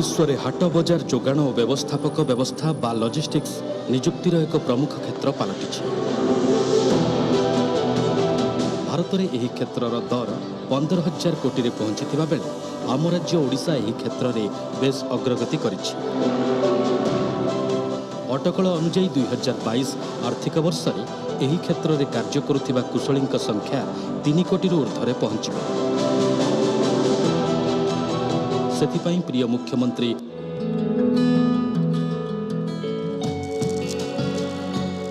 विश्व में हाट बजार जोगाण और व्यवस्थापक व्यवस्था बा लॉजिस्टिक्स निजुक्तिर एक प्रमुख क्षेत्र पलटि। भारत में यह क्षेत्र दर 15,000 कोटी में पहुंची बेले आम राज्य ओडिशा यह क्षेत्र में बेस अग्रगति करिछि। अटकल अनुजाई 2022 आर्थिक वर्ष में यह क्षेत्र में कार्य करुथिबा कुशली संख्या 3 कोटी ऊर्ध्व पहुंची। सेथिपाई प्रिय मुख्यमंत्री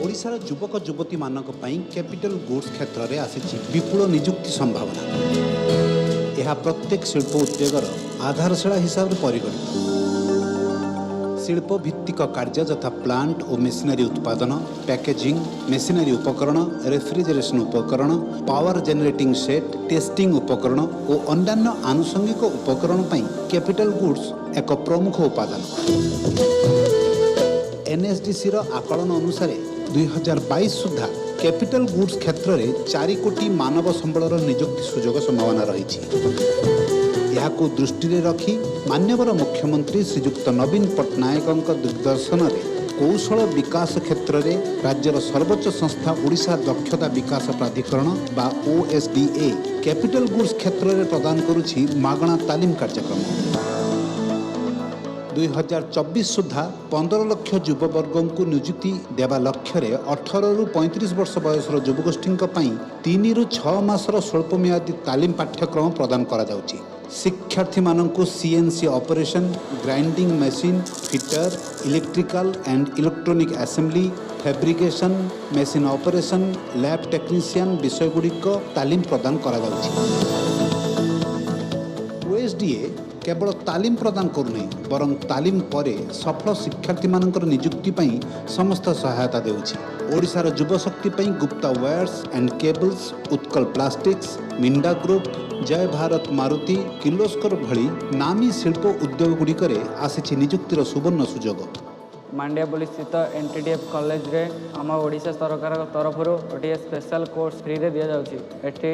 ओडिशार युवक युवती मानक पई कैपिटल गुड्स क्षेत्र में आसी विपुल निजुक्ति संभावना। यह प्रत्येक शिल्प उद्योगर आधारशिला हिसाब से परिगणित। शिल्प भित्तिक कार्य यथा प्लांट और मेसिनरी उत्पादन, पैकेजिंग, मेसिनरी उपकरण, रेफ्रिजरेशन उपकरण, पावर जेनरेटिंग सेट, टेस्टिंग उपकरण और अन्यान्य आनुषंगिक उपकरण पई कैपिटल गुड्स एक प्रमुख उपादान। एनएसडीसी आकलन अनुसार 2022 सुधा कैपिटल गुड्स क्षेत्र में 4 कोटी मानव संबल निजुक्ति सुजोग संभावना रही। यहां दृष्टि रखी माननीय मुख्यमंत्री श्रीजुक्त नवीन पट्टनायक दिग्दर्शन में कौशल विकास क्षेत्र में राज्यर सर्वोच्च संस्था ओडिशा दक्षता विकास प्राधिकरण बा OSDA कैपिटल गुड्स क्षेत्र में प्रदान करुछि मागणा तालीम कार्यक्रम। 2024 सुधा 15 लाख युववर्ग को नियुक्ति देवा लक्ष्य 18 रु 35 वर्ष बयसर युवगोष्ठी 3 रु 6 मासर स्वल्पमियादी तालीम पाठ्यक्रम प्रदान करा जाउछि। शिक्षार्थी मानक CNC operation, grinding machine fitter, electrical and electronic assembly, fabrication, machine operation, lab technician विषयगुड़िक तालीम प्रदान करा जाउछि। OSDA केवल तालीम प्रदान करूनी बरं तालीम परे सफल शिक्षार्थी मानकर निजुक्ति पई समस्त सहायता देउछि। ओडिशार युवशक्ति पई Gupta wires and cables, Utkal plastics, Minda group, जय भारत मारुति, किर्लोस्कर भली नामी शिल्प उद्योग गुड़िकर आसी निजुक्तिर सुवर्ण सुजोग। मांडियापल्ली स्थित NTDF कॉलेज रे आम ओडिशा सरकार तरफ गोटे स्पेशल कोर्स फ्री रे दिया जाउछि। एठी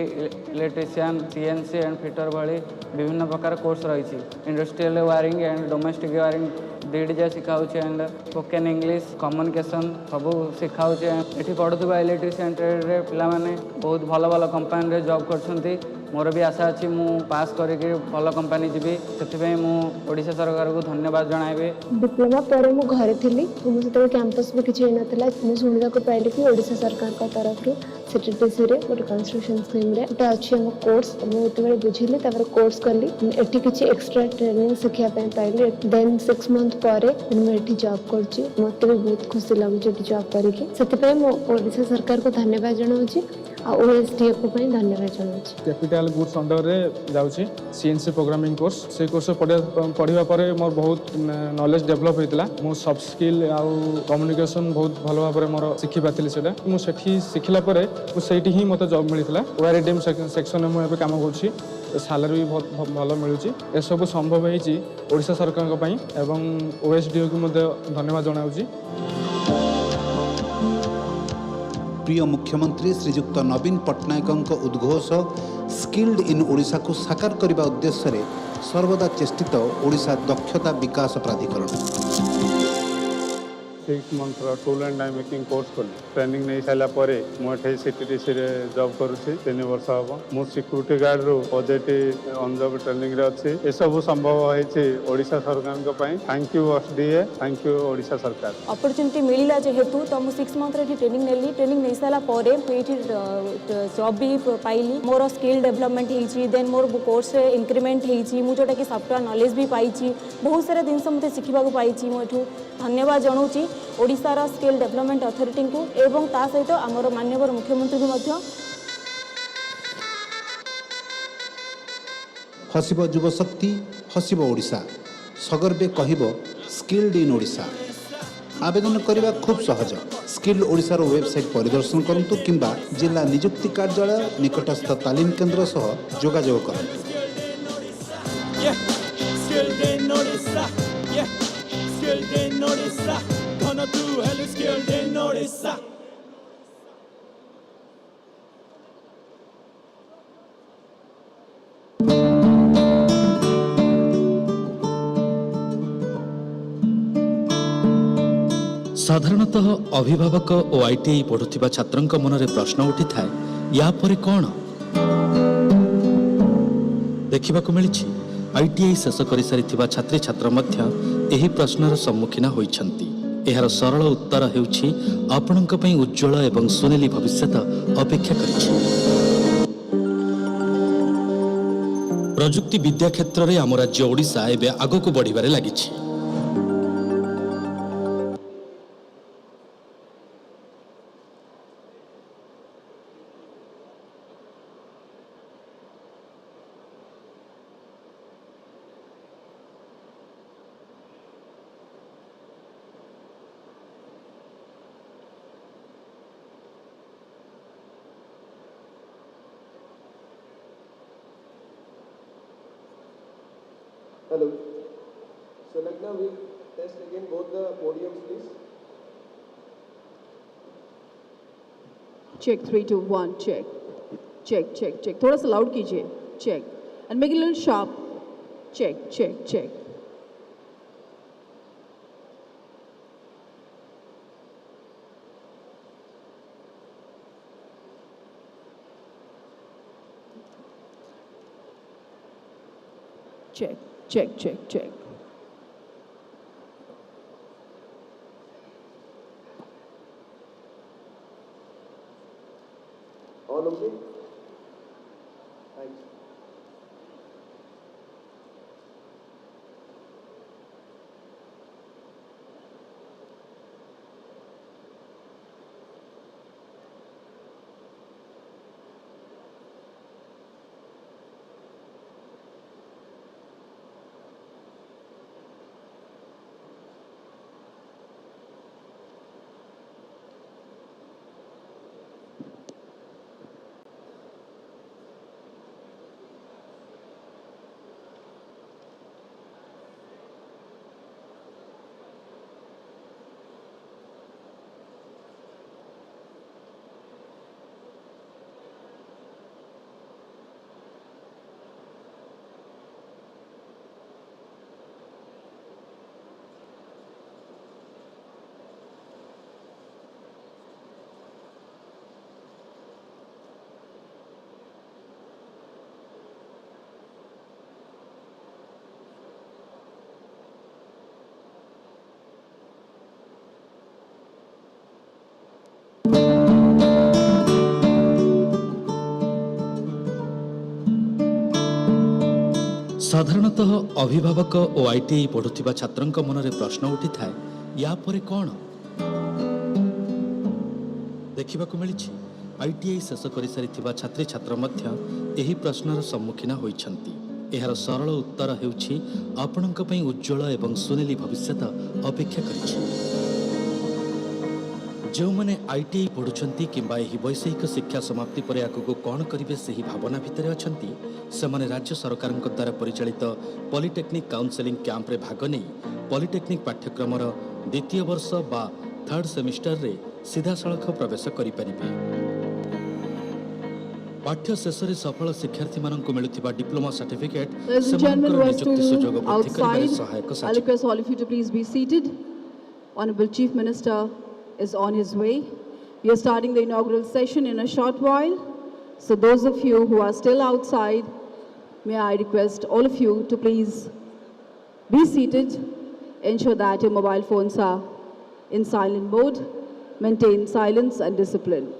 इलेक्ट्रिशियन, CNC एंड फिटर भली विभिन्न प्रकार कोर्स रही। Industrial wiring and domestic wiring DDJ सिखाउछि एंड स्पोकन इंग्लिश कम्युनिकेशन सब सिखाउछि। एठी पढ़ुवा इलेक्ट्रिशियन ट्रेड रे पिला माने बहुत भल भल कंपनी रे जॉब करछन्ती। मोर भी आशा अच्छी मु पास करके भल कंपनी जीवी से ओडिशा सरकार को धन्यवाद जनाबे। डिप्लोमा पर मु घरे थिली मुझे कैंपस भी किसी नथिला। मु सुनिदा को पाइले कि ओडिशा सरकार का तरफ CTTC रे गोटे कंस्ट्रक्शन स्कीम रे एटा अछि हम कोर्स बहुत बेले बुझिले तापर कोर्स करली। एठी किछि एक्स्ट्रा ट्रेनिंग सिखिया पे पाइले। देन 6 मंथ पारे मैं एठी जॉब करछि। मते भी बहुत खुशी लागुछि एठी जॉब करके। सेते मु ओडिशा सरकार को धन्यवाद जनाउछि आ OSDA को पई धन्यवाद जनाउछि। कैपिटल गुड्स अंडर रे जाउछि CNC प्रोग्रामिंग कोर्स। से कोर्स पढ़िबा परे मोर बहुत नॉलेज डेवलप होइतला। मो सॉफ्ट स्किल आ कम्युनिकेशन बहुत भलो भाबरे मोर सिखि पाथिली सेटा। मु सेठी सिखिला परे मु सेठी ही मते जॉब मिलितला। ओआरडीएम सेक्शन में मु एबे काम करछि। सैलरी भी बहुत भल मिलुछि। ए सब संभव होइछि ओडिशा सरकार को पई एवं OSDA को मते धन्यवाद जनाउछि। प्रिय मुख्यमंत्री श्रीजुक्त नवीन पट्टनायक उद्घोष स्किल्ड इन ओडिशा को साकार करने उद्देश्य सर्वदा चेष्टित ओडिशा दक्षता विकास प्राधिकरण 6 month tool and die making course कली। ट्रेनिंग नहीं सारा मुझे CTTC रे जॉब करुँची 3 वर्ष हम। मु सिक्यूरीटी गार्ड रु पॉजिटिव ऑन जॉब ट्रेनिंग रे अच्छी। ये सब संभव होइछि ओडिशा सरकार को पई। Thank you OSDA, thank you Odisha सरकार। अपॉर्चुनिटी मिलला जेहेतु तो मु 6 मंथ रे ट्रेनिंग नेली। ट्रेनिंग नहीं सारा परे एठी जॉब भी पाइली। मोर skill development होइछि। Then more course रे इंक्रीमेंट होइछि। मु जोटा कि सॉफ्टवेयर नॉलेज भी पाइछि। बहुत सारा दिन मते सिखिबा को पाइछि। मु एठू धन्यवाद जनाउछि ओडिशार स्किल डेवलपमेंट अथॉरिटी को एवं ता सहित आमर माननीय मुख्यमंत्री को मध्य। Hasib युवशक्ति, Hasib Odisha, सगर्वे कहिब skilled in Odisha. आवेदन करने खूब सहज। स्किल्ड ओडिशार वेबसाइट परिदर्शन करंतु किंबा जिला निजुक्ति कार्यालय निकटस्थ तालीम केंद्र सह जोगाजोग करंतु। ସାଧାରଣତଃ ଅଭିଭାବକ ଓ ଆଇଟିଆଇ ପଢ଼ୁଥିବା ଛାତ୍ରଙ୍କ ମନରେ ପ୍ରଶ୍ନ ଉଠିଥାଏ, ୟା ପରେ କ'ଣ? ଦେଖିବାକୁ ମିଳିଛି ଆଇଟିଆଇ ଶେଷ କରିସାରିଥିବା ଛାତ୍ରୀଛାତ୍ର ମଧ୍ୟ ଏହି ପ୍ରଶ୍ନର ସମ୍ମୁଖୀନ ହୋଇଛନ୍ତି। ଏହାର ସରଳ ଉତ୍ତର ହେଉଛି ଆପଣଙ୍କ ପାଇଁ ଉଜ୍ଜ୍ୱଳ ଏବଂ ସୁନେଲି ଭବିଷ୍ୟତ ଅପେକ୍ଷା କରିଛି। ପ୍ରଯୁକ୍ତି ବିଦ୍ୟା କ୍ଷେତ୍ରରେ ଆମ ରାଜ୍ୟ ଓଡ଼ିଶା ଏବେ ଆଗକୁ ବଢ଼ିବାରେ ଲାଗିଛି। Hello. So like now we test again both the podiums, please. Check 3, 2, 1. Check. Check, check, check. थोड़ा सा loud कीजिए. Check. And make it a little sharp. Check, check, check. Check, check, check, check. All okay? Thanks. ସାଧାରଣତଃ ଅଭିଭାବକ ଓ ITI ପଢ଼ୁଥିବା ଛାତ୍ରଙ୍କ ମନରେ ପ୍ରଶ୍ନ ଉଠିଥାଏ, ୟା ପରେ କ'ଣ? ଦେଖିବାକୁ ମିଳିଛି ଆଇଟିଆଇ ଶେଷ କରିସାରିଥିବା ଛାତ୍ରୀଛାତ୍ର ମଧ୍ୟ ଏହି ପ୍ରଶ୍ନର ସମ୍ମୁଖୀନ ହୋଇଛନ୍ତି। ଏହାର ସରଳ ଉତ୍ତର ହେଉଛି ଆପଣଙ୍କ ପାଇଁ ଉଜ୍ଜ୍ୱଳ ଏବଂ ସୁନେଲି ଭବିଷ୍ୟତ ଅପେକ୍ଷା କରିଛି। ଯେଉଁମାନେ ଆଇଟିଆଇ ପଢ଼ୁଛନ୍ତି କିମ୍ବା ଏହି ବୈଷୟିକ ଶିକ୍ଷା ସମାପ୍ତି ପରେ ଆଗକୁ କ'ଣ କରିବେ ସେହି ଭାବନା ଭିତରେ ଅଛନ୍ତି, ସେମାନେ ରାଜ୍ୟ ସରକାରଙ୍କ ଦ୍ୱାରା ପରିଚାଳିତ ପଲିଟେକ୍ନିକ୍ କାଉନସେଲିଂ କ୍ୟାମ୍ପରେ ଭାଗ ନେଇ ପଲିଟେକ୍ନିକ୍ ପାଠ୍ୟକ୍ରମର ଦ୍ୱିତୀୟ ବର୍ଷ ବା ଥାର୍ଡ ସେମିଷ୍ଟରରେ ସିଧାସଳଖ ପ୍ରବେଶ କରିପାରିବେ। ପାଠ୍ୟ ଶେଷରେ ସଫଳ ଶିକ୍ଷାର୍ଥୀମାନଙ୍କୁ ମିଳୁଥିବା diploma certificate Ladies and gentlemen, ସେମାନଙ୍କର who are ନିଯୁକ୍ତି still ସୁଯୋଗ ବୃଦ୍ଧି କରିବାରେ outside, ସହାୟକ I ସାଜିବ। request all of you to please be seated. Honorable Chief Minister is on his way. We are starting the inaugural session in a short while. So those of you who are still outside, may I request all of you to please be seated. Ensure that your mobile phones are in silent mode. Maintain silence and discipline.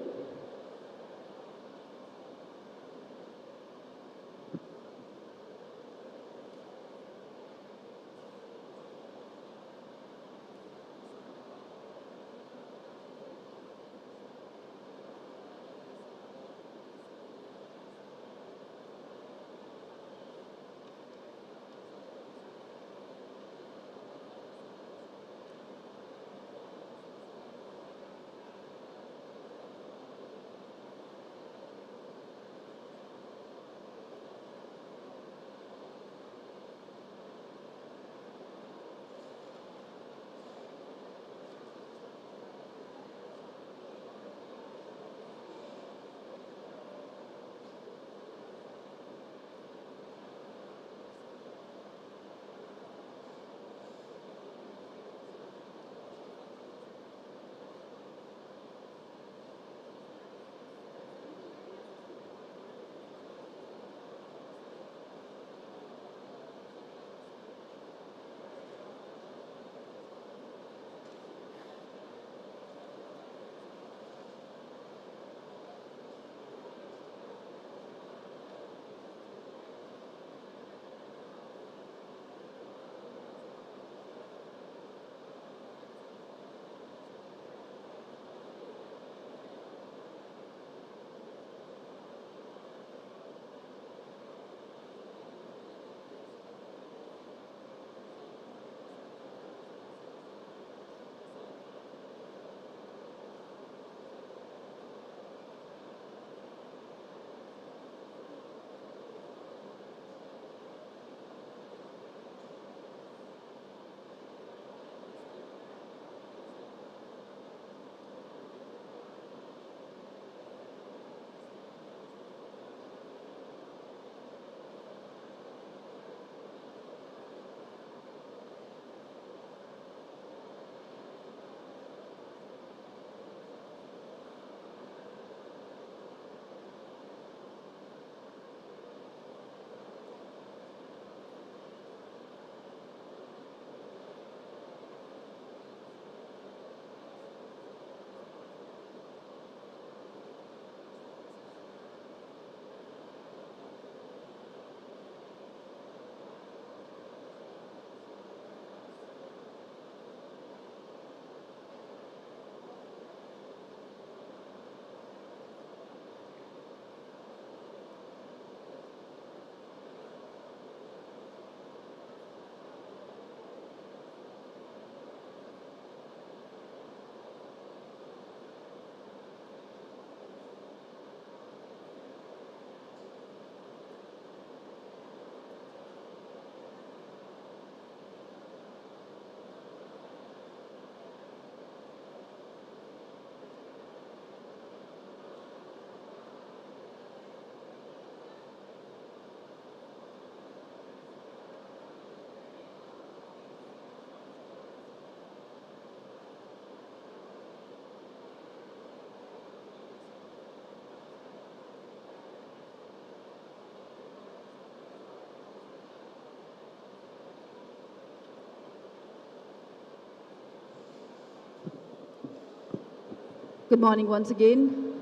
Good morning once again.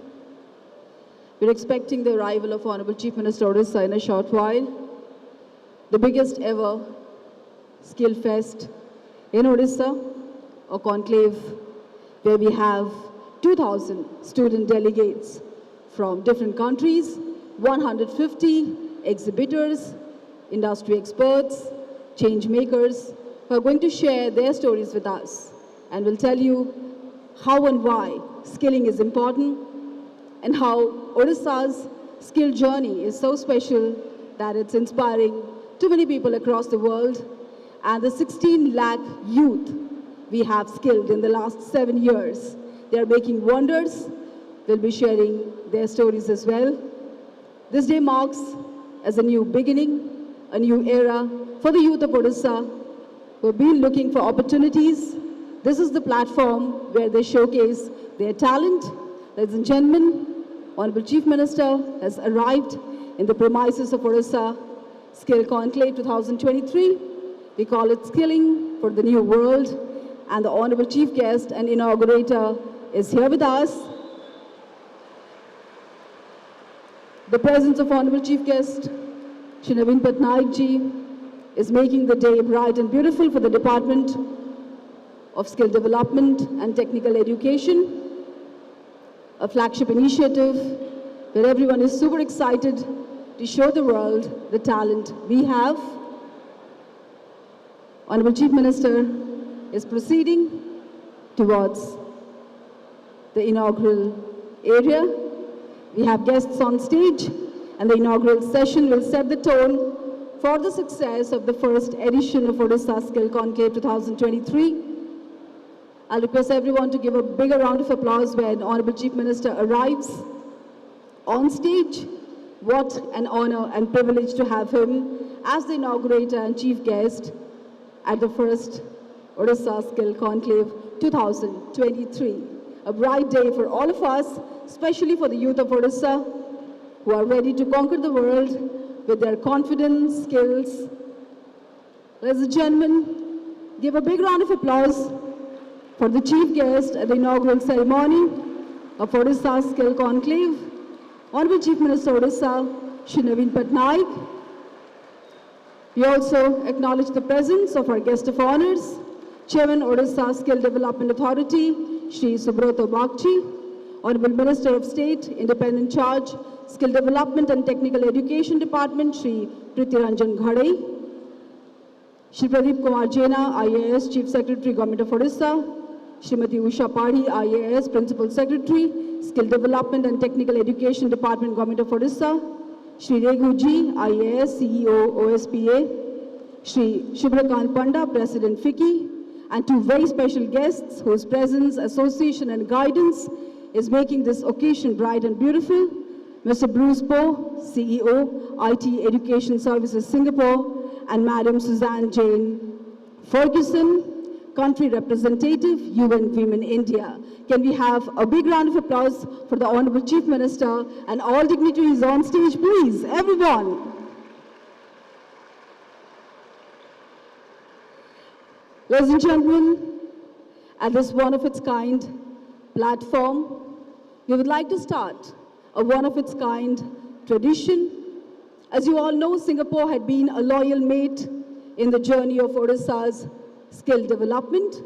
We're expecting the arrival of Honorable Chief Minister Odisha in a short while. The biggest ever skill fest in Odisha, a conclave where we have 2,000 student delegates from different countries, 150 exhibitors, industry experts, change makers, who are going to share their stories with us and will tell you how and why skilling is important and how Odisha's skill journey is so special that it's inspiring too many people across the world. And the 16 lakh youth we have skilled in the last 7 years, they are making wonders. They'll be sharing their stories as well. This day marks as a new beginning, a new era for the youth of Odisha who have been looking for opportunities. This is the platform where they showcase their talent. Ladies and gentlemen, Honorable Chief Minister has arrived in the premises of Odisha Skill Conclave 2023. We call it Skilling for the New World. And the Honorable Chief Guest and Inaugurator is here with us. The presence of Honorable Chief Guest, Shri Naveen Patnaik ji, is making the day bright and beautiful for the Department of Skill Development and Technical Education, a flagship initiative where everyone is super excited to show the world the talent we have. Honorable Chief Minister is proceeding towards the inaugural area. We have guests on stage, and the inaugural session will set the tone for the success of the first edition of Odisha Skill Conclave 2023. I'll request everyone to give a bigger round of applause when Honorable Chief Minister arrives on stage. What an honor and privilege to have him as the inaugurator and chief guest at the first Odisha Skill Conclave 2023. A bright day for all of us, especially for the youth of Odisha, who are ready to conquer the world with their confidence, skills. Ladies and gentlemen, give a big round of applause for the chief guest at the inaugural ceremony of Odisha Skill Conclave, Honorable Chief Minister Odisha, Shri Naveen Patnaik. We also acknowledge the presence of our guest of honors, Chairman Odisha Skill Development Authority, Shri Subroto Bagchi, Honorable Minister of State, Independent Charge, Skill Development and Technical Education Department, Shri Priti Ranjan Ghadai, Shri Pradeep Kumar Jaina, IAS, Chief Secretary, Government of Odisha, Srimati Usha Padhi, IAS, Principal Secretary, Skill Development and Technical Education Department, Government of Odisha, Shri Reghu Ji, IAS, CEO, OSPA, Shri Shubhrakant Panda, President FICCI, and two very special guests whose presence, association and guidance is making this occasion bright and beautiful. Mr. Bruce Poe, CEO, IT Education Services Singapore, and Madam Suzanne Jane Ferguson, Country Representative, UN Women India. Can we have a big round of applause for the Honorable Chief Minister and all dignitaries on stage, please, everyone. Ladies and gentlemen, at this one-of-its-kind platform, we would like to start a one-of-its-kind tradition. As you all know, Singapore had been a loyal mate in the journey of Odisha's skill development,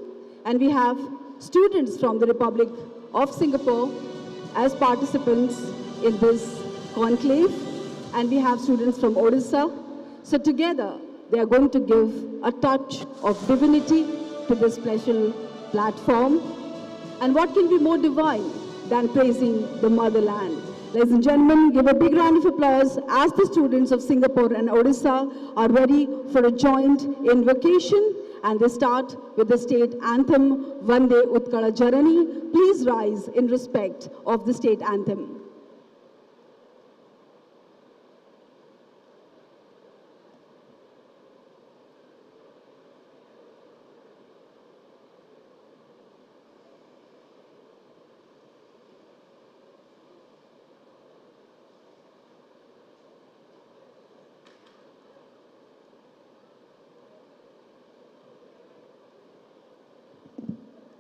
and we have students from the Republic of Singapore as participants in this conclave, and we have students from Odisha. So together, they are going to give a touch of divinity to this special platform. And what can be more divine than praising the motherland? Ladies and gentlemen, give a big round of applause as the students of Singapore and Odisha are ready for a joint invocation. And they start with the state anthem, Vande Utkala Jarani. Please rise in respect of the state anthem.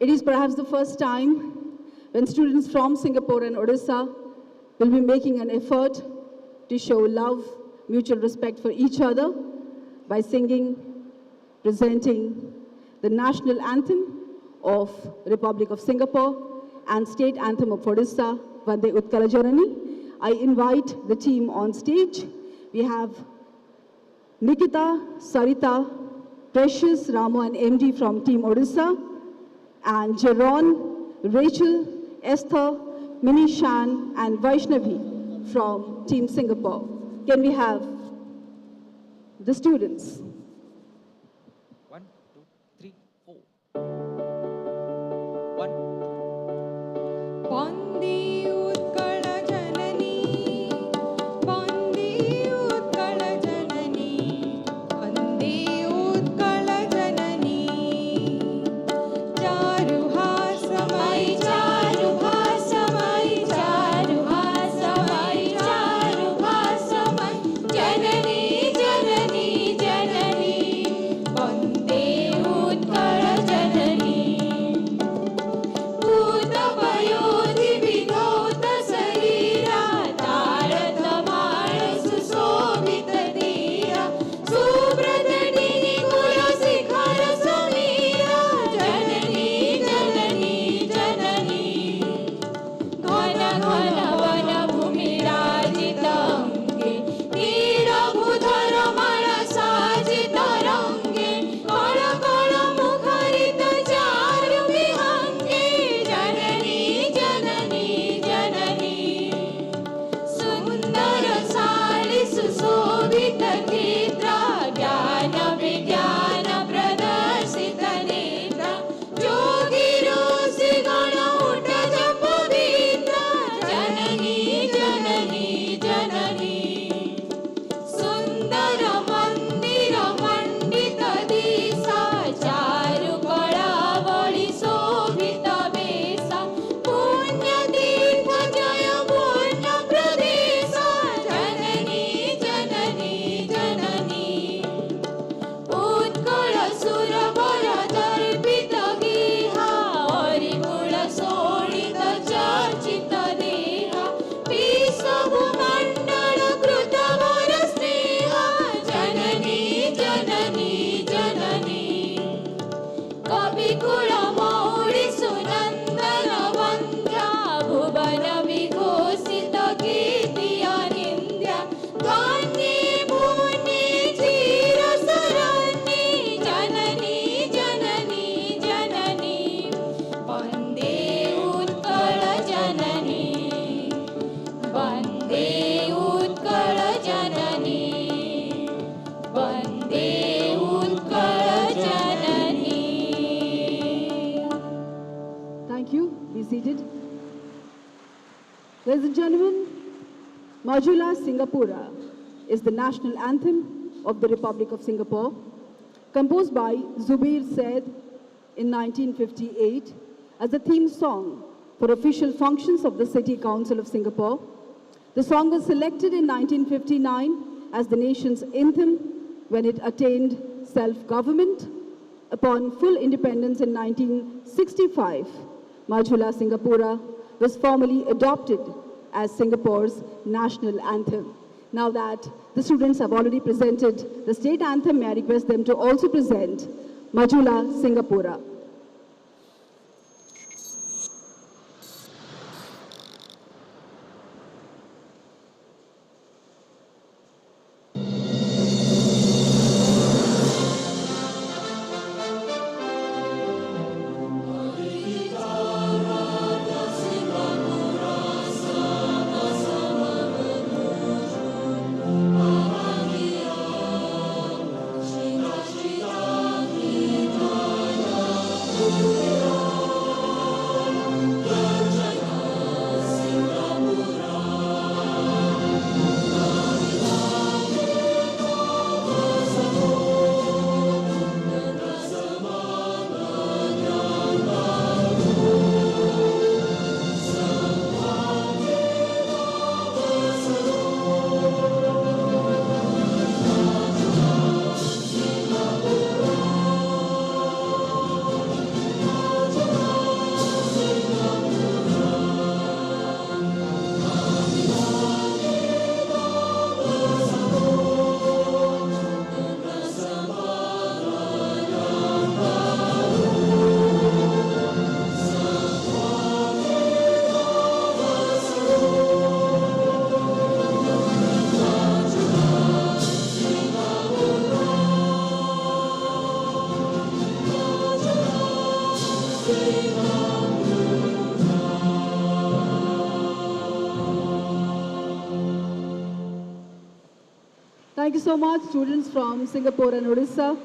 It is perhaps the first time when students from Singapore and Odisha will be making an effort to show love, mutual respect for each other by singing, presenting the national anthem of Republic of Singapore and state anthem of Odisha, Vande Utkala Janani. I invite the team on stage. We have Nikita, Sarita, Precious, Ramo and MD from Team Odisha, and Jeron, Rachel, Esther, Mini Shan, and Vaishnavi from Team Singapore. Can we have the students? 1, 2, 3, 4. 1. Vande Utkala Janani, Vande Utkala Janani, Vande Utkala Janani. Charu hasamai, charu hasamai, charu hasamai, charu hasamai. Janani, Janani, Janani, Vande Utkala Janani. भूतपयोधि विधौत शरीरा, तारत माळ सुशोभित धीरा, सुब्रतनी कुल शिखर समीरा, जननी जननी जननी। घन घन one भूमि राजित अंगे, नीरभूधर मण साजित रंगे, कण कण मुखरित चारु विहंगे, जननी जननी जननी। सुंदर साली सुशोभित चित्रा, ज्ञान विज्ञान प्रदर्शित नेत्रा, जोगी ऋषि गण उठ जप विद्रा, जननी जननी जननी। सुंदर मंदिर मंडित दिशा, चारु कळावळी शोभित वेशा, पुण्य तीर्थ जय पूर्ण प्रदेश, जननी जननी जननी। उत्कल सुरवर दर्पित गेहा, हरिकुल शोणित चर्चित देहा, विश्वभूमण्डल कृत वर स्नेहा, जननी जननी जननी। कविकुल मौळि सुनन्दन वन्द्या, भुवन विघोषित कीर्ति अनिन्द्या, धन्ये भुवने चिर शरण्ये, जननी जननी जननी। वन्दे उत्कल जननी, वन्दे उत्कल जननी, वन्दे उत्कल जननी। Thank you. Be seated. Ladies and gentlemen, Majula Singapura is the national anthem of the Republic of Singapore, composed by Zubir Said in 1958 as the theme song for official functions of the City Council of Singapore. The song was selected in 1959 as the nation's anthem when it attained self-government. Upon full independence in 1965, Majula Singapura was formally adopted as Singapore's national anthem. Now that the students have already presented the state anthem, may I request them to also present Majula Singapura. Shri Thank you so much, students from Singapore and Odisha.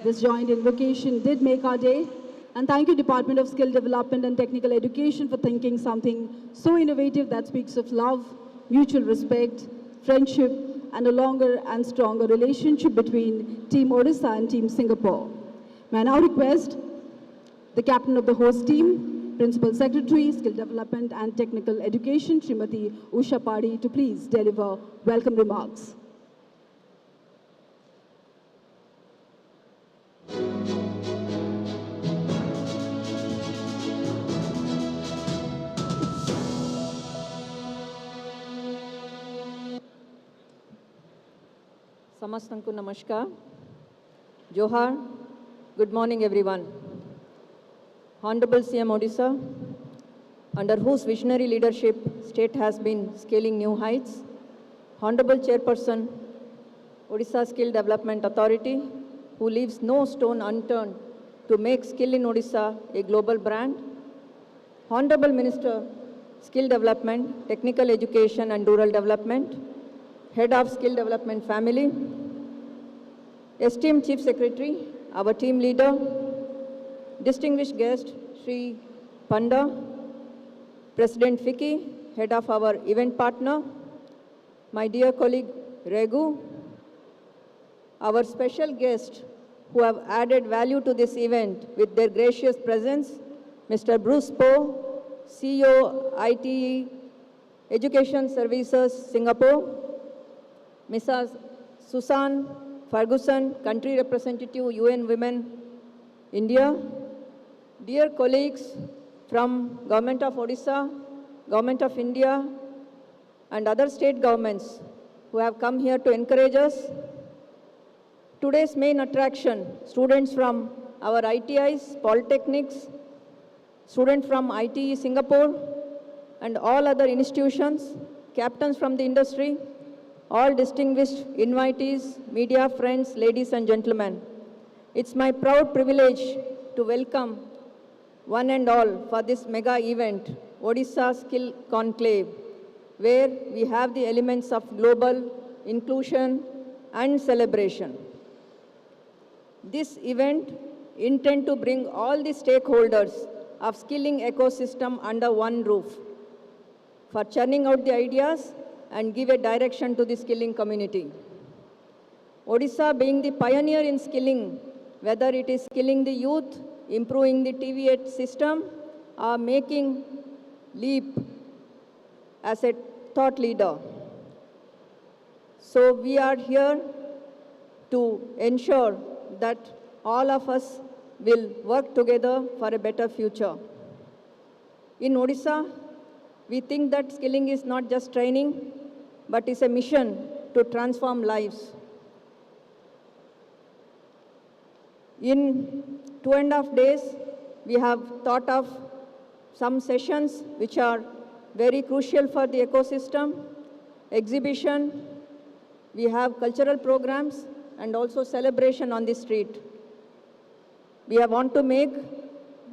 This joint invocation did make our day. And thank you, Department of Skill Development and Technical Education, for thinking something so innovative that speaks of love, mutual respect, friendship, and a longer and stronger relationship between Team Odisha and Team Singapore. May I now request the captain of the host team, Principal Secretary, Skill Development and Technical Education, Srimati Usha Padi, to please deliver welcome remarks. Samastanku Namaskar. Johar. Good morning, everyone. Honorable CM Odisha, under whose visionary leadership state has been scaling new heights. Honorable Chairperson, Odisha Skill Development Authority, who leaves no stone unturned to make skill in Odisha a global brand. Honorable Minister, Skill Development, Technical Education and Rural Development, Head of Skill Development Family, esteemed Chief Secretary, our team leader, distinguished guest, Sri Panda, President Fiki, Head of our event partner, my dear colleague Regu, our special guests who have added value to this event with their gracious presence, Mr. Bruce Poe, CEO, ITE, Education Services, Singapore, Mrs. Susan Ferguson, Country Representative, UN Women, India, dear colleagues from Government of Odisha, Government of India, and other state governments who have come here to encourage us. Today's main attraction, students from our ITIs, polytechnics, students from ITE Singapore, and all other institutions, captains from the industry, all distinguished invitees, media friends, ladies and gentlemen. It's my proud privilege to welcome one and all for this mega event, Odisha Skill Conclave, where we have the elements of global inclusion and celebration. This event intends to bring all the stakeholders of skilling ecosystem under one roof for churning out the ideas and give a direction to the skilling community. Odisha being the pioneer in skilling, whether it is skilling the youth, improving the TV8 system, or making leap as a thought leader. So we are here to ensure that all of us will work together for a better future. In Odisha, we think that skilling is not just training, but is a mission to transform lives. In 2.5 days, we have thought of some sessions which are very crucial for the ecosystem, exhibition, we have cultural programs, and also celebration on the street. We want to make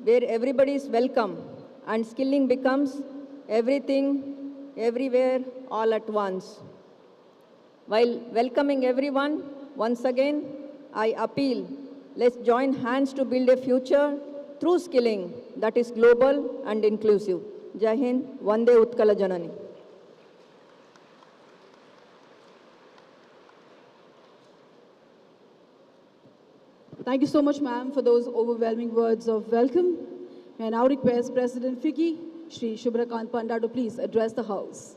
where everybody is welcome and skilling becomes everything, everywhere, all at once. While welcoming everyone, once again, I appeal, let's join hands to build a future through skilling that is global and inclusive. Jai Hind, Vande Utkala Janani. Thank you so much, ma'am, for those overwhelming words of welcome. May I now request President Fiki, Shri Shubhrakant Panda, to please address the House.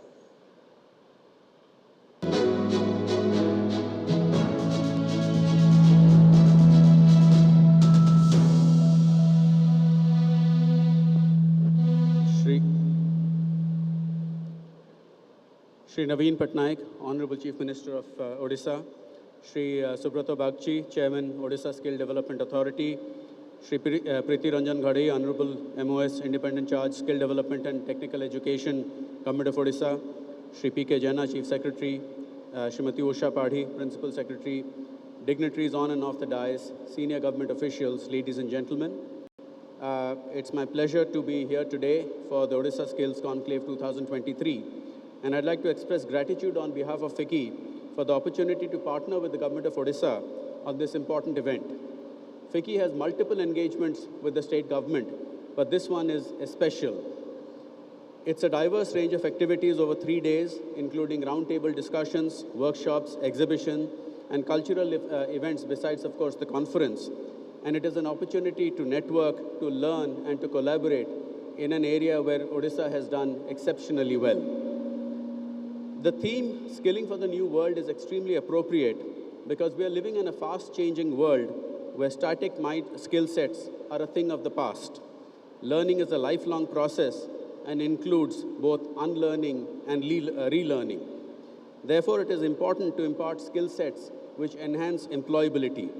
Shri Naveen Patnaik, Honorable Chief Minister of Odisha, Shri Subrato Bagchi, Chairman, Odisha Skill Development Authority, Shri Priti Ranjan Ghade, Honorable MOS, Independent Charge, Skill Development and Technical Education, Government of Odisha, Shri P.K. Jaina, Chief Secretary, Srimati Usha Padi, Principal Secretary, dignitaries on and off the dais, senior government officials, ladies and gentlemen. It's my pleasure to be here today for the Odisha Skills Conclave 2023. And I'd like to express gratitude on behalf of FICCI for the opportunity to partner with the Government of Odisha on this important event. FICCI has multiple engagements with the state government, but this one is special. It's a diverse range of activities over 3 days, including roundtable discussions, workshops, exhibition, and cultural events besides, of course, the conference. And it is an opportunity to network, to learn, and to collaborate in an area where Odisha has done exceptionally well. The theme, Skilling for the New World, is extremely appropriate because we are living in a fast-changing world where static skill sets are a thing of the past. Learning is a lifelong process and includes both unlearning and relearning. Therefore, it is important to impart skill sets which enhance employability.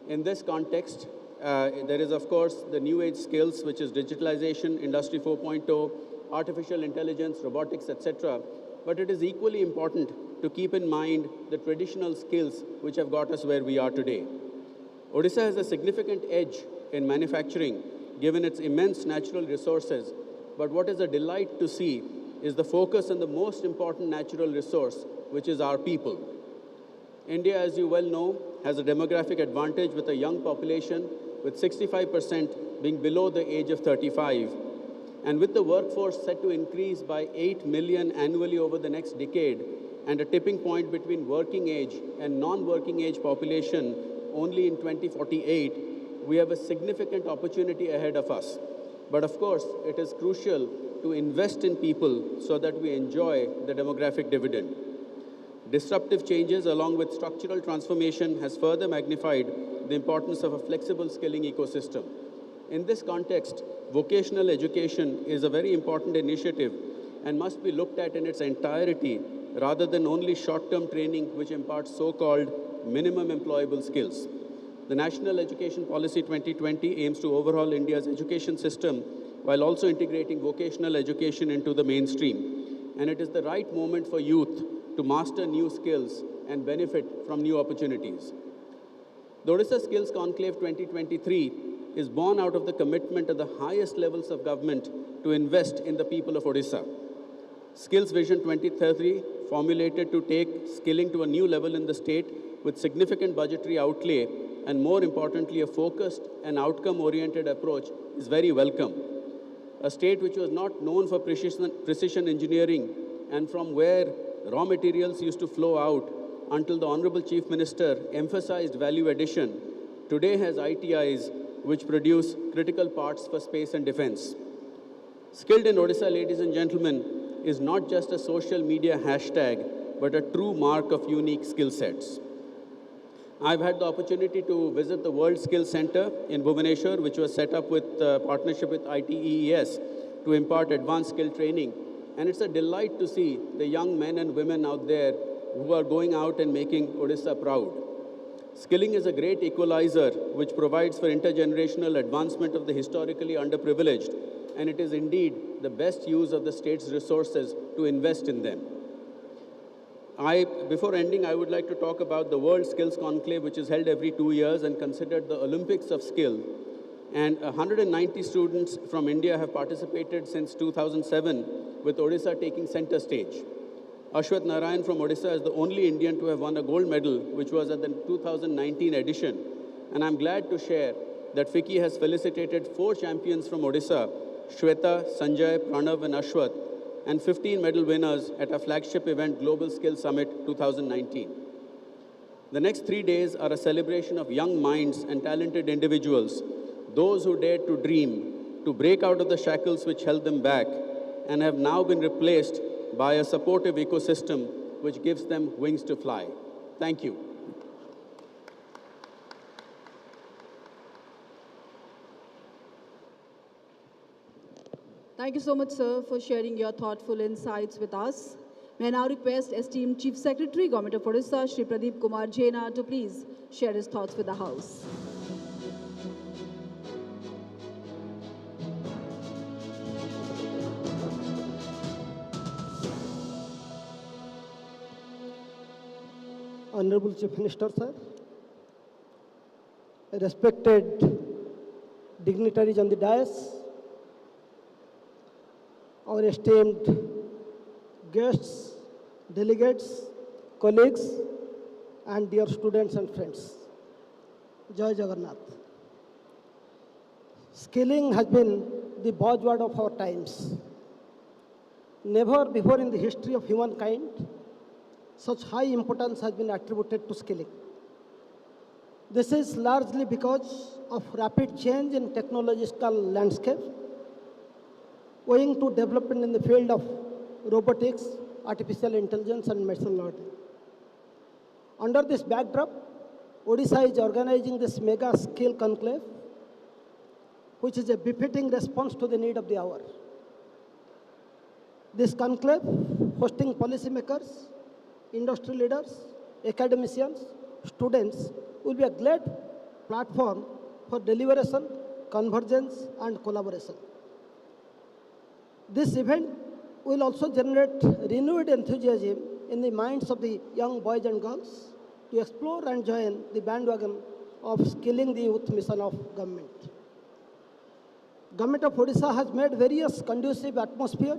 In this context, there is, of course, the new age skills, which is digitalization, Industry 4.0, artificial intelligence, robotics, etc. But it is equally important to keep in mind the traditional skills which have got us where we are today. Odisha has a significant edge in manufacturing, given its immense natural resources. But what is a delight to see is the focus on the most important natural resource, which is our people. India, as you well know, has a demographic advantage with a young population, with 65% being below the age of 35. And with the workforce set to increase by 8 million annually over the next decade, and a tipping point between working age and non-working age population only in 2048, we have a significant opportunity ahead of us. But of course, it is crucial to invest in people so that we enjoy the demographic dividend. Disruptive changes along with structural transformation has further magnified the importance of a flexible skilling ecosystem. In this context, vocational education is a very important initiative and must be looked at in its entirety rather than only short-term training which imparts so-called minimum employable skills. The National Education Policy 2020 aims to overhaul India's education system while also integrating vocational education into the mainstream. And it is the right moment for youth to master new skills and benefit from new opportunities. The Odisha Skills Conclave 2023 is born out of the commitment at the highest levels of government to invest in the people of Odisha. Skills Vision 2030, formulated to take skilling to a new level in the state with significant budgetary outlay and, more importantly, a focused and outcome-oriented approach, is very welcome. A state which was not known for precision engineering and from where raw materials used to flow out until the Honorable Chief Minister emphasized value addition, today has ITIs which produce critical parts for space and defense. Skilled in Odisha, ladies and gentlemen, is not just a social media hashtag, but a true mark of unique skill sets. I've had the opportunity to visit the World Skills Center in Bhubaneswar, which was set up with partnership with ITES to impart advanced skill training. And it's a delight to see the young men and women out there who are going out and making Odisha proud. Skilling is a great equalizer which provides for intergenerational advancement of the historically underprivileged, and it is indeed the best use of the state's resources to invest in them. Before ending, I would like to talk about the World Skills Conclave, which is held every 2 years and considered the Olympics of skill. And 190 students from India have participated since 2007, with Odisha taking center stage. Ashwath Narayan from Odisha is the only Indian to have won a gold medal, which was at the 2019 edition. And I'm glad to share that FICCI has felicitated 4 champions from Odisha, Shweta, Sanjay, Pranav, and Ashwath, and 15 medal winners at our flagship event, Global Skills Summit 2019. The next 3 days are a celebration of young minds and talented individuals, those who dared to dream, to break out of the shackles which held them back, and have now been replaced by a supportive ecosystem which gives them wings to fly. Thank you. Thank you so much, sir, for sharing your thoughtful insights with us. May I now request esteemed Chief Secretary, Government of Odisha, Shri Pradeep Kumar Jaina, to please share his thoughts with the House. Honorable Chief Minister, sir, respected dignitaries on the dais, our esteemed guests, delegates, colleagues, and dear students and friends. Jai Jagannath. Skilling has been the buzzword of our times. Never before in the history of humankind such high importance has been attributed to skilling. This is largely because of rapid change in technological landscape, owing to development in the field of robotics, artificial intelligence, and machine learning. Under this backdrop, Odisha is organizing this mega skill conclave, which is a befitting response to the need of the hour. This conclave, hosting policymakers, industry leaders, academicians, students, will be a great platform for deliberation, convergence, and collaboration. This event will also generate renewed enthusiasm in the minds of the young boys and girls to explore and join the bandwagon of skilling the youth mission of government. Government of Odisha has made various conducive atmosphere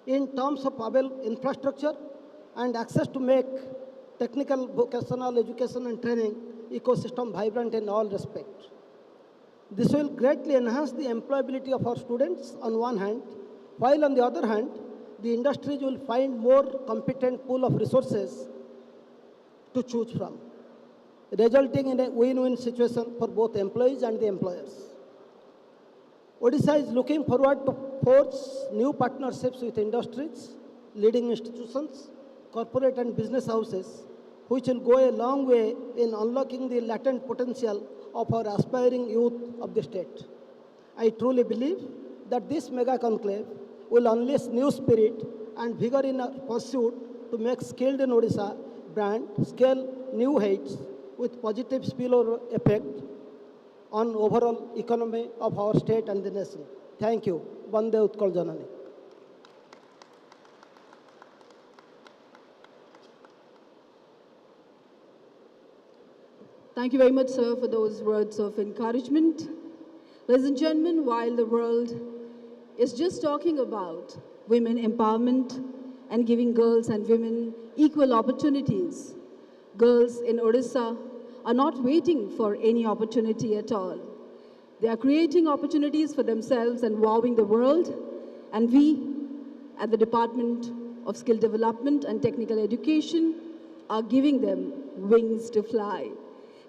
in terms of available infrastructure and access to make technical, vocational education and training ecosystem vibrant in all respects. This will greatly enhance the employability of our students on one hand, while on the other hand, the industries will find more competent pool of resources to choose from, resulting in a win-win situation for both employees and the employers. Odisha is looking forward to forge new partnerships with industries, leading institutions, corporate and business houses, which will go a long way in unlocking the latent potential of our aspiring youth of the state. I truly believe that this mega conclave will unleash new spirit and vigor in our pursuit to make Skilled in Odisha brand scale new heights with positive spillover effect on overall economy of our state and the nation. Thank you. Vande Utkal Janani. Thank you very much, sir, for those words of encouragement. Ladies and gentlemen, while the world is just talking about women empowerment and giving girls and women equal opportunities, girls in Odisha are not waiting for any opportunity at all. They are creating opportunities for themselves and wowing the world, and we at the Department of Skill Development and Technical Education are giving them wings to fly.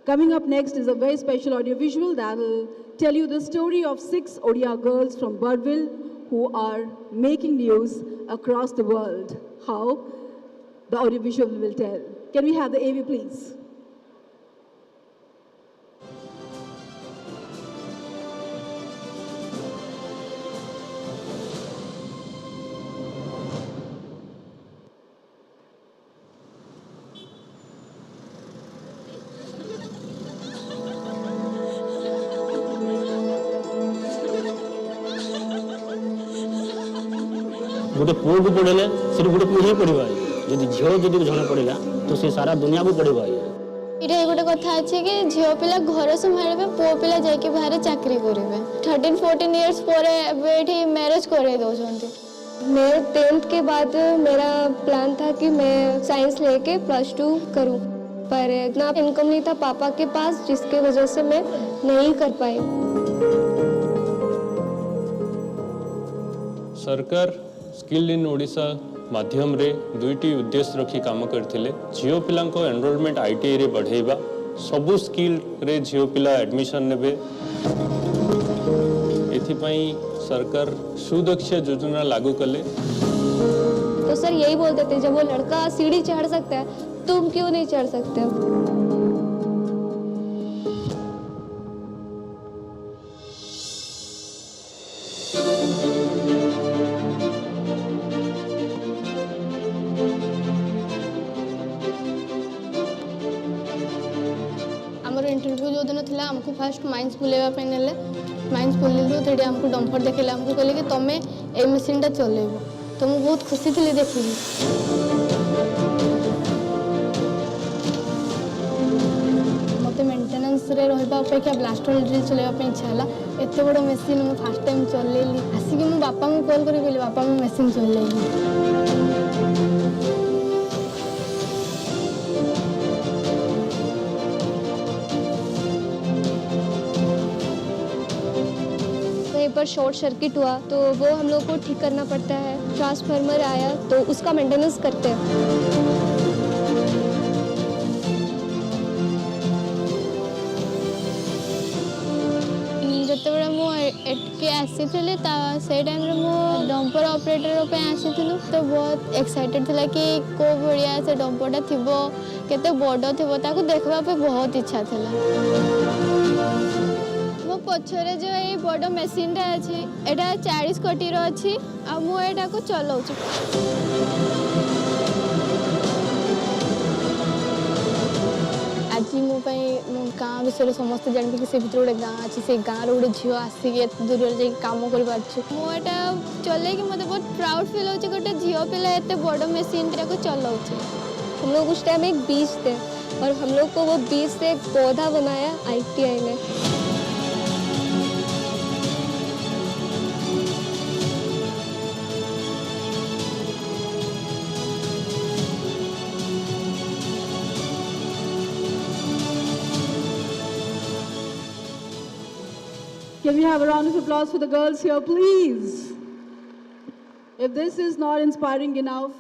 Coming up next is a very special audiovisual that will tell you the story of 6 Odia girls from Burville who are making news across the world. How? The audiovisual will tell. Can we have the AV, please? गोटे पुओ को पढ़ेले से गोटे पुओ ही पढ़ा जदि झील जदि जड़े पढ़ा तो से सारा दुनिया को पढ़ा ये गोटे कथा अच्छे कि झील पिला घर संभाल पुओ पिला जाके बाहर चाकरी करेंगे 13-14 इयर्स पर ये मैरिज करे दौरान। मैं 10th के बाद मेरा प्लान था कि मैं साइंस लेके +2 करूं, पर इतना इनकम नहीं था पापा के पास जिसके वजह से मैं नहीं कर पाई। सरकार स्किल इन ओडिशा माध्यम रे दुईटी उद्देश्य रखी काम करथिले। झियो पिला को एनरोलमेंट आईटीआई रे बढ़ेबा, सबु स्किल रे झियो पिला एडमिशन नेबे। एथिपाई सरकार सुदक्ष योजना लागू कले। तो सर यही बोलते थे जब वो लड़का सीढ़ी चढ़ सकता है तुम क्यों नहीं चढ़ सकते? इंटरव्यू जो दिन था आमको फास्ट माइंस बुलेवाई ने माइंस बुलेलु तो आमको डम्फर देखेले आमको कहले कि तुम्हें ए मशीनटा चलेब तो मुझे बहुत खुशी थी देखी। मत मेन्टेनान्स रहा अपेक्षा ब्लास्टर ड्रिल चलवाई इच्छा है। एत बड़ मेसीन मुझे फास्ट टाइम चलैली आसिक मो बापा को कॉल कर बापा मो मेसीन चलैली। कहीं पर शॉर्ट सर्किट हुआ तो वो हम लोग को ठीक करना पड़ता है। ट्रांसफार्मर आया तो उसका मेंटेनेंस करते हैं। ଯେତେବେଳେ ମୁଁ ଏଠିକି ଆସିଥିଲି ସେଇ ଟାଇମ୍ରେ ମୁଁ ଡମ୍ପର ଅପରେଟର ପାଇଁ ଆସିଥିଲୁ ତ ବହୁତ ଏକ୍ସାଇଟେଡ୍ ଥିଲା କି କେଉଁ ଭଳିଆ ସେ ଡମ୍ପରଟା ଥିବ, କେତେ ବଡ଼ ଥିବ, ତାକୁ ଦେଖିବା ପାଇଁ ବହୁତ ଇଚ୍ଛା ଥିଲା। ମୋ ପଛରେ ଯେଉଁ ଏଇ ବଡ଼ ମେସିନ୍ଟା ଅଛି ଏଇଟା 40 କୋଟିର ଅଛି ଆଉ ମୁଁ ଏଇଟାକୁ ଚଲାଉଛି। आज मो गाँ विषय समस्त जानते कि से भर गोटे गाँ अच्छी से गाँव गोटे झील आसिक दूर जा कम कर मुझा चल मत बहुत प्राउड फिल हो गोटे झील पिला एत बड़ मेसीन को चलाऊ। हम लोग उस टाइम एक बीच थे और हम लोग को वो बीच से एक पौधा बनाया ITI ने। Can we have a round of applause for the girls here, please? If this is not inspiring enough,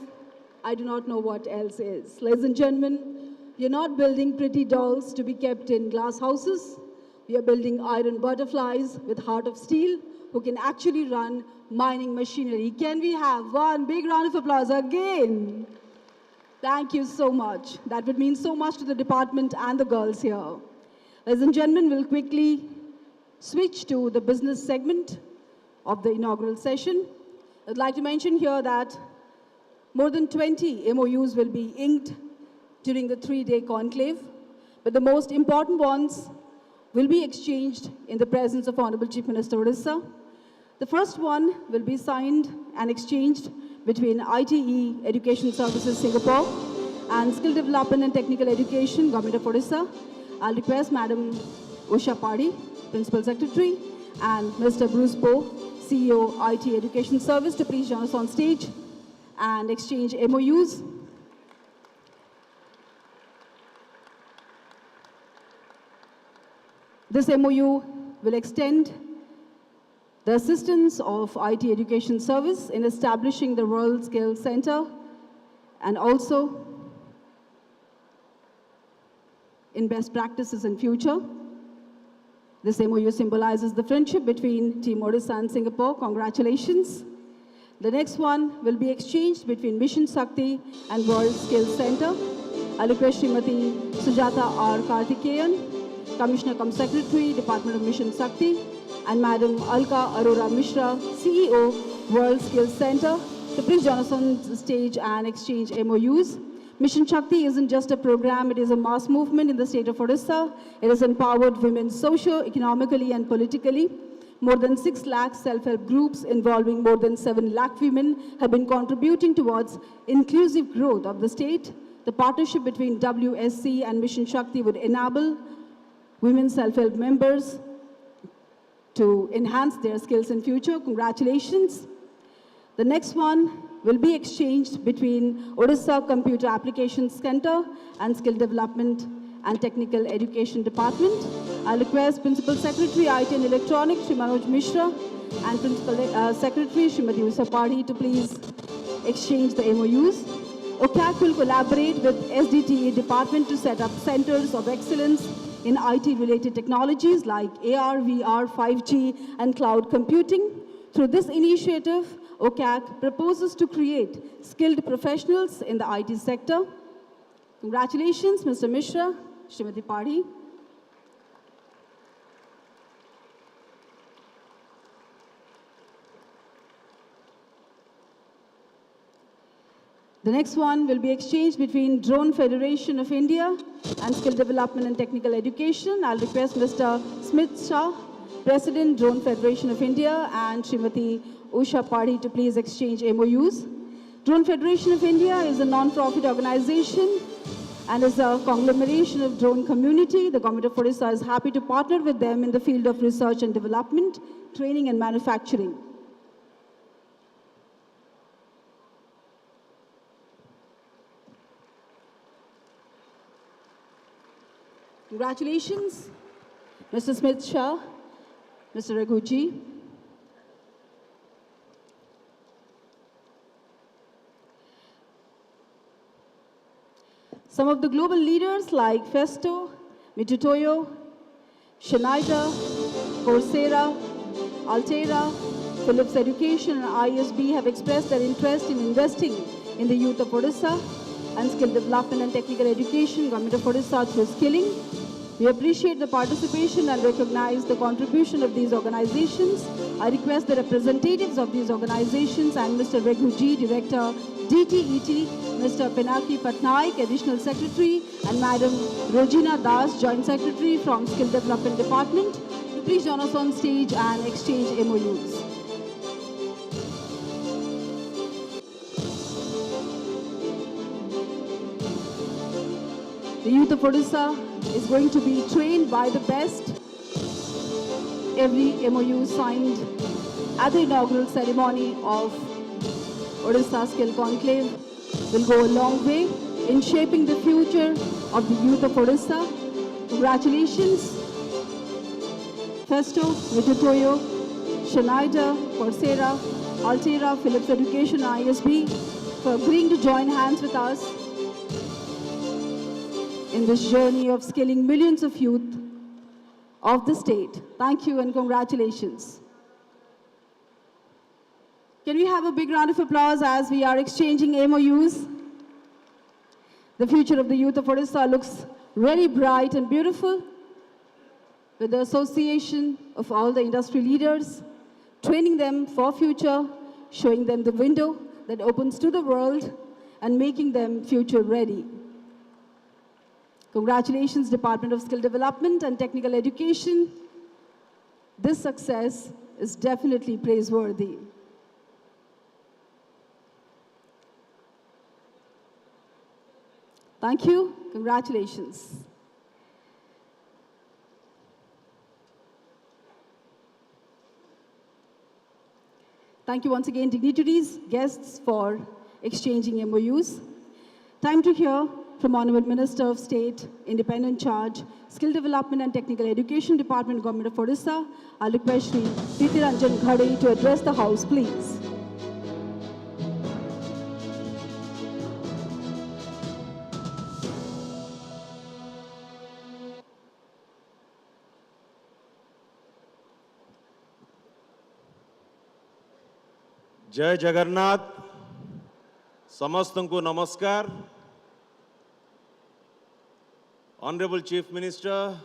I do not know what else is. Ladies and gentlemen, we are not building pretty dolls to be kept in glass houses. We are building iron butterflies with heart of steel who can actually run mining machinery. Can we have one big round of applause again? Thank you so much. That would mean so much to the department and the girls here. Ladies and gentlemen, we'll quickly switch to the business segment of the inaugural session. I'd like to mention here that more than 20 MOUs will be inked during the 3-day conclave, but the most important ones will be exchanged in the presence of Honorable Chief Minister Odisha. The first one will be signed and exchanged between ITE Education Services Singapore and Skill Development and Technical Education, Government of Odisha. I'll request Madam Usha Padi, Principal Secretary, and Mr. Bruce Poe, CEO, IT Education Service, to please join us on stage and exchange MOUs. This MOU will extend the assistance of IT Education Service in establishing the World Skills Center and also in best practices in future. This MOU symbolizes the friendship between Team Odisha and Singapore. Congratulations. The next one will be exchanged between Mission Shakti and World Skills Center. I request Srimati Sujata R. Karthikeyan, Commissioner cum Secretary, Department of Mission Shakti, and Madam Alka Arora Mishra, CEO, World Skills Center, to please join us on the stage and exchange MOUs. Mission Shakti isn't just a program, it is a mass movement in the state of Odisha. It has empowered women socio-economically and politically. More than 6 lakh self-help groups involving more than 7 lakh women have been contributing towards inclusive growth of the state. The partnership between WSC and Mission Shakti would enable women self-help members to enhance their skills in future. Congratulations. The next one will be exchanged between Odisha Computer Applications Center and Skill Development and Technical Education Department. I request Principal Secretary IT and Electronics, Shri Manoj Mishra, and Principal Secretary, Shrimati Usha Padi, to please exchange the MOUs. OCAC will collaborate with SDTE Department to set up centers of excellence in IT-related technologies like AR, VR, 5G, and cloud computing. Through this initiative, OCAC proposes to create skilled professionals in the IT sector. Congratulations, Mr. Mishra, Shrimati Padi. The next one will be exchanged between Drone Federation of India and Skill Development and Technical Education. I'll request Mr. Smith Shah, President, Drone Federation of India, and Srimati Usha Padi to please exchange MOUs. Drone Federation of India is a non-profit organization and is a conglomeration of drone community. The Government of Odisha is happy to partner with them in the field of research and development, training and manufacturing. Congratulations, Mr. Smith Shah, Mr. Raghuji. Some of the global leaders like Festo, Mitutoyo, Schneider, Coursera, Altera, Philips Education and ISB have expressed their interest in investing in the youth of Odisha and skill development and technical education, Government of Odisha through skilling. We appreciate the participation and recognize the contribution of these organizations. I request the representatives of these organizations and Mr. Raghuji, Director, DTET, Mr. Pinaki Patnaik, Additional Secretary, and Madam Rojina Das, Joint Secretary from Skill Development Department, to please join us on stage and exchange MOUs. The youth of Odisha is going to be trained by the best. Every MOU signed at the inaugural ceremony of Odisha Skill Conclave will go a long way in shaping the future of the youth of Odisha. Congratulations, Festo, Mitutoyo, Schneider, Coursera, Altera, Philips Education, ISB, for agreeing to join hands with us in this journey of skilling millions of youth of the state. Thank you and congratulations. Can we have a big round of applause as we are exchanging MOUs? The future of the youth of Odisha looks really bright and beautiful, with the association of all the industry leaders, training them for future, showing them the window that opens to the world, and making them future ready. Congratulations, Department of Skill Development and Technical Education. This success is definitely praiseworthy. Thank you. Congratulations. Thank you once again, dignitaries, guests, for exchanging MOUs. Time to hear from Honorable Minister of State, Independent Charge, Skill Development and Technical Education Department, Government of Odisha. I'll request Shri Priti Ranjan Ghade to address the House, please. जय जगन्नाथ समस्त को नमस्कार honourable chief minister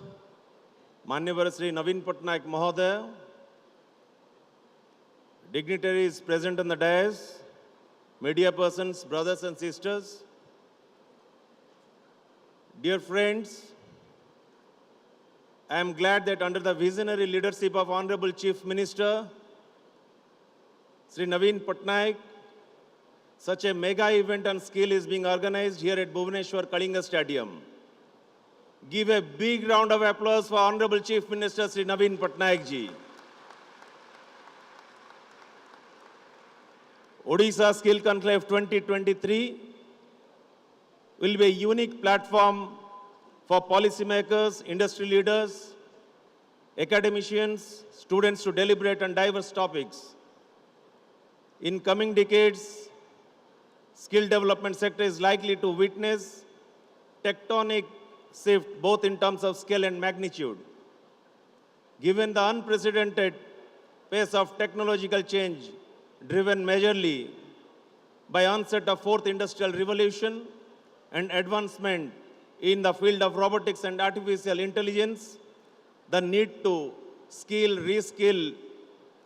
माननीय श्री नवीन पटनायक महोदय dignitaries present on the dais, media persons, brothers and sisters, dear friends, I am glad that under the visionary leadership of Honorable Chief Minister Sri Naveen Patnaik, such a mega event on skill is being organized here at Bhubaneswar Kalinga Stadium. Give a big round of applause for Honorable Chief Minister Sri Naveen Patnaik ji. Odisha Skill Conclave 2023 will be a unique platform for policymakers, industry leaders, academicians, students to deliberate on diverse topics. In coming decades, skill development sector is likely to witness tectonic shift both in terms of scale and magnitude. Given the unprecedented pace of technological change driven majorly by onset of fourth industrial revolution and advancement in the field of robotics and artificial intelligence, the need to skill, reskill,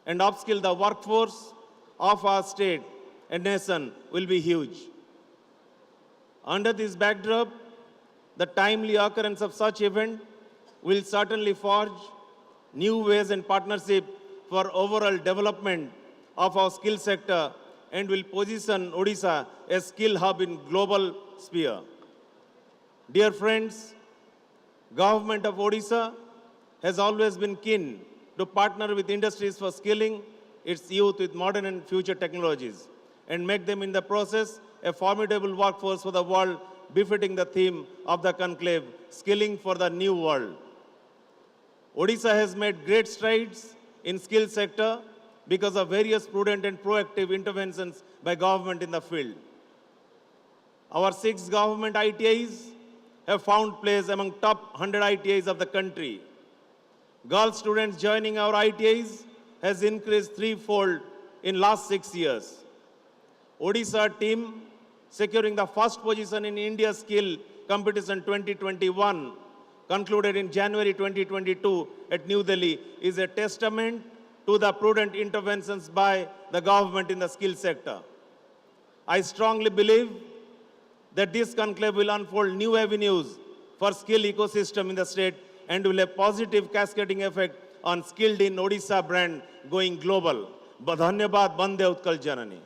and upskill the workforce of our state and nation will be huge. Under this backdrop, the timely occurrence of such event will certainly forge new ways and partnership for overall development of our skill sector and will position Odisha as skill hub in global sphere. Dear friends, Government of Odisha has always been keen to partner with industries for skilling its youth with modern and future technologies and make them in the process a formidable workforce for the world, befitting the theme of the conclave, skilling for the new world. Odisha has made great strides in skill sector because of various prudent and proactive interventions by government in the field. Our 6 government ITIs have found place among top 100 ITIs of the country. Girl students joining our ITIs has increased threefold in last 6 years. Odisha team securing the first position in India Skill Competition 2021 concluded in January 2022 at New Delhi is a testament to the prudent interventions by the government in the skill sector. I strongly believe that this conclave will unfold new avenues for skill ecosystem in the state and will have positive cascading effect on Skilled in Odisha brand going global. Dhanyabad, Bande Utkal Janani.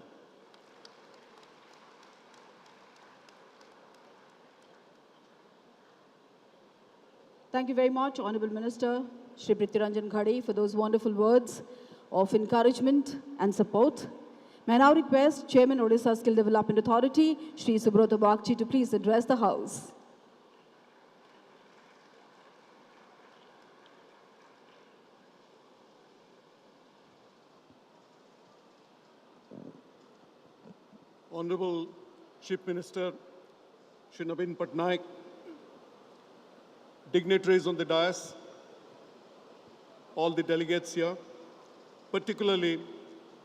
Thank you very much, Honorable Minister Shri Priti Ranjan Ghade, for those wonderful words of encouragement and support. May I now request Chairman Odisha Skill Development Authority, Shri Subrata Bagchi, to please address the House. Honorable Chief Minister Shri Naveen Patnaik, dignitaries on the dais, all the delegates here, particularly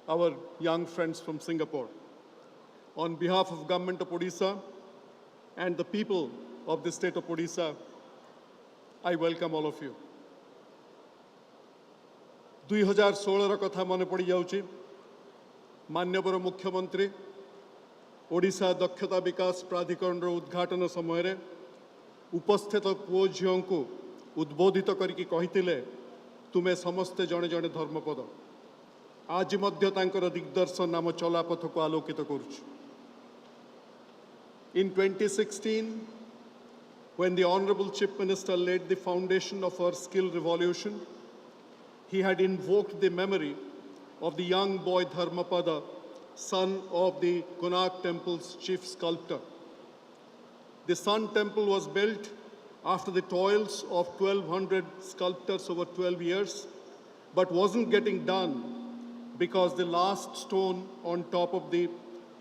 our young friends from Singapore. On behalf of Government of Odisha and the people of the state of Odisha, I welcome all of you. 2016 କଥା ମନେ ପଡ଼ି ଯାଉଛି ମାନ୍ୟବର ମୁଖ୍ୟମନ୍ତ୍ରୀ ଓଡ଼ିଶା ଦକ୍ଷତା ବିକାଶ ପ୍ରାଧିକରଣର ଉଦ୍ଘାଟନ ସମୟରେ ଉପସ୍ଥିତ ପୁଅ ଝିଅଙ୍କୁ ଉଦ୍ବୋଧିତ କରିକି କହିଥିଲେ ତୁମେ ସମସ୍ତେ ଜଣେ ଜଣେ ଧର୍ମପଦ ଆଜି ମଧ୍ୟ ତାଙ୍କର ଦିଗ୍ଦର୍ଶନ ଆମ ଚଲାପଥକୁ ଆଲୋକିତ କରୁଛି In 2016 when the Honorable Chief Minister laid the foundation of our skill revolution he had invoked the memory of the young boy Dharmapada son of the Konark Temple's chief sculptor. The Sun Temple was built after the toils of 1,200 sculptors over 12 years, but wasn't getting done because the last stone on top of the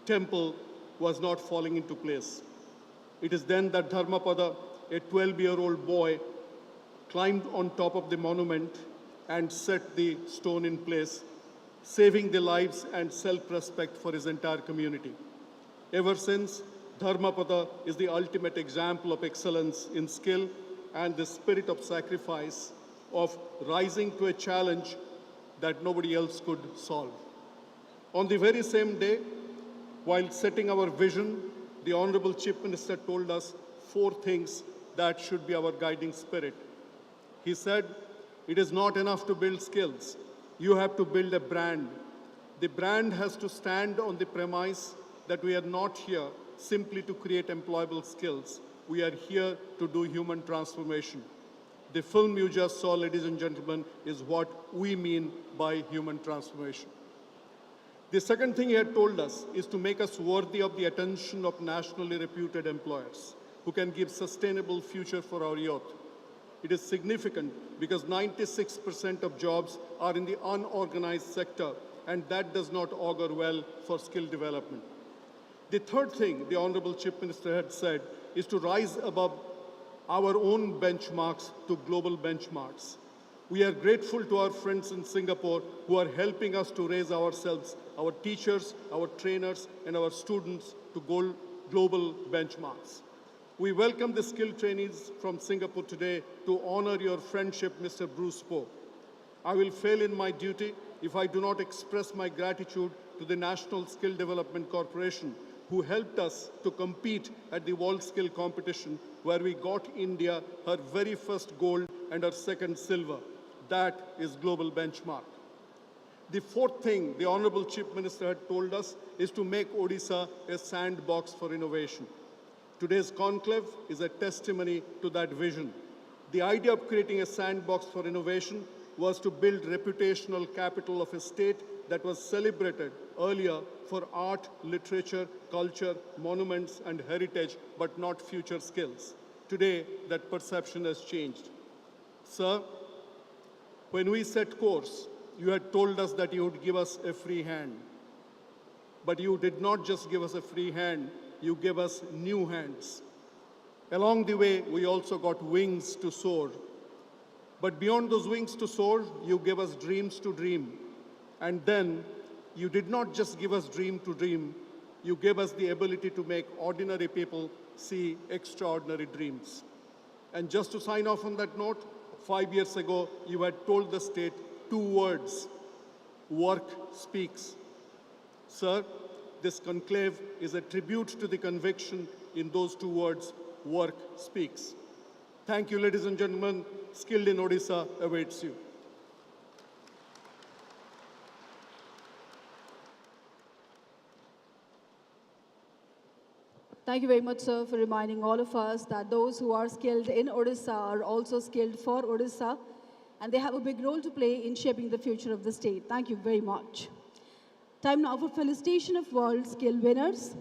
temple was not falling into place. It is then that Dharmapada, a 12-year-old boy, climbed on top of the monument and set the stone in place, saving the lives and self-respect for his entire community. Ever since, Dharmapada is the ultimate example of excellence in skill and the spirit of sacrifice, of rising to a challenge that nobody else could solve. On the very same day, while setting our vision, the Honorable Chief Minister told us 4 things that should be our guiding spirit. He said, it is not enough to build skills. You have to build a brand. The brand has to stand on the premise that we are not here simply to create employable skills. We are here to do human transformation. The film you just saw, ladies and gentlemen, is what we mean by human transformation. The second thing he had told us is to make us worthy of the attention of nationally reputed employers who can give sustainable future for our youth. It is significant because 96% of jobs are in the unorganized sector, and that does not augur well for skill development. The third thing the Honorable Chief Minister had said is to rise above our own benchmarks to global benchmarks. We are grateful to our friends in Singapore who are helping us to raise ourselves, our teachers, our trainers, and our students to global benchmarks. We welcome the skilled trainees from Singapore today to honor your friendship, Mr. Bruce Poe. I will fail in my duty if I do not express my gratitude to the National Skill Development Corporation, who helped us to compete at the World Skill Competition, where we got India her very first gold and her second silver. That is global benchmark. The fourth thing the Honorable Chief Minister had told us is to make Odisha a sandbox for innovation. Today's conclave is a testimony to that vision. The idea of creating a sandbox for innovation was to build reputational capital of a state that was celebrated earlier for art, literature, culture, monuments, and heritage, but not future skills. Today, that perception has changed. Sir, when we set course, you had told us that you would give us a free hand. But you did not just give us a free hand, you gave us new hands. Along the way, we also got wings to soar. But beyond those wings to soar, you gave us dreams to dream. And then, you did not just give us dream to dream, you gave us the ability to make ordinary people see extraordinary dreams. And just to sign off on that note, 5 years ago, you had told the state 2 words: work speaks. Sir, this conclave is a tribute to the conviction in those 2 words, work speaks. Thank you, ladies and gentlemen. Skilled in Odisha awaits you. Thank you very much, sir, for reminding all of us that those who are skilled in Odisha are also skilled for Odisha, and they have a big role to play in shaping the future of the state. Thank you very much. Time now for felicitation of World Skill winners.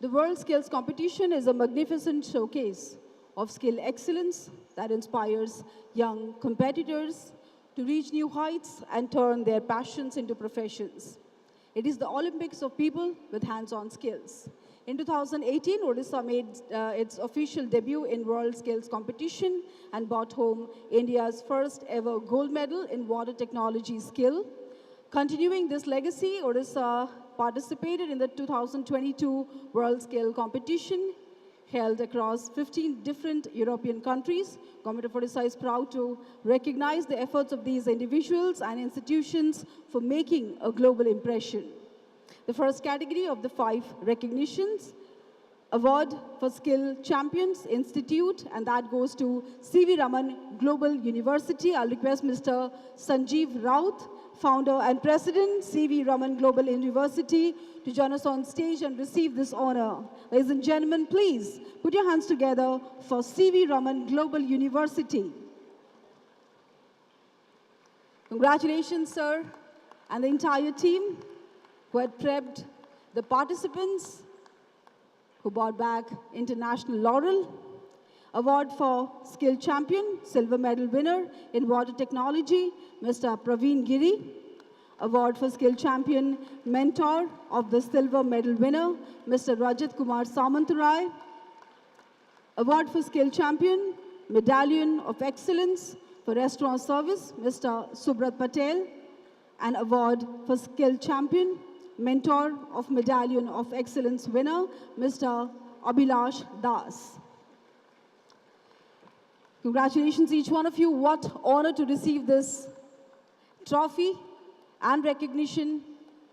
The World Skills Competition is a magnificent showcase of skill excellence that inspires young competitors to reach new heights and turn their passions into professions. It is the Olympics of people with hands-on skills. In 2018, Odisha made its official debut in World Skills Competition and brought home India's first ever gold medal in water technology skill. Continuing this legacy, Odisha participated in the 2022 World Skill Competition held across 15 different European countries. Government of Odisha is proud to recognize the efforts of these individuals and institutions for making a global impression. The first category of the 5 recognitions, Award for Skill Champions Institute, and that goes to C.V. Raman Global University. I'll request Mr. Sanjeev Raut, founder and president, C.V. Raman Global University, to join us on stage and receive this honor. Ladies and gentlemen, please put your hands together for C.V. Raman Global University. Congratulations, sir, and the entire team who had prepped the participants, who brought back international laurel. Award for Skill Champion, silver medal winner in water technology, Mr. Praveen Giri. Award for Skill Champion, mentor of the silver medal winner, Mr. Rajat Kumar Samantarai. Award for Skill Champion, Medallion of Excellence for Restaurant Service, Mr. Subrat Patel. And award for Skill Champion, mentor of Medallion of Excellence winner, Mr. Abhilash Das. Congratulations, each one of you. What honor to receive this trophy and recognition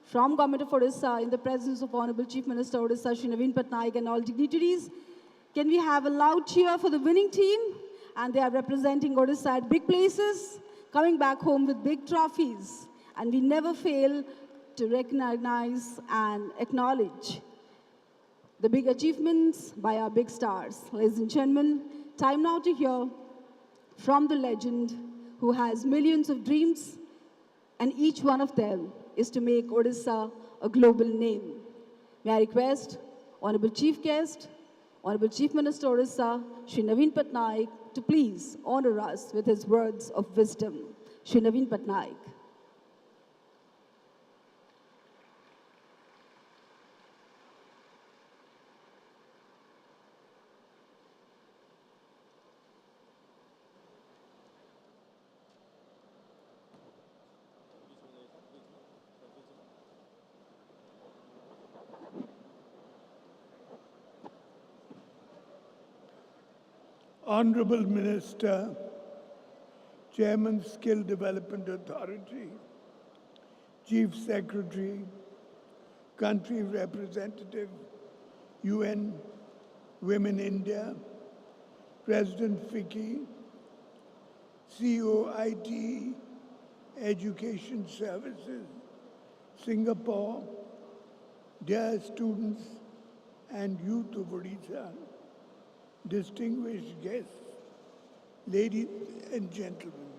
from Government of Odisha in the presence of Honorable Chief Minister Odisha, Shri Naveen Patnaik, and all dignitaries. Can we have a loud cheer for the winning team? And they are representing Odisha at big places, coming back home with big trophies. And we never fail to recognize and acknowledge the big achievements by our big stars. Ladies and gentlemen, time now to hear from the legend who has millions of dreams, and each one of them is to make Odisha a global name. May I request Honorable Chief Guest, Honorable Chief Minister Odisha, Shri Naveen Patnaik, to please honor us with his words of wisdom. Shri Naveen Patnaik. Honorable Minister, Chairman, Skill Development Authority, Chief Secretary, Country Representative, UN Women India, President Fiki, COIT, Education Services, Singapore, dear students and youth of Odisha, distinguished guests, ladies and gentlemen,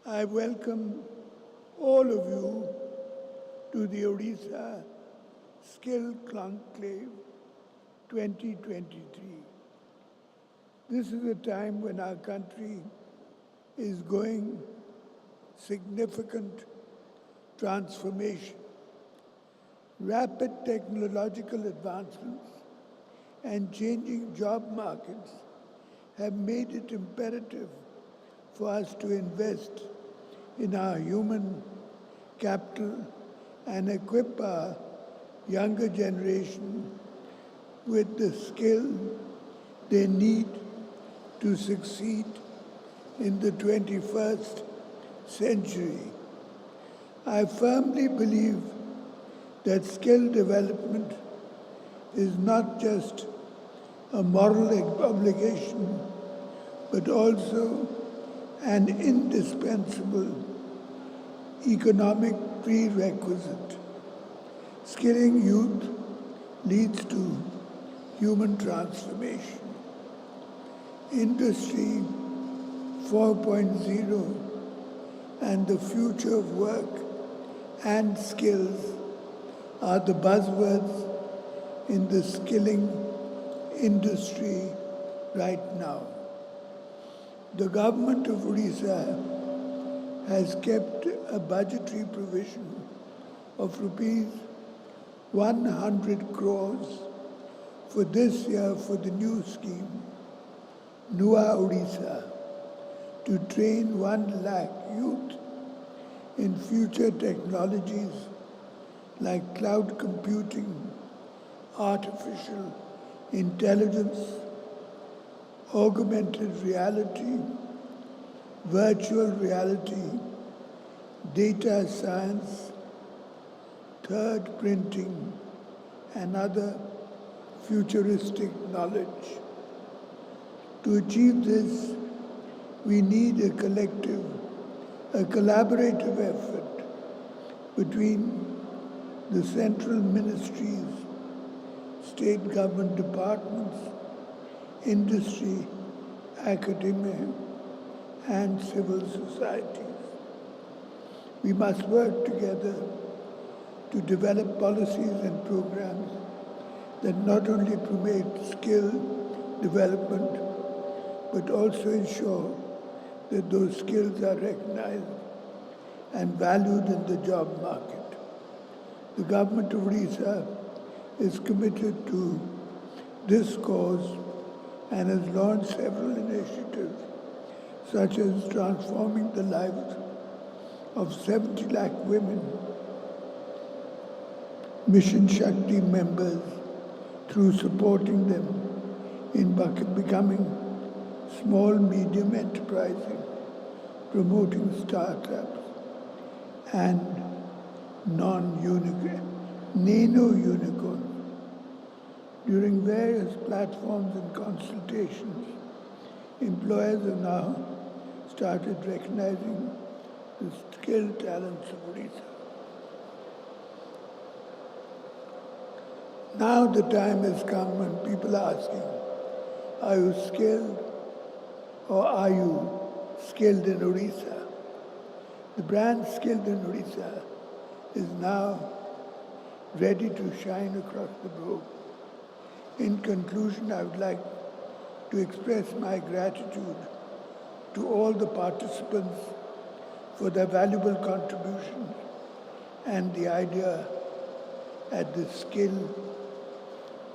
I welcome all of you to the Odisha Skill Conclave 2023. This is a time when our country is going significant transformation. Rapid technological advancements and changing job markets have made it imperative for us to invest in our human capital and equip our younger generation with the skill they need to succeed in the 21st century. I firmly believe that skill development is not just a moral obligation, but also an indispensable economic prerequisite. Skilling youth leads to human transformation. Industry 4.0 and the future of work and skills are the buzzwords in the skilling industry right now. The government of Odisha has kept a budgetary provision of rupees 100 crores for this year for the new scheme, Nua Odisha, to train 1 lakh youth in future technologies like cloud computing, artificial intelligence, augmented reality, virtual reality, data science, 3D printing, and other futuristic knowledge. To achieve this, we need a collaborative effort between the central ministries, state government departments, industry, academia, and civil societies. We must work together to develop policies and programs that not only promote skill development, but also ensure that those skills are recognized and valued in the job market. The government of Odisha is committed to this cause and has launched several initiatives, such as transforming the lives of 70 lakh women, Mission Shakti members, through supporting them in becoming small, medium enterprising, promoting startups and nano-unicorn. During various platforms and consultations, employers have now started recognizing the skilled talents of Odisha. Now the time has come when people are asking, are you skilled or are you skilled in Odisha? The brand Skilled in Odisha is now ready to shine across the globe. In conclusion, I would like to express my gratitude to all the participants for their valuable contributions and the idea at the Skill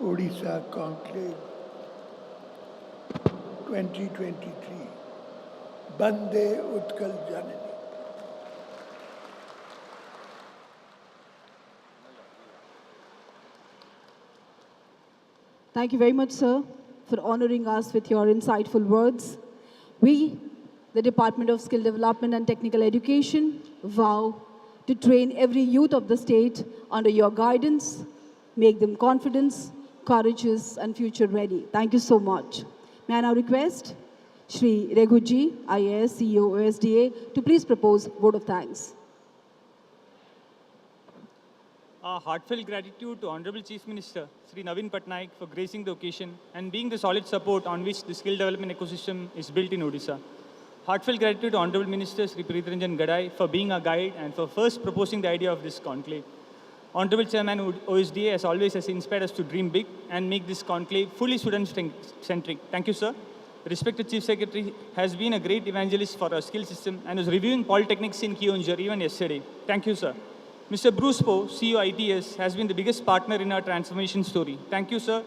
Odisha Conclave 2023. Bande Utkal Janani. Thank you very much, sir, for honoring us with your insightful words. We, the Department of Skill Development and Technical Education, vow to train every youth of the state under your guidance, make them confident, courageous, and future-ready. Thank you so much. May I now request Shri Reghuji, IAS, CEO, OSDA, to please propose vote of thanks. Our heartfelt gratitude to Honorable Chief Minister Sri Naveen Patnaik for gracing the occasion and being the solid support on which the skill development ecosystem is built in Odisha. Heartfelt gratitude to Honorable Minister Sri Preeti Ranjan Gadai for being our guide and for first proposing the idea of this conclave. Honorable Chairman OSDA, as always, has inspired us to dream big and make this conclave fully student-centric. Thank you, sir. Respected Chief Secretary has been a great evangelist for our skill system and was reviewing polytechnics in Kionjhar even yesterday. Thank you, sir. Mr. Bruce Poe, CEO ITS, has been the biggest partner in our transformation story. Thank you, sir,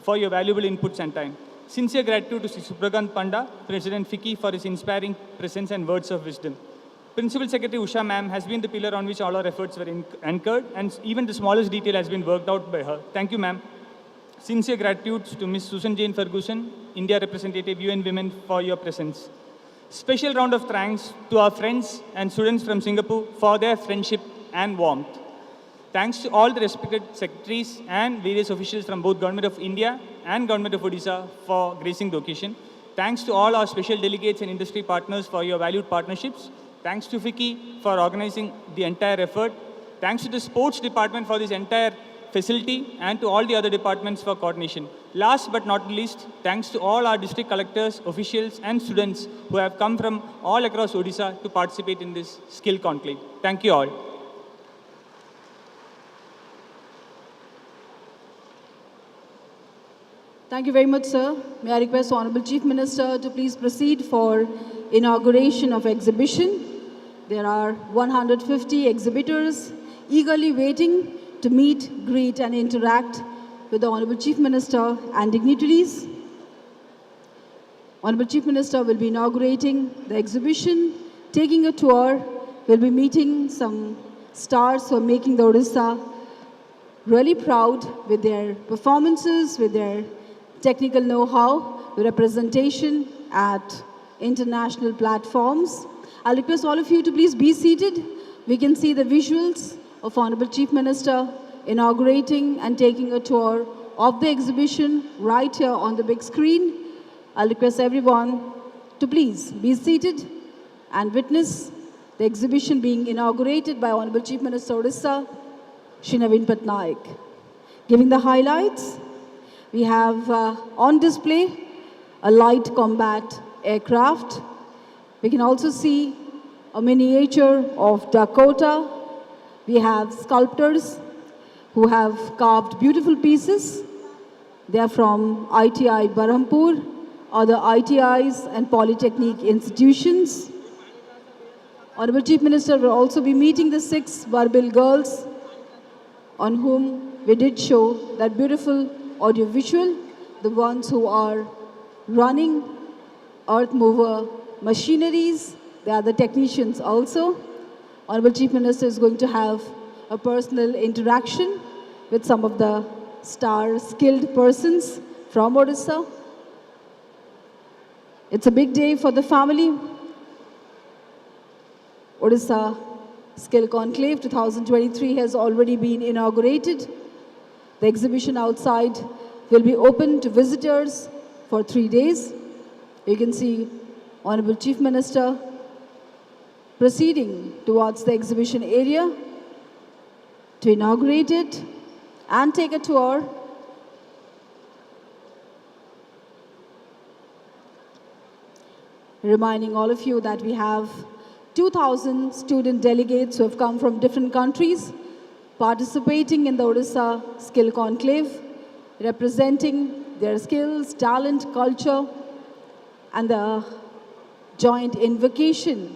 for your valuable inputs and time. Sincere gratitude to Sri Subragant Panda, President FICCI, for his inspiring presence and words of wisdom. Principal Secretary Usha ma'am has been the pillar on which all our efforts were anchored, and even the smallest detail has been worked out by her. Thank you, ma'am. Sincere gratitude to Ms. Susan Jane Ferguson, India representative, UN Women, for your presence. Special round of thanks to our friends and students from Singapore for their friendship and warmth. Thanks to all the respected secretaries and various officials from both Government of India and Government of Odisha for gracing the occasion. Thanks to all our special delegates and industry partners for your valued partnerships. Thanks to FICCI for organizing the entire effort. Thanks to the sports department for this entire facility, and to all the other departments for coordination. Last but not least, thanks to all our district collectors, officials and students who have come from all across Odisha to participate in this skill conclave. Thank you all. Thank you very much, sir. May I request Honorable Chief Minister to please proceed for inauguration of exhibition. There are 150 exhibitors eagerly waiting to meet, greet and interact with the Honorable Chief Minister and dignitaries. Honorable Chief Minister will be inaugurating the exhibition, taking a tour, will be meeting some stars who are making the Odisha really proud with their performances, with their technical know-how, representation at international platforms. I'll request all of you to please be seated. We can see the visuals of Honorable Chief Minister inaugurating and taking a tour of the exhibition right here on the big screen. I'll request everyone to please be seated and witness the exhibition being inaugurated by Honorable Chief Minister Odisha, Shri Navin Patnaik. Giving the highlights, we have on display a light combat aircraft. We can also see a miniature of Dakota. We have sculptors who have carved beautiful pieces. They are from ITI Berhampur, other ITIs and polytechnic institutions. Honorable Chief Minister will also be meeting the 6 Barbil girls on whom we did show that beautiful audiovisual, the ones who are running earth mover machineries. They are the technicians also. Honorable Chief Minister is going to have a personal interaction with some of the star skilled persons from Odisha. It's a big day for the family. Odisha Skill Conclave 2023 has already been inaugurated. The exhibition outside will be open to visitors for 3 days. You can see Honorable Chief Minister proceeding towards the exhibition area to inaugurate it and take a tour. Reminding all of you that we have 2,000 student delegates who have come from different countries participating in the Odisha Skill Conclave, representing their skills, talent, culture, and the joint invocation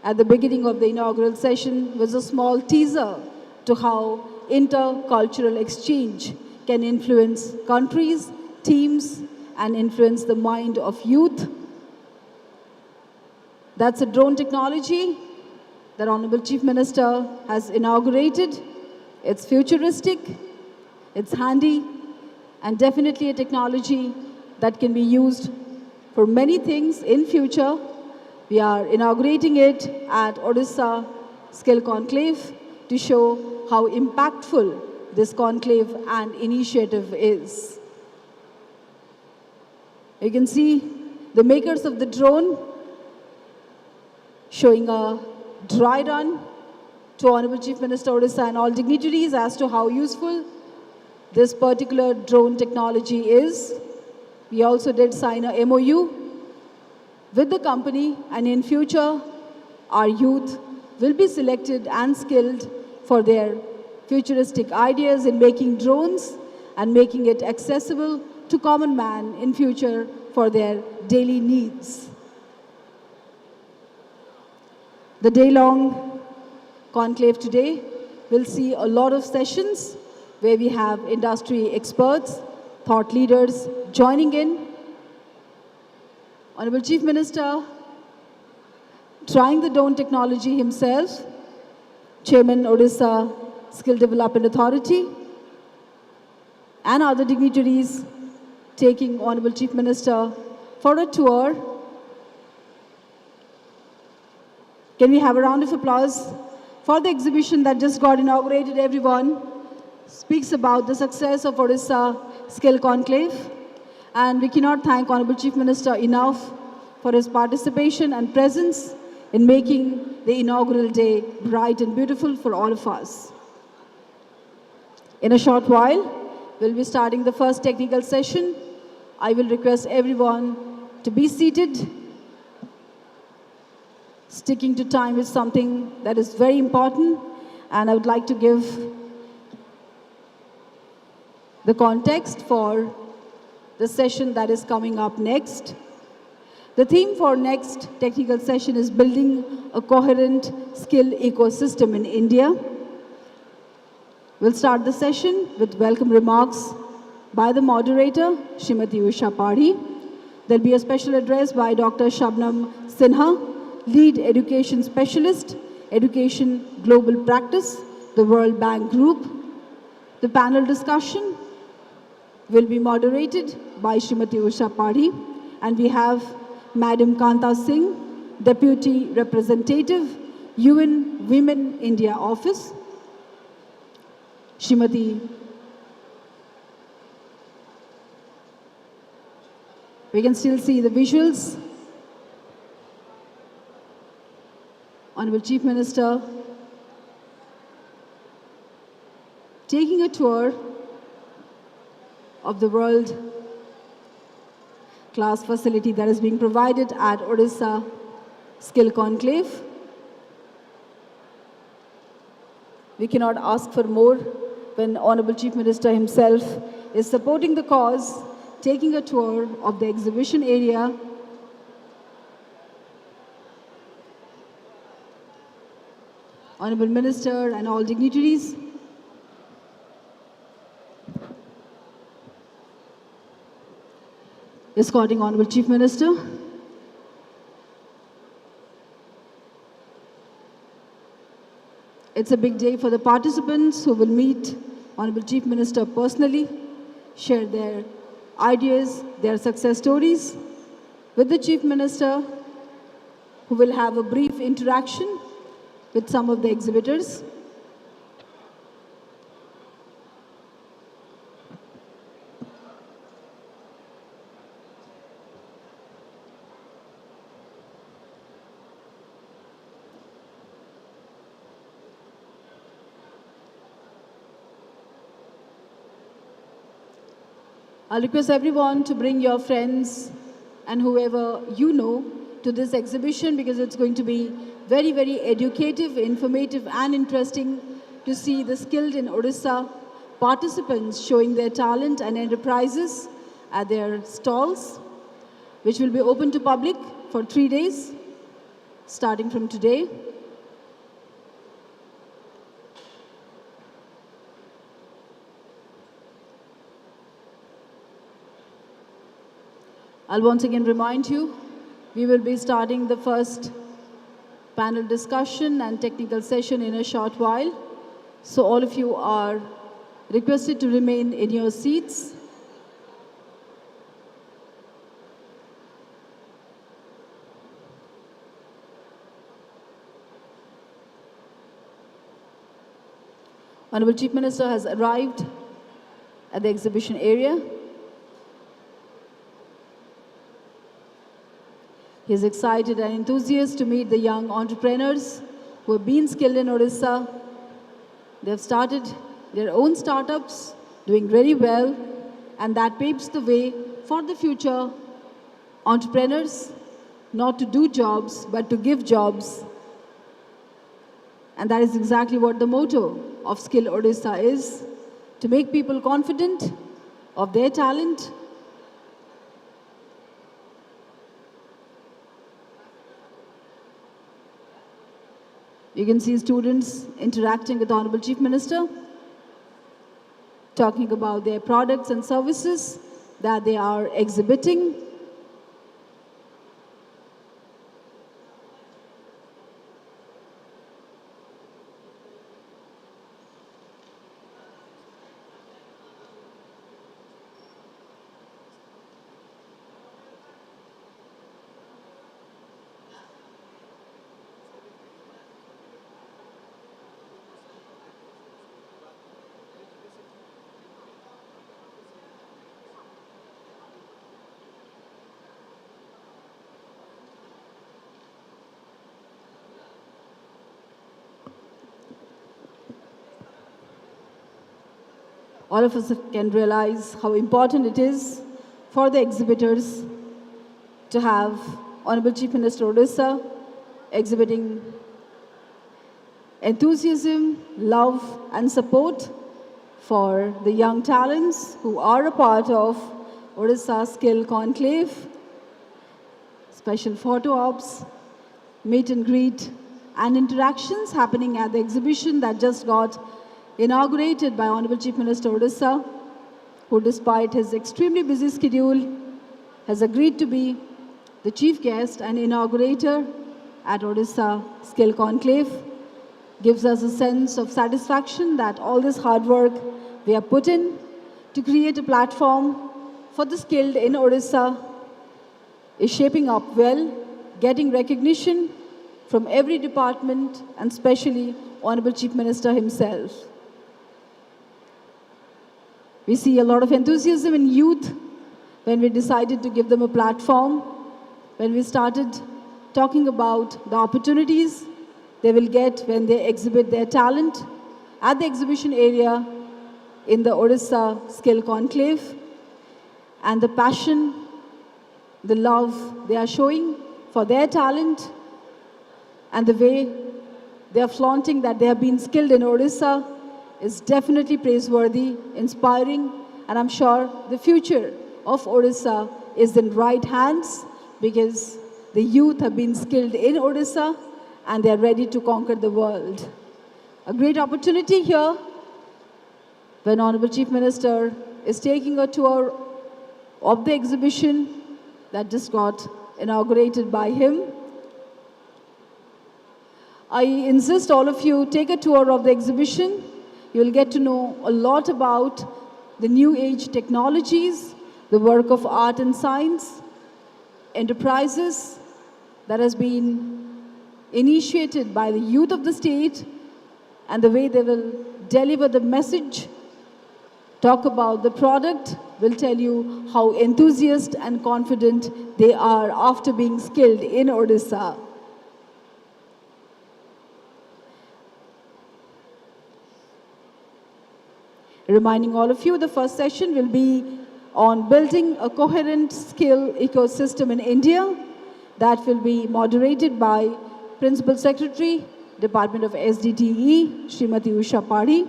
at the beginning of the inaugural session was a small teaser to how intercultural exchange can influence countries, teams, and influence the mind of youth. That's a drone technology that Honorable Chief Minister has inaugurated. It's futuristic, it's handy, and definitely a technology that can be used for many things in future. We are inaugurating it at Odisha Skill Conclave to show how impactful this conclave and initiative is. You can see the makers of the drone showing a dry run to Honorable Chief Minister Odisha and all dignitaries as to how useful this particular drone technology is. We also did sign a MOU with the company, and in future, our youth will be selected and skilled for their futuristic ideas in making drones and making it accessible to common man in future for their daily needs. The day-long conclave today we'll see a lot of sessions where we have industry experts, thought leaders joining in. Honorable Chief Minister, trying the drone technology himself, Chairman Odisha Skill Development Authority, and other dignitaries taking Honorable Chief Minister for a tour. Can we have a round of applause for the exhibition that just got inaugurated, everyone? Speaks about the success of Odisha Skill Conclave. And we cannot thank Honorable Chief Minister enough for his participation and presence in making the inaugural day bright and beautiful for all of us. In a short while, we'll be starting the first technical session. I will request everyone to be seated. Sticking to time is something that is very important, and I would like to give the context for the session that is coming up next. The theme for next technical session is building a coherent skill ecosystem in India. We'll start the session with welcome remarks by the moderator, Srimati Usha Padhi. There'll be a special address by Dr. Shabnam Sinha, Lead Education Specialist, Education Global Practice, the World Bank Group. The panel discussion will be moderated by Srimati Usha Padhi, and we have Madam Kanta Singh, Deputy Representative, UN Women India Office. Srimati, we can still see the visuals. Honorable Chief Minister taking a tour of the world-class facility that is being provided at Odisha Skill Conclave. We cannot ask for more when Honorable Chief Minister himself is supporting the cause, taking a tour of the exhibition area. Honorable Minister and all dignitaries, escorting Honorable Chief Minister. It's a big day for the participants who will meet Honorable Chief Minister personally, share their ideas, their success stories with the Chief Minister, who will have a brief interaction with some of the exhibitors. I'll request everyone to bring your friends and whoever you know to this exhibition, because it's going to be very, very educative, informative, and interesting to see the skilled in Odisha participants showing their talent and enterprises at their stalls, which will be open to public for 3 days, starting from today. I'll once again remind you, we will be starting the first panel discussion and technical session in a short while. So all of you are requested to remain in your seats. Honorable Chief Minister has arrived at the exhibition area. He is excited and enthusiastic to meet the young entrepreneurs who have been skilled in Odisha. They have started their own startups, doing very well, and that paves the way for the future entrepreneurs, not to do jobs, but to give jobs. And that is exactly what the motto of Skill Odisha is, to make people confident of their talent, You can see students interacting with the Honorable Chief Minister, talking about their products and services that they are exhibiting. All of us can realize how important it is for the exhibitors to have Honorable Chief Minister Odisha exhibiting enthusiasm, love and support for the young talents who are a part of Odisha Skill Conclave, special photo ops, meet and greet and interactions happening at the exhibition that just got inaugurated by Honorable Chief Minister Odisha, who despite his extremely busy schedule has agreed to be the chief guest and inaugurator at Odisha Skill Conclave. Gives us a sense of satisfaction that all this hard work we have put in to create a platform for the skilled in Odisha is shaping up well, getting recognition from every department and especially Honorable Chief Minister himself. We see a lot of enthusiasm in youth when we decided to give them a platform, when we started talking about the opportunities they will get when they exhibit their talent at the exhibition area in the Odisha Skill Conclave, and the passion, the love they are showing for their talent and the way they are flaunting that they have been skilled in Odisha is definitely praiseworthy, inspiring, and I'm sure the future of Odisha is in right hands because the youth have been skilled in Odisha and they are ready to conquer the world. A great opportunity here when Honorable Chief Minister is taking a tour of the exhibition that just got inaugurated by him. I insist all of you take a tour of the exhibition. You will get to know a lot about the new age technologies, the work of art and science, enterprises that has been initiated by the youth of the state and the way they will deliver the message, talk about the product, will tell you how enthusiastic and confident they are after being skilled in Odisha. Reminding all of you, the first session will be on building a coherent skill ecosystem in India. That will be moderated by Principal Secretary, Department of SDTE, Srimati Usha Padi.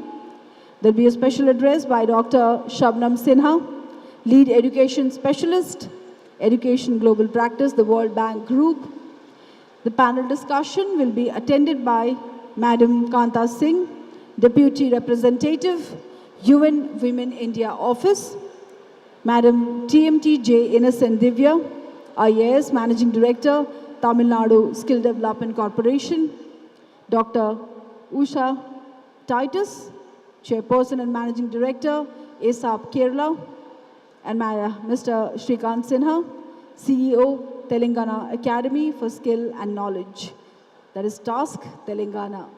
There will be a special address by Dr. Shabnam Sinha, Lead Education Specialist, Education Global Practice, the World Bank Group. The panel discussion will be attended by Madam Kanta Singh, Deputy Representative, UN Women India Office, Madam TMT J. Innocent Divya, IAS Managing Director, Tamil Nadu Skill Development Corporation, Dr. Usha Titus, Chairperson and Managing Director, ASAP Kerala, and Mr. Shrikant Sinha, CEO, Telangana Academy for Skill and Knowledge. That is TASK Telangana.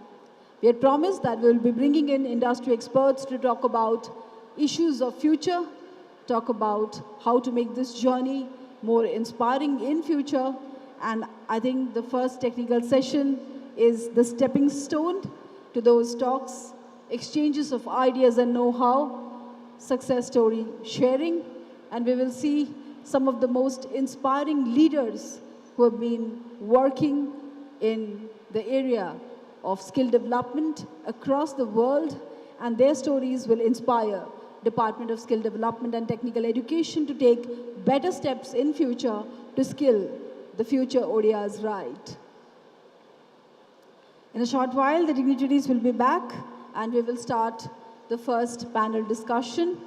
We had promised that we will be bringing in industry experts to talk about issues of future, talk about how to make this journey more inspiring in future. And I think the first technical session is the stepping stone to those talks, exchanges of ideas and know-how, success story sharing, and we will see some of the most inspiring leaders who have been working in the area of skill development across the world, and their stories will inspire Department of Skill Development and Technical Education to take better steps in future to skill the future ODIs right. In a short while, the dignitaries will be back and we will start the first panel discussion.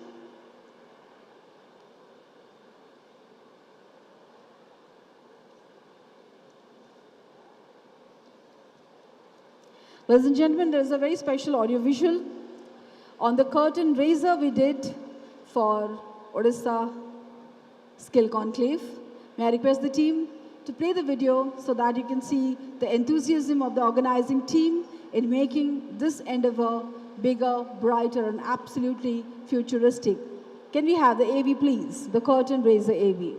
Ladies and gentlemen, there is a very special audiovisual on the curtain raiser we did for Odisha Skill Conclave. May I request the team to play the video so that you can see the enthusiasm of the organizing team in making this endeavor bigger, brighter, and absolutely futuristic. Can we have the AV, please? The curtain raiser AV.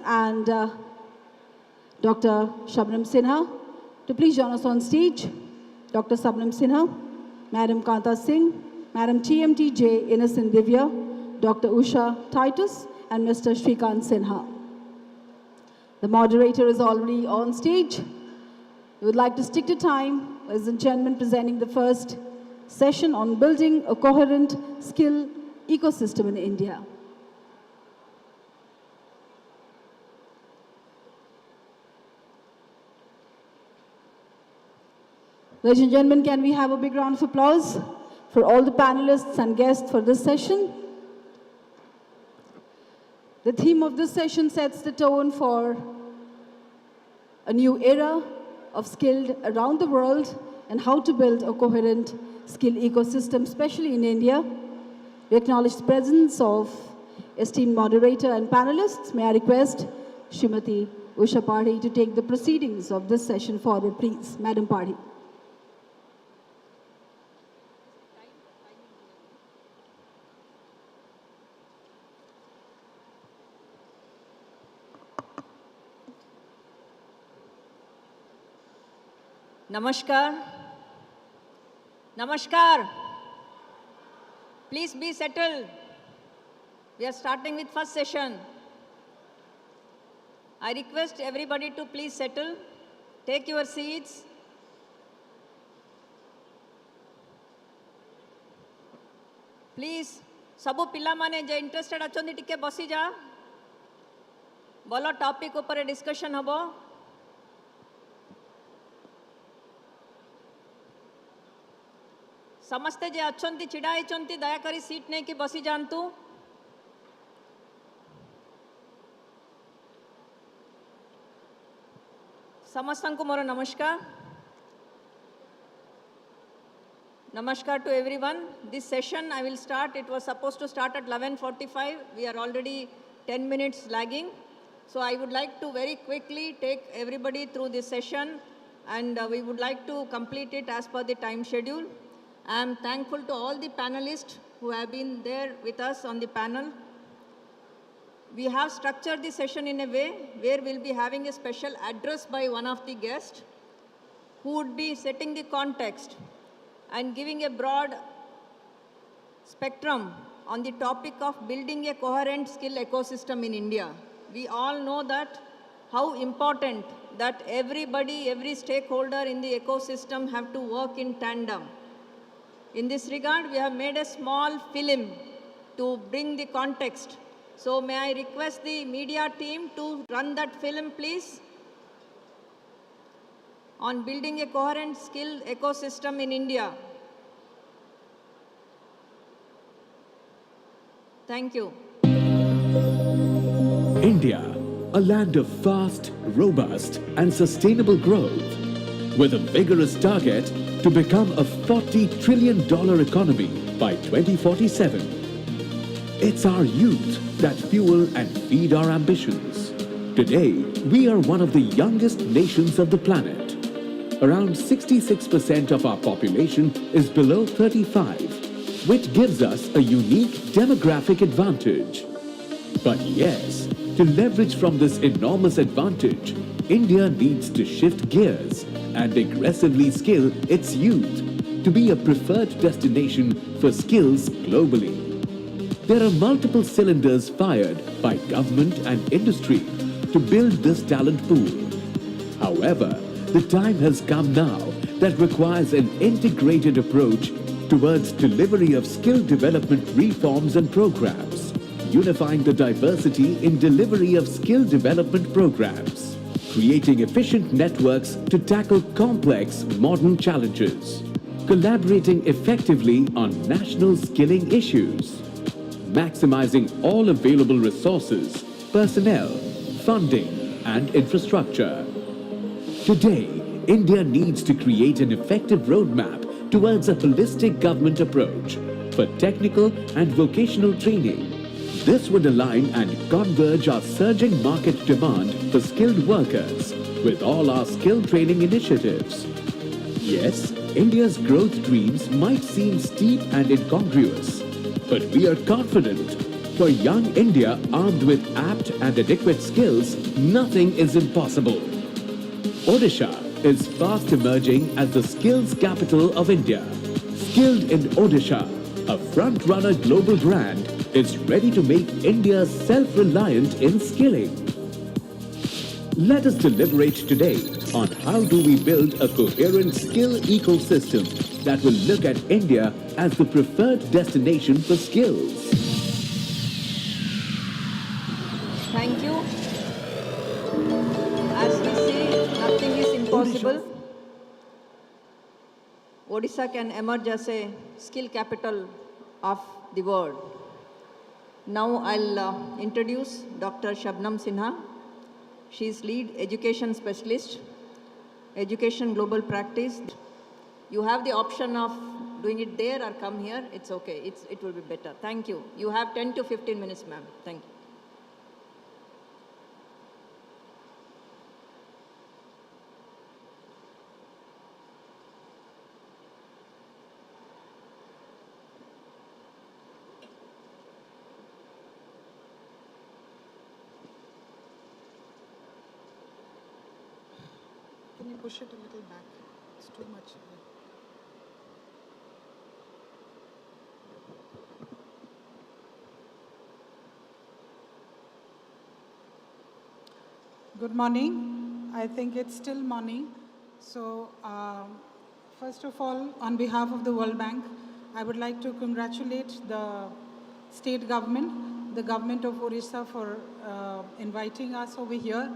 and Dr. Shabnam Sinha to please join us on stage. Dr. Shabnam Sinha, Madam Kanta Singh, Madam TMT J. Innocent Divya, Dr. Usha Titus, and Mr. Shrikant Sinha. The moderator is already on stage. We would like to stick to time, ladies and gentlemen, presenting the first session on building a coherent skill ecosystem in India. Ladies and gentlemen, can we have a big round of applause for all the panelists and guests for this session? The theme of this session sets the tone for a new era of skilled around the world and how to build a coherent skill ecosystem, especially in India. We acknowledge the presence of esteemed moderator and panelists. May I request Srimati Usha Padhi to take the proceedings of this session forward, please. Madam Padhi. Namaskar. Namaskar. Please be settled. We are starting with first session. I request everybody to please settle. Take your seats. Please, sabu pilla mane je interested achandi tikke basi ja. Bolo topic upare discussion habo. समस्ते जे अच्छंती चिड़ाई चंती दया करी seat नहीं कि बसी जानतु समस्तन को मोर नमस्कार to everyone. This session I will start. It was supposed to start at 11:45. We are already 10 minutes lagging. So I would like to very quickly take everybody through this session, and we would like to complete it as per the time schedule. I am thankful to all the panelists who have been there with us on the panel. We have structured the session in a way where we'll be having a special address by one of the guests who would be setting the context and giving a broad spectrum on the topic of building a coherent skill ecosystem in India. We all know that how important that everybody, every stakeholder in the ecosystem have to work in tandem. In this regard, we have made a small film to bring the context. So may I request the media team to run that film, please, on building a coherent skill ecosystem in India. Thank you. India, a land of fast, robust and sustainable growth, with a vigorous target to become a $40 trillion economy by 2047. It's our youth that fuel and feed our ambitions. Today, we are one of the youngest nations of the planet. Around 66% of our population is below 35, which gives us a unique demographic advantage. But yes, to leverage from this enormous advantage, India needs to shift gears and aggressively skill its youth to be a preferred destination for skills globally. There are multiple cylinders fired by government and industry to build this talent pool. However, the time has come now that requires an integrated approach towards delivery of skill development reforms and programs, unifying the diversity in delivery of skill development programs, creating efficient networks to tackle complex modern challenges, collaborating effectively on national skilling issues, maximizing all available resources, personnel, funding, and infrastructure. Today, India needs to create an effective roadmap towards a holistic government approach for technical and vocational training. This would align and converge our surging market demand for skilled workers with all our skill training initiatives. Yes, India's growth dreams might seem steep and incongruous, but we are confident For young India armed with apt and adequate skills, nothing is impossible. Odisha is fast emerging as the skills capital of India. Skilled in Odisha, a front-runner global brand, is ready to make India self-reliant in skilling. Let us deliberate today on how do we build a coherent skill ecosystem that will look at India as the preferred destination for skills. Thank you. As we say, nothing is impossible. Odisha can emerge as a skill capital of the world. Now I'll introduce Dr. Shabnam Sinha. She is lead education specialist, education global practice. You have the option of doing it there or come here. It's okay. It will be better. Thank you. You have 10 to 15 minutes, ma'am. Thank you. Can you push it a little back? It's too much. Good morning. I think it's still morning. So, first of all, on behalf of the World Bank, I would like to congratulate the state government, the government of Odisha for inviting us over here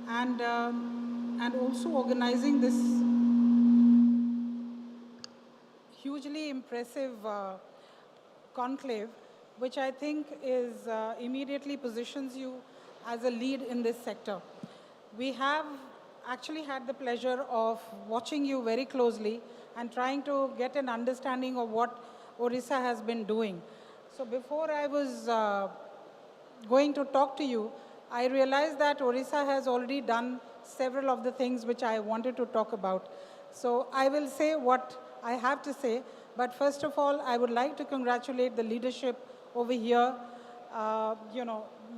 and also organizing this hugely impressive conclave, which I think is immediately positions you as a lead in this sector. We have actually had the pleasure of watching you very closely and trying to get an understanding of what Odisha has been doing. So before I was going to talk to you, I realized that Odisha has already done several of the things which I wanted to talk about. So I will say what I have to say, but first of all, I would like to congratulate the leadership over here,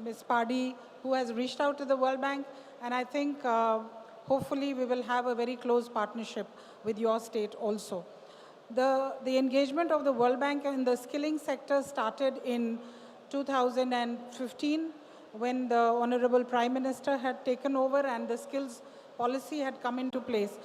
Ms. Padi, who has reached out to the World Bank, and I think hopefully we will have a very close partnership with your state also. The engagement of the World Bank in the skilling sector started in 2015, when the Honorable Prime Minister had taken over and the skills policy had come into place.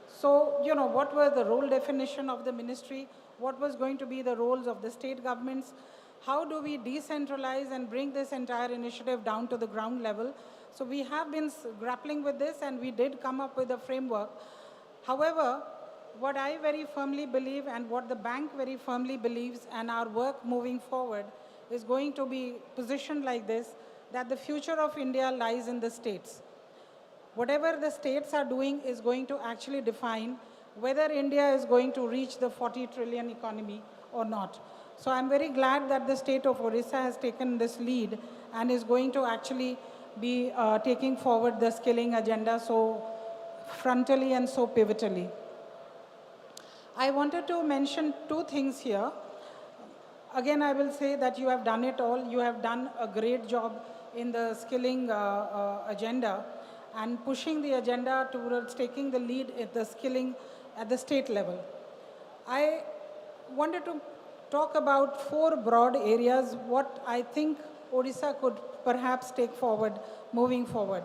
So, what were the role definition of the ministry? What was going to be the roles of the state governments? How do we decentralize and bring this entire initiative down to the ground level? So we have been grappling with this and we did come up with a framework. However, what I very firmly believe and what the bank very firmly believes and our work moving forward is going to be positioned like this, that the future of India lies in the states. Whatever the states are doing is going to actually define whether India is going to reach the 40 trillion economy or not. So I'm very glad that the state of Odisha has taken this lead and is going to actually be taking forward the skilling agenda so frontally and so pivotally. I wanted to mention two things here. Again, I will say that you have done it all. You have done a great job in the skilling agenda and pushing the agenda towards taking the lead at the skilling at the state level. I wanted to talk about four broad areas what I think Odisha could perhaps take forward, moving forward.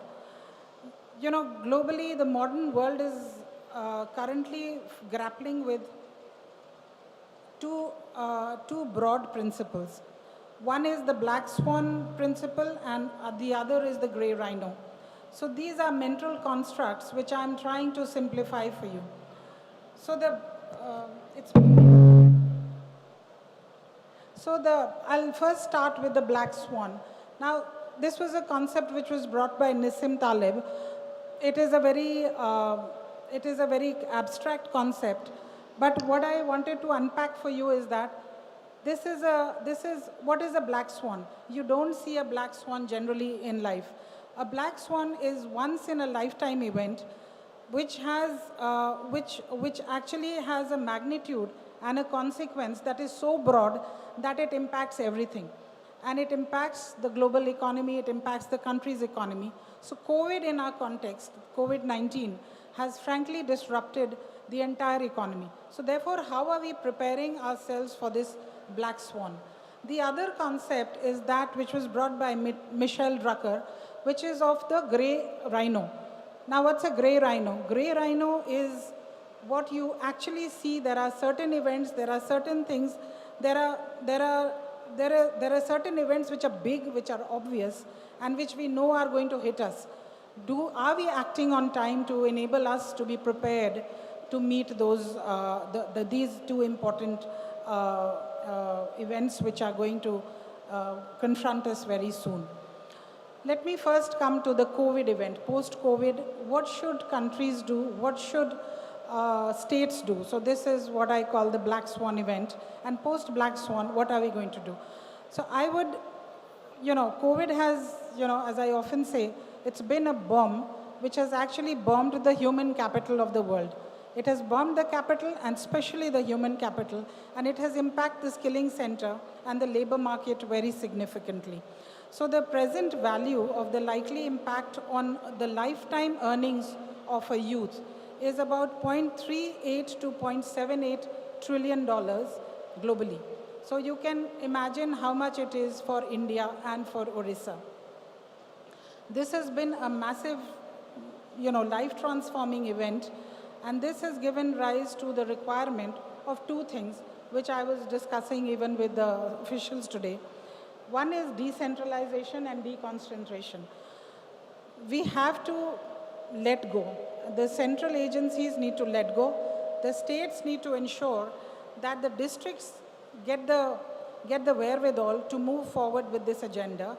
Globally, the modern world is currently grappling with two broad principles. One is the black swan principle and the other is the gray rhino. So these are mental constructs which I'm trying to simplify for you. So I'll first start with the black swan. Now, this was a concept which was brought by Nassim Taleb. It is a very abstract concept. But what I wanted to unpack for you is that what is a black swan? You don't see a black swan generally in life. A black swan is once in a lifetime event which actually has a magnitude and a consequence that is so broad that it impacts everything. and it impacts the global economy, it impacts the country's economy. So COVID in our context, COVID-19, has frankly disrupted the entire economy. So therefore, how are we preparing ourselves for this black swan? The other concept is that which was brought by Michelle Drucker, which is of the grey rhino. Now, what's a grey rhino? Grey rhino is what you actually see. There are certain events, there are certain things, there are certain events which are big, which are obvious, and which we know are going to hit us. Are we acting on time to enable us to be prepared to meet those these two important events which are going to confront us very soon? Let me first come to the COVID event. Post-COVID, what should countries do? What should states do? So this is what I call the black swan event. And post-black swan, what are we going to do? So I would, COVID has, as I often say, it's been a bomb which has actually bombed the human capital of the world. It has bombed the capital, and especially the human capital, and it has impacted the skilling center and the labor market very significantly. So the present value of the likely impact on the lifetime earnings of a youth is about $0.38 to $0.78 trillion globally. So you can imagine how much it is for India and for Odisha. This has been a massive, life-transforming event, and this has given rise to the requirement of two things, which I was discussing even with the officials today. One is decentralization and deconcentration. We have to let go. The central agencies need to let go. The states need to ensure that the districts get the wherewithal to move forward with this agenda.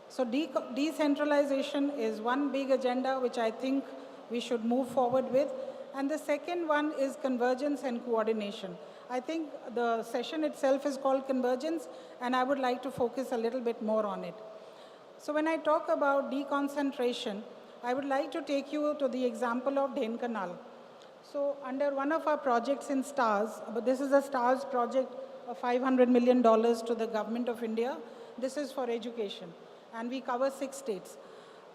So decentralization is one big agenda which I think we should move forward with. And the second one is convergence and coordination. I think the session itself is called Convergence, and I would like to focus a little bit more on it. So when I talk about deconcentration, I would like to take you to the example of Dhenkanal. So under one of our projects in STARS, but this is a STARS project of $500 million to the government of India. This is for education, and we cover 6 states.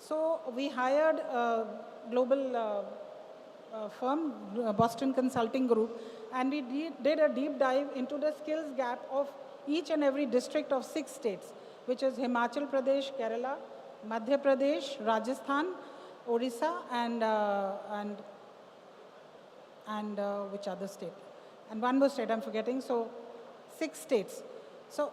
So we hired a global firm, Boston Consulting Group, and we did a deep dive into the skills gap of each and every district of 6 states, which is Himachal Pradesh, Kerala, Madhya Pradesh, Rajasthan, Odisha, and which other state? And one more state I'm forgetting, so 6 states. So,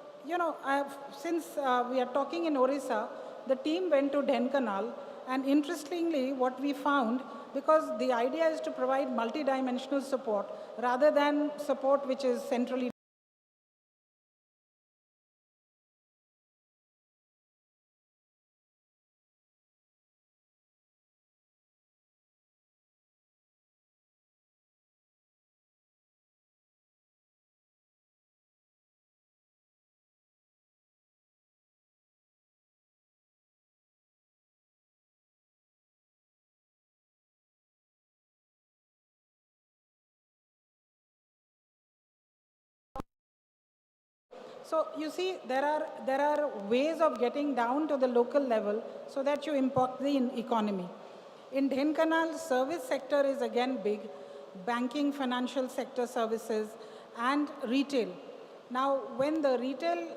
since we are talking in Odisha, the team went to Dhenkanal, and interestingly, what we found, because the idea is to provide multidimensional support rather than support which is centrally. So you see, there are ways of getting down to the local level so that you impact the economy. In Dhenkanal, service sector is again big, banking, financial sector services, and retail. Now, when the retail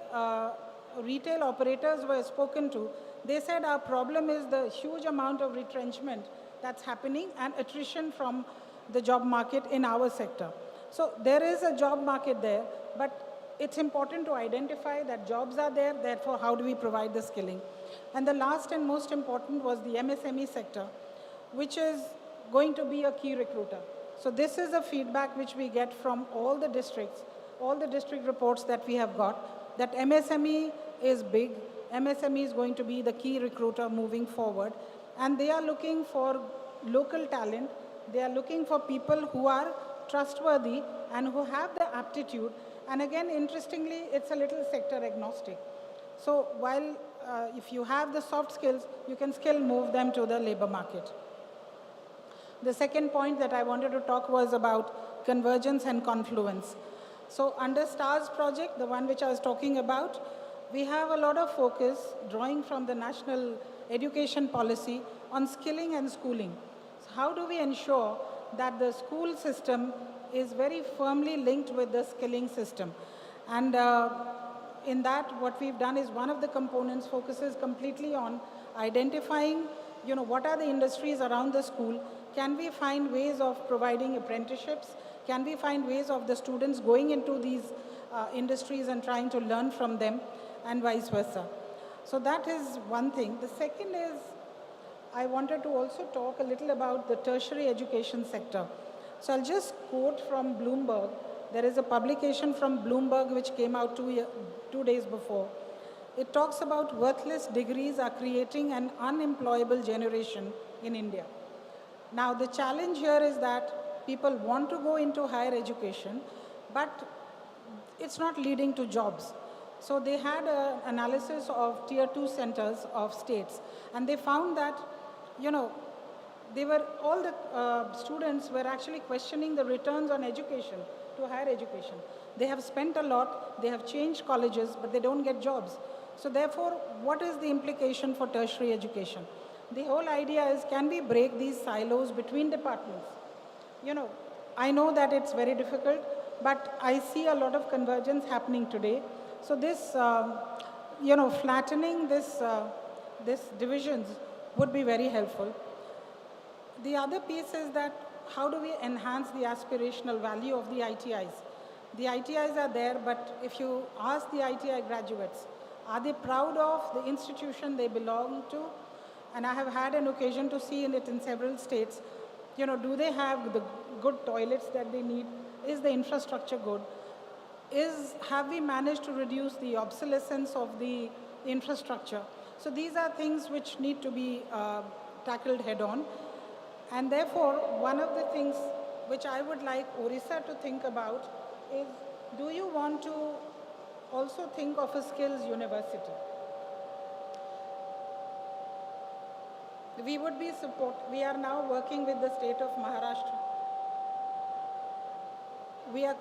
operators were spoken to, they said our problem is the huge amount of retrenchment that's happening and attrition from the job market in our sector. So there is a job market there, but it's important to identify that jobs are there, therefore how do we provide the skilling? And the last and most important was the MSME sector, which is going to be a key recruiter. So this is a feedback which we get from all the districts, all the district reports that we have got, that MSME is big, MSME is going to be the key recruiter moving forward, and they are looking for local talent, they are looking for people who are trustworthy and who have the aptitude. And again, interestingly, it's a little sector agnostic. So while if you have the soft skills, you can still move them to the labor market. The second point that I wanted to talk was about convergence and confluence. So under STARS project, the one which I was talking about, we have a lot of focus drawing from the national education policy on skilling and schooling. So how do we ensure that the school system is very firmly linked with the skilling system? And in that, what we've done is one of the components focuses completely on identifying, what are the industries around the school? Can we find ways of providing apprenticeships? Can we find ways of the students going into these industries and trying to learn from them, and vice versa? So that is one thing. The second is, I wanted to also talk a little about the tertiary education sector. So I'll just quote from Bloomberg. There is a publication from Bloomberg which came out 2 days before. It talks about worthless degrees are creating an unemployable generation in India. Now the challenge here is that people want to go into higher education, but it's not leading to jobs. So they had an analysis of tier 2 centers of states, and they found that, all the students were actually questioning the returns on education to higher education. They have spent a lot, they have changed colleges, but they don't get jobs. So therefore, what is the implication for tertiary education? The whole idea is, can we break these silos between departments? I know that it's very difficult, but I see a lot of convergence happening today. So this, flattening this divisions would be very helpful. The other piece is that how do we enhance the aspirational value of the ITIs? The ITIs are there, but if you ask the ITI graduates, are they proud of the institution they belong to? And I have had an occasion to see it in several states. Do they have the good toilets that they need? Is the infrastructure good? Have we managed to reduce the obsolescence of the infrastructure? So these are things which need to be tackled head on. And therefore, one of the things which I would like Odisha to think about is, do you want to also think of a skills university? We are now working with the state of Maharashtra. We are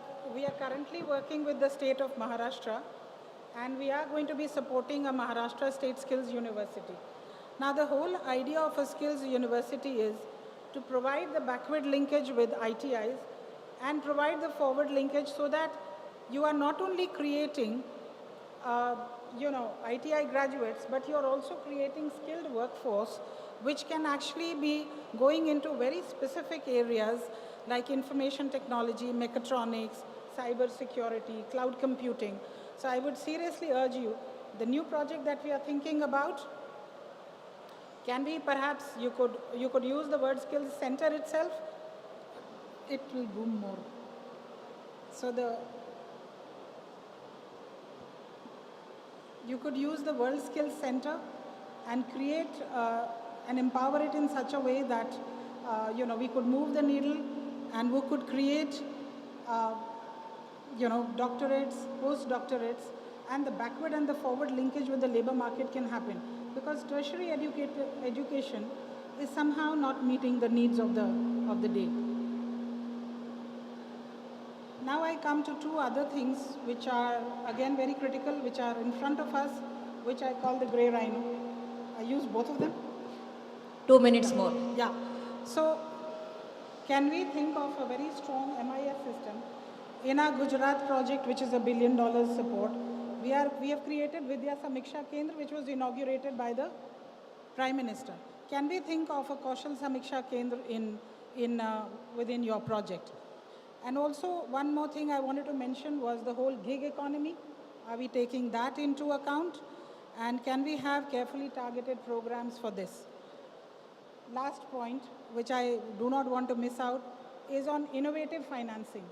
currently working with the state of Maharashtra, and we are going to be supporting a Maharashtra State Skills University. Now, the whole idea of a skills university is to provide the backward linkage with ITIs and provide the forward linkage, so that you are not only creating, ITI graduates, but you are also creating skilled workforce which can actually be going into very specific areas like information technology, mechatronics, cyber security, cloud computing. So I would seriously urge you, the new project that we are thinking about, can we perhaps, you could use the word skills center itself, it will boom more. So you could use the World Skills Center and create and empower it in such a way that, we could move the needle, and we could create, doctorates, postdoctorates, and the backward and the forward linkage with the labor market can happen. Because tertiary education is somehow not meeting the needs of the day. Now I come to two other things which are again very critical, which are in front of us, which I call the grey rhino. I use both of them. 2 minutes more. Yeah. So can we think of a very strong MIS system? In our Gujarat project, which is $1 billion support, we have created Vidya Samiksha Kendra, which was inaugurated by the Prime Minister. Can we think of a Kaushal Samiksha Kendra within your project? And also, one more thing I wanted to mention was the whole gig economy. Are we taking that into account? And can we have carefully targeted programs for this? Last point, which I do not want to miss out, is on innovative financing.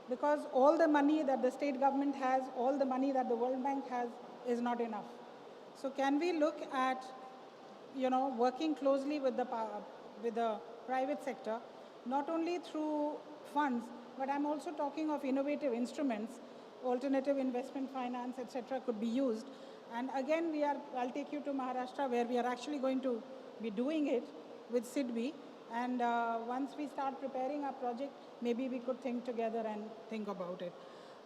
Because all the money that the state government has, all the money that the World Bank has is not enough. So can we look at, working closely with the private sector, not only through funds, but I'm also talking of innovative instruments, alternative investment finance, etc. could be used. And again, I'll take you to Maharashtra, where we are actually going to be doing it with SIDBI. And once we start preparing our project, maybe we could think together and think about it.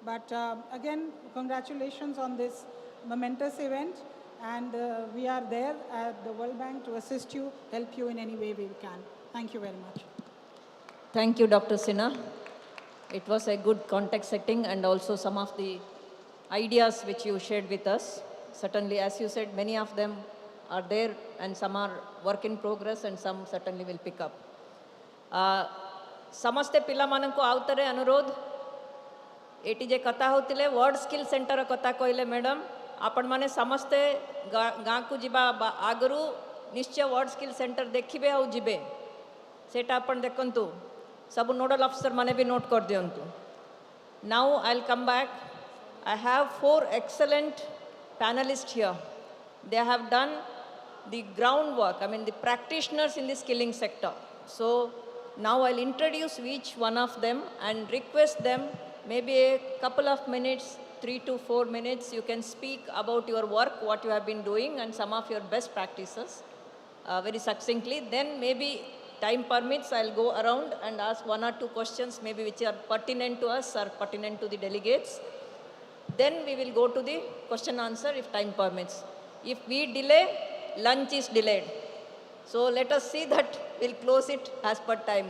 But again, congratulations on this momentous event, and we are there at the World Bank to assist you, help you in any way we can. Thank you very much. Thank you, Dr. Sinha. It was a good context setting and also some of the ideas which you shared with us. Certainly, as you said, many of them are there and some are work in progress and some certainly will pick up. समस्ते पिला मानन को आउतरे अनुरोध eighty जे कथा होतिले word skill centre कथा कहले madam आपण माने समस्ते गाँ को जीवा आगरू निश्चय वर्ड स्किल सेंटर देखिबे आउ जिबे सेटा आपण देखंतु सब नोडल ऑफिसर माने भी नोट कर दियंतु. Now I'll come back. I have 4 excellent panelists here. They have done the groundwork, I mean the practitioners in the skilling sector. So now I'll introduce each one of them and request them maybe a couple of minutes, 3 to 4 minutes, you can speak about your work, what you have been doing and some of your best practices very succinctly. Then maybe time permits, I'll go around and ask 1 or 2 questions maybe which are pertinent to us or pertinent to the delegates. Then we will go to the question answer if time permits. If we delay, lunch is delayed. So let us see that we'll close it as per time.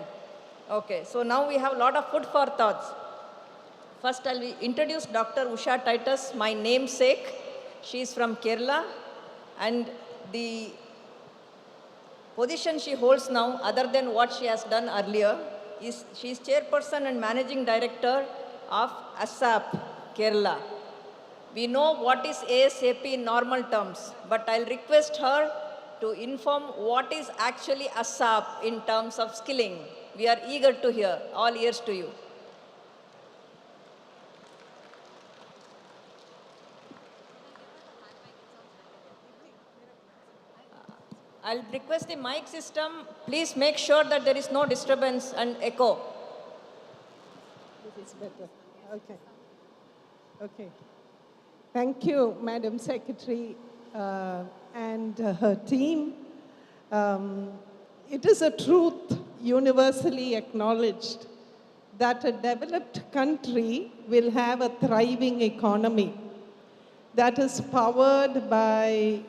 Okay, so now we have a lot of food for thoughts. First I'll introduce Dr. Usha Titus, my namesake. She is from Kerala and the position she holds now, other than what she has done earlier, is she is chairperson and managing director of ASAP, Kerala. We know what is ASAP in normal terms, but I'll request her to inform what is actually ASAP in terms of skilling. We are eager to hear. All ears to you. I'll request the mic system. Please make sure that there is no disturbance and echo. This is better. Okay. Okay. Thank you, Madam Secretary and her team. It is a truth universally acknowledged that a developed country will have a thriving economy that is powered by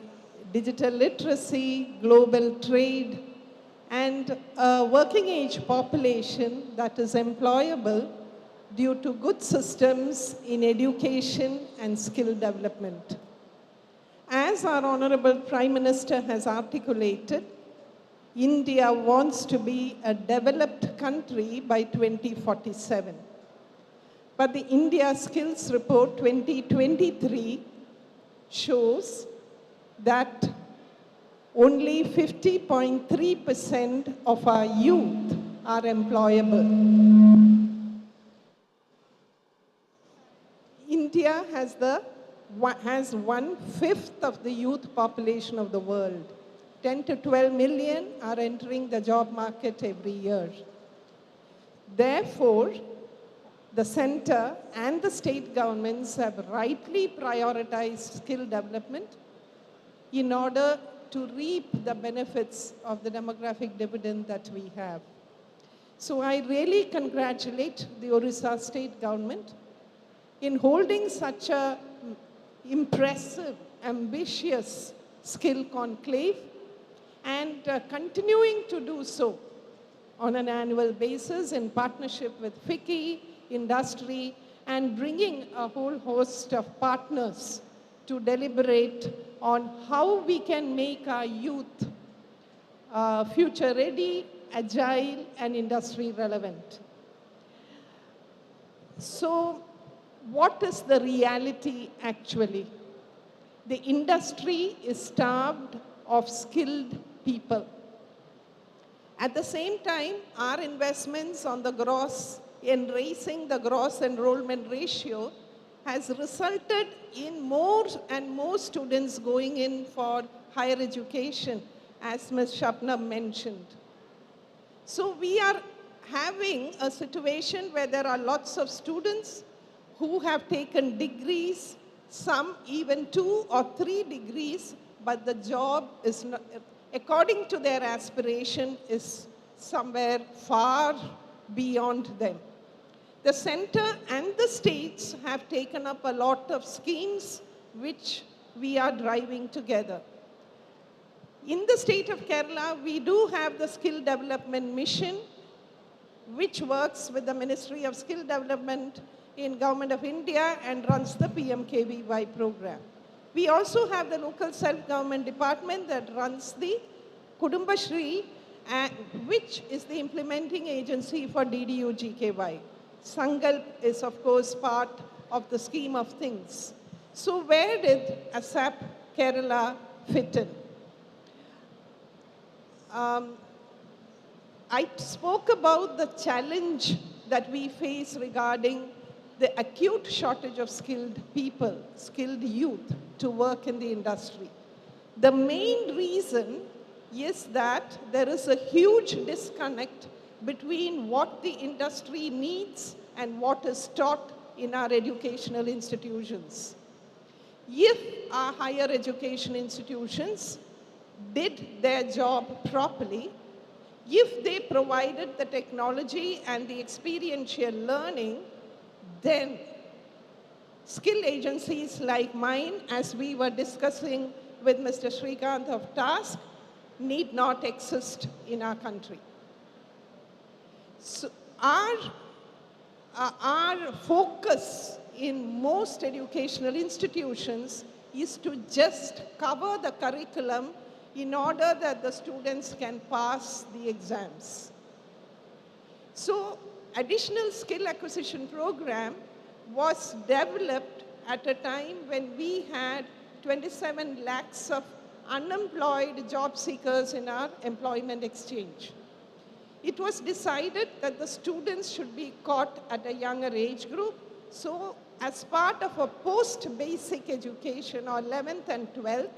digital literacy, global trade, and a working age population that is employable due to good systems in education and skill development. As our Honorable Prime Minister has articulated, India wants to be a developed country by 2047. But the India Skills Report 2023 shows that only 50.3% of our youth are employable. India has 1/5 of the youth population of the world. 10 to 12 million are entering the job market every year. Therefore, the center and the state governments have rightly prioritized skill development in order to reap the benefits of the demographic dividend that we have. So I really congratulate the Odisha state government in holding such a impressive, ambitious skill conclave and continuing to do so on an annual basis in partnership with FICCI, industry, and bringing a whole host of partners to deliberate on how we can make our youth future ready, agile, and industry relevant. So, what is the reality actually? The industry is starved of skilled people. At the same time, our investments on the gross, in raising the gross enrollment ratio, has resulted in more and more students going in for higher education, as Ms. Shabnam mentioned. So we are having a situation where there are lots of students who have taken degrees, some even 2 or 3 degrees, but the job is not, according to their aspiration, is somewhere far beyond them. The center and the states have taken up a lot of schemes which we are driving together. In the state of Kerala, we do have the Skill Development Mission, which works with the Ministry of Skill Development in Government of India and runs the PMKVY program. We also have the local self-government department that runs the Kudumbashri, which is the implementing agency for DDU-GKY. Sankalp is, of course, part of the scheme of things. So where did ASAP Kerala fit in? I spoke about the challenge that we face regarding the acute shortage of skilled people, skilled youth to work in the industry. The main reason is that there is a huge disconnect between what the industry needs and what is taught in our educational institutions. If our higher education institutions did their job properly, if they provided the technology and the experiential learning, then skill agencies like mine, as we were discussing with Mr. Srikanth of TASK, need not exist in our country. So our focus in most educational institutions is to just cover the curriculum in order that the students can pass the exams. So additional skill acquisition program was developed at a time when we had 27 lakhs of unemployed job seekers in our employment exchange. It was decided that the students should be caught at a younger age group. So as part of a post-basic education or 11th and 12th,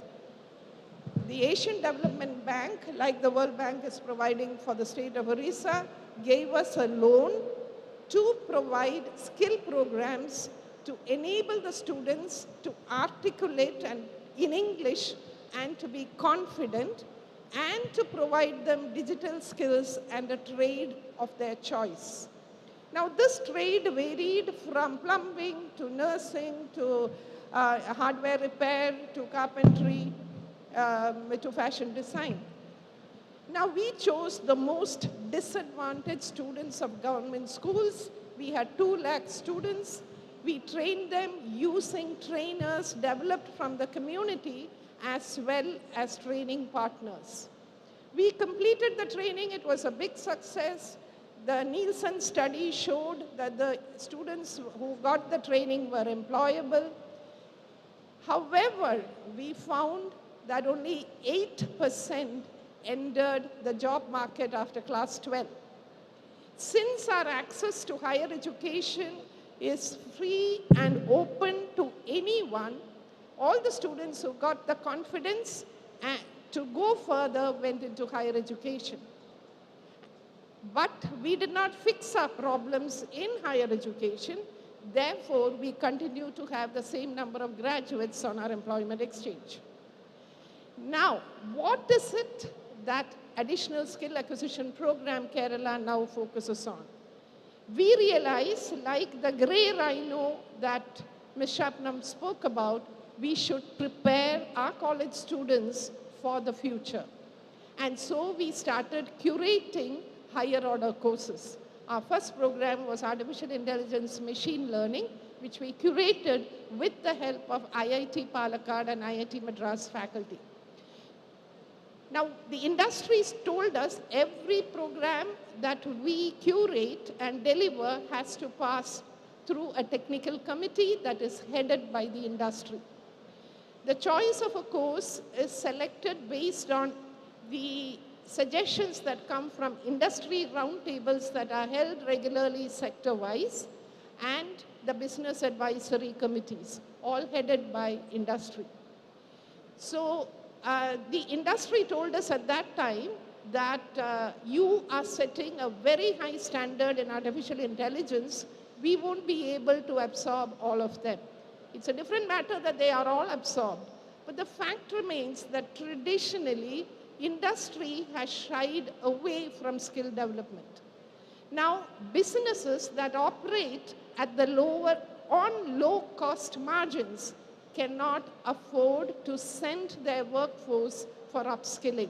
the Asian Development Bank, like the World Bank is providing for the state of Odisha, gave us a loan to provide skill programs to enable the students to articulate and in English and to be confident, and to provide them digital skills and a trade of their choice. Now this trade varied from plumbing to nursing to hardware repair to carpentry to fashion design. Now we chose the most disadvantaged students of government schools. We had 2 lakh students. We trained them using trainers developed from the community as well as training partners. We completed the training. It was a big success. The Nielsen study showed that the students who got the training were employable. However, we found that only 8% entered the job market after class 12. Since our access to higher education is free and open to anyone, all the students who got the confidence to go further went into higher education. But we did not fix our problems in higher education. Therefore, we continue to have the same number of graduates on our employment exchange. Now, what is it that additional skill acquisition program Kerala now focuses on? We realize, like the grey rhino that Ms. Shapnam spoke about, we should prepare our college students for the future. And so we started curating higher order courses. Our first program was Artificial Intelligence Machine Learning, which we curated with the help of IIT Palakkad and IIT Madras faculty. Now, the industries told us every program that we curate and deliver has to pass through a technical committee that is headed by the industry. The choice of a course is selected based on the suggestions that come from industry roundtables that are held regularly sector-wise and the business advisory committees, all headed by industry. So the industry told us at that time that you are setting a very high standard in artificial intelligence. We won't be able to absorb all of them. It's a different matter that they are all absorbed. But the fact remains that traditionally, industry has shied away from skill development. Now, businesses that operate at the low-cost margins cannot afford to send their workforce for upskilling.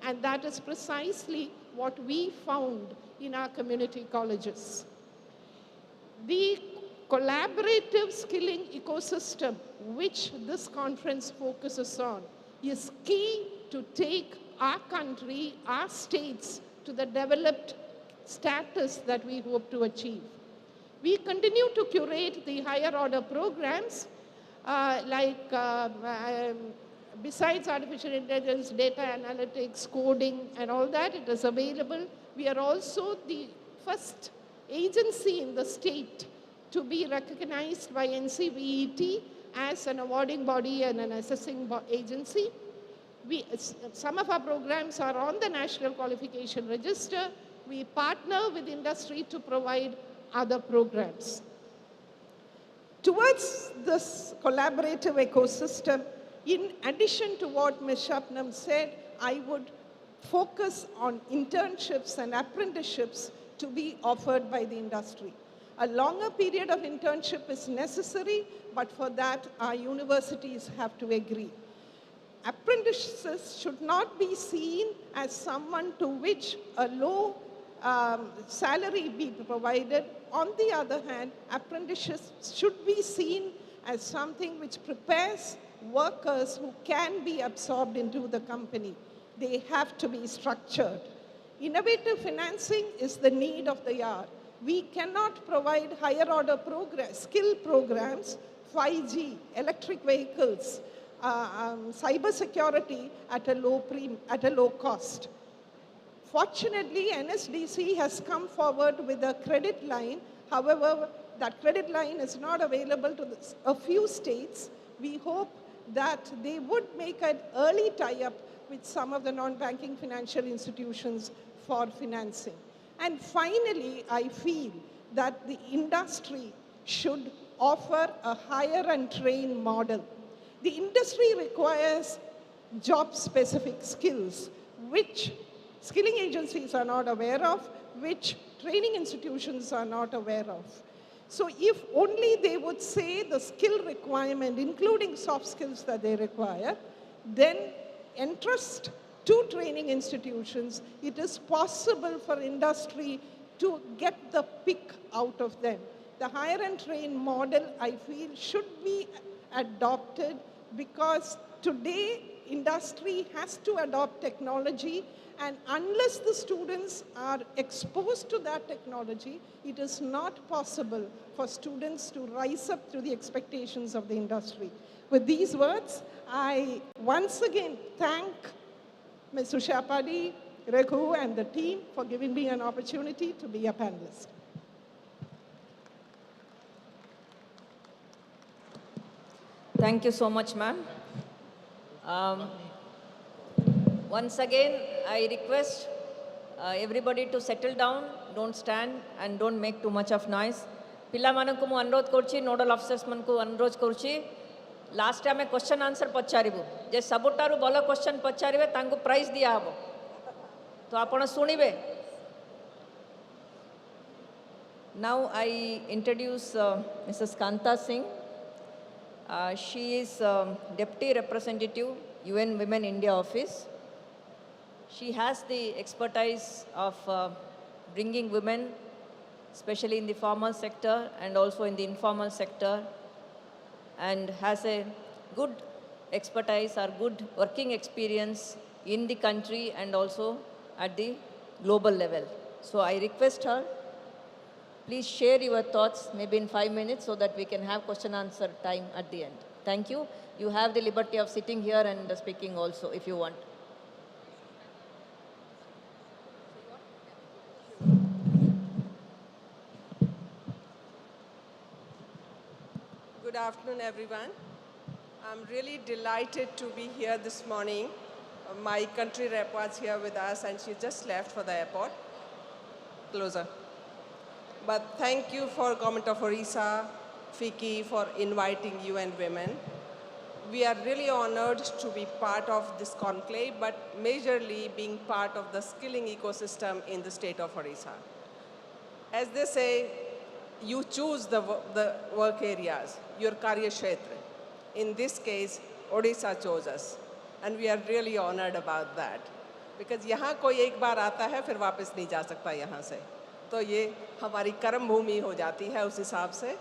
And that is precisely what we found in our community colleges. The collaborative skilling ecosystem, which this conference focuses on, is key to take our country, our states, to the developed status that we hope to achieve. We continue to curate the higher order programs besides artificial intelligence, data analytics, coding, and all that. It is available. We are also the first agency in the state to be recognized by NCVET as an awarding body and an assessing agency. Some of our programs are on the National Qualification Register. We partner with industry to provide other programs. Towards this collaborative ecosystem, in addition to what Ms. Shapnam said, I would focus on internships and apprenticeships to be offered by the industry. A longer period of internship is necessary, but for that, our universities have to agree. Apprentices should not be seen as someone to which a low salary be provided. On the other hand, apprentices should be seen as something which prepares workers who can be absorbed into the company. They have to be structured. Innovative financing is the need of the hour. We cannot provide higher order skill programs, 5G, electric vehicles, cyber security at a low cost. Fortunately, NSDC has come forward with a credit line. However, that credit line is not available to a few states. We hope that they would make an early tie-up with some of the non-banking financial institutions for financing. And finally, I feel that the industry should offer a hire and train model. The industry requires job-specific skills, which skilling agencies are not aware of, which training institutions are not aware of. So if only they would say the skill requirement, including soft skills that they require, then entrust to training institutions, it is possible for industry to get the pick out of them. The hire and train model, I feel, should be adopted because today industry has to adopt technology, and unless the students are exposed to that technology, it is not possible for students to rise up to the expectations of the industry. With these words, I once again thank Ms. Usha Padhi, Raghu, and the team for giving me an opportunity to be a panelist. Thank you so much, ma'am. Once again, I request everybody to settle down, don't stand, and don't make too much of noise. Pilla mananku mu anurodh koruchi, nodal officers manku anurodh koruchi. Last time question answer pacharibu. Je sabutaru bolo question pacharibe, tangu prize diya habo. To apana sunibe. Now I introduce Mrs. Kanta Singh. She is Deputy Representative, UN Women India Office. She has the expertise of bringing women, especially in the formal sector and also in the informal sector, and has a good expertise or good working experience in the country and also at the global level. So I request her, please share your thoughts maybe in 5 minutes so that we can have question answer time at the end. Thank you. You have the liberty of sitting here and speaking also if you want. Good afternoon, everyone. I'm really delighted to be here this morning. My country rep was here with us and she just left for the airport. Closer. But thank you for Government of Odisha, FICCI, for inviting UN Women. We are really honored to be part of this conclave, but majorly being part of the skilling ecosystem in the state of Odisha. As they say, you choose the work areas, your karya kshetra. In this case, Odisha chose us. And we are really honored about that. Because यहाँ कोई एक बार आता है फिर वापस नहीं जा सकता यहाँ से. तो ये हमारी कर्म भूमि हो जाती है उस हिसाब से.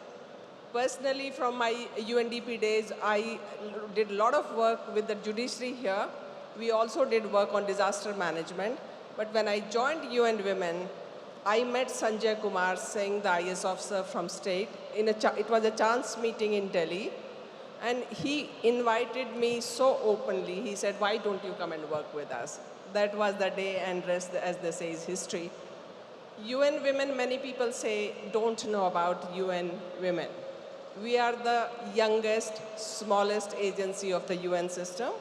Personally, from my UNDP days, I did a lot of work with the judiciary here. We also did work on disaster management. But when I joined UN Women, I met Sanjay Kumar Singh, the IS officer from state. It was a chance meeting in Delhi. And he invited me so openly. He said, why don't you come and work with us? That was the day, and rest, as they say, is history. UN Women, many people say, don't know about UN Women. We are the youngest, smallest agency of the UN system.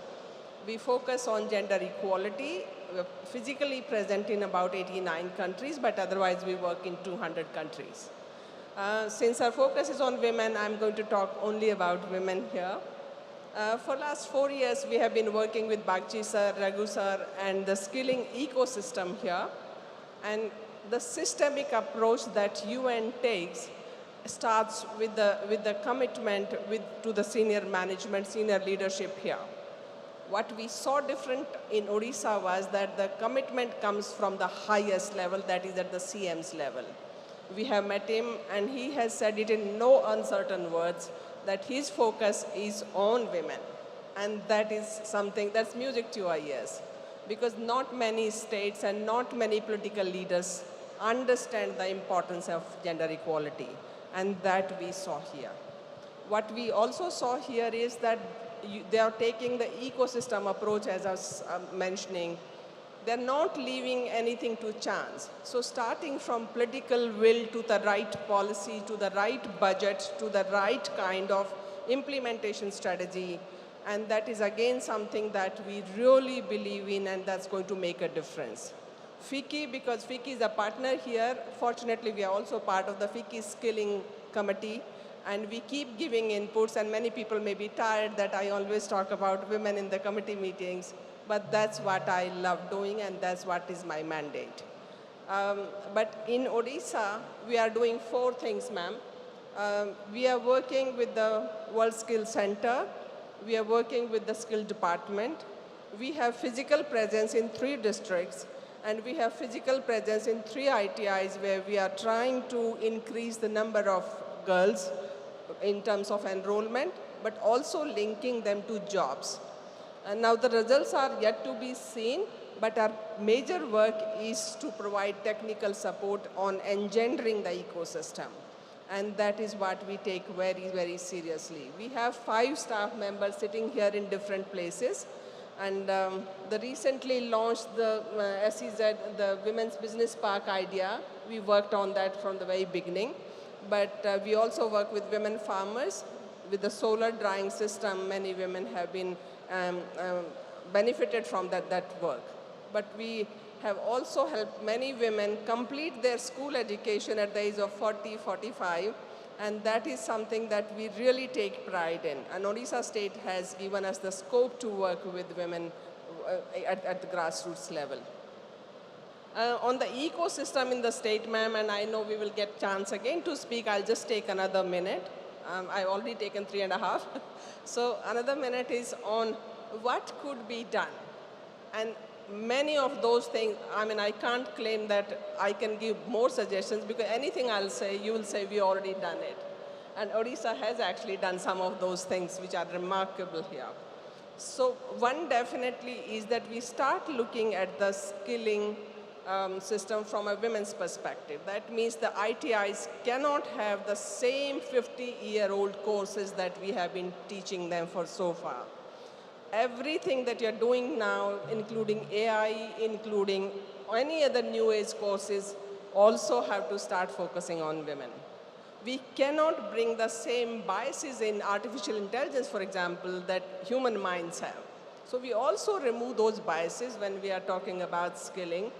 We focus on gender equality. We're physically present in about 89 countries, but otherwise we work in 200 countries. Since our focus is on women, I'm going to talk only about women here. For last 4 years, we have been working with Bagchi sir, Raghu sir, and the skilling ecosystem here. And the systemic approach that UN takes starts with the commitment to the senior management, senior leadership here. What we saw different in Odisha was that the commitment comes from the highest level, that is at the CM's level. We have met him, and he has said it in no uncertain words that his focus is on women. And that is something that's music to our ears, because not many states and not many political leaders understand the importance of gender equality, and that we saw here. What we also saw here is that they are taking the ecosystem approach, as I was mentioning. They're not leaving anything to chance. So starting from political will to the right policy, to the right budget, to the right kind of implementation strategy, and that is again something that we really believe in, and that's going to make a difference. FICCI, because FICCI is a partner here, fortunately we are also part of the FICCI skilling committee, and we keep giving inputs, and many people may be tired that I always talk about women in the committee meetings, but that's what I love doing, and that's what is my mandate. But in Odisha, we are doing 4 things, ma'am. We are working with the World Skills Center. We are working with the skill department. We have physical presence in 3 districts, and we have physical presence in 3 ITIs where we are trying to increase the number of girls in terms of enrollment, but also linking them to jobs. And now the results are yet to be seen, but our major work is to provide technical support on engendering the ecosystem. And that is what we take very, very seriously. We have 5 staff members sitting here in different places. And the recently launched the SEZ, the Women's Business Park idea, we worked on that from the very beginning. But we also work with women farmers. With the solar drying system, many women have been benefited from that work. But we have also helped many women complete their school education at the age of 40, 45, and that is something that we really take pride in. And Odisha State has given us the scope to work with women at the grassroots level. On the ecosystem in the state, ma'am, and I know we will get chance again to speak, I'll just take another minute. I've already taken 3.5. So another minute is on what could be done. And many of those things, I mean, I can't claim that I can give more suggestions, because anything I'll say, you will say we already done it. And Odisha has actually done some of those things which are remarkable here. So one definitely is that we start looking at the skilling system from a women's perspective. That means the ITIs cannot have the same 50-year-old courses that we have been teaching them for so far. Everything that you're doing now, including AI, including any other new age courses, also have to start focusing on women. We cannot bring the same biases in artificial intelligence, for example, that human minds have. So we also remove those biases when we are talking about skilling.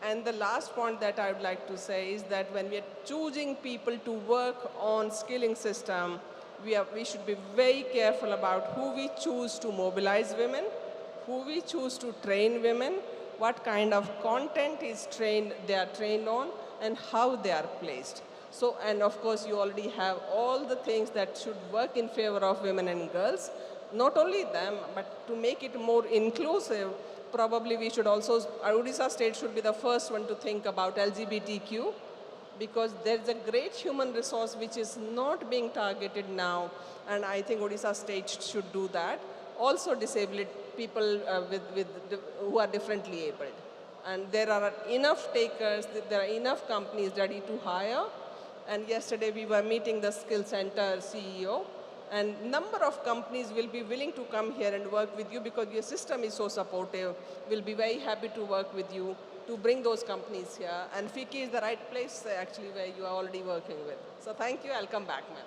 And the last point that I would like to say is that when we are choosing people to work on skilling system, we should be very careful about who we choose to mobilize women, who we choose to train women, what kind of content they are trained on, and how they are placed. So, and of course, you already have all the things that should work in favor of women and girls. Not only them, but to make it more inclusive, probably we should also, Odisha state should be the first one to think about LGBTQ, because there's a great human resource which is not being targeted now, and I think Odisha state should do that. Also disabled people who are differently abled. And there are enough takers, there are enough companies ready to hire. And yesterday we were meeting the skill center CEO, and number of companies will be willing to come here and work with you because your system is so supportive. We'll be very happy to work with you to bring those companies here. And FICCI is the right place actually where you are already working with. So thank you, I'll come back, ma'am.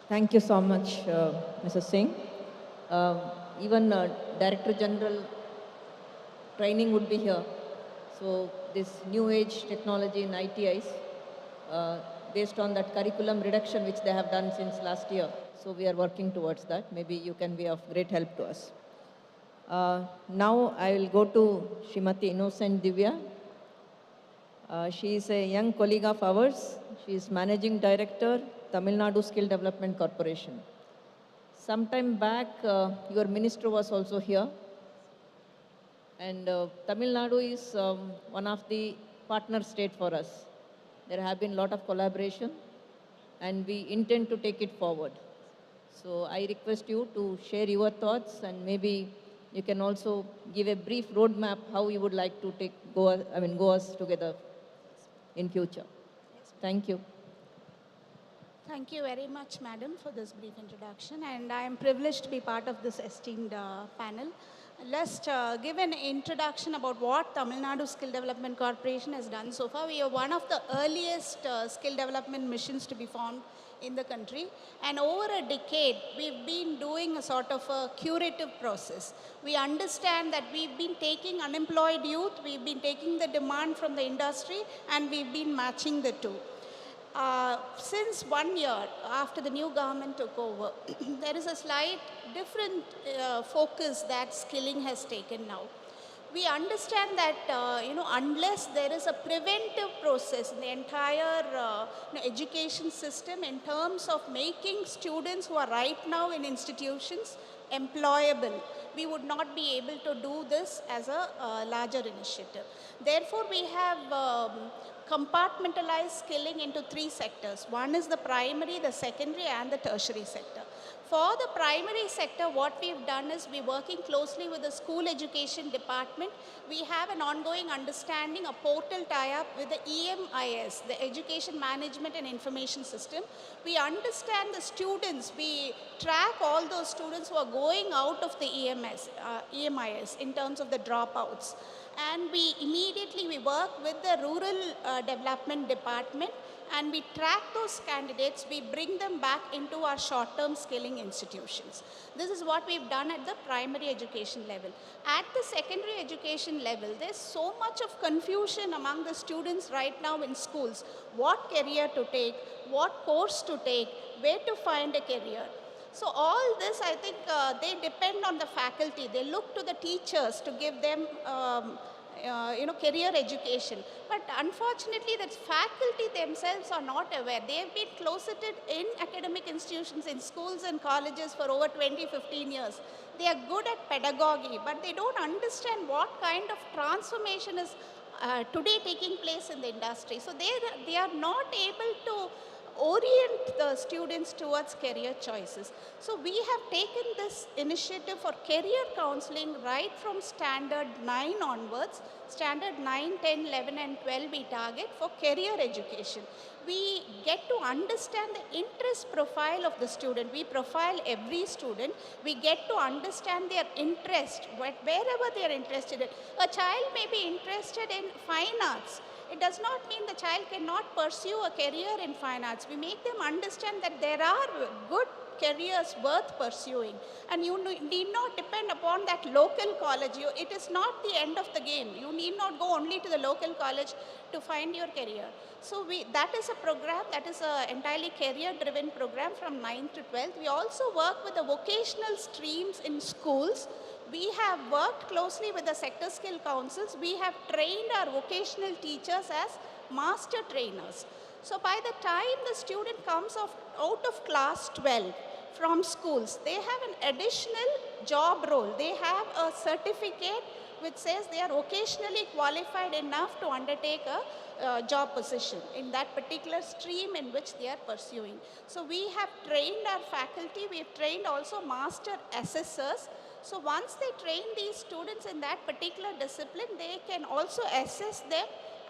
Thank you so much, Mrs. Singh. Even Director General training would be here. So this new age technology in ITIs, based on that curriculum reduction which they have done since last year. So we are working towards that. Maybe you can be of great help to us. Now I will go to Srimati Innocent Divya. She is a young colleague of ours. She is Managing Director, Tamil Nadu Skill Development Corporation. Sometime back, your minister was also here. And Tamil Nadu is one of the partner state for us. There have been a lot of collaboration, and we intend to take it forward. So I request you to share your thoughts, and maybe you can also give a brief roadmap how you would like to go us together in future. Thank you. Thank you very much, Madam, for this brief introduction, and I am privileged to be part of this esteemed panel. Let's give an introduction about what Tamil Nadu Skill Development Corporation has done so far. We are one of the earliest skill development missions to be formed in the country, and over a decade we've been doing a sort of a curative process. We understand that we've been taking unemployed youth, we've been taking the demand from the industry, and we've been matching the two. Since 1 year after the new government took over, there is a slight different focus that skilling has taken now. We understand that unless there is a preventive process in the entire education system in terms of making students who are right now in institutions employable, we would not be able to do this as a larger initiative. Therefore, we have compartmentalized skilling into 3 sectors. One is the primary, the secondary, and the tertiary sector. For the primary sector, what we've done is we're working closely with the school education department. We have an ongoing understanding, a portal tie-up with the EMIS, the Education Management and Information System. We understand the students. We track all those students who are going out of the EMIS in terms of the dropouts. And we immediately work with the rural development department, and we track those candidates, we bring them back into our short-term skilling institutions. This is what we've done at the primary education level. At the secondary education level, there's so much of confusion among the students right now in schools. What career to take, what course to take, where to find a career. So all this, I think, they depend on the faculty. They look to the teachers to give them career education. But unfortunately, the faculty themselves are not aware. They have been closeted in academic institutions, in schools and colleges for over 20-15 years. They are good at pedagogy, but they don't understand what kind of transformation is today taking place in the industry. So they are not able to orient the students towards career choices. So we have taken this initiative for career counseling right from standard 9 onwards. Standard 9, 10, 11 and 12 we target for career education. We get to understand the interest profile of the student. We profile every student. We get to understand their interest, wherever they are interested in. A child may be interested in fine arts. It does not mean the child cannot pursue a career in fine arts. We make them understand that there are good careers worth pursuing, and you need not depend upon that local college. It is not the end of the game. You need not go only to the local college to find your career. So that is a program that is an entirely career-driven program from 9th to 12th. We also work with the vocational streams in schools, we have worked closely with the sector skill councils. We have trained our vocational teachers as master trainers. So by the time the student comes out of class 12 from schools, they have an additional job role. They have a certificate which says they are vocationally qualified enough to undertake a job position in that particular stream in which they are pursuing. So we have trained our faculty, we have trained also master assessors. So once they train these students in that particular discipline, they can also assess them,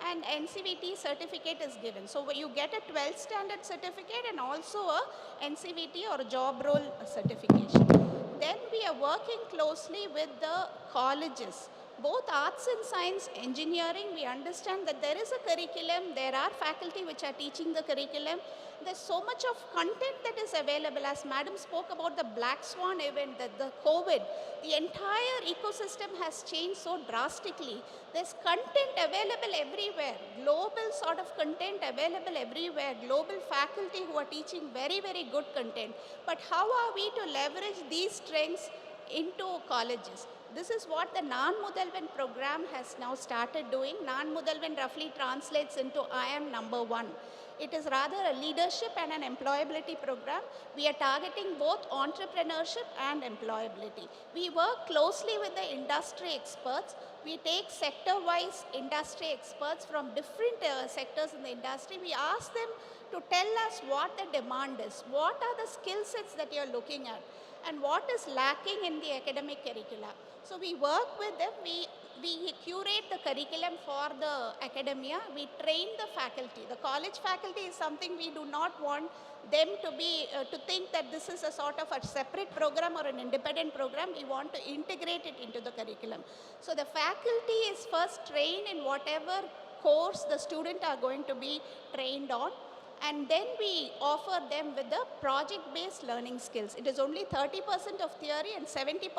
and NCVT certificate is given. So you get a 12th standard certificate and also a NCVT or a job role certification. Then we are working closely with the colleges, both arts and science, engineering. We understand that there is a curriculum, there are faculty which are teaching the curriculum. There's so much of content that is available. As Madam spoke about the Black Swan event, the COVID, the entire ecosystem has changed so drastically. There's content available everywhere, global sort of content available everywhere, global faculty who are teaching very, very good content. But how are we to leverage these strengths into colleges? This is what the Nan Mudalvan program has now started doing. Nan Mudalvan roughly translates into I am number one. It is rather a leadership and an employability program. We are targeting both entrepreneurship and employability. We work closely with the industry experts. We take sector-wise industry experts from different sectors in the industry. We ask them to tell us what the demand is, what are the skill sets that you're looking at, and what is lacking in the academic curricula. So we work with them, we curate the curriculum for the academia, we train the faculty. The college faculty is something we do not want them to be, to think that this is a sort of a separate program or an independent program. We want to integrate it into the curriculum. So the faculty is first trained in whatever course the student are going to be trained on. And then we offer them with the project-based learning skills. It is only 30% of theory and 70%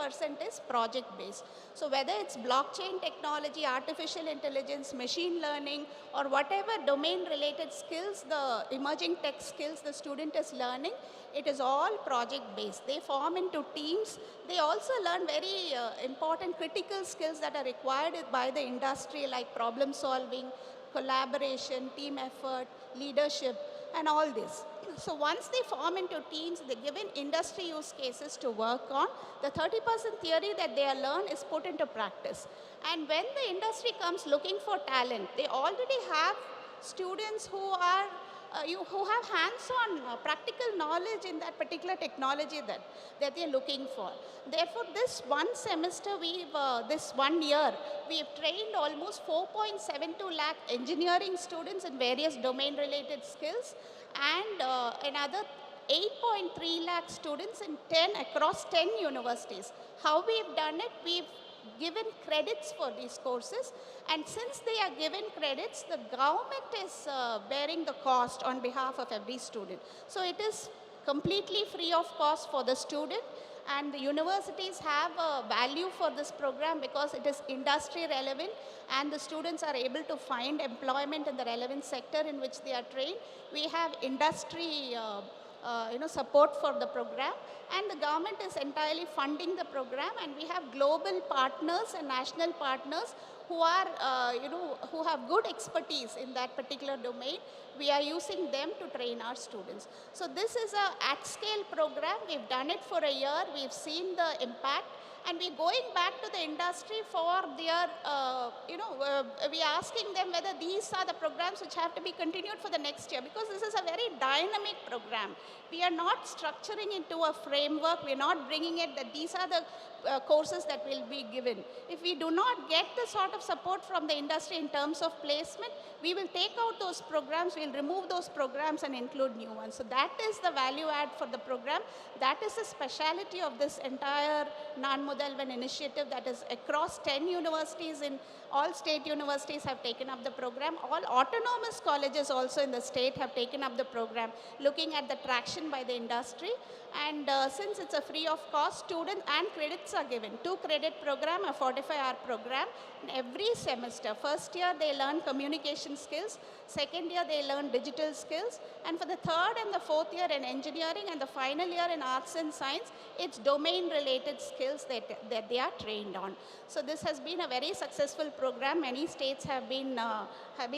is project-based. So whether it's blockchain technology, artificial intelligence, machine learning, or whatever domain-related skills, the emerging tech skills the student is learning, it is all project-based. They form into teams. They also learn very important critical skills that are required by the industry, like problem solving, collaboration, team effort, leadership, and all this. So once they form into teams, they're given industry use cases to work on. The 30% theory that they learn is put into practice. And when the industry comes looking for talent, they already have students who are who have hands-on practical knowledge in that particular technology that they're looking for. Therefore, this one semester, this 1 year, we've trained almost 4.72 lakh engineering students in various domain-related skills, and another 8.3 lakh students in across 10 universities. How we've done it? We've given credits for these courses, and since they are given credits, the government is bearing the cost on behalf of every student. So it is completely free of cost for the student, and the universities have a value for this program because it is industry relevant and the students are able to find employment in the relevant sector in which they are trained. We have industry support for the program, and the government is entirely funding the program, and we have global partners and national partners who are who have good expertise in that particular domain. We are using them to train our students. So this is a at-scale program. We've done it for a year. We've seen the impact, and we're going back to the industry for their, we're asking them whether these are the programs which have to be continued for the next year, because this is a very dynamic program. We are not structuring into a framework. We're not bringing it that these are the courses that will be given. If we do not get the sort of support from the industry in terms of placement, we will take out those programs, we'll remove those programs and include new ones. So that is the value add for the program. That is the speciality of this entire Nan Mudalvan initiative, that is across 10 universities in all state universities have taken up the program. All autonomous colleges also in the state have taken up the program, looking at the traction by the industry. And since it's a free of cost, student and credits are given. 2 credit program, a 45-hour program. And every semester, first year they learn communication skills, second year they learn digital skills, and for the third and the fourth year in engineering and the final year in arts and science, it's domain related skills they that they are trained on. So this has been a very successful program. Many states have been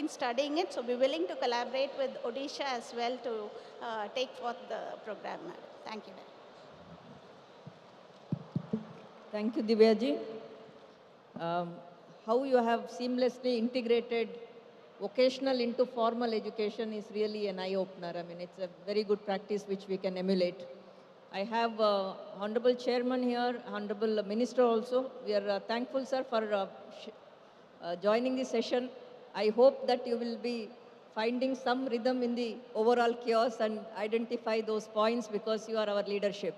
studying it. So we're willing to collaborate with Odisha as well to take forth the program. Thank you very much. Thank you, Divyaji. How you have seamlessly integrated vocational into formal education is really an eye-opener. I mean, it's a very good practice which we can emulate. I have Honorable Chairman here, Honorable Minister also. We are thankful, sir, for joining the session. I hope that you will be finding some rhythm in the overall chaos and identify those points because you are our leadership.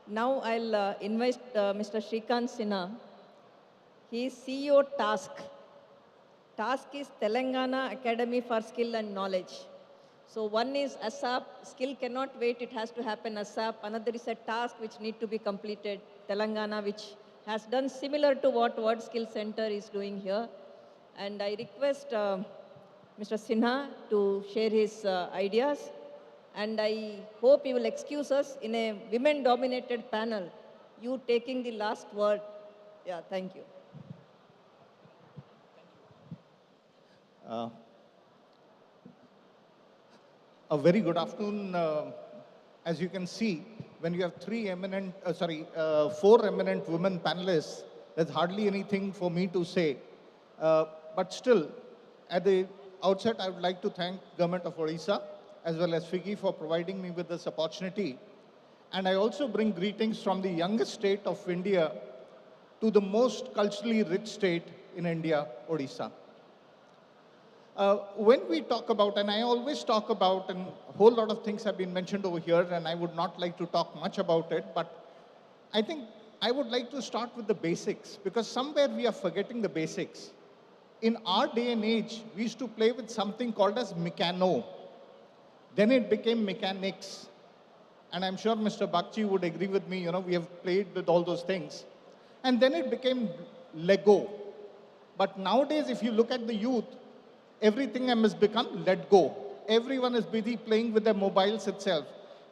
Now I'll invite Mr. Shrikant Sinha. He is CEO TASK. TASK is Telangana Academy for Skill and Knowledge. So one is ASAP, skill cannot wait, it has to happen ASAP. Another is a task which need to be completed, Telangana, which has done similar to what World Skill Center is doing here. And I request Mr. Sinha to share his ideas. And I hope you will excuse us in a women-dominated panel, you taking the last word. Yeah, thank you. A very good afternoon. As you can see, when you have four eminent women panelists, there's hardly anything for me to say. But still, at the outset, I would like to thank Government of Odisha as well as FICCI for providing me with this opportunity. And I also bring greetings from the youngest state of India to the most culturally rich state in India, Odisha. When we talk about, and I always talk about, and a whole lot of things have been mentioned over here, and I would not like to talk much about it, but I think I would like to start with the basics, because somewhere we are forgetting the basics. In our day and age, we used to play with something called as mechano. Then it became mechanics. And I'm sure Mr. Bagchi would agree with me, we have played with all those things. And then it became Lego. But nowadays, if you look at the youth, everything has become let go. Everyone is busy playing with their mobiles itself.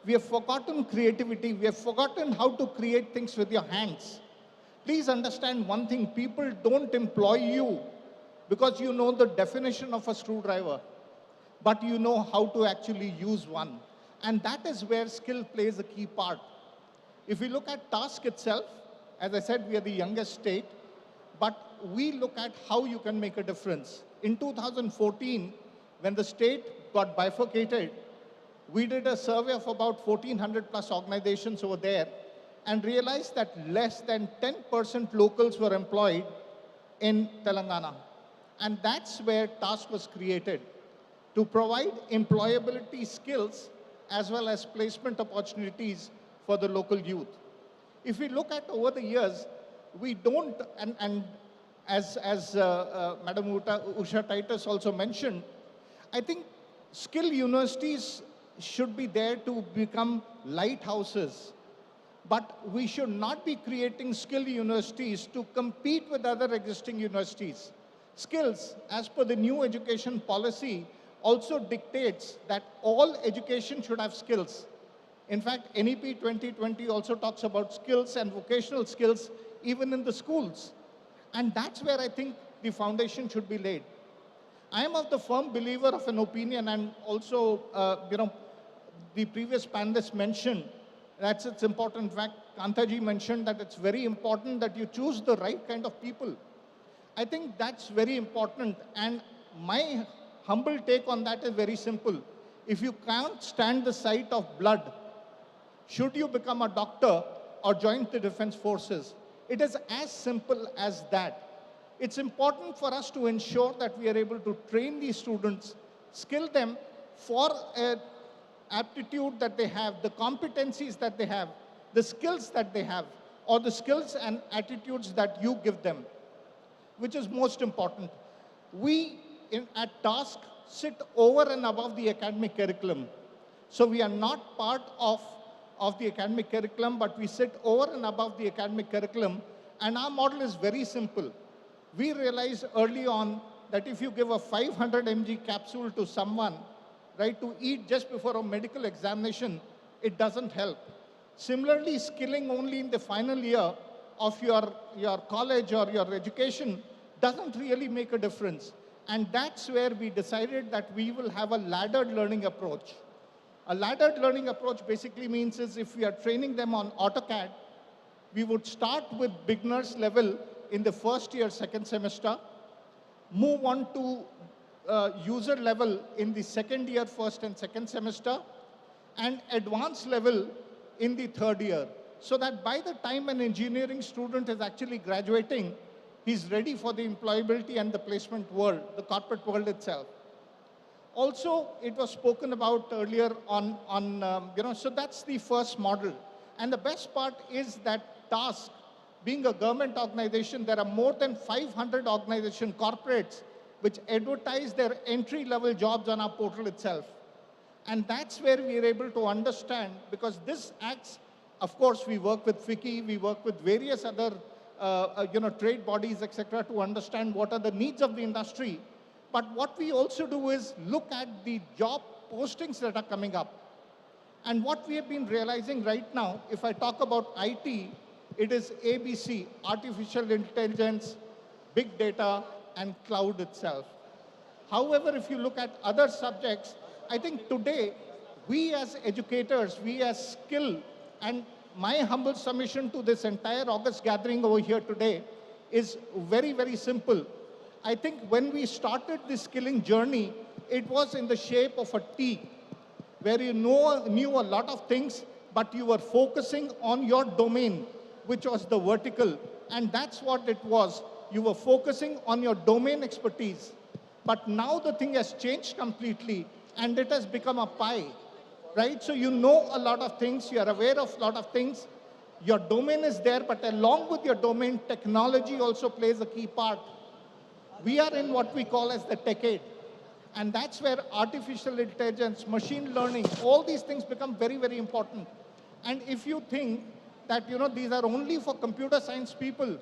We have forgotten creativity. We have forgotten how to create things with your hands. Please understand one thing, people don't employ you because you know the definition of a screwdriver, but you know how to actually use one. And that is where skill plays a key part. If we look at task itself, as I said, we are the youngest state, but we look at how you can make a difference. In 2014, when the state got bifurcated, we did a survey of about 1,400 plus organizations over there and realized that less than 10% locals were employed in Telangana. And that's where TASK was created, to provide employability skills as well as placement opportunities for the local youth. If we look at over the years, we don't, and as Madam Usha Titus also mentioned, I think skill universities should be there to become lighthouses. But we should not be creating skill universities to compete with other existing universities. Skills, as per the new education policy, also dictates that all education should have skills. In fact, NEP 2020 also talks about skills and vocational skills even in the schools. And that's where I think the foundation should be laid. I am of the firm believer of an opinion, and also, the previous panelists mentioned that it's important. In fact, Kantaji mentioned that it's very important that you choose the right kind of people. I think that's very important. And my humble take on that is very simple. If you can't stand the sight of blood, should you become a doctor or join the defense forces? It is as simple as that. It's important for us to ensure that we are able to train these students, skill them for an aptitude that they have, the competencies that they have, the skills that they have, or the skills and attitudes that you give them, which is most important. We at TASK sit over and above the academic curriculum. So we are not part of the academic curriculum, but we sit over and above the academic curriculum. And our model is very simple. We realized early on that if you give a 500 mg capsule to someone, right, to eat just before a medical examination, it doesn't help. Similarly, skilling only in the final year of your college or your education doesn't really make a difference. And that's where we decided that we will have a laddered learning approach. A laddered learning approach basically means is if we are training them on AutoCAD, we would start with beginners level in the first year, second semester, move on to user level in the second year, first and second semester, and advanced level in the third year. So that by the time an engineering student is actually graduating, he's ready for the employability and the placement world, the corporate world itself. Also, it was spoken about earlier so that's the first model. And the best part is that TASK, being a government organization, there are more than 500 organization corporates which advertise their entry-level jobs on our portal itself. And that's where we are able to understand, because this acts, of course, we work with FICCI, we work with various other trade bodies, etc., to understand what are the needs of the industry. But what we also do is look at the job postings that are coming up. And what we have been realizing right now, if I talk about IT, it is ABC, artificial intelligence, big data, and cloud itself. However, if you look at other subjects, I think today, we as educators, we as skill, and my humble submission to this entire August gathering over here today is very, very simple. I think when we started this skilling journey, it was in the shape of a T, where you knew a lot of things, but you were focusing on your domain, which was the vertical. And that's what it was. You were focusing on your domain expertise. But now the thing has changed completely, and it has become a pie, right? So you know a lot of things, you are aware of a lot of things. Your domain is there, but along with your domain, technology also plays a key part. We are in what we call as the decade. And that's where artificial intelligence, machine learning, all these things become very, very important. And if you think that, these are only for computer science people,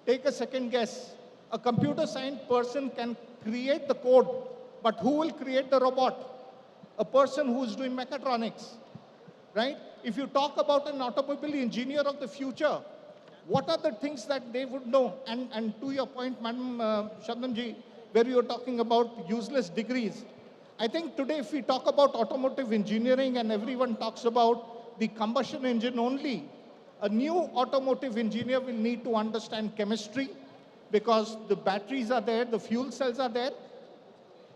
take a second guess. A computer science person can create the code, but who will create the robot? A person who's doing mechatronics, right? If you talk about an automobile engineer of the future, what are the things that they would know? And to your point, Madam Shabnamji, where you were talking about useless degrees, I think today if we talk about automotive engineering and everyone talks about the combustion engine only, a new automotive engineer will need to understand chemistry because the batteries are there, the fuel cells are there.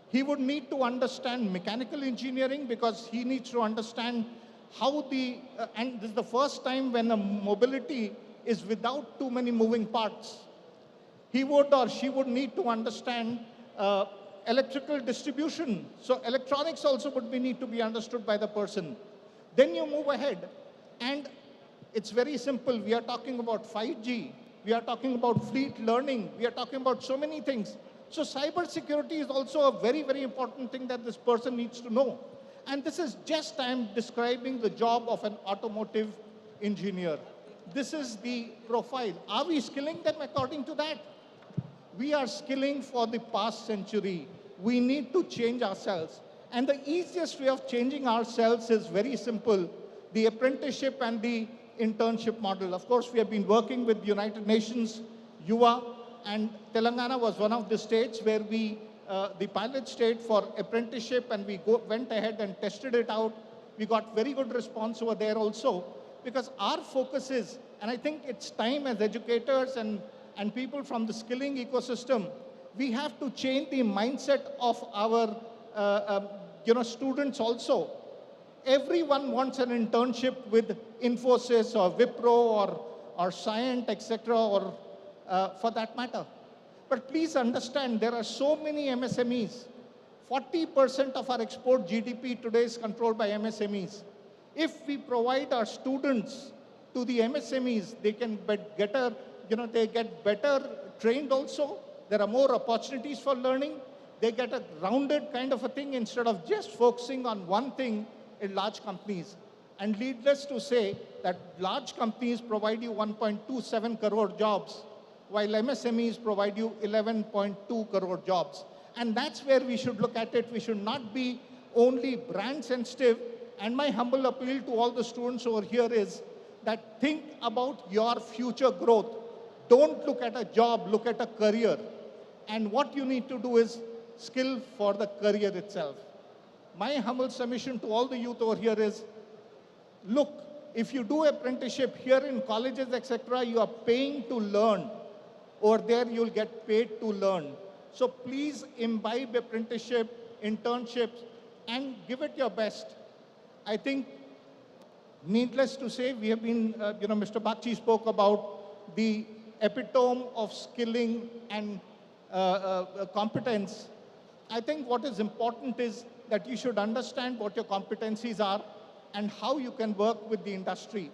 He would need to understand mechanical engineering because he needs to understand how and this is the first time when a mobility is without too many moving parts. He would or she would need to understand electrical distribution. So electronics also would need to be understood by the person. Then you move ahead, and it's very simple. We are talking about 5G. We are talking about fleet learning. We are talking about so many things. So cybersecurity is also a very, very important thing that this person needs to know. And this is just, I'm describing the job of an automotive engineer. This is the profile. Are we skilling them according to that? We are skilling for the past century. We need to change ourselves. And the easiest way of changing ourselves is very simple, the apprenticeship and the internship model. Of course, we have been working with the United Nations, UVA, and Telangana was one of the states where we, the pilot state for apprenticeship, and we went ahead and tested it out. We got very good response over there also, because our focus is, and I think it's time as educators and people from the skilling ecosystem, we have to change the mindset of our students also. Everyone wants an internship with Infosys or Wipro or Cyient, etc., or for that matter. But please understand, there are so many MSMEs. 40% of our export GDP today is controlled by MSMEs. If we provide our students to the MSMEs, they can they get better trained also. There are more opportunities for learning. They get a rounded kind of a thing instead of just focusing on one thing in large companies. And needless to say that large companies provide you 1.27 crore jobs, while MSMEs provide you 11.2 crore jobs. And that's where we should look at it. We should not be only brand sensitive And my humble appeal to all the students over here is that think about your future growth. Don't look at a job, look at a career. And what you need to do is skill for the career itself. My humble submission to all the youth over here is, look, if you do apprenticeship here in colleges, etc., you are paying to learn. Over there, you'll get paid to learn. So please imbibe apprenticeship, internships, and give it your best. I think, needless to say, we have been, Mr. Bakshi spoke about the epitome of skilling and competence. I think what is important is that you should understand what your competencies are and how you can work with the industry.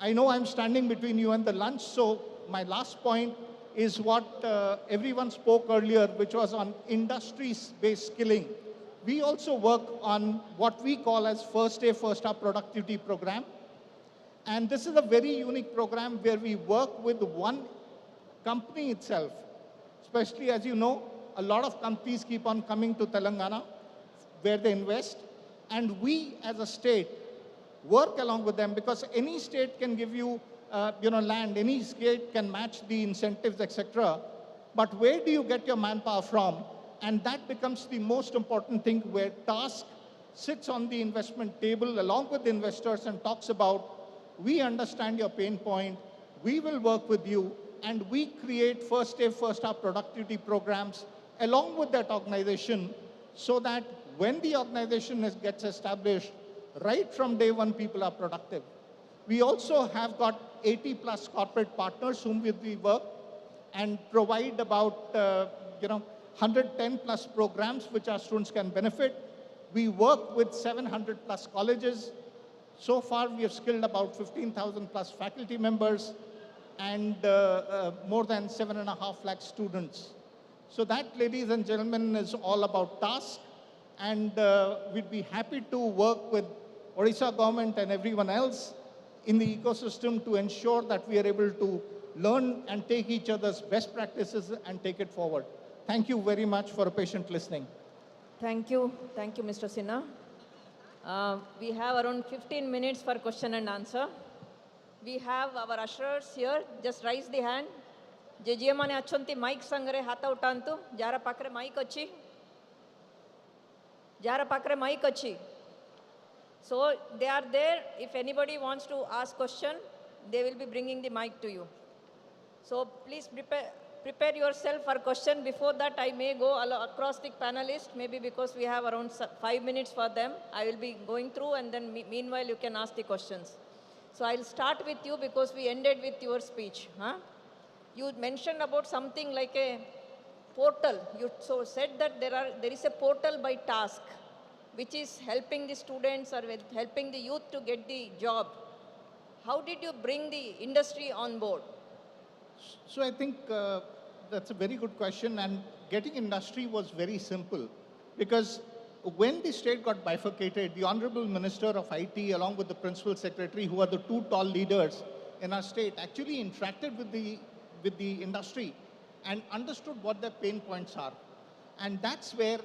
I know I'm standing between you and the lunch, so my last point is what everyone spoke earlier, which was on industry-based skilling. We also work on what we call as First Day, First Up Productivity Program. And this is a very unique program where we work with one company itself. Especially, as you know, a lot of companies keep on coming to Telangana where they invest. And we, as a state, work along with them because any state can give you, land. Any state can match the incentives, etc. But where do you get your manpower from? And that becomes the most important thing, where task sits on the investment table along with the investors and talks about, we understand your pain point, we will work with you, and we create First Day, First Up productivity programs along with that organization so that when the organization gets established, right from day one, people are productive. We also have got 80 plus corporate partners whom we work and provide about 110 plus programs which our students can benefit. We work with 700 plus colleges. So far, we have skilled about 15,000 plus faculty members and more than 7.5 lakh students. So that, ladies and gentlemen, is all about task. And we'd be happy to work with Odisha government and everyone else in the ecosystem to ensure that we are able to learn and take each other's best practices and take it forward. Thank you very much for a patient listening. Thank you, Mr. Sinha. We have around 15 minutes for question and answer. We have our ushers here. Just raise the hand. JGM mane achonti mic sangare hata utantu. Jara pakre mic achi. Jara pakre mic achi. So they are there. If anybody wants to ask question, they will be bringing the mic to you. So please prepare yourself for question. Before that, I may go across the panelists, maybe because we have around 5 minutes for them. I will be going through, and then meanwhile you can ask the questions. So I'll start with you because we ended with your speech. You mentioned about something like a portal. You said that there is a portal by task, which is helping the students or helping the youth to get the job. How did you bring the industry on board? So I think that's a very good question, and getting industry was very simple because when the state got bifurcated, the Honorable Minister of IT along with the Principal Secretary, who are the two tall leaders in our state, actually interacted with the industry and understood what their pain points are. And that's where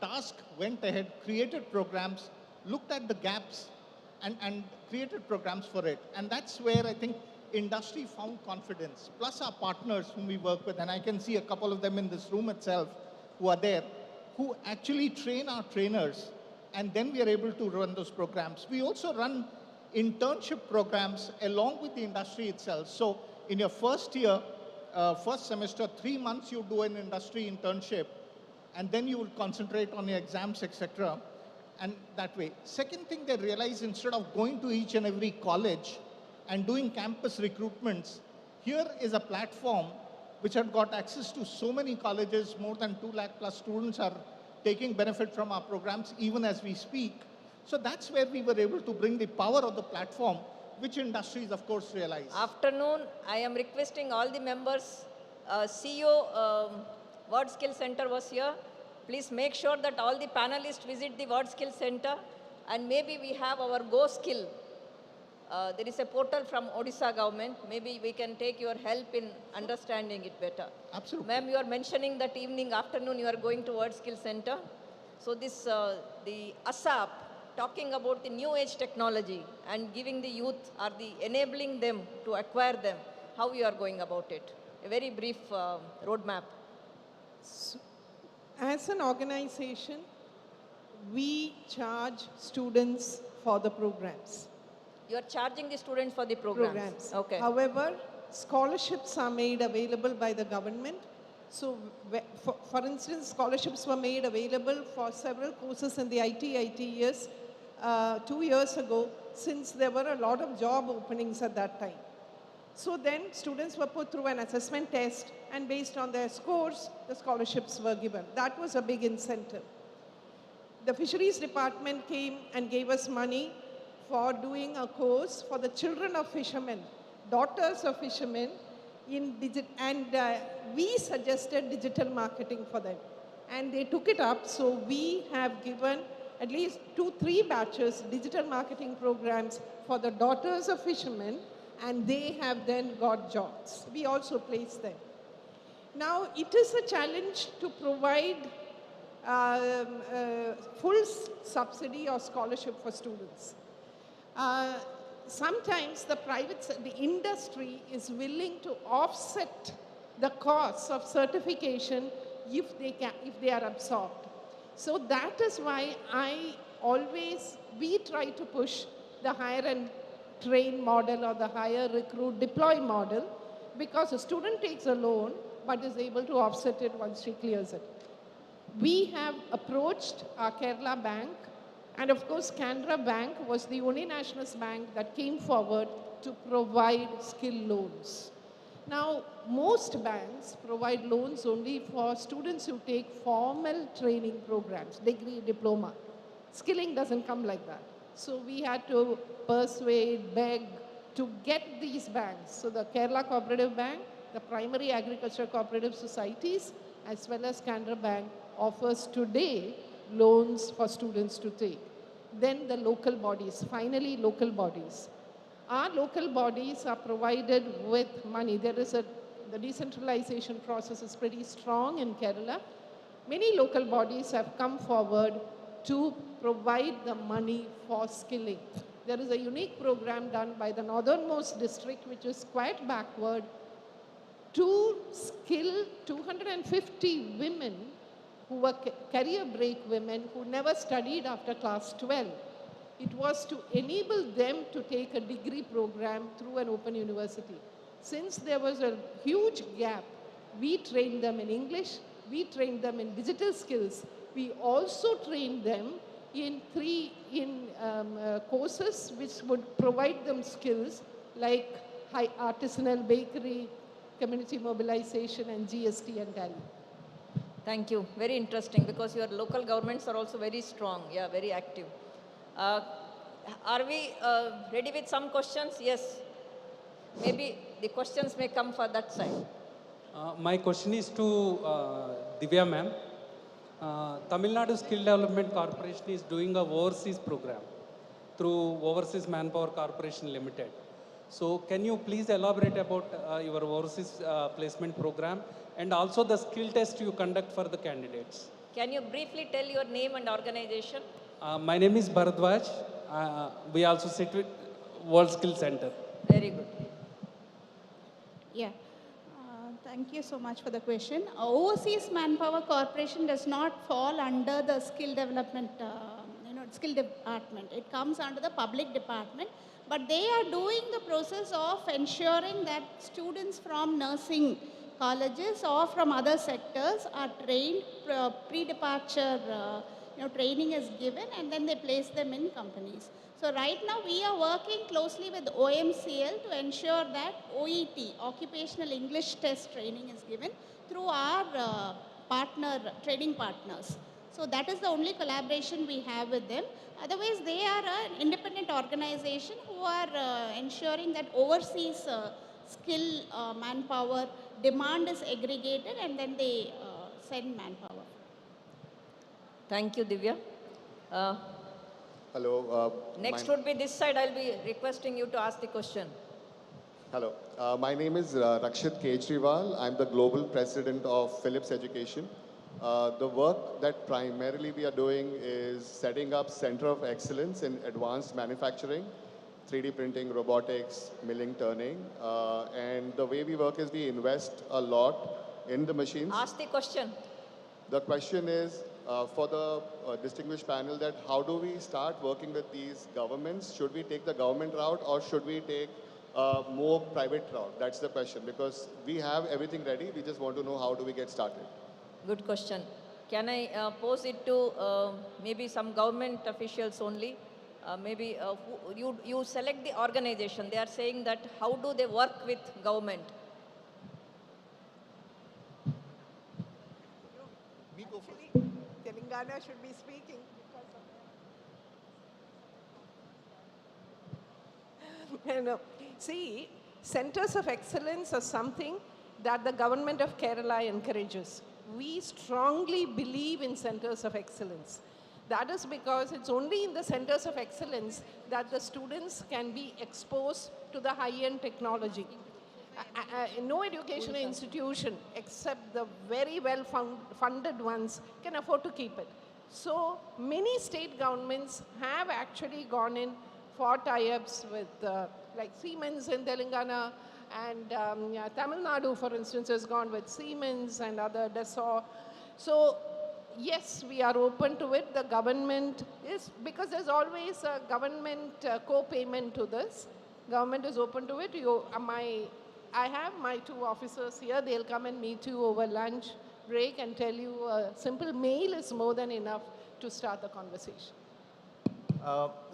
Task went ahead, created programs, looked at the gaps and created programs for it. And that's where I think industry found confidence, plus our partners whom we work with, and I can see a couple of them in this room itself who are there, who actually train our trainers, and then we are able to run those programs. We also run internship programs along with the industry itself. So in your first year, first semester, 3 months you do an industry internship, and then you will concentrate on your exams, etc. And that way. Second thing they realize, instead of going to each and every college and doing campus recruitments, here is a platform which had got access to so many colleges. More than 2 lakh plus students are taking benefit from our programs even as we speak. So that's where we were able to bring the power of the platform, which industries, of course, realize. Afternoon, I am requesting all the members, CEO Word Skill Center was here. Please make sure that all the panelists visit the Word Skill Center, and maybe we have our Go Skill. There is a portal from Odisha government. Maybe we can take your help in understanding it better. Absolutely. Ma'am, you are mentioning that afternoon you are going to Word Skill Center. So this, the ASAP, talking about the new age technology and giving the youth or enabling them to acquire them, how you are going about it? A very brief roadmap. As an organization, we charge students for the programs. You are charging the students for the programs. Okay. However, scholarships are made available by the government. So, for instance, scholarships were made available for several courses in the IT years 2 years ago, since there were a lot of job openings at that time. So then students were put through an assessment test, and based on their scores, the scholarships were given. That was a big incentive. The fisheries department came and gave us money for doing a course for the children of fishermen, daughters of fishermen, and we suggested digital marketing for them. And they took it up, so we have given at least 2-3 batches digital marketing programs for the daughters of fishermen, and they have then got jobs. We also place them. Now, it is a challenge to provide full subsidy or scholarship for students. Sometimes the industry is willing to offset the costs of certification if they are absorbed. So that is why we try to push the hire and train model or the hire, recruit, deploy model, because a student takes a loan but is able to offset it once she clears it. We have approached our Kerala Bank, and of course Canara Bank was the only nationalist bank that came forward to provide skill loans. Now, most banks provide loans only for students who take formal training programs, degree, diploma. Skilling doesn't come like that. So we had to persuade, beg to get these banks. So the Kerala Cooperative Bank, the primary agriculture cooperative societies, as well as Canara Bank offers today loans for students to take. Then the local bodies, finally local bodies. Our local bodies are provided with money. The decentralization process is pretty strong in Kerala. Many local bodies have come forward to provide the money for skilling. There is a unique program done by the northernmost district, which is quite backward, to skill 250 women who were career break women who never studied after class 12. It was to enable them to take a degree program through an open university. Since there was a huge gap, we trained them in English, we trained them in digital skills. We also trained them in courses which would provide them skills like artisanal bakery, community mobilization, and GST and Tally. Thank you. Very interesting, because your local governments are also very strong, very active. Are we ready with some questions? Yes. Maybe the questions may come for that side. My question is to Divya ma'am. Tamil Nadu Skill Development Corporation is doing a overseas program through Overseas Manpower Corporation Limited. So can you please elaborate about your overseas placement program and also the skill test you conduct for the candidates? Can you briefly tell your name and organization? My name is Bharadwaj. We also sit with World Skill Center. Very good. Yeah. Thank you so much for the question. Overseas Manpower Corporation does not fall under the skill development, skill department. It comes under the public department, but they are doing the process of ensuring that students from nursing colleges or from other sectors are trained, pre-departure training is given, and then they place them in companies. So right now we are working closely with OMCL to ensure that OET, Occupational English Test training, is given through our training partners. So that is the only collaboration we have with them. Otherwise, they are an independent organization who are ensuring that overseas skill manpower demand is aggregated, and then they send manpower. Thank you, Divya. Hello. Next would be this side. I'll be requesting you to ask the question. Hello. My name is Rakshit Kejriwal. I'm the Global President of Philips Education. The work that primarily we are doing is setting up Center of Excellence in Advanced Manufacturing, 3D printing, robotics, milling, turning. And the way we work is we invest a lot in the machines. Ask the question. The question is for the distinguished panel that how do we start working with these governments? Should we take the government route or should we take more private route? That's the question, because we have everything ready. We just want to know how do we get started. Good question. Can I pose it to maybe some government officials only? You select the organization. They are saying that how do they work with government? Telangana should be speaking. No. See, centers of excellence are something that the government of Kerala encourages. We strongly believe in centers of excellence. That is because it's only in the centers of excellence that the students can be exposed to the high-end technology. No educational institution, except the very well-funded ones, can afford to keep it. So many state governments have actually gone in for tie-ups with like Siemens in Telangana, and Tamil Nadu, for instance, has gone with Siemens and other Dassault. So yes, we are open to it. The government is, because there's always a government co-payment to this. Government is open to it. I have my 2 officers here. They'll come and meet you over lunch break and tell you a simple mail is more than enough to start the conversation.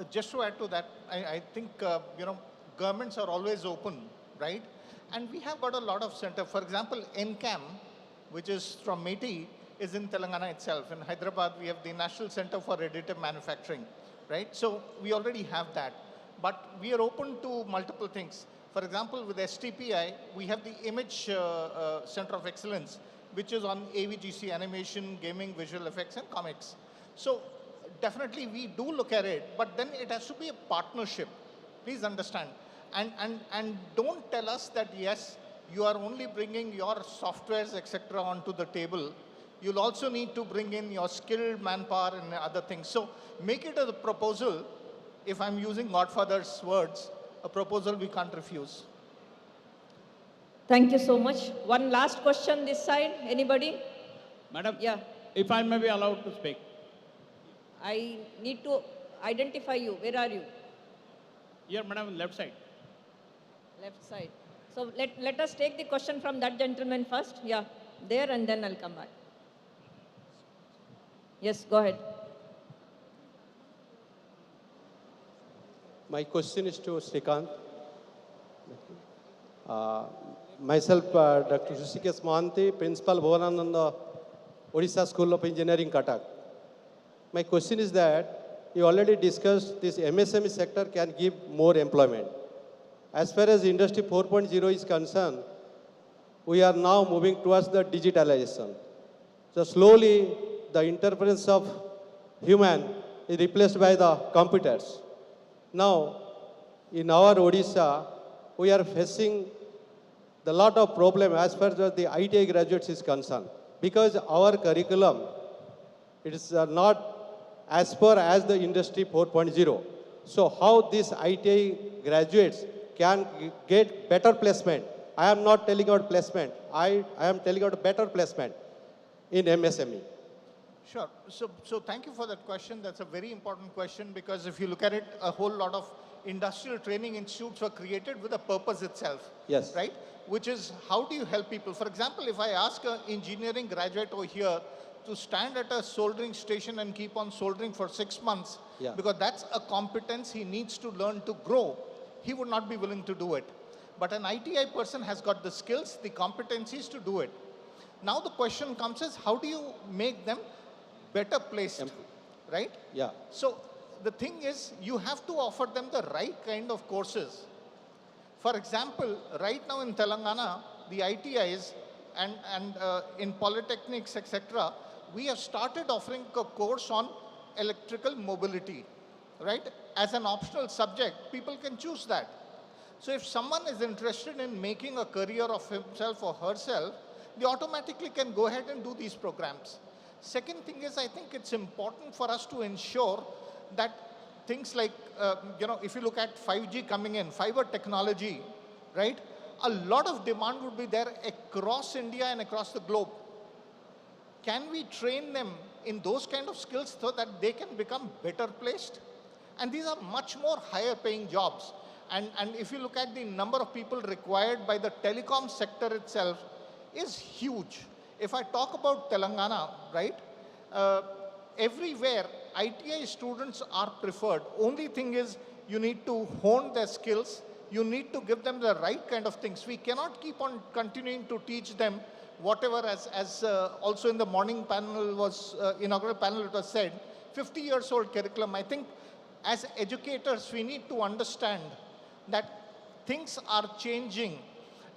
Just to add to that, I think, governments are always open, right? And we have got a lot of center. For example, NCAM, which is from METI, is in Telangana itself. In Hyderabad, we have the National Center for Additive Manufacturing, right? So we already have that. But we are open to multiple things. For example, with STPI, we have the Image Center of Excellence, which is on AVGC, animation, gaming, visual effects, and comics. So definitely we do look at it, but then it has to be a partnership. Please understand. And don't tell us that, yes, you are only bringing your softwares, etc., onto the table. You'll also need to bring in your skilled manpower and other things. So make it a proposal. If I'm using Godfather's words, a proposal we can't refuse. Thank you so much. One last question this side. Anybody? Madam, yeah. If I may be allowed to speak. I need to identify you. Where are you? Here, madam, left side. Left side. So let us take the question from that gentleman first. Yeah, there, and then I'll come back. Yes, go ahead. My question is to Srikanth. Myself, Dr. Hrishikesh Mohanty, Principal Bhavanananda, Odisha School of Engineering, Cuttack. My question is that you already discussed this MSME sector can give more employment. As far as Industry 4.0 is concerned, we are now moving towards the digitalization. So slowly, the interference of human is replaced by the computers. Now, in our Odisha, we are facing a lot of problem as far as the ITI graduates is concerned, because our curriculum, it is not as per as the Industry 4.0. So how these ITI graduates can get better placement? I am not telling about placement. I am telling about better placement in MSME. Sure. So thank you for that question. That's a very important question, because if you look at it, a whole lot of industrial training institutes were created with a purpose itself. Yes. Right? Which is, how do you help people? For example, if I ask an engineering graduate over here to stand at a soldering station and keep on soldering for 6 months, because that's a competence he needs to learn to grow, he would not be willing to do it. But an ITI person has got the skills, the competencies to do it. Now the question comes is, how do you make them better placed, right? Yeah. So the thing is, you have to offer them the right kind of courses. For example, right now in Telangana, the ITIs and in polytechnics, etc., we have started offering a course on electrical mobility, right? As an optional subject, people can choose that. So if someone is interested in making a career of himself or herself, they automatically can go ahead and do these programs. Second thing is, I think it's important for us to ensure that things like, if you look at 5G coming in, fiber technology, right? A lot of demand would be there across India and across the globe. Can we train them in those kind of skills so that they can become better placed? And these are much more higher paying jobs. And if you look at the number of people required by the telecom sector itself is huge. If I talk about Telangana, right, everywhere ITI students are preferred. Only thing is you need to hone their skills. You need to give them the right kind of things. We cannot keep on continuing to teach them whatever, as also in the morning panel was, inaugural panel it was said, 50 years old curriculum. I think as educators, we need to understand that things are changing.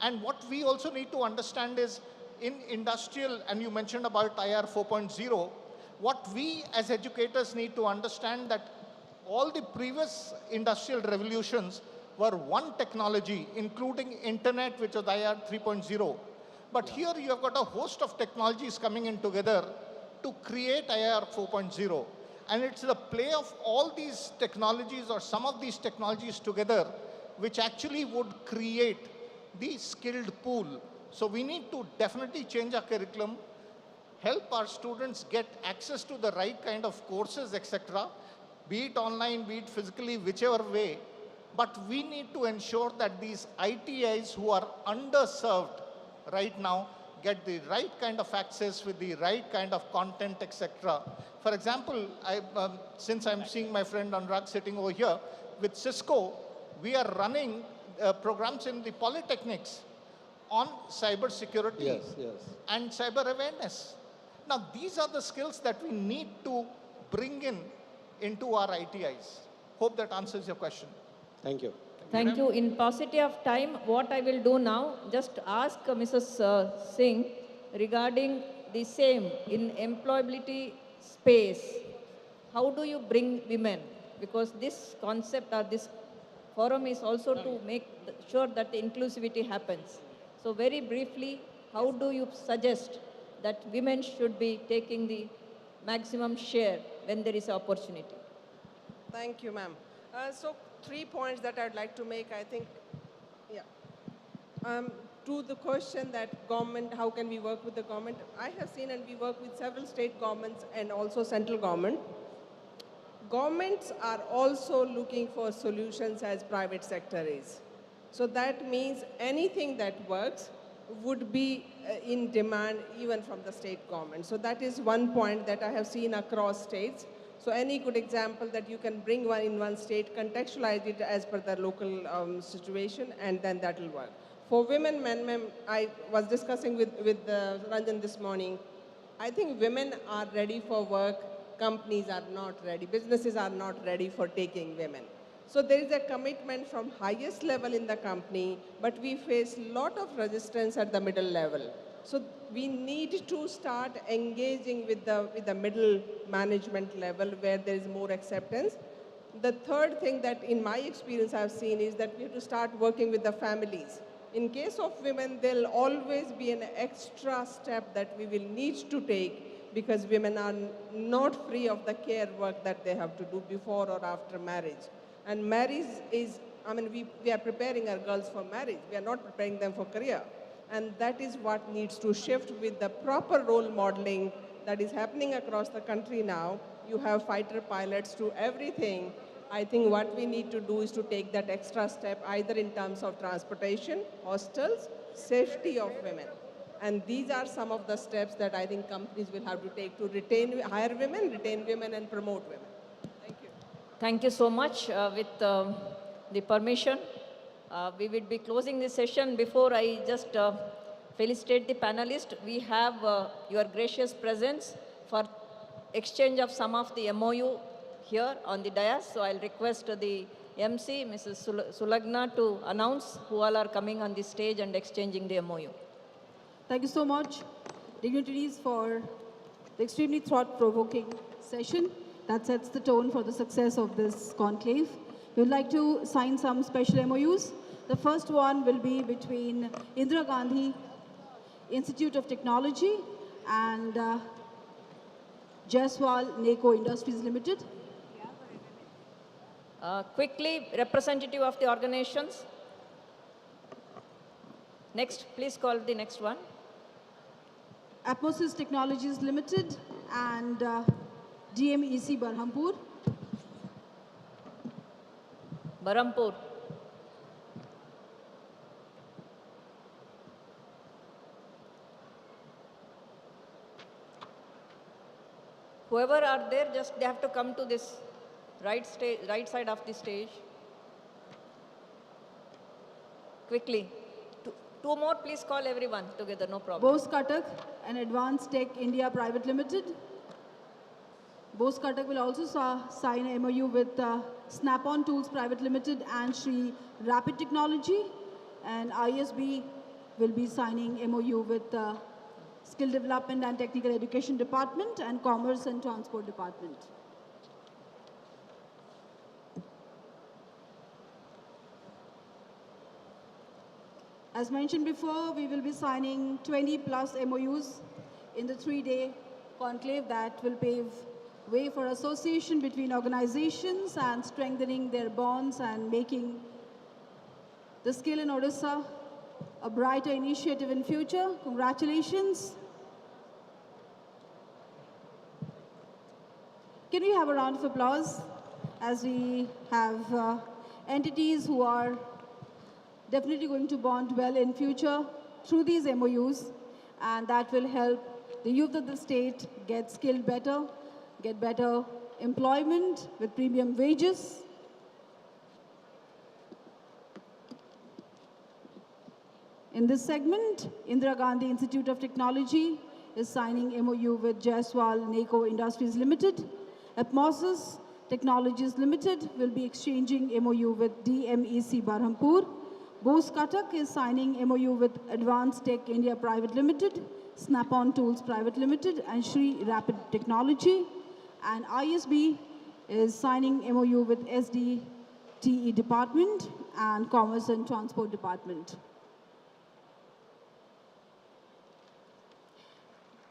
And what we also need to understand is in industrial, and you mentioned about IR 4.0, what we as educators need to understand that all the previous industrial revolutions were one technology, including internet, which was IR 3.0. But here you have got a host of technologies coming in together to create IR 4.0. And it's the play of all these technologies or some of these technologies together which actually would create the skilled pool. So we need to definitely change our curriculum, help our students get access to the right kind of courses, etc., be it online, be it physically, whichever way. But we need to ensure that these ITIs who are underserved right now get the right kind of access with the right kind of content, etc. For example, since I'm seeing my friend Anurag sitting over here, with Cisco, we are running programs in the polytechnics on cyber security and cyber awareness. Now, these are the skills that we need to bring into our ITIs. Hope that answers your question. Thank you. Thank you. In paucity of time, what I will do now, just ask Mrs. Singh regarding the same in employability space. How do you bring women? Because this concept or this forum is also to make sure that the inclusivity happens. So very briefly, how do you suggest that women should be taking the maximum share when there is an opportunity? Thank you, ma'am. So 3 points that I'd like to make, I think, to the question that government, how can we work with the government? I have seen, and we work with several state governments and also central government. Governments are also looking for solutions as private sector is. So that means anything that works would be in demand even from the state government. So that is one point that I have seen across states. So any good example that you can bring one in one state, contextualize it as per the local situation, and then that will work. For women, men, I was discussing with Ranjan this morning. I think women are ready for work. Companies are not ready. Businesses are not ready for taking women. So there is a commitment from highest level in the company, but we face a lot of resistance at the middle level. So we need to start engaging with the middle management level where there is more acceptance. The third thing that in my experience I've seen is that we have to start working with the families. In case of women, there'll always be an extra step that we will need to take because women are not free of the care work that they have to do before or after marriage. And marriage is, we are preparing our girls for marriage. We are not preparing them for career. And that is what needs to shift with the proper role modeling that is happening across the country now. You have fighter pilots to everything. I think what we need to do is to take that extra step either in terms of transportation, hostels, safety of women. And these are some of the steps that I think companies will have to take to hire women, retain women, and promote women. Thank you. Thank you so much. With the permission, we will be closing this session. Before I just felicitate the panelists, we have your gracious presence for exchange of some of the MOU here on the dais. So I'll request the MC, Mrs. Sulagna, to announce who all are coming on the stage and exchanging the MOU. Thank you so much, dignitaries, for the extremely thought-provoking session that sets the tone for the success of this conclave. We would like to sign some special MOUs. The first one will be between Indira Gandhi Institute of Technology and Jaiswal Neko Industries Limited. Quickly, representative of the organizations. Next, please call the next one. Atmosis Technologies Limited and DMEC Berhampur. Berhampur. Whoever are there, just they have to come to this right side of the stage. Quickly. Two more, please call everyone together, no problem. Bose Katak and Advanced Tech India Private Limited. Bose Katak will also sign a MOU with Snap-on Tools Private Limited and Sri Rapid Technology. And ISB will be signing MOU with Skill Development and Technical Education Department and Commerce and Transport Department. As mentioned before, we will be signing 20 plus MOUs in the 3-day conclave that will pave way for association between organizations and strengthening their bonds and making the skill in Odisha a brighter initiative in future. Congratulations. Can we have a round of applause as we have entities who are definitely going to bond well in future through these MOUs, and that will help the youth of the state get skilled better, get better employment with premium wages. In this segment, Indira Gandhi Institute of Technology is signing MOU with Jaiswal Neko Industries Limited. Atmosis Technologies Limited will be exchanging MOU with DMEC Berhampur. Bose Katak is signing MOU with Advanced Tech India Private Limited, Snap-on Tools Private Limited, and Sri Rapid Technology. And ISB is signing MOU with SDTE Department and Commerce and Transport Department.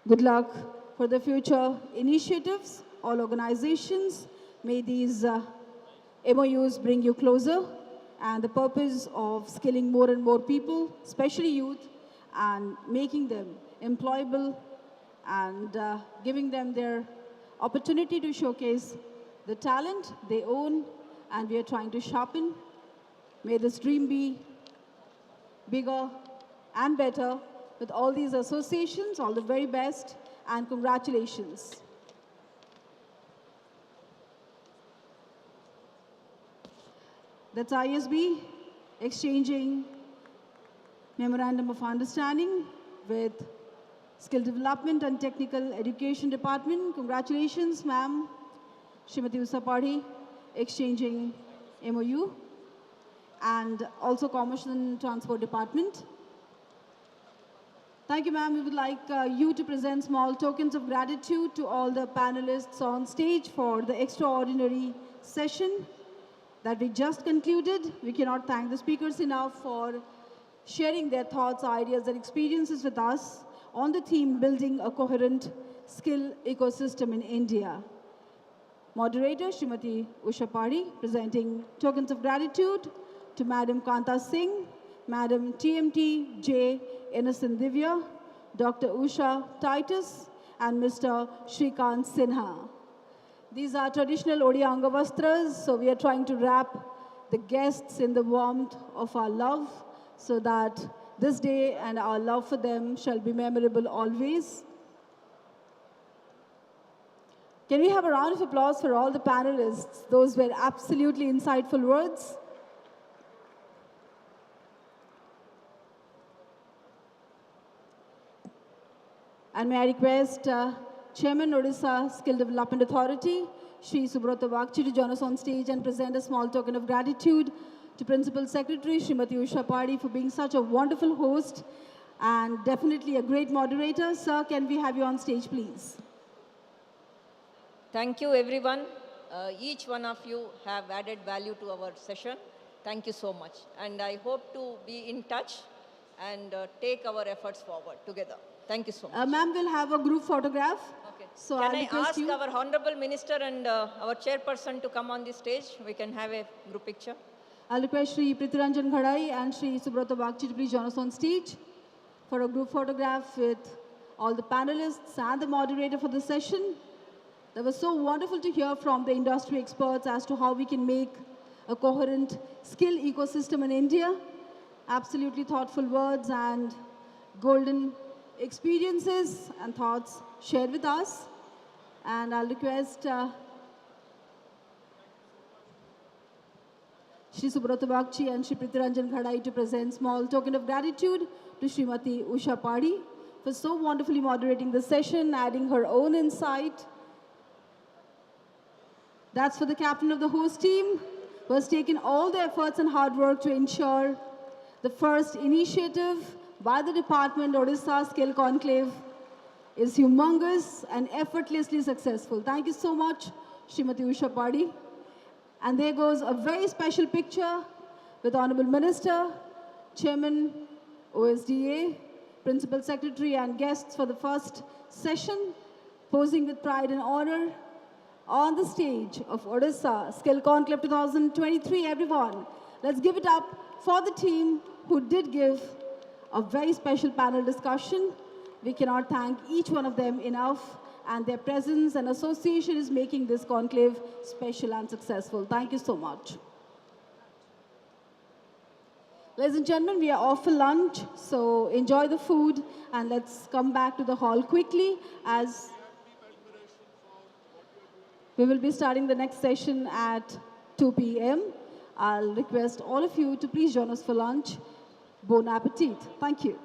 Good luck for the future initiatives, all organizations. May these MOUs bring you closer, and the purpose of skilling more and more people, especially youth, and making them employable and giving them their opportunity to showcase the talent they own and we are trying to sharpen. May this dream be bigger and better with all these associations. All the very best and congratulations. That's ISB exchanging Memorandum of Understanding with Skill Development and Technical Education Department. Congratulations, ma'am. Srimati Usapadi exchanging MOU, and also Commerce and Transport Department. Thank you, ma'am. We would like you to present small tokens of gratitude to all the panelists on stage for the extraordinary session that we just concluded. We cannot thank the speakers enough for sharing their thoughts, ideas, and experiences with us on the theme Building a Coherent Skill Ecosystem in India. Moderator Srimati Ushapadi presenting tokens of gratitude to Madam Kanta Singh, Madam TMT J. Innocent Divya, Dr. Usha Titus, and Mr. Shrikant Sinha. These are traditional Odia Angavastras, so we are trying to wrap the guests in the warmth of our love so that this day and our love for them shall be memorable always. Can we have a round of applause for all the panelists? Those were absolutely insightful words. And may I request Chairman Odisha Skill Development Authority, Shri Subrata Vakchi, to join us on stage and present a small token of gratitude to Principal Secretary Srimati Usha Padi for being such a wonderful host and definitely a great moderator. Sir, can we have you on stage, please? Thank you, everyone. Each one of you have added value to our session. Thank you so much. And I hope to be in touch and take our efforts forward together. Thank you so much. Ma'am, we'll have a group photograph. Okay. So Can I'll I request ask you. our Honorable Minister and our chairperson to come on the stage? We can have a group picture. I'll request Shri Prithviranjan Ghadai and Shri Subrata Bagchi to please join us on stage for a group photograph with all the panelists and the moderator for the session. That was so wonderful to hear from the industry experts as to how we can make a coherent skill ecosystem in India. Absolutely thoughtful words and golden experiences and thoughts shared with us. And I'll request Shri Subrata Bagchi and Shri Prithviranjan Ghadai to present small token of gratitude to Srimati Usha Padi for so wonderfully moderating the session, adding her own insight. That's for the captain of the host team, who has taken all the efforts and hard work to ensure the first initiative by the department, Odisha Skill Conclave, is humongous and effortlessly successful. Thank you so much, Srimati Usha Padi. And there goes a very special picture with Honorable Minister, Chairman, OSDA, Principal Secretary and guests for the first session, posing with pride and honor on the stage of Odisha Skill Conclave 2023. Everyone, let's give it up for the team who did give a very special panel discussion. We cannot thank each one of them enough, and their presence and association is making this conclave special and successful. Thank you so much. Ladies and gentlemen, we are off for lunch, so enjoy the food and let's come back to the hall quickly as we will be starting the next session at 2 p.m. I'll request all of you to please join us for lunch. Bon appetit. Thank you.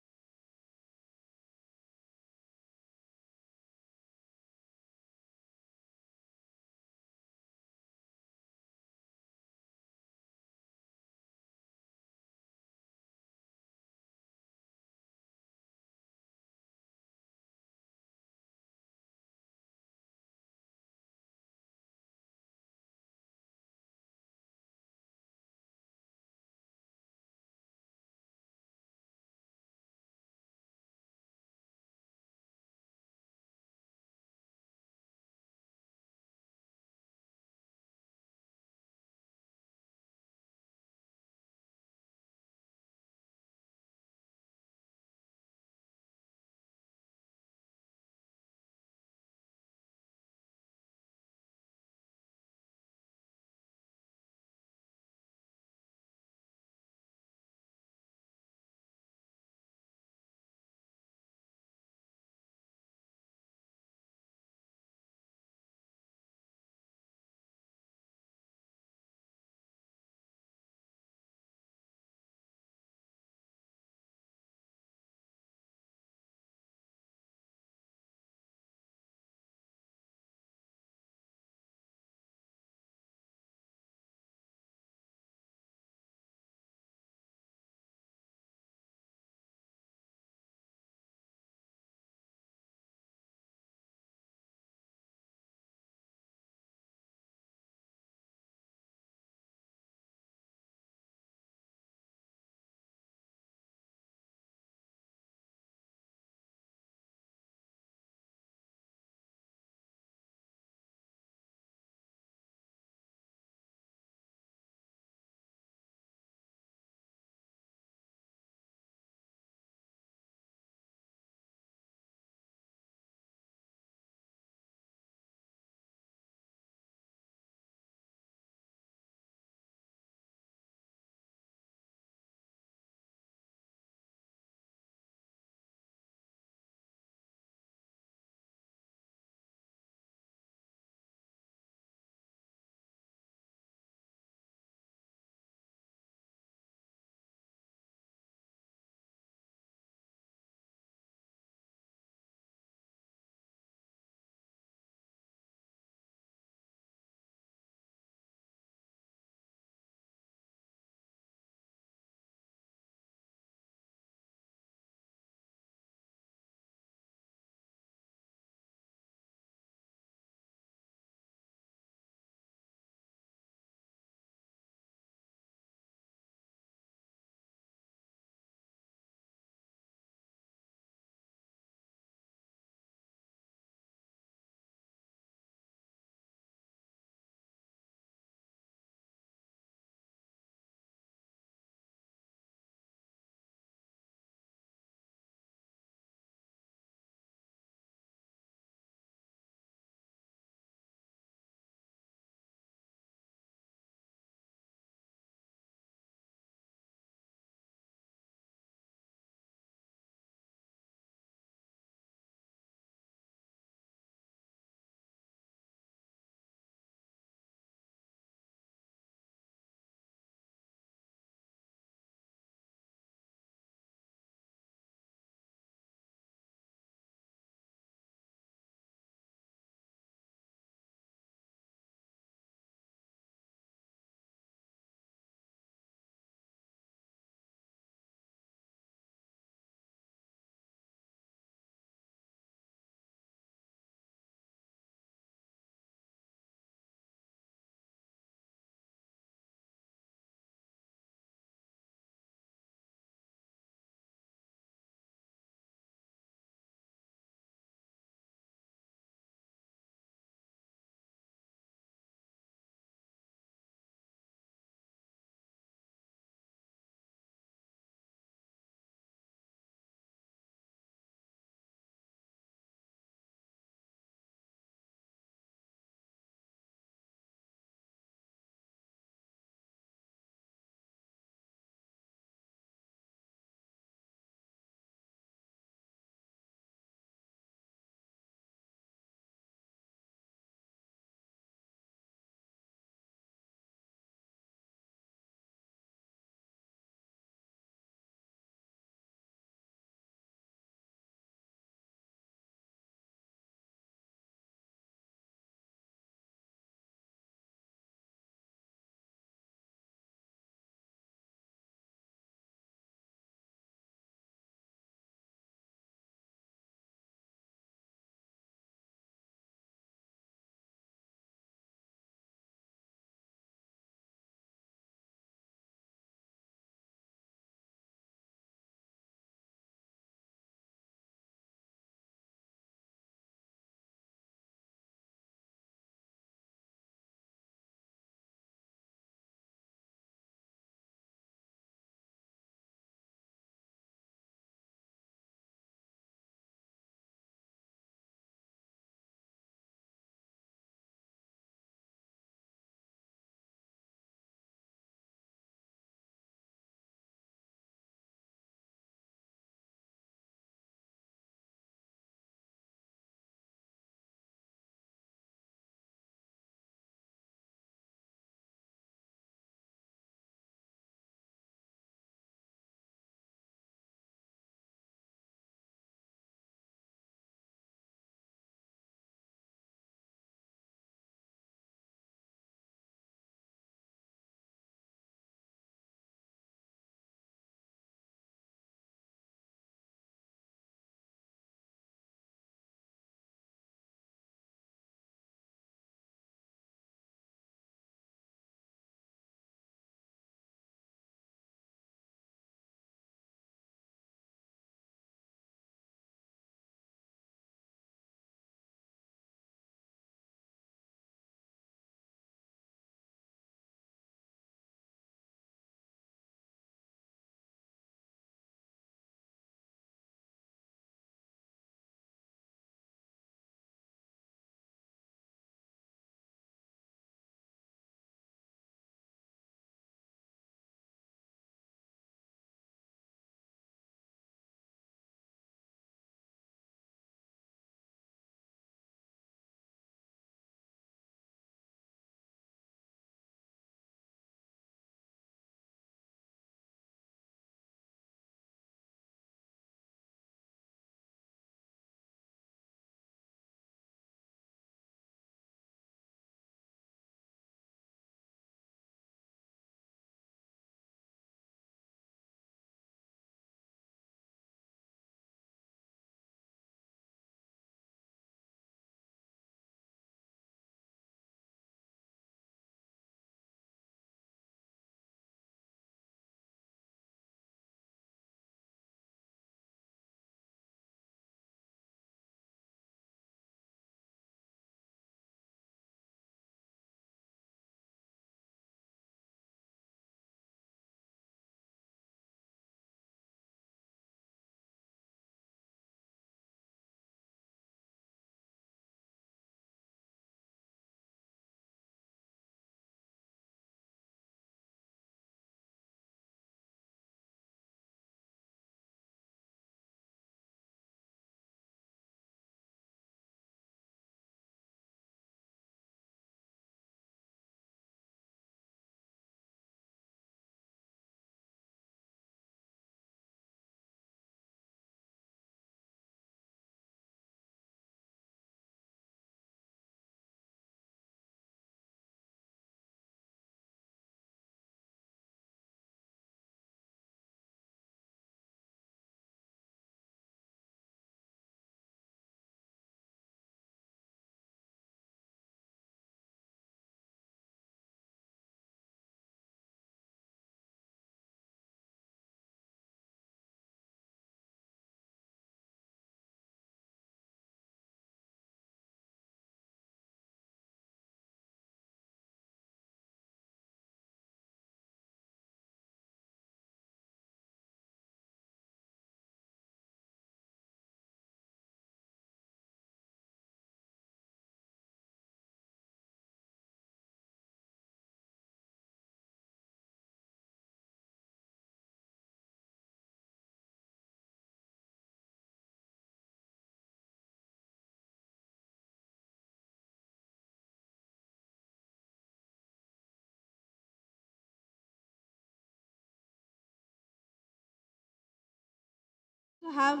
To have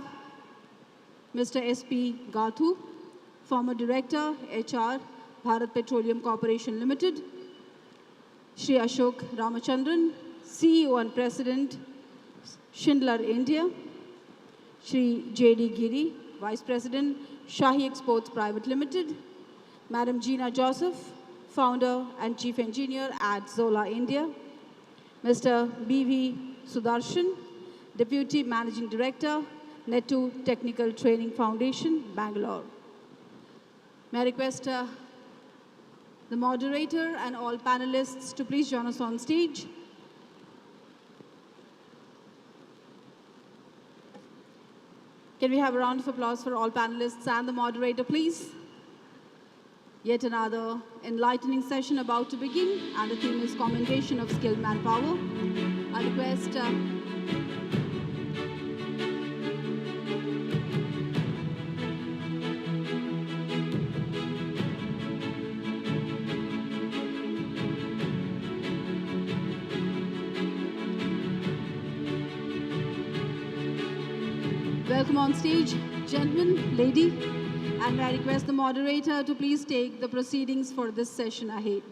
Mr. S.P. Gathu, former Director, HR, Bharat Petroleum Corporation Limited, Shri Ashok Ramachandran, CEO and President, Schindler India, Shri J.D. Giri, Vice President, Shahi Exports Private Limited, Madam Gina Joseph, Founder and Chief Engineer at Zola India, Mr. B.V. Sudarshan, Deputy Managing Director, Nettu Technical Training Foundation, Bangalore. May I request the moderator and all panelists to please join us on stage. Can we have a round of applause for all panelists and the moderator, please? Yet another enlightening session about to begin, and the theme is commendation of skilled manpower. I request welcome on stage, gentlemen, lady, and I request the moderator to please take the proceedings for this session ahead.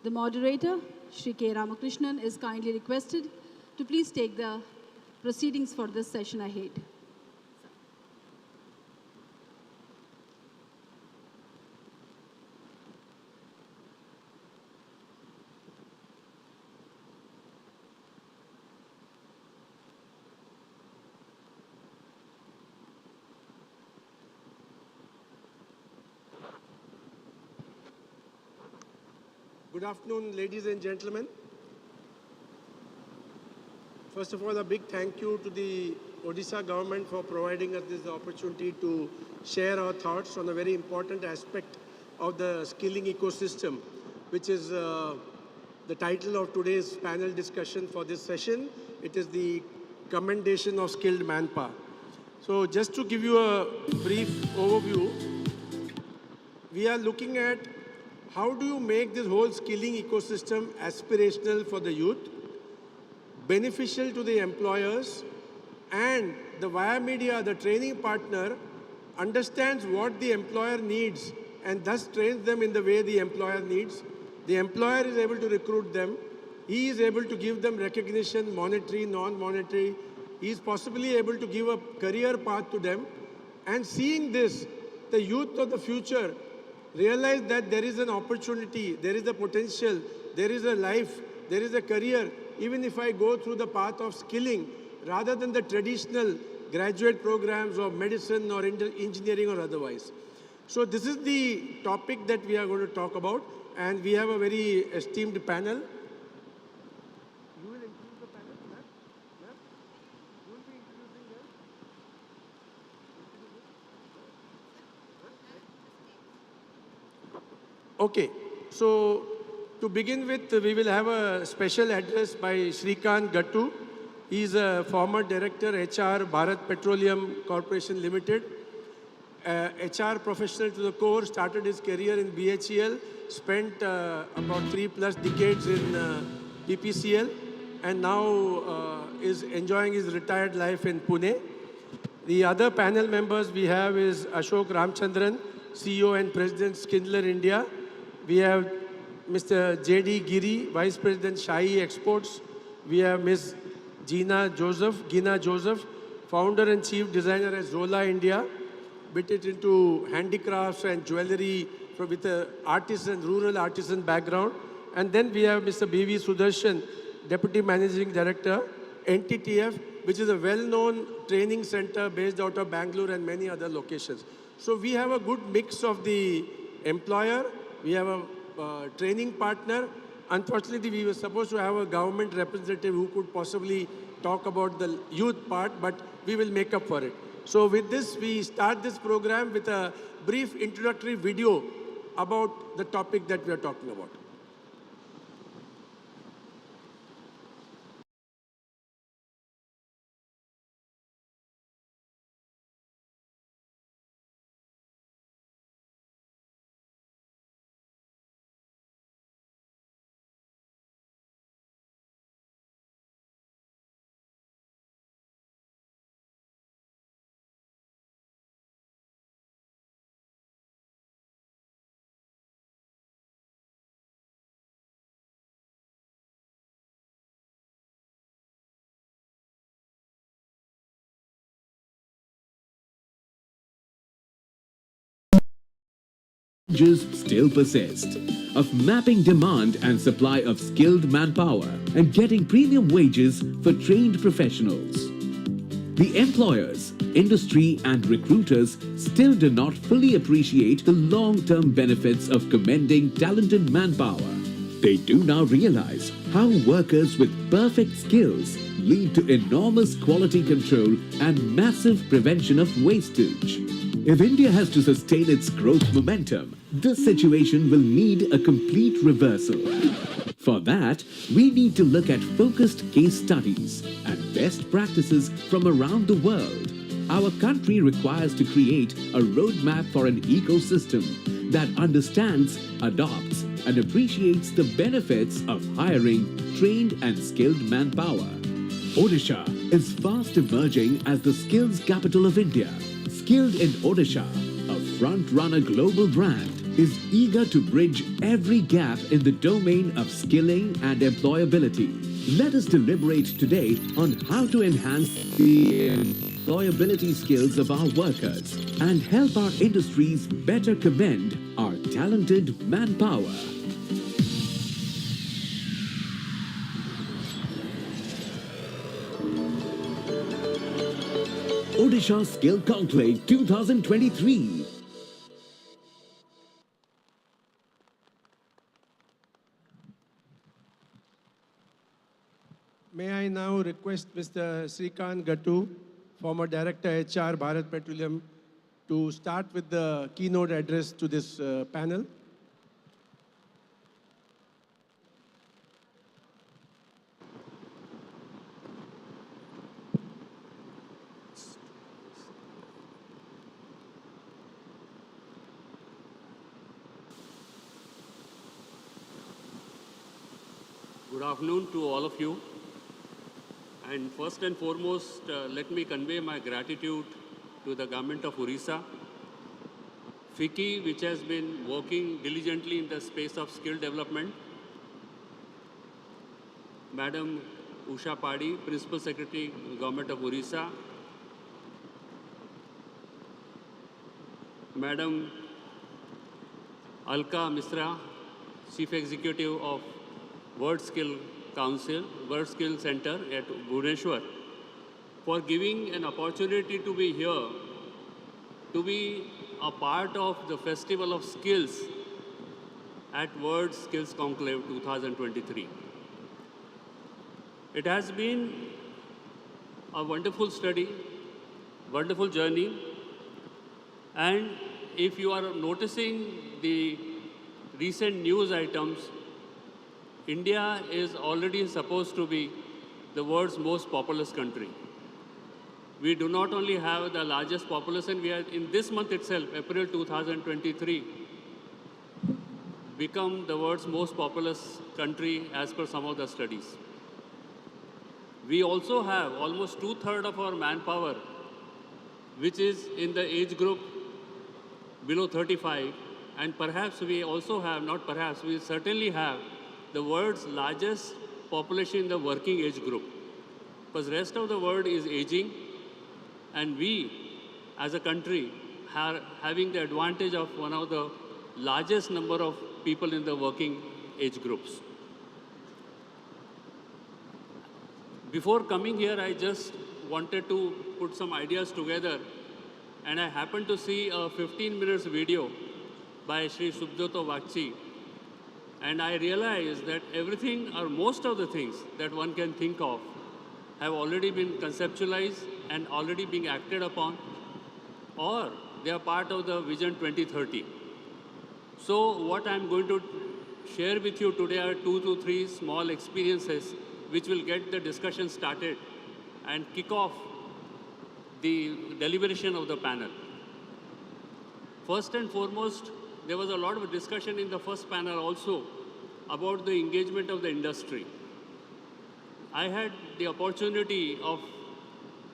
The moderator, Shri K. Ramakrishnan, is kindly requested to please take the proceedings for this session ahead. Good afternoon, ladies and gentlemen. First of all, a big thank you to the Odisha government for providing us this opportunity to share our thoughts on a very important aspect of the skilling ecosystem, which is the title of today's panel discussion for this session. It is the commendation of skilled manpower. So just to give you a brief overview, we are looking at how do you make this whole skilling ecosystem aspirational for the youth, beneficial to the employers, and the via media, the training partner, understands what the employer needs and thus trains them in the way the employer needs. The employer is able to recruit them. He is able to give them recognition, monetary, non-monetary. He is possibly able to give a career path to them. And seeing this, the youth of the future realize that there is an opportunity, there is a potential, there is a life, there is a career, even if I go through the path of skilling, rather than the traditional graduate programs of medicine or engineering or otherwise. So this is the topic that we are going to talk about, and we have a very esteemed panel. You will introduce the panel, ma'am? Ma'am? You will be introducing them? Okay, so to begin with, we will have a special address by Shrikant Gattu. He is a former director, HR, Bharat Petroleum Corporation Limited. HR professional to the core, started his career in BHEL, spent about 3+ decades in BPCL, and now is enjoying his retired life in Pune. The other panel members we have is Ashok Ramchandran, CEO and President, Schindler India. We have Mr. J.D. Giri, Vice President, Shahi Exports. We have Ms. Gina Joseph, Founder and Chief Designer at Zola India, bit it into handicrafts and jewelry with an artisan, rural artisan background. And then we have Mr. B.V. Sudarshan, Deputy Managing Director, NTTF, which is a well-known training center based out of Bangalore and many other locations. So we have a good mix of the employer, we have a training partner. Unfortunately, we were supposed to have a government representative who could possibly talk about the youth part, but we will make up for it. So with this, we start this program with a brief introductory video about the topic that we are talking about. challenges still persist of mapping demand and supply of skilled manpower and getting premium wages for trained professionals. The employers, industry and recruiters still do not fully appreciate the long-term benefits of commending talented manpower. They do now realize how workers with perfect skills lead to enormous quality control and massive prevention of wastage. If India has to sustain its growth momentum, this situation will need a complete reversal. For that, we need to look at focused case studies and best practices from around the world. Our country requires to create a roadmap for an ecosystem that understands, adopts, and appreciates the benefits of hiring trained and skilled manpower. Odisha is fast emerging as the skills capital of India. Skilled in Odisha, a front-runner global brand, is eager to bridge every gap in the domain of skilling and employability. Let us deliberate today on how to enhance the employability skills of our workers and help our industries better commend our talented manpower. Odisha Skill Conclave 2023. May I now request Mr. Srikant Gattu, former Director HR Bharat Petroleum, to start with the keynote address to this panel. Good afternoon to all of you. And first and foremost, let me convey my gratitude to the government of Odisha, FICCI, which has been working diligently in the space of skill development, Madam Usha Padi, Principal Secretary, Government of Odisha, Madam Alka Misra, Chief Executive of World Skill Council, World Skill Center at Bhubaneswar, for giving an opportunity to be here, to be a part of the Festival of Skills at World Skills Conclave 2023. It has been a wonderful study, wonderful journey, and if you are noticing the recent news items, India is already supposed to be the world's most populous country. We do not only have the largest population, we are in this month itself, April 2023, become the world's most populous country as per some of the studies. We also have almost 2/3 of our manpower, which is in the age group below 35, and perhaps we also have, not perhaps, we certainly have the world's largest population in the working age group. Because the rest of the world is aging, and we, as a country, are having the advantage of one of the largest number of people in the working age groups. Before coming here, I just wanted to put some ideas together, and I happened to see a 15 minutes video by Sri Subhjoto Bagchi, and I realized that everything or most of the things that one can think of have already been conceptualized and already being acted upon, or they are part of the Vision 2030. So what I'm going to share with you today are 2 to 3 small experiences which will get the discussion started and kick off the deliberation of the panel. First and foremost, there was a lot of discussion in the first panel also about the engagement of the industry. I had the opportunity of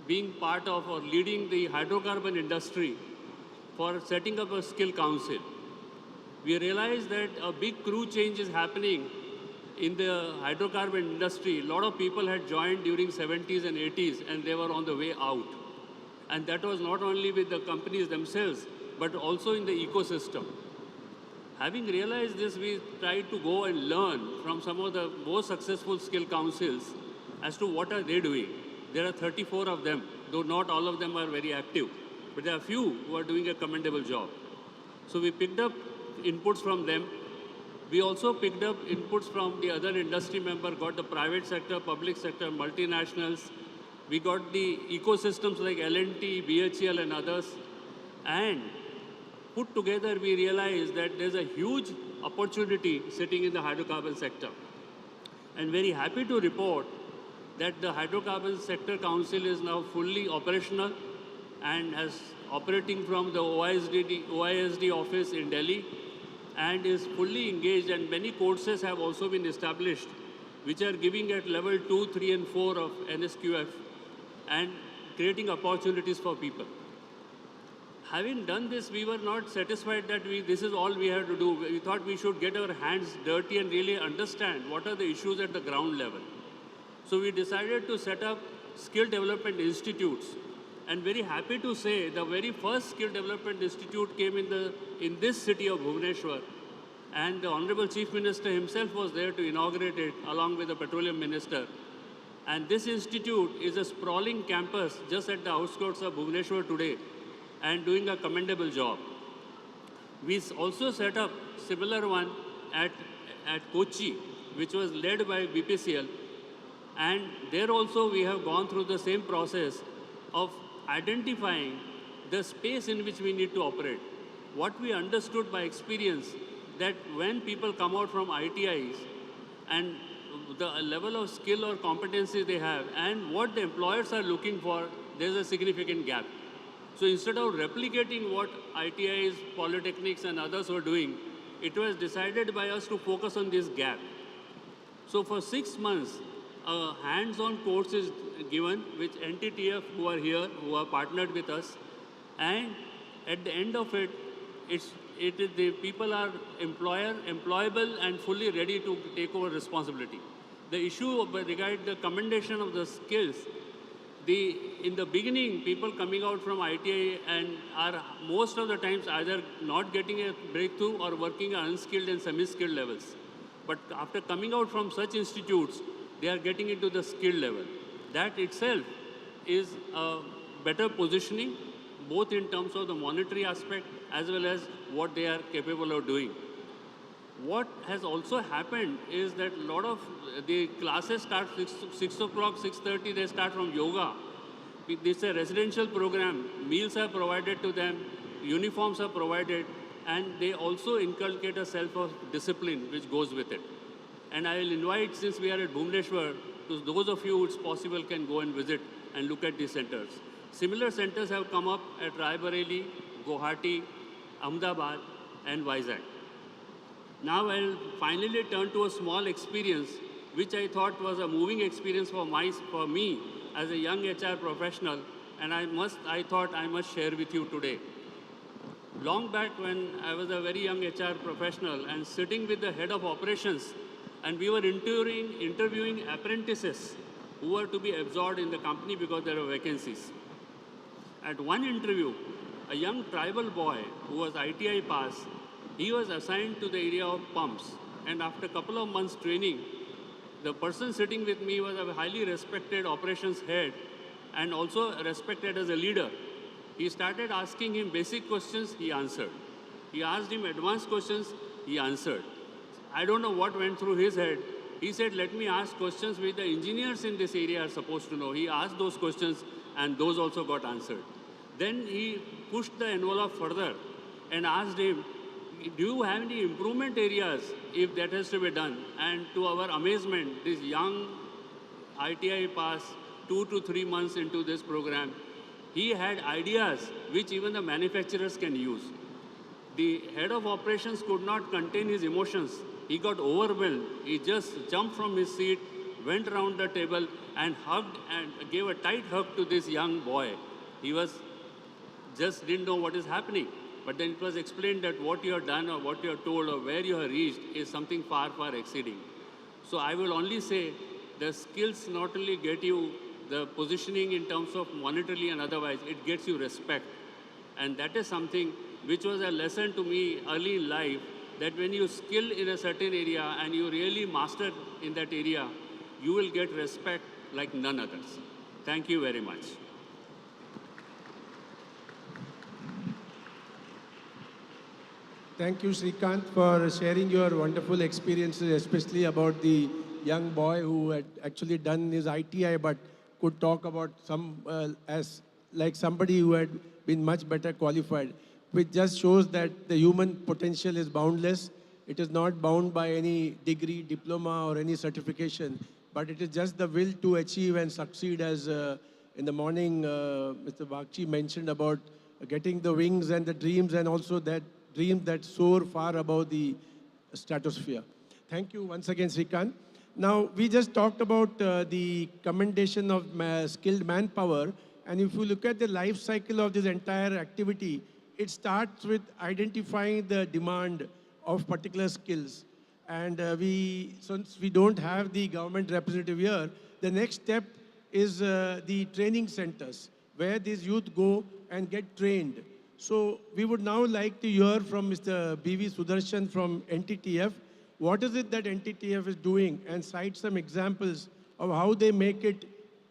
being part of or leading the hydrocarbon industry for setting up a skill council. We realized that a big crew change is happening in the hydrocarbon industry. A lot of people had joined during 70s and 80s and they were on the way out. And that was not only with the companies themselves, but also in the ecosystem. Having realized this, we tried to go and learn from some of the most successful skill councils as to what are they doing. There are 34 of them, though not all of them are very active, but there are few who are doing a commendable job. So we picked up inputs from them. We also picked up inputs from the other industry member, got the private sector, public sector, multinationals. We got the ecosystems like L&T, BHEL and others. And put together, we realized that there's a huge opportunity sitting in the hydrocarbon sector. And very happy to report that the Hydrocarbon Sector Council is now fully operational and has operating from the OISD office in Delhi and is fully engaged, and many courses have also been established which are giving at level 2, 3 and 4 of NSQF and creating opportunities for people. Having done this, we were not satisfied that this is all we had to do. We thought we should get our hands dirty and really understand what are the issues at the ground level. So we decided to set up skill development institutes. And very happy to say the very first skill development institute came in this city of Bhubaneswar. And the Honorable Chief Minister himself was there to inaugurate it along with the Petroleum Minister. And this institute is a sprawling campus just at the outskirts of Bhubaneswar today and doing a commendable job. We also set up similar one at Kochi, which was led by BPCL. And there also we have gone through the same process of identifying the space in which we need to operate. What we understood by experience that when people come out from ITIs and the level of skill or competency they have and what the employers are looking for, there's a significant gap. So instead of replicating what ITIs, polytechnics and others were doing, it was decided by us to focus on this gap. So for 6 months, a hands-on course is given, which NTTF who are here, who are partnered with us. And at the end of it, the people are employable and fully ready to take over responsibility. The issue regarding the commendation of the skills, in the beginning, people coming out from ITI and are most of the times either not getting a breakthrough or working at unskilled and semi-skilled levels. But after coming out from such institutes, they are getting into the skill level. That itself is a better positioning, both in terms of the monetary aspect as well as what they are capable of doing. What has also happened is that a lot of the classes start 6 o'clock, 6:30, they start from yoga. This is a residential program. Meals are provided to them, uniforms are provided, and they also inculcate a self of discipline which goes with it. And I will invite, since we are at Bhubaneswar, to those of you who it's possible can go and visit and look at these centers. Similar centers have come up at Raebareli, Guwahati, Ahmedabad, and Vizag. Now I'll finally turn to a small experience which I thought was a moving experience for me as a young HR professional, and I thought I must share with you today. Long back when I was a very young HR professional and sitting with the head of operations, and we were interviewing apprentices who were to be absorbed in the company because there were vacancies. At one interview, a young tribal boy who was ITI pass, he was assigned to the area of pumps. And after a couple of months training, the person sitting with me was a highly respected operations head and also respected as a leader. He started asking him basic questions, he answered. He asked him advanced questions, he answered. I don't know what went through his head. He said, let me ask questions which the engineers in this area are supposed to know. He asked those questions and those also got answered. Then he pushed the envelope further and asked him, do you have any improvement areas if that has to be done? And to our amazement, this young ITI pass 2 to 3 months into this program, he had ideas which even the manufacturers can use. The head of operations could not contain his emotions. He got overwhelmed. He just jumped from his seat, went around the table and hugged and gave a tight hug to this young boy. He just didn't know what is happening. But then it was explained that what you have done or what you are told or where you have reached is something far, far exceeding. So I will only say the skills not only get you the positioning in terms of monetarily and otherwise, it gets you respect. And that is something which was a lesson to me early in life, that when you skill in a certain area and you really master in that area, you will get respect like none others. Thank you very much. Thank you, Srikanth, for sharing your wonderful experiences, especially about the young boy who had actually done his ITI but could talk about some as like somebody who had been much better qualified, which just shows that the human potential is boundless. It is not bound by any degree, diploma, or any certification, but it is just the will to achieve and succeed, as in the morning Mr. Bakshi mentioned about getting the wings and the dreams, and also that dreams that soar far above the stratosphere. Thank you once again, Srikanth. Now, we just talked about the commendation of skilled manpower, and if you look at the life cycle of this entire activity, it starts with identifying the demand of particular skills. And since we don't have the government representative here, the next step is the training centers, where these youth go and get trained. So we would now like to hear from Mr. B.V. Sudarshan from NTTF. What is it that NTTF is doing, and cite some examples of how they make it,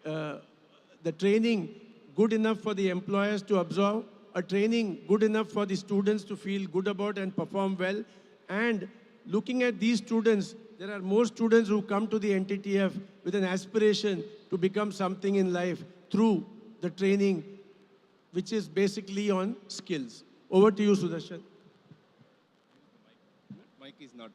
the training good enough for the employers to absorb, a training good enough for the students to feel good about and perform well. And looking at these students, there are more students who come to the NTTF with an aspiration to become something in life through the training, which is basically on skills. Over to you, Sudarshan. Mic is not.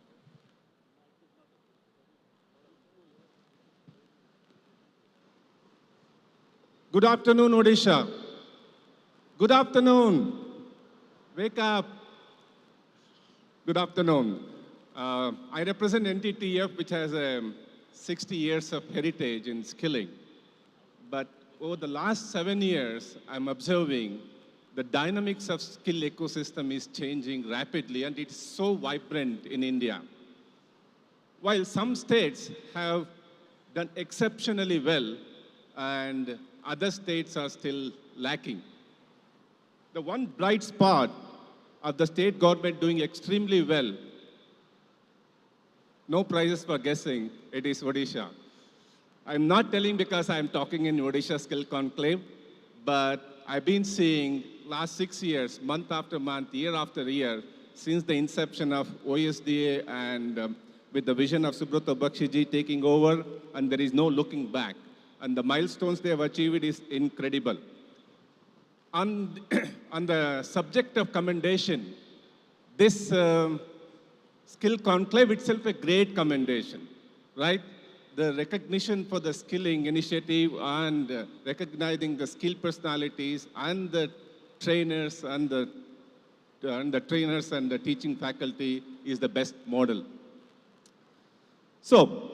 Good afternoon, Odisha. Good afternoon. Wake up. Good afternoon. I represent NTTF, which has 60 years of heritage in skilling. But over the last 7 years, I'm observing the dynamics of skill ecosystem is changing rapidly, and it's so vibrant in India. While some states have done exceptionally well, and other states are still lacking. The one bright spot of the state government doing extremely well, no prizes for guessing, it is Odisha. I'm not telling because I'm talking in Odisha Skill Conclave, but I've been seeing last 6 years, month after month, year after year, since the inception of OSDA and with the vision of Subrata Bakshiji taking over, and there is no looking back. And the milestones they have achieved is incredible. On the subject of commendation, this Skill Conclave itself a great commendation, right? The recognition for the skilling initiative and recognizing the skilled personalities and the trainers and the teaching faculty is the best model. So,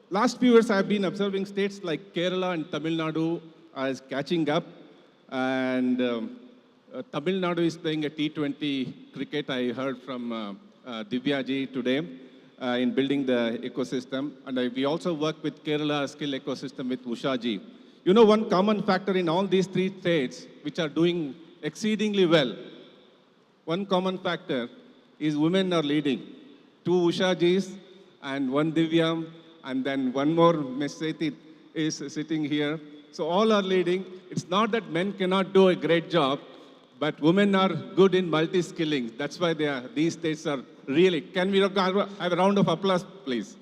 last few years I've been observing states like Kerala and Tamil Nadu as catching up, and Tamil Nadu is playing a T20 cricket, I heard from Divya ji today, in building the ecosystem. And we also work with Kerala skill ecosystem with Usha ji. You know, one common factor in all these three states which are doing exceedingly well, one common factor is women are leading. 2 Usha jis and 1 Divya, and then one more Miss Sethi is sitting here. So all are leading. It's not that men cannot do a great job, but women are good in multi-skilling. That's why these states are really. Can we have a round of applause, please?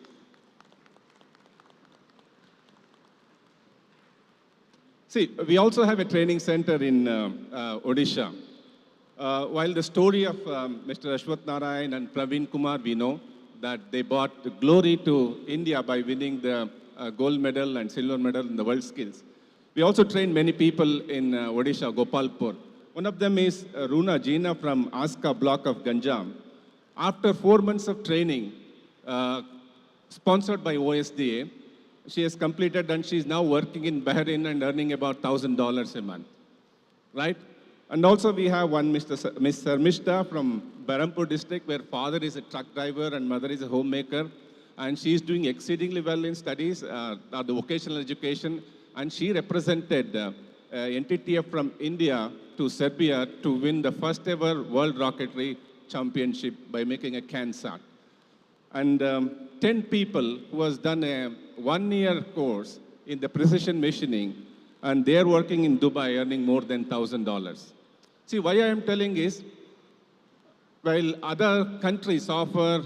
See, we also have a training center in Odisha. While the story of Mr. Ashwath Narayan and Praveen Kumar, we know that they brought glory to India by winning the gold medal and silver medal in the World Skills. We also train many people in Odisha, Gopalpur. One of them is Runa Jeena from Aska block of Ganjam. After 4 months of training, sponsored by OSDA, she has completed and she's now working in Bahrain and earning about $1,000 a month, right? And also we have one Miss Sarmishta from Berhampur district, where father is a truck driver and mother is a homemaker. And she's doing exceedingly well in studies, the vocational education. And she represented NTTF from India to Serbia to win the first ever world rocketry championship by making a can sack. And 10 people who has done a 1-year course in the precision machining, and they are working in Dubai earning more than $1,000. See, why I am telling is, while other countries offer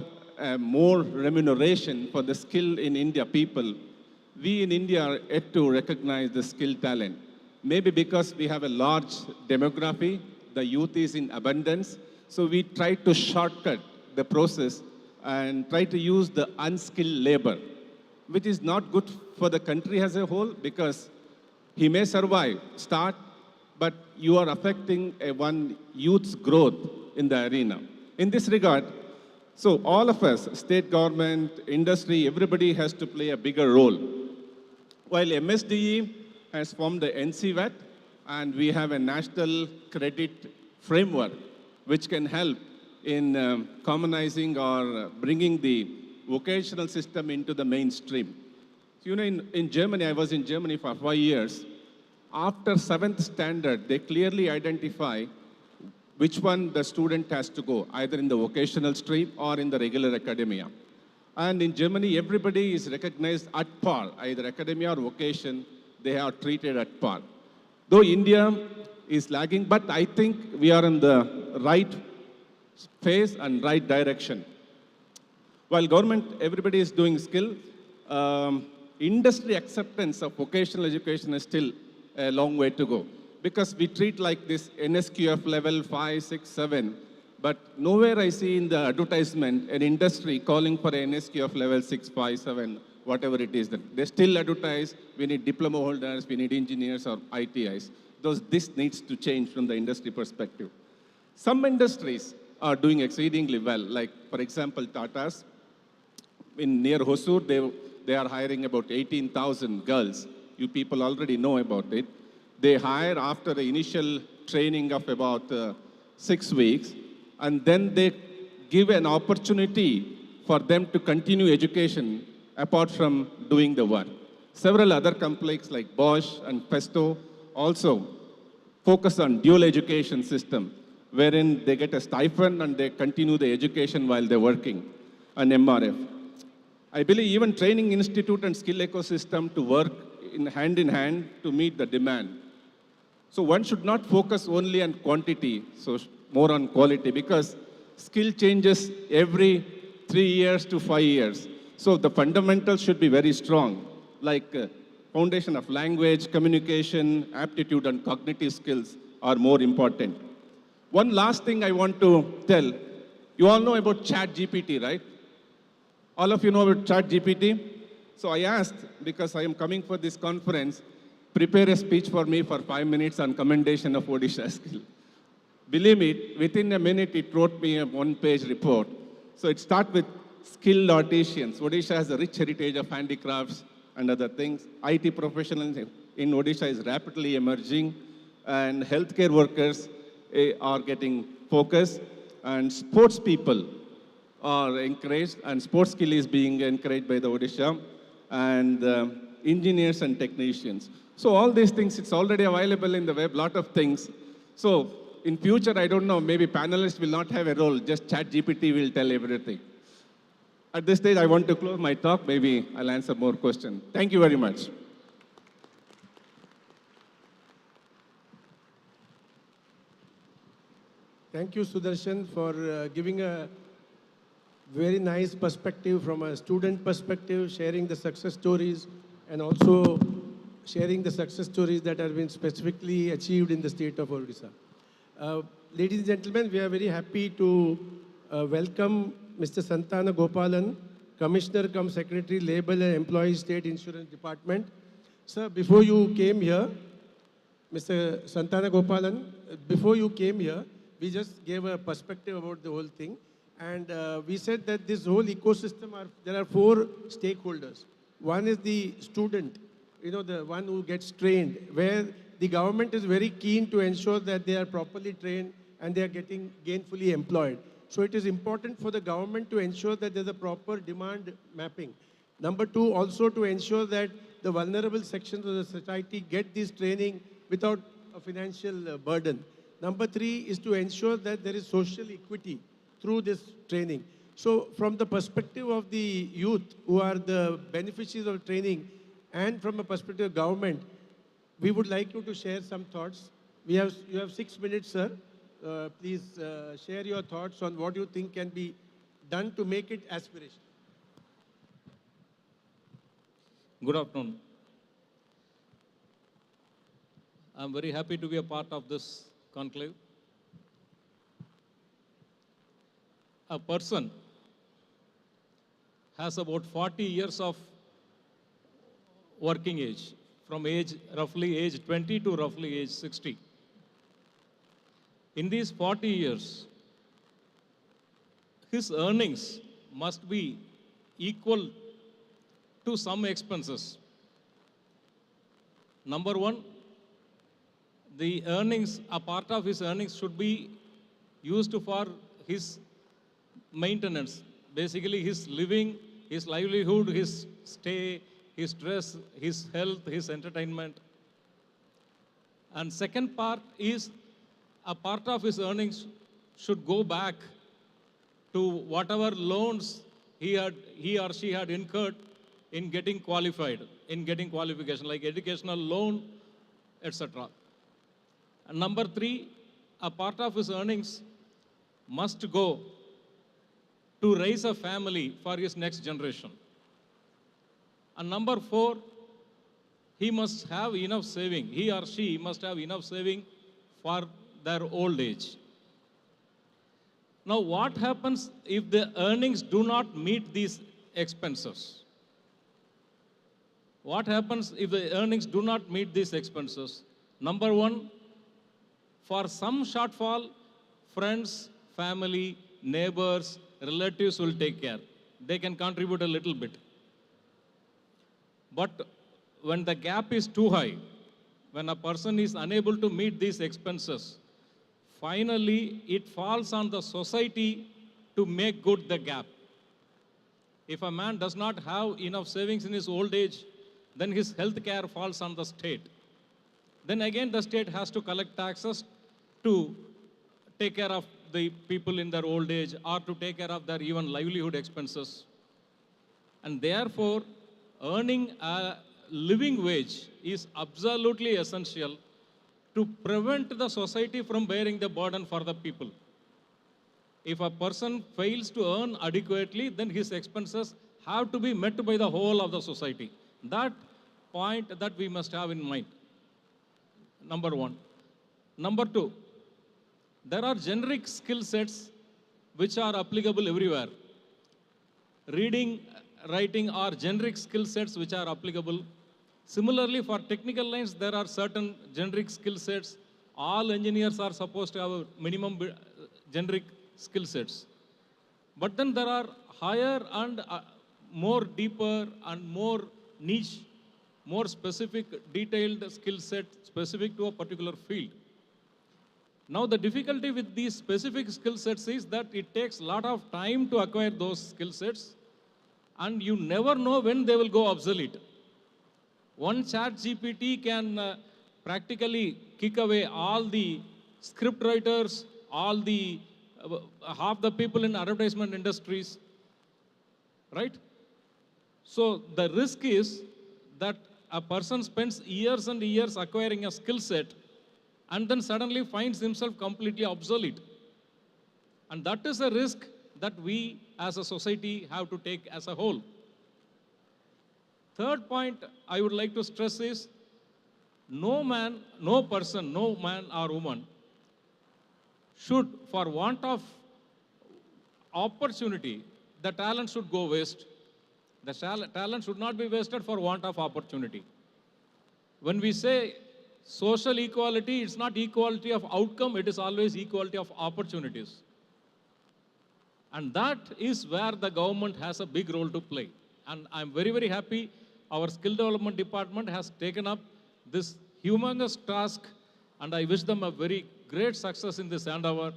more remuneration for the skill in India people, we in India are yet to recognize the skill talent. Maybe because we have a large demography, the youth is in abundance, so we try to shortcut the process and try to use the unskilled labor, which is not good for the country as a whole, because he may survive, start, but you are affecting one youth's growth in the arena. In this regard, so all of us, state government, industry, everybody has to play a bigger role. While MSDE has formed the NCVAT, and we have a national credit framework which can help in commonizing or bringing the vocational system into the mainstream. So, you know, in Germany, I was in Germany for 5 years. After 7th standard, they clearly identify which one the student has to go, either in the vocational stream or in the regular academia. And in Germany, everybody is recognized at par, either academia or vocation, they are treated at par. Though India is lagging, but I think we are in the right phase and right direction. While government, everybody is doing skill, industry acceptance of vocational education is still a long way to go. Because we treat like this NSQF level 5, 6, 7, but nowhere I see in the advertisement an industry calling for an NSQF level 6, 5, 7, whatever it is. They still advertise, we need diploma holders, we need engineers or ITIs. This needs to change from the industry perspective. Some industries are doing exceedingly well, like for example, Tata's. Near Hosur, they are hiring about 18,000 girls. You people already know about it. They hire after the initial training of about 6 weeks, and then they give an opportunity for them to continue education apart from doing the work. Several other companies like Bosch and Pesto also focus on dual education system, wherein they get a stipend and they continue the education while they're working, an MRF. I believe even training institute and skill ecosystem to work in hand to meet the demand. So one should not focus only on quantity, so more on quality, because skill changes every 3 years to 5 years. So the fundamentals should be very strong, like foundation of language, communication, aptitude, and cognitive skills are more important. One last thing I want to tell, you all know about ChatGPT, right? All of you know about ChatGPT? So I asked, because I am coming for this conference, prepare a speech for me for 5 minutes on commendation of Odisha skill. Believe me, within a minute it wrote me a 1-page report. So it starts with skilled artisans. Odisha has a rich heritage of handicrafts and other things. IT professionals in Odisha is rapidly emerging, and healthcare workers are getting focused, and sports people are encouraged, and sports skill is being encouraged by the Odisha, and engineers and technicians. So all these things, it's already available in the web, lot of things. So in future, I don't know, maybe panelists will not have a role, just ChatGPT will tell everything. At this stage, I want to close my talk. Maybe I'll answer more questions. Thank you very much. Thank you, Sudarshan, for giving a very nice perspective from a student perspective, sharing the success stories, and also sharing the success stories that have been specifically achieved in the state of Odisha. Ladies and gentlemen, we are very happy to welcome Mr. Santana Gopalan, Commissioner cum Secretary, Labor and Employee State Insurance Department. Sir, before you came here, Mr. Santana Gopalan, before you came here, we just gave a perspective about the whole thing. And we said that this whole ecosystem, there are 4 stakeholders. One is the student, you know, the one who gets trained, where the government is very keen to ensure that they are properly trained and they are getting gainfully employed. So it is important for the government to ensure that there's a proper demand mapping. Number 2, also to ensure that the vulnerable sections of the society get this training without a financial burden. Number 3 is to ensure that there is social equity. through this training. So from the perspective of the youth who are the beneficiaries of training and from a perspective of government, we would like you to share some thoughts. You have 6 minutes, sir. Please share your thoughts on what you think can be done to make it aspirational. Good afternoon. I'm very happy to be a part of this conclave. A person has about 40 years of working age, from roughly age 20 to roughly age 60. In these 40 years, his earnings must be equal to some expenses. Number one, the earnings, a part of his earnings should be used for his maintenance, basically his living, his livelihood, his stay, his dress, his health, his entertainment. And second part is a part of his earnings should go back to whatever loans he or she had incurred in getting qualified, in getting qualification, like educational loan, etc. And number three, a part of his earnings must go to raise a family for his next generation. And number four, he must have enough saving. He or she must have enough saving for their old age. Now, what happens if the earnings do not meet these expenses? What happens if the earnings do not meet these expenses? Number one, for some shortfall, friends, family, neighbors, relatives will take care. They can contribute a little bit. But when the gap is too high, when a person is unable to meet these expenses, finally it falls on the society to make good the gap. If a man does not have enough savings in his old age, then his health care falls on the state. Then again the state has to collect taxes to take care of the people in their old age or to take care of their even livelihood expenses. And therefore, earning a living wage is absolutely essential to prevent the society from bearing the burden for the people. If a person fails to earn adequately, then his expenses have to be met by the whole of the society. That point that we must have in mind. Number one. Number two, there are generic skill sets which are applicable everywhere. Reading, writing are generic skill sets which are applicable. Similarly, for technical lines, there are certain generic skill sets. All engineers are supposed to have a minimum generic skill sets. But then there are higher and more deeper and more niche, more specific, detailed skill set specific to a particular field. Now, the difficulty with these specific skill sets is that it takes a lot of time to acquire those skill sets, and you never know when they will go obsolete. One chat GPT can practically kick away all the script writers, all the half the people in advertisement industries, right? So the risk is that a person spends years and years acquiring a skill set and then suddenly finds himself completely obsolete. And that is a risk that we as a society have to take as a whole. Third point I would like to stress is no man or woman should, for want of opportunity, the talent should go waste. The talent should not be wasted for want of opportunity. When we say social equality, it's not equality of outcome, it is always equality of opportunities. And that is where the government has a big role to play. And I'm very, very happy our skill development department has taken up this humongous task, and I wish them a very great success in this endeavor.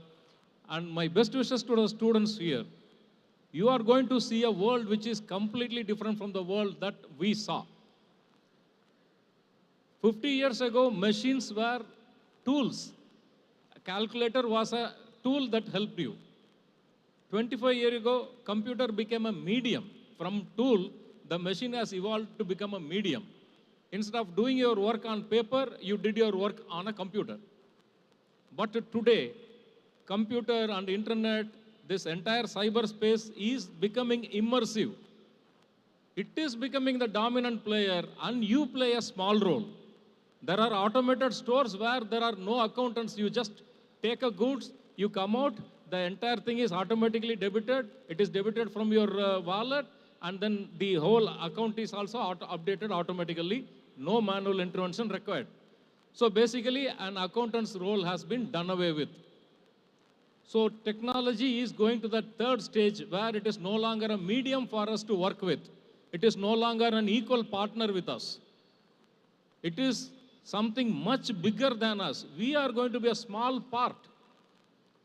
And my best wishes to the students here. You are going to see a world which is completely different from the world that we saw. 50 years ago, machines were tools. A calculator was a tool that helped you. 25 years ago, computer became a medium. From tool, the machine has evolved to become a medium. Instead of doing your work on paper, you did your work on a computer. But today, computer and internet, this entire cyberspace is becoming immersive. It is becoming the dominant player, and you play a small role. There are automated stores where there are no accountants. You just take a goods, you come out, the entire thing is automatically debited. It is debited from your wallet, and then the whole account is also updated automatically. No manual intervention required. So basically, an accountant's role has been done away with. So technology is going to the third stage where it is no longer a medium for us to work with. It is no longer an equal partner with us. It is something much bigger than us. We are going to be a small part.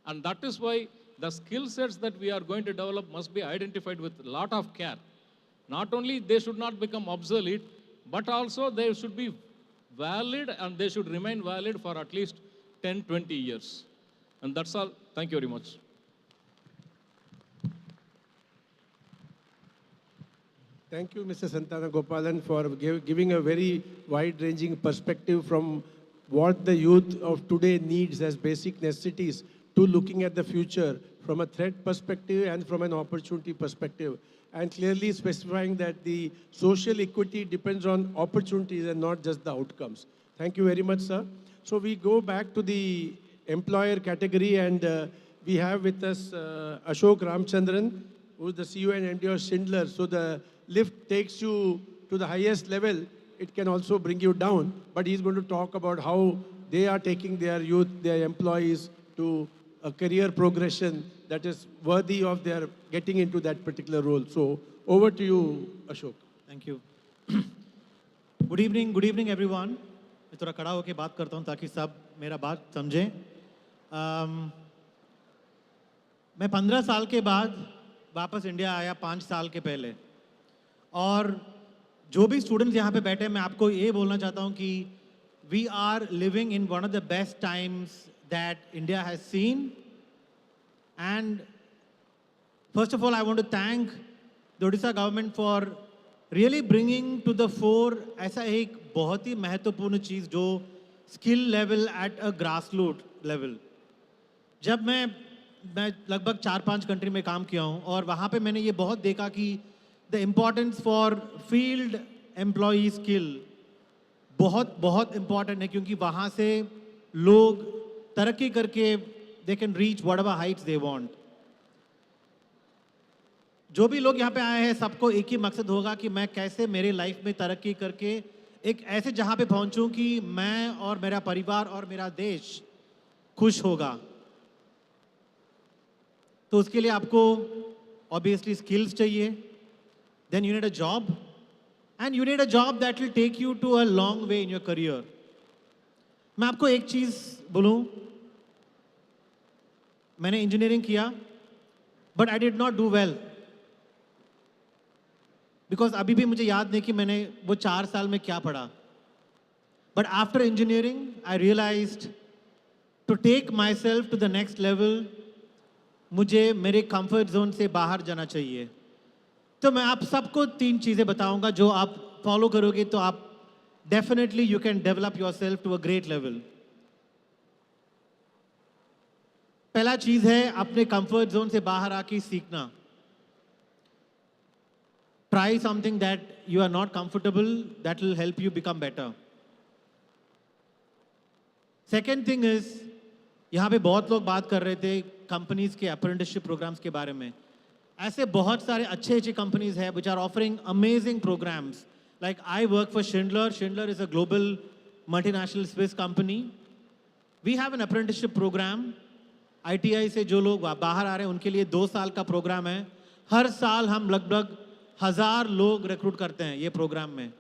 And that is why the skill sets that we are going to develop must be identified with a lot of care. Not only they should not become obsolete, but also they should be valid, and they should remain valid for at least 10, 20 years. And that's all. Thank you very much. Thank you, Mr. Santana Gopalan, for giving a very wide-ranging perspective from what the youth of today needs as basic necessities to looking at the future from a threat perspective and from an opportunity perspective, and clearly specifying that the social equity depends on opportunities and not just the outcomes. Thank you very much, sir. So we go back to the employer category, and we have with us Ashok Ramchandran, who is the CEO and MD of Schindler. So the lift takes you to the highest level. It can also bring you down, but he's going to talk about how they are taking their youth, their employees to a career progression that is worthy of their getting into that particular role. So over to you, Ashok. Thank you. Good evening everyone. मैं थोड़ा खड़ा होके बात करता हूँ ताकि सब मेरा बात समझें. मैं 15 साल के बाद वापस इंडिया आया 5 साल के पहले, और जो भी स्टूडेंट्स यहाँ पे बैठे हैं, मैं आपको ये बोलना चाहता हूँ कि we are living in one of the best times that India has seen. And first of all, I want to thank the Odisha government for really bringing to the fore ऐसा एक बहुत ही महत्वपूर्ण चीज़ जो skill level at a grassroots level. जब मैं लगभग 4-5 country में काम किया हूँ, और वहाँ पे मैंने ये बहुत देखा कि the importance for field employee skill बहुत important है, क्योंकि वहाँ से लोग तरक्की करके they can reach whatever heights they want. जो भी लोग यहाँ पे आए हैं, सबको एक ही मकसद होगा कि मैं कैसे मेरे लाइफ में तरक्की करके एक ऐसे जहाँ पे पहुँचूँ कि मैं और मेरा परिवार और मेरा देश खुश होगा. तो उसके लिए आपको obviously skills चाहिए, then you need a job, and you need a job that will take you to a long way in your career. मैं आपको एक चीज़ बोलूँ, मैंने इंजीनियरिंग किया, but I did not do well. Because अभी भी मुझे याद नहीं कि मैंने वो 4 साल में क्या पढ़ा. But after engineering, I realized to take myself to the next level, मुझे मेरे comfort zone से बाहर जाना चाहिए. तो मैं आप सबको 3 चीज़ें बताऊंगा जो आप follow करोगे तो आप definitely you can develop yourself to a great level. पहला चीज़ है अपने comfort zone से बाहर आके सीखना. Try something that you are not comfortable, that will help you become better. Second thing is, यहाँ पे बहुत लोग बात कर रहे थे companies के apprenticeship programs के बारे में. ऐसे बहुत सारे अच्छे companies हैं which are offering amazing programs. Like I work for Schindler. Schindler is a global multinational Swiss company. We have an apprenticeship program. ITI से जो लोग बाहर आ रहे हैं उनके लिए 2 साल का प्रोग्राम है. हर साल हम लगभग 1000 लोग रिक्रूट करते हैं ये प्रोग्राम में.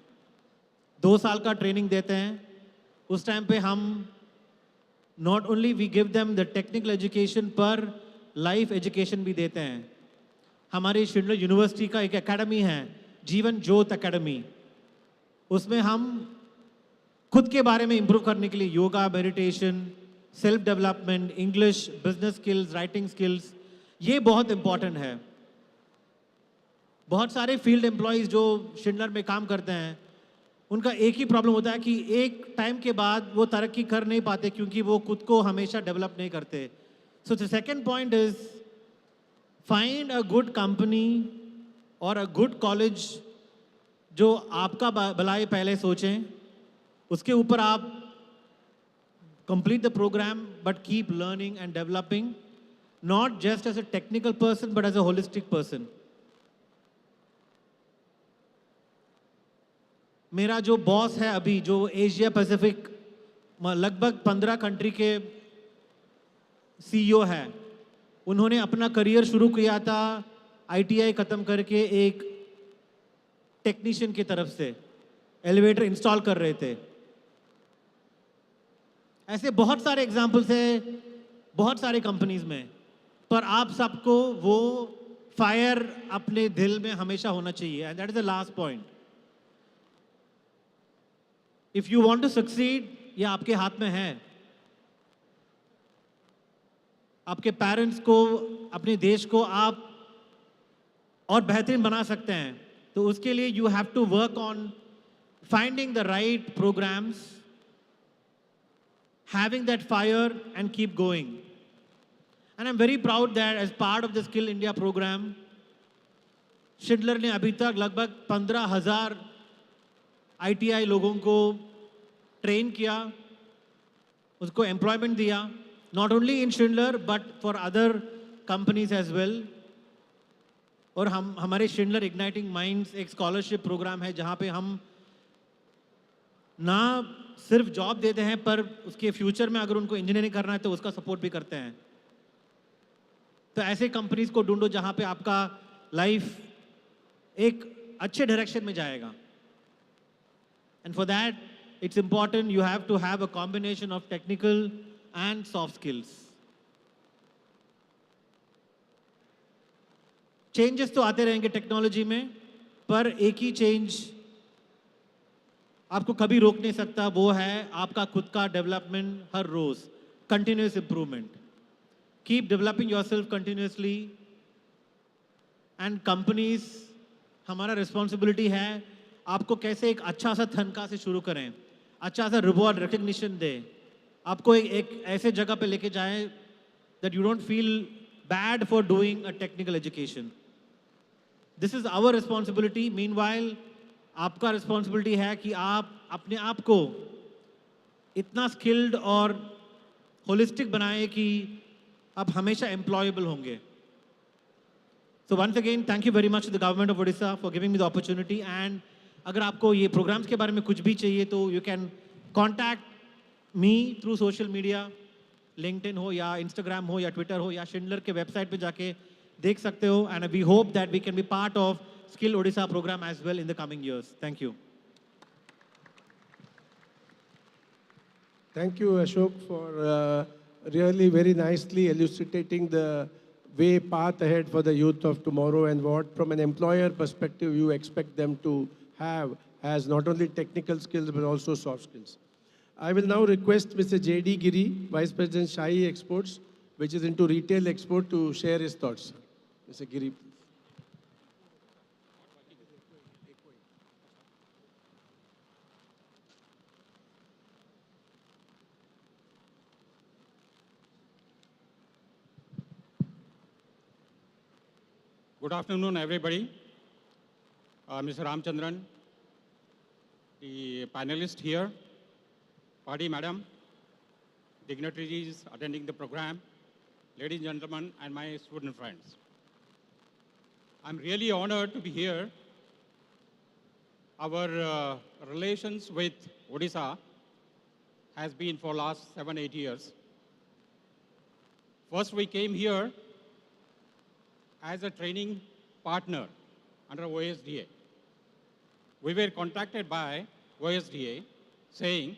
2 साल का ट्रेनिंग देते हैं. उस टाइम पे हम not only we give them the technical education पर life education भी देते हैं. हमारी शिंडलर यूनिवर्सिटी का एक एकेडमी है, जीवन ज्योत एकेडमी. उसमें हम खुद के बारे में इम्प्रूव करने के लिए yoga, meditation, self development, English, business skills, writing skills, ये बहुत इंपॉर्टेंट है। बहुत सारे फील्ड एम्प्लॉयज़ जो शिंडलर में काम करते हैं, उनका एक ही प्रॉब्लम होता है कि एक टाइम के बाद वो तरक्की कर नहीं पाते क्योंकि वो खुद को हमेशा डेवलप नहीं करते। So the second point is find a good company और अ गुड कॉलेज जो आपका भलाई पहले सोचें, उसके ऊपर आप complete the program but keep learning and developing, not just as a technical person but as a holistic person. मेरा जो बॉस है अभी, जो एशिया पैसिफिक लगभग 15 कंट्री के सीईओ है, उन्होंने अपना करियर शुरू किया था आईटीआई खत्म करके एक टेक्नीशियन की तरफ से, एलिवेटर इंस्टॉल कर रहे थे। ऐसे बहुत सारे एग्जाम्पल्स हैं बहुत सारे कंपनीज में, पर आप सबको वो फायर अपने दिल में हमेशा होना चाहिए, and that is the last point. If you want to succeed, ये आपके हाथ में है। आपके पेरेंट्स को, अपने देश को आप और बेहतरीन बना सकते हैं, तो उसके लिए you have to work on finding the right programs, having that fire and keep going. And I'm very proud that as part of the Skill India program, Schindler ने अभी तक लगभग 15,000 ITI लोगों को ट्रेन किया, उसको एम्प्लॉयमेंट दिया, not only in Schindler but for other companies as well. और हमारे Schindler Igniting Minds एक स्कॉलरशिप प्रोग्राम है जहाँ पे हम ना सिर्फ जॉब देते हैं, पर उसके फ्यूचर में अगर उनको इंजीनियरिंग करना है तो उसका सपोर्ट भी करते हैं। तो ऐसे कंपनीज को ढूंढो जहां पे आपका लाइफ एक अच्छे डायरेक्शन में जाएगा। And for that it's important you have to have a combination of technical and soft skills. Changes तो आते रहेंगे टेक्नोलॉजी में, पर एक ही चेंज आपको कभी रोक नहीं सकता, वो है आपका खुद का डेवलपमेंट हर रोज, continuous improvement. Keep developing yourself continuously, and companies, हमारा रिस्पॉन्सिबिलिटी है आपको कैसे एक अच्छा सा तनख्वाह से शुरू करें, अच्छा सा रिवॉर्ड रिकग्निशन दे, आपको एक ऐसे जगह पे लेके जाएं that you don't feel bad for doing a technical education. This is our responsibility. Meanwhile आपका रिस्पॉन्सिबिलिटी है कि आप अपने आप को इतना स्किल्ड और होलिस्टिक बनाएं कि आप हमेशा एम्प्लॉयबल होंगे। So once again thank you very much to the government of Odisha for giving me the opportunity. And अगर आपको ये प्रोग्राम्स के बारे में कुछ भी चाहिए तो you can contact me through social media, LinkedIn हो या इंस्टाग्राम हो या ट्विटर हो या शिंडलर के वेबसाइट पे जाके देख सकते हो। And we hope that we can be part of Skill Odisha program as well in the coming years. Thank you. Thank you, Ashok, for really very nicely elucidating the way path ahead for the youth of tomorrow and what, from an employer perspective, you expect them to have as not only technical skills but also soft skills. I will now request Mr. J.D. Giri, Vice President Shahi Exports, which is into retail export, to share his thoughts. Mr. Giri. Good afternoon, everybody. Mr. Ramchandran, the panelists here, Party Madam, dignitaries attending the program, ladies and gentlemen, and my student friends. I'm really honored to be here. Our relations with Odisha has been for last 7-8 years. First, we came here as a training partner under OSDA. We were contacted by OSDA saying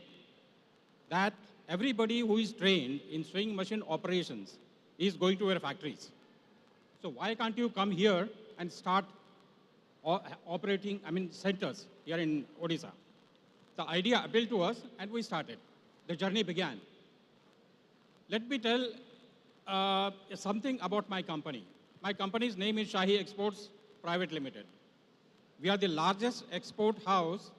that everybody who is trained in sewing machine operations is going to our factories. So why can't you come here and start operating, centers here in Odisha? The idea appealed to us and we started. The journey began. Let me tell something about my company. My company's name is Shahi Exports Private Limited. We are the largest export house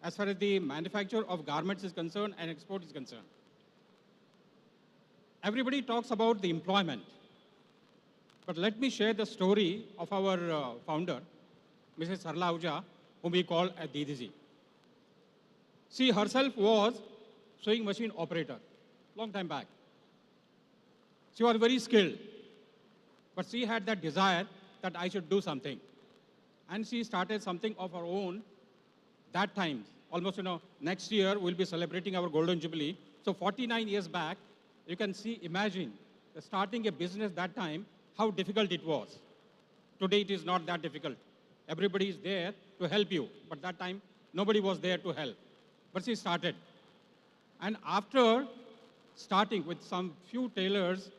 as far as the manufacture of garments is concerned and export is concerned. Everybody talks about the employment. But let me share the story of our founder, Mrs. Sarla Ahuja, whom we call Didiji. She herself was sewing machine operator, long time back. She was very skilled, but she had that desire that I should do something. And she started something of her own that time. Almost, next year we'll be celebrating our Golden Jubilee. So 49 years back, you can see, imagine, starting a business that time, how difficult it was. Today it is not that difficult. Everybody is there to help you, but that time nobody was there to help. But she started. And after starting with some few tailors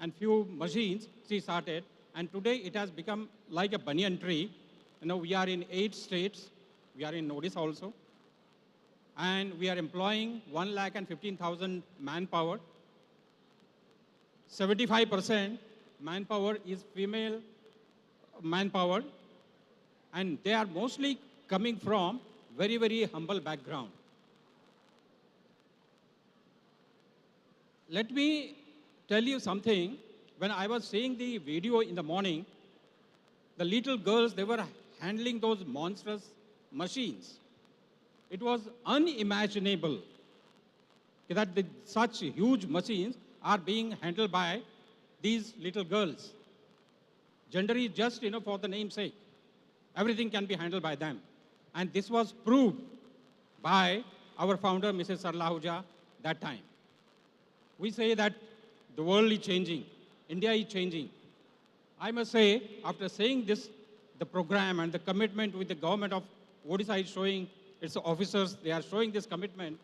and few machines, she started. And today it has become like a banyan tree. We are in 8 states. We are in Odisha also. And we are employing 1,15,000 manpower. 75% manpower is female manpower. And they are mostly coming from very, very humble background. Let me tell you something. When I was seeing the video in the morning, the little girls, they were handling those monstrous machines. It was unimaginable that such huge machines are being handled by these little girls. Gender is just, for the name's sake. Everything can be handled by them. And this was proved by our founder, Mrs. Sarla Ahuja, that time. We say that the world is changing, India is changing. I must say, after saying this, the program and the commitment with the government of Odisha is showing, its officers, they are showing this commitment.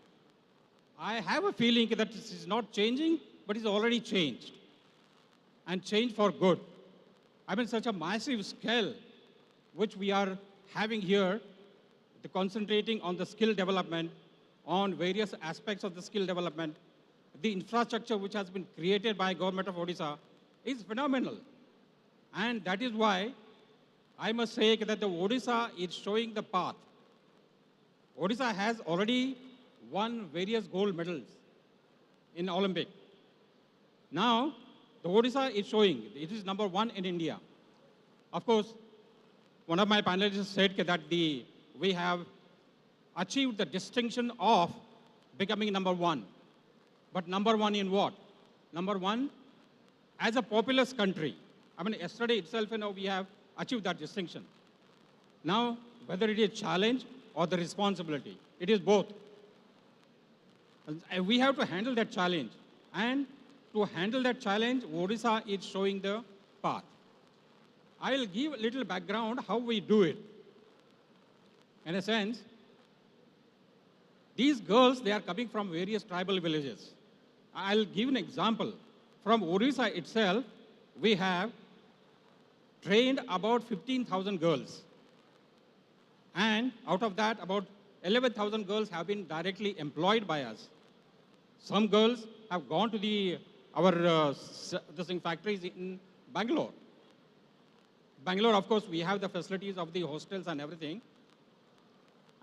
I have a feeling that this is not changing, but it's already changed. And changed for good. Such a massive scale, which we are having here, concentrating on the skill development, on various aspects of the skill development. The infrastructure which has been created by government of Odisha is phenomenal. And that is why I must say that the Odisha is showing the path. Odisha has already won various gold medals in Olympic. Now, the Odisha is showing, it is number 1 in India. Of course, one of my panelists said that we have achieved the distinction of becoming number 1. But number 1 in what? Number 1, as a populous country. Yesterday itself, we have achieved that distinction. Now, whether it is challenge or the responsibility, it is both. And we have to handle that challenge. And to handle that challenge, Odisha is showing the path. I'll give a little background how we do it. In a sense, these girls, they are coming from various tribal villages. I'll give an example. From Odisha itself, we have trained about 15,000 girls. And out of that, about 11,000 girls have been directly employed by us. Some girls have gone to our factories in Bangalore. Bangalore, of course, we have the facilities of the hostels and everything.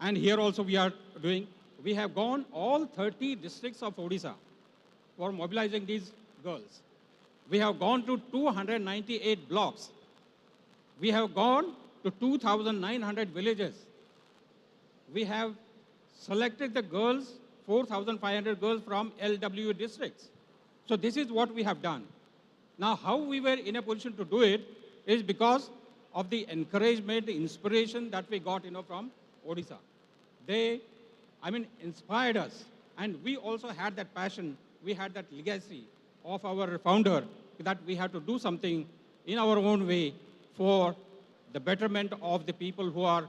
And here also we have gone all 30 districts of Odisha for mobilizing these girls. We have gone to 298 blocks. We have gone to 2,900 villages. We have selected the girls, 4,500 girls from LW districts. So this is what we have done. Now, how we were in a position to do it is because of the encouragement, the inspiration that we got, from Odisha. They, inspired us. And we also had that passion, we had that legacy of our founder that we have to do something in our own way for the betterment of the people who are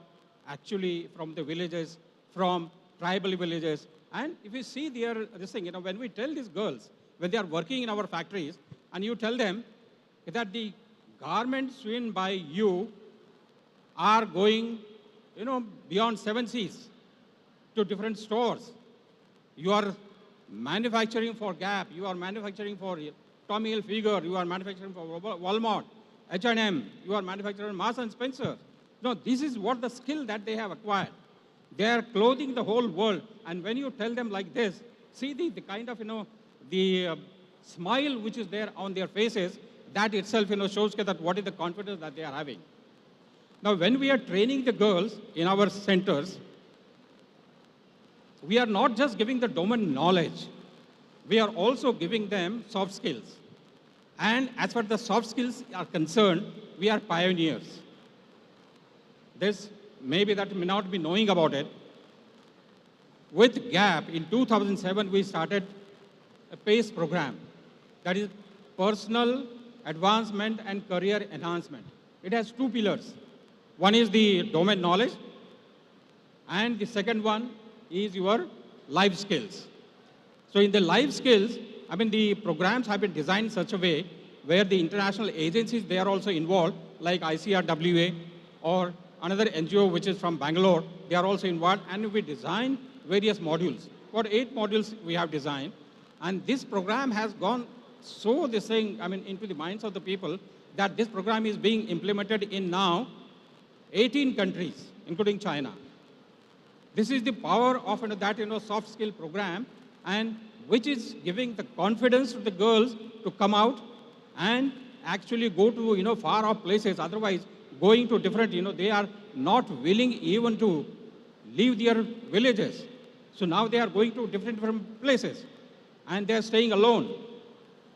actually from the villages, from tribal villages. And if you see when we tell these girls, when they are working in our factories, and you tell them that the garments sewn by you are going, beyond 7 seas to different stores. You are manufacturing for Gap, you are manufacturing for Tommy Hilfiger, you are manufacturing for Walmart. H&M, you are manufacturing Marks and Spencer. No, this is what the skill that they have acquired. They are clothing the whole world. And when you tell them like this, see the kind of, the smile which is there on their faces, that itself, shows that what is the confidence that they are having. Now, when we are training the girls in our centers, we are not just giving the domain knowledge, we are also giving them soft skills. And as far as the soft skills are concerned, we are pioneers. This, maybe that may not be knowing about it. With GAP, in 2007, we started a PACE program. That is Personal Advancement and Career Enhancement. It has two pillars. One is the domain knowledge, and the second one is your life skills. So in the life skills, the programs have been designed in such a way where the international agencies, they are also involved, like ICRWA or another NGO which is from Bangalore, they are also involved, and we design various modules. About 8 modules we have designed, and this program has gone so into the minds of the people that this program is being implemented in now 18 countries, including China. This is the power of that soft skill program, and which is giving the confidence to the girls to come out and actually go to far off places. Otherwise, going to different, they are not willing even to leave their villages. So now they are going to different places, and they are staying alone.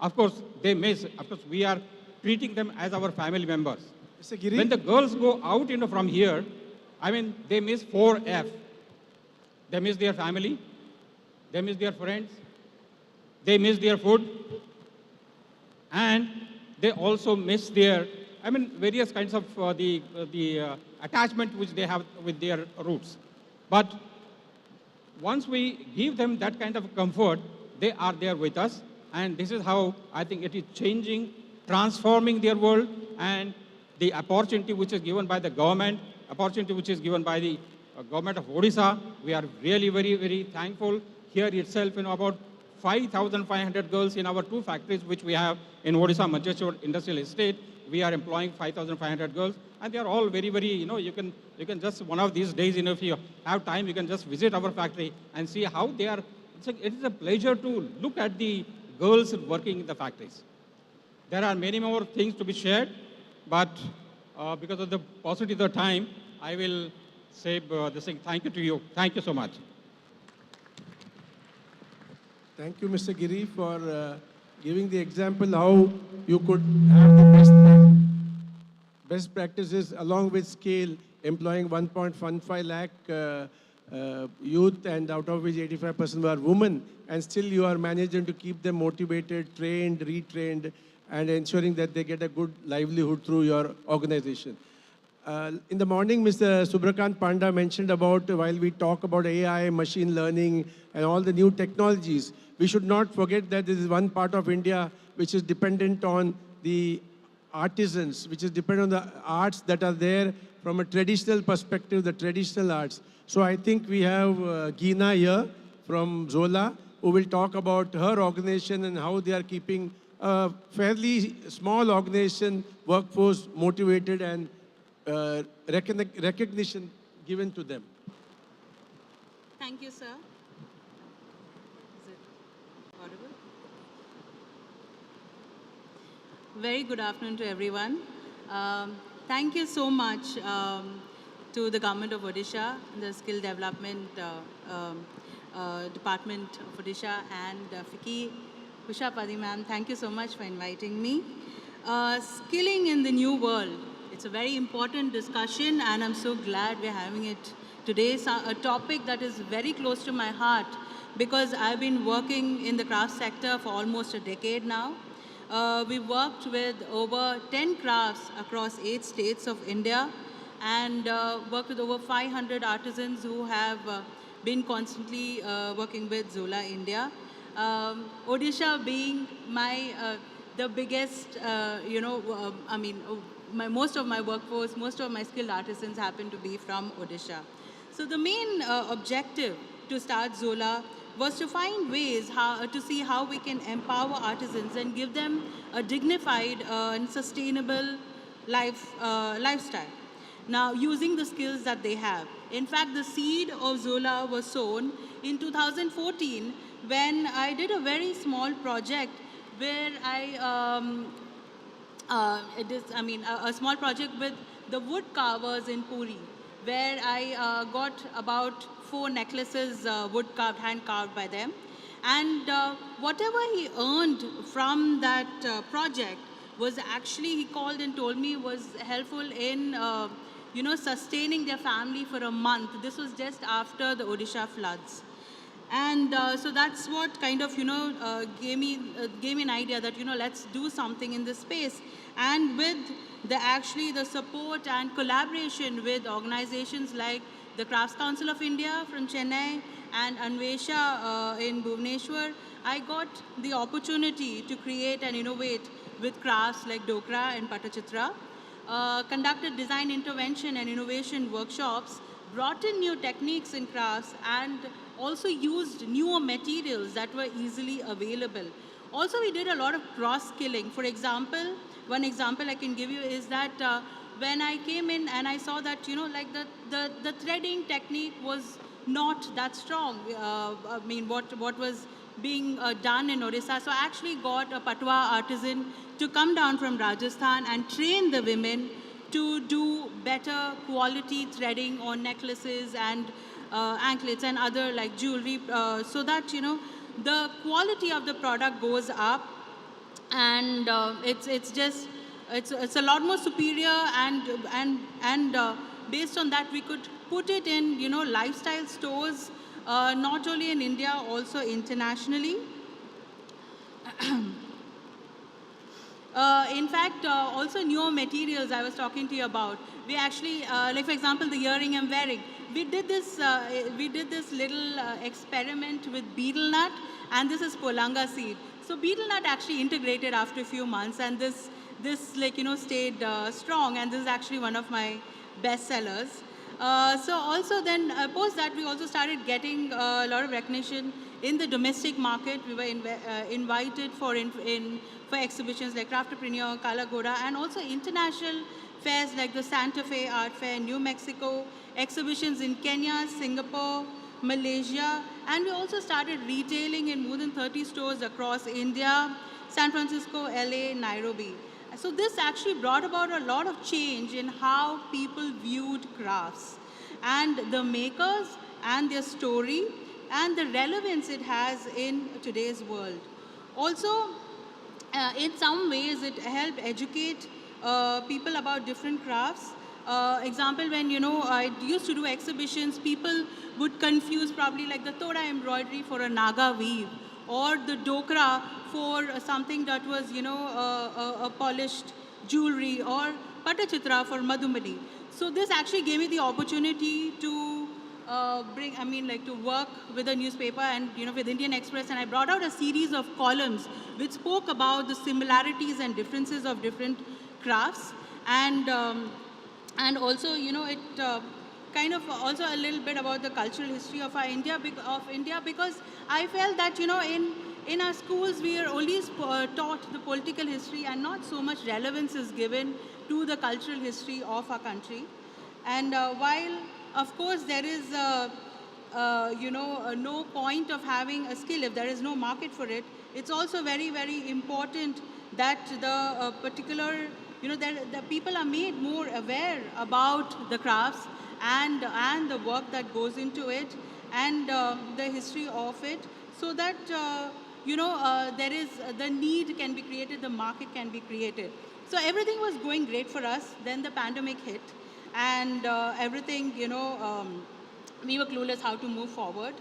Of course, they miss. Of course, we are treating them as our family members. Mr. Giri? When the girls go out, from here, they miss 4F. They miss their family, they miss their friends, they miss their food, and they also miss their, various kinds of the attachment which they have with their roots. But once we give them that kind of comfort, they are there with us, and this is how I think it is changing, transforming their world, and the opportunity which is given by the government, opportunity which is given by the government of Odisha. We are really very, very thankful. Here itself, about 5,500 girls in our 2 factories which we have in Odisha, Manchester Industrial Estate. We are employing 5,500 girls, and they are all very, very, you can just one of these days, if you have time, you can just visit our factory and see how they are. It is a pleasure to look at the girls working in the factories. There are many more things to be shared, but because of the paucity of the time, I will say this thing. Thank you to you. Thank you so much. Thank you, Mr. Giri, for giving the example how you could have the best practices along with scale, employing 1.15 lakh youth, and out of which 85% were women, and still you are managing to keep them motivated, trained, retrained, and ensuring that they get a good livelihood through your organization. In the morning, Mr. Subrakant Panda mentioned about, while we talk about AI, machine learning, and all the new technologies, we should not forget that this is one part of India which is dependent on the artisans, which is dependent on the arts that are there from a traditional perspective, the traditional arts. So I think we have Geena here from Zola, who will talk about her organization and how they are keeping a fairly small organization, workforce motivated, and recognition given to them. Thank you, sir. Is it audible? Very good afternoon to everyone. Thank you so much to the government of Odisha, the Skill Development Department of Odisha, and Fiki Usha Padi ma'am. Thank you so much for inviting me. Skilling in the new world. It's a very important discussion, and I'm so glad we're having it today. It's a topic that is very close to my heart because I've been working in the craft sector for almost a decade now. We worked with over 10 crafts across 8 states of India and worked with over 500 artisans who have been constantly working with Zola India. Odisha being the biggest, most of my workforce, most of my skilled artisans happen to be from Odisha. So the main objective to start Zola was to find ways to see how we can empower artisans and give them a dignified and sustainable lifestyle. Now, using the skills that they have. In fact, the seed of Zola was sown in 2014 when I did a very small project where a small project with the wood carvers in Puri, where I got about 4 necklaces wood carved, hand carved by them. And whatever he earned from that project was actually, he called and told me, was helpful in sustaining their family for a month. This was just after the Odisha floods. And so that's what kind of, gave me an idea that, let's do something in this space. And with the support and collaboration with organizations like the Crafts Council of India from Chennai and Anvesha in Bhubaneswar, I got the opportunity to create and innovate with crafts like Dokra and Patachitra, conducted design intervention and innovation workshops, brought in new techniques in crafts, and also used newer materials that were easily available. Also, we did a lot of cross-skilling. For example, one example I can give you is that when I came in and I saw that, the threading technique was not that strong. What was being done in Odisha. So I actually got a Patwa artisan to come down from Rajasthan and train the women to do better quality threading on necklaces and anklets and other like jewelry, so that the quality of the product goes up, and it's a lot more superior, and based on that we could put it in lifestyle stores, not only in India, also internationally. In fact, also newer materials I was talking to you about. We actually, like for example, the earring I'm wearing. We did this little experiment with betel nut, and this is polanga seed. So betel nut actually integrated after a few months, and this stayed strong, and this is actually one of my best sellers. So also then post that we also started getting a lot of recognition in the domestic market. We were invited for exhibitions like Craftpreneur, Kalagoda, and also international fairs like the Santa Fe Art Fair in New Mexico, exhibitions in Kenya, Singapore, Malaysia, and we also started retailing in more than 30 stores across India, San Francisco, LA, Nairobi. So this actually brought about a lot of change in how people viewed crafts and the makers and their story and the relevance it has in today's world. Also, in some ways, it helped educate people about different crafts. Example, when I used to do exhibitions, people would confuse probably like the Toda embroidery for a Naga weave, or the Dokra for something that was a polished jewelry, or Patachitra for Madhumani. So this actually gave me the opportunity to to work with a newspaper and with Indian Express, and I brought out a series of columns which spoke about the similarities and differences of different crafts, and also it kind of also a little bit about the cultural history of India, because I felt that in our schools we are only taught the political history and not so much relevance is given to the cultural history of our country. And while of course there is no point of having a skill if there is no market for it, it's also very, very important that the particular the people are made more aware about the crafts and the work that goes into it, and the history of it, so that there is the need can be created, the market can be created. So everything was going great for us. Then the pandemic hit, and everything we were clueless how to move forward.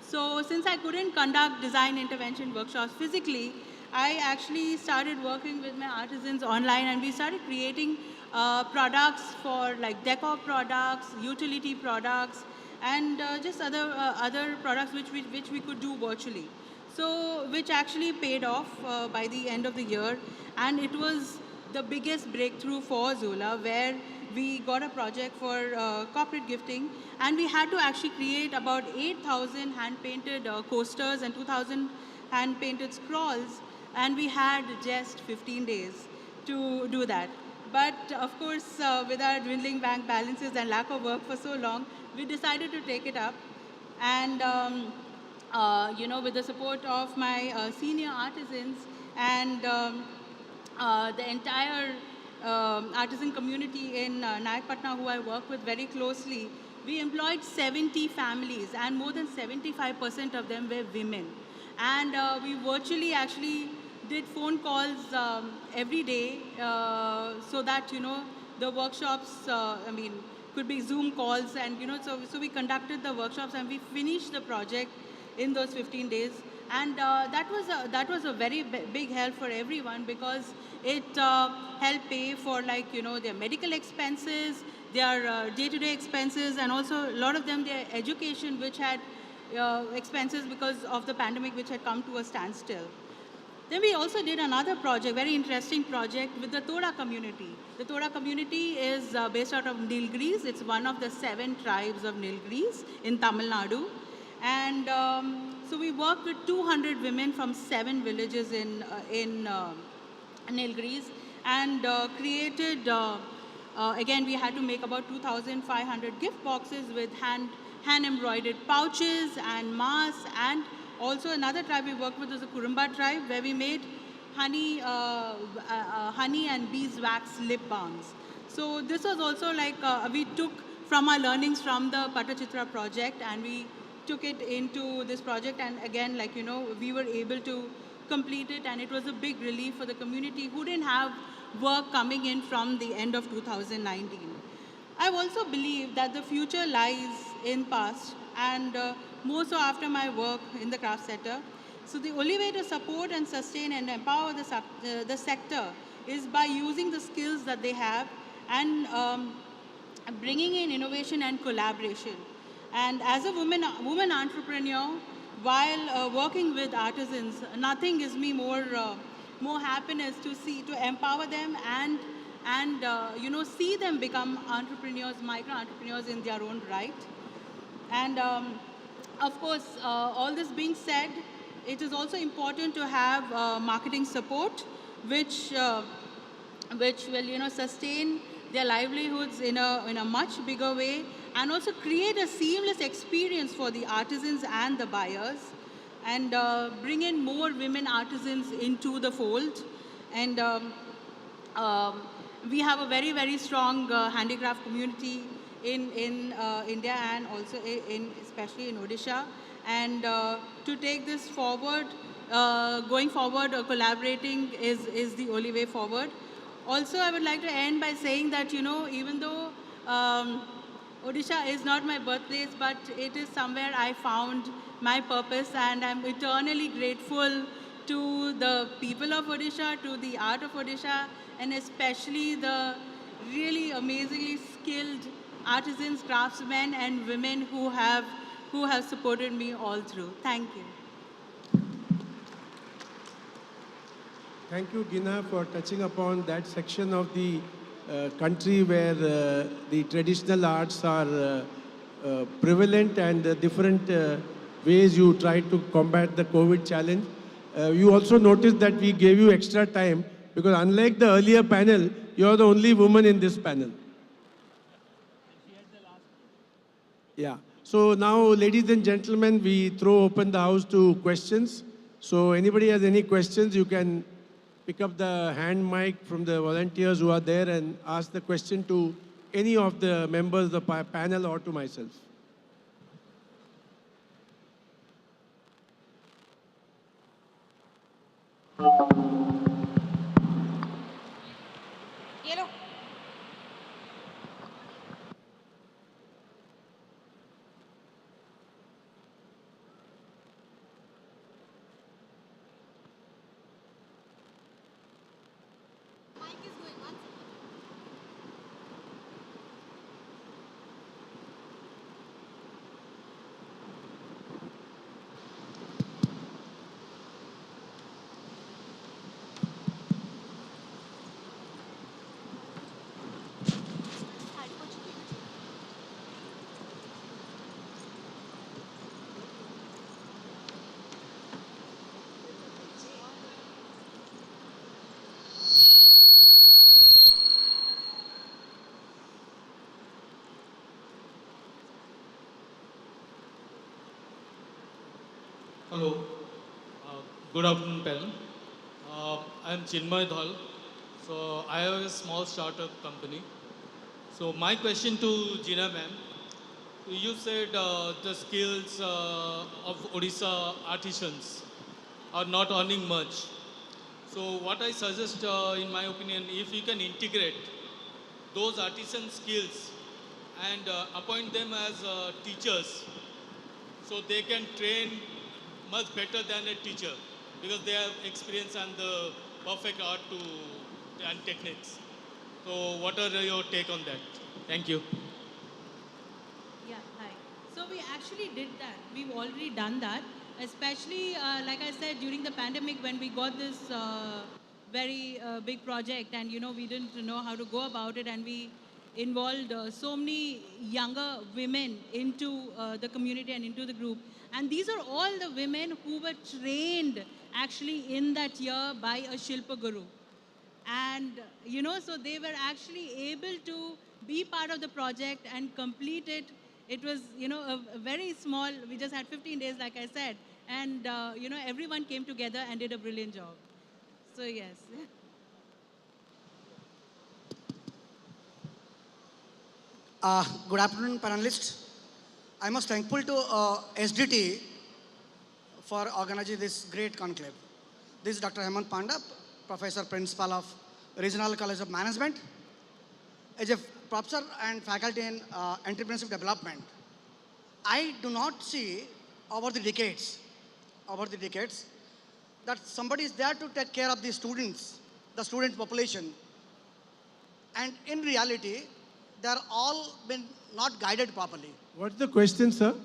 So since I couldn't conduct design intervention workshops physically, I actually started working with my artisans online, and we started creating products for like decor products, utility products, and just other products which we could do virtually. So which actually paid off by the end of the year, and it was the biggest breakthrough for Zola, where we got a project for corporate gifting, and we had to actually create about 8,000 hand-painted coasters and 2,000 hand-painted scrolls, and we had just 15 days to do that. But of course, with our dwindling bank balances and lack of work for so long, we decided to take it up. And with the support of my senior artisans and the entire artisan community in Nayak Patna, who I work with very closely, we employed 70 families, and more than 75% of them were women. And we virtually actually did phone calls every day so that, the workshops, could be Zoom calls, and, so we conducted the workshops and we finished the project in those 15 days. And that was a very big help for everyone, because it helped pay for, their medical expenses, their day-to-day expenses, and also a lot of them their education, which had expenses because of the pandemic, which had come to a standstill. Then we also did another project, very interesting project, with the Toda community. The Toda community is based out of Nilgiris. It's one of the 7 tribes of Nilgiris in Tamil Nadu. And so we worked with 200 women from 7 villages in Nilgiris, and created, again, we had to make about 2,500 gift boxes with hand-embroidered pouches and masks. And also another tribe we worked with was the Kurumba tribe, where we made honey and beeswax lip balms. So this was also we took from our learnings from the Patachitra project, and we took it into this project. And again, we were able to complete it, and it was a big relief for the community who didn't have work coming in from the end of 2019. I also believe that the future lies in past, and more so after my work in the craft sector. So the only way to support and sustain and empower the sector is by using the skills that they have, and bringing in innovation and collaboration. And as a woman entrepreneur, while working with artisans, nothing gives me more happiness to empower them and see them become entrepreneurs, micro entrepreneurs in their own right. And of course, all this being said, it is also important to have marketing support, which will sustain their livelihoods in a much bigger way, and also create a seamless experience for the artisans and the buyers, and bring in more women artisans into the fold. And we have a very, very strong handicraft community in India, and also especially in Odisha. And to take this forward, going forward, collaborating is the only way forward. Also, I would like to end by saying that, even though Odisha is not my birthplace, but it is somewhere I found my purpose, and I'm eternally grateful to the people of Odisha, to the art of Odisha, and especially the really amazingly skilled artisans, craftsmen, and women who have supported me all through. Thank you. Thank you, Gina, for touching upon that section of the country where the traditional arts are prevalent, and the different ways you try to combat the COVID challenge. You also noticed that we gave you extra time, because unlike the earlier panel, you are the only woman in this panel. Yeah. So now, ladies and gentlemen, we throw open the house to questions. So anybody has any questions, you can pick up the hand mic from the volunteers who are there and ask the question to any of the members of the panel or to myself. Yellow. Hello. Good afternoon, panel. I'm Chinmay Dhal. So I have a small startup company. So my question to Gina ma'am, you said the skills of Odisha artisans are not earning much. So what I suggest, in my opinion, if you can integrate those artisan skills and appoint them as teachers, so they can train much better than a teacher because they have experience and the perfect art and techniques. So what are your take on that? Thank you. Yeah, hi. So we actually did that. We've already done that, especially, like I said, during the pandemic when we got this very big project and, we didn't know how to go about it, and we involved so many younger women into the community and into the group. And these are all the women who were trained actually in that year by a Shilpa Guru. And, so they were actually able to be part of the project and complete it. It was, a very small, we just had 15 days, like I said. And, everyone came together and did a brilliant job. So, yes. Good afternoon, panelists. I'm most thankful to SDT for organizing this great conclave. This is Dr. Hemant Panda, Professor Principal of Regional College of Management. As a professor and faculty in entrepreneurship development, I do not see over the decades, that somebody is there to take care of the students, the student population. And in reality, they are all been not guided properly. What's the question, sir?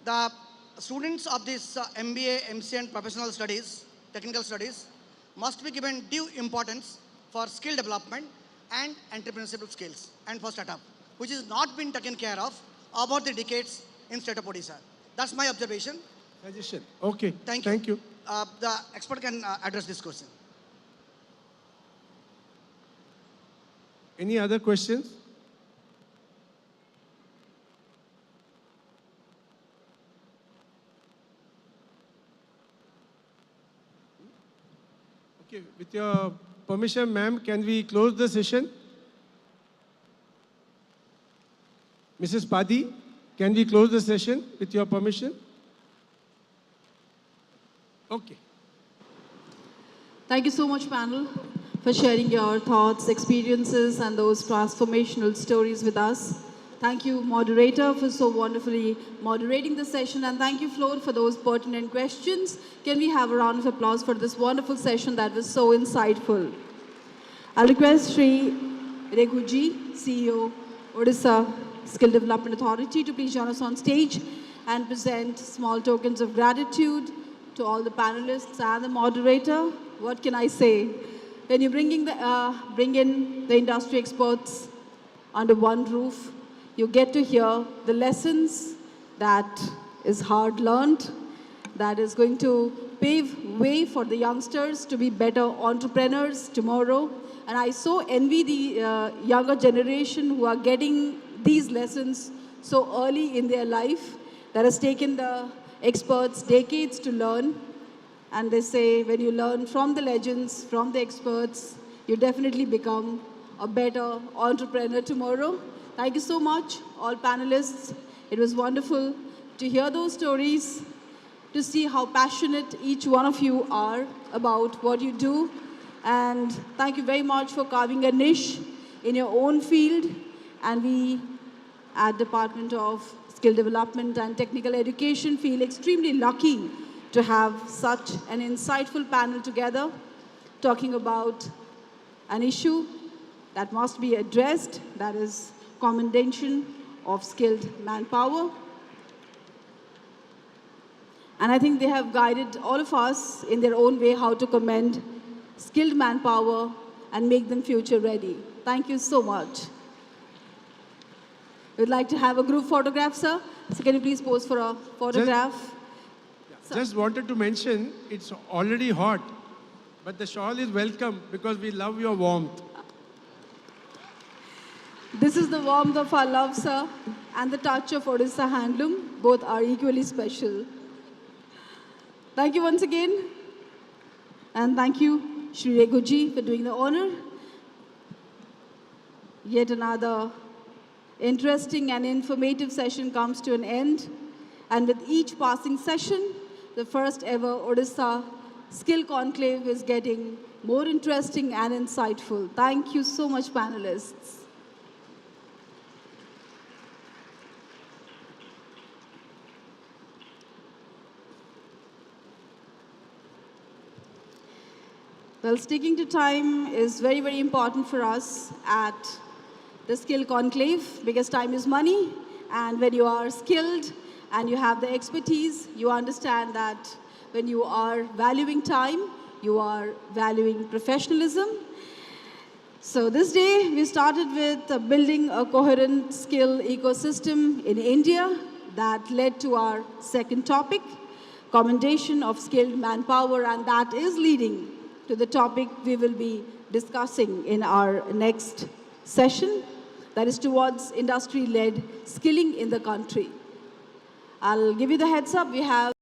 The students of this MBA, MCA and professional studies, technical studies, must be given due importance for skill development and entrepreneurship skills and for startup, which is not been taken care of over the decades in state of Odisha. That's my observation. Suggestion. Okay. Thank you. Thank you. The expert can address this question. Any other questions? Okay, with your permission, ma'am, can we close the session? Mrs. Padi, can we close the session with your permission? Okay. Thank you so much, panel, for sharing your thoughts, experiences, and those transformational stories with us. Thank you, moderator, for so wonderfully moderating the session. And thank you, Floor, for those pertinent questions. Can we have a round of applause for this wonderful session that was so insightful? I'll request Sri Reghuji, CEO, Odisha Skill Development Authority, to please join us on stage and present small tokens of gratitude to all the panelists and the moderator. What can I say? When you bring in the industry experts under one roof, you get to hear the lessons that is hard learned, that is going to pave way for the youngsters to be better entrepreneurs tomorrow. And I so envy the younger generation who are getting these lessons so early in their life, that has taken the experts decades to learn. And they say when you learn from the legends, from the experts, you definitely become a better entrepreneur tomorrow. Thank you so much, all panelists. It was wonderful to hear those stories, to see how passionate each one of you are about what you do. And thank you very much for carving a niche in your own field. And we at Department of Skill Development and Technical Education feel extremely lucky to have such an insightful panel together, talking about an issue that must be addressed, that is commendation of skilled manpower. And I think they have guided all of us in their own way how to commend skilled manpower and make them future ready. Thank you so much. We'd like to have a group photograph, sir. So can you please pose for a photograph? Just wanted to mention, it's already hot, but the shawl is welcome because we love your warmth. This is the warmth of our love, sir, and the touch of Odisha handloom. Both are equally special. Thank you once again. And thank you, Shri Reguji, for doing the honor. Yet another interesting and informative session comes to an end. And with each passing session, the first ever Odisha Skill Conclave is getting more interesting and insightful. Thank you so much, panelists. Well, sticking to time is very, very important for us at the Skill Conclave because time is money. And when you are skilled and you have the expertise, you understand that when you are valuing time, you are valuing professionalism. So this day, we started with building a coherent skill ecosystem in India that led to our second topic, commendation of skilled manpower, and that is leading to the topic we will be discussing in our next session, that is towards industry-led skilling in the country. I'll give you the heads up. We have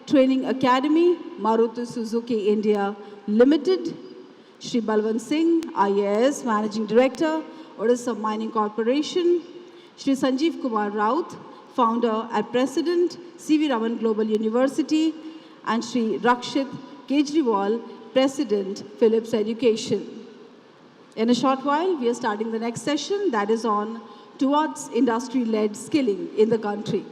Training Academy, Maruti Suzuki India Limited, Shri Balwant Singh, IAS, Managing Director, Odisha Mining Corporation, Shri Sanjeev Kumar Raut, Founder and President, C.V. Raman Global University, and Shri Rakshit Kejriwal, President, Philips Education. In a short while, we are starting the next session that is on towards industry-led skilling in the country.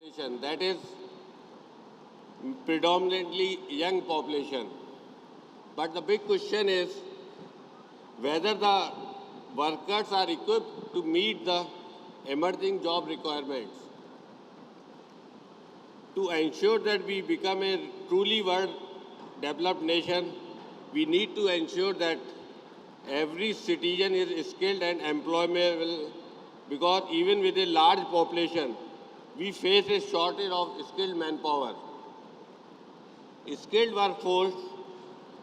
That is predominantly young population. But the big question is whether the workers are equipped to meet the emerging job requirements. To ensure that we become a truly world developed nation, we need to ensure that every citizen is skilled and employable, because even with a large population, we face a shortage of skilled manpower. A skilled workforce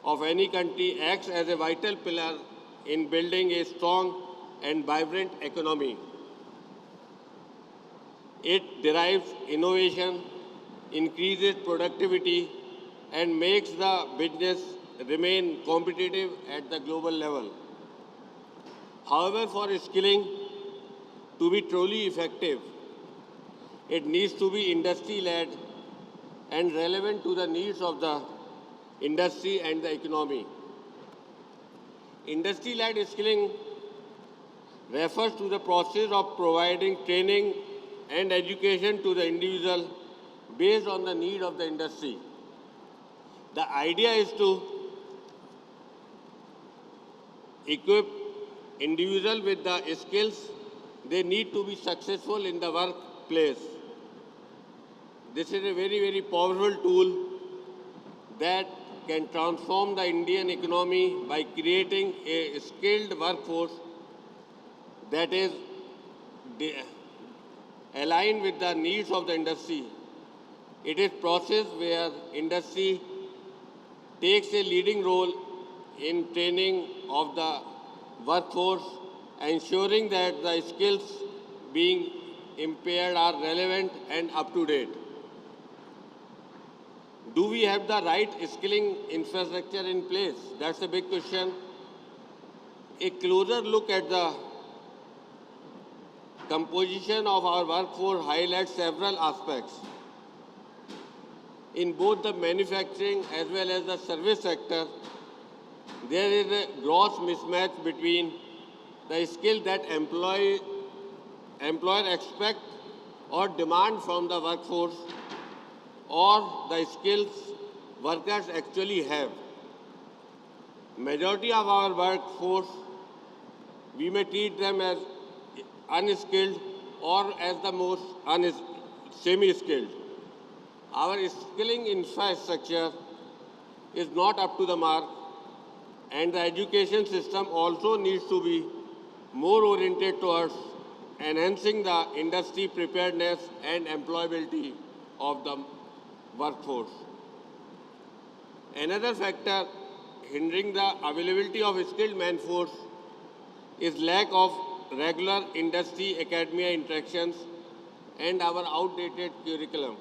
of any country acts as a vital pillar in building a strong and vibrant economy. It derives innovation, increases productivity, and makes the business remain competitive at the global level. However, for skilling to be truly effective, it needs to be industry-led and relevant to the needs of the industry and the economy. Industry-led skilling refers to the process of providing training and education to the individual based on the need of the industry. The idea is to equip individuals with the skills they need to be successful in the workplace. This is a very, very powerful tool that can transform the Indian economy by creating a skilled workforce that is aligned with the needs of the industry. It is a process where industry takes a leading role in training of the workforce, ensuring that the skills being impaired are relevant and up to date. Do we have the right skilling infrastructure in place? That's a big question. A closer look at the composition of our workforce highlights several aspects. In both the manufacturing as well as the service sector, there is a gross mismatch between the skill that employer expect or demand from the workforce or the skills workers actually have. Majority of our workforce, we may treat them as unskilled or as the most semi-skilled. Our skilling infrastructure is not up to the mark, and the education system also needs to be more oriented towards enhancing the industry preparedness and employability of the workforce. Another factor hindering the availability of skilled manforce is lack of regular industry-academia interactions and our outdated curriculum.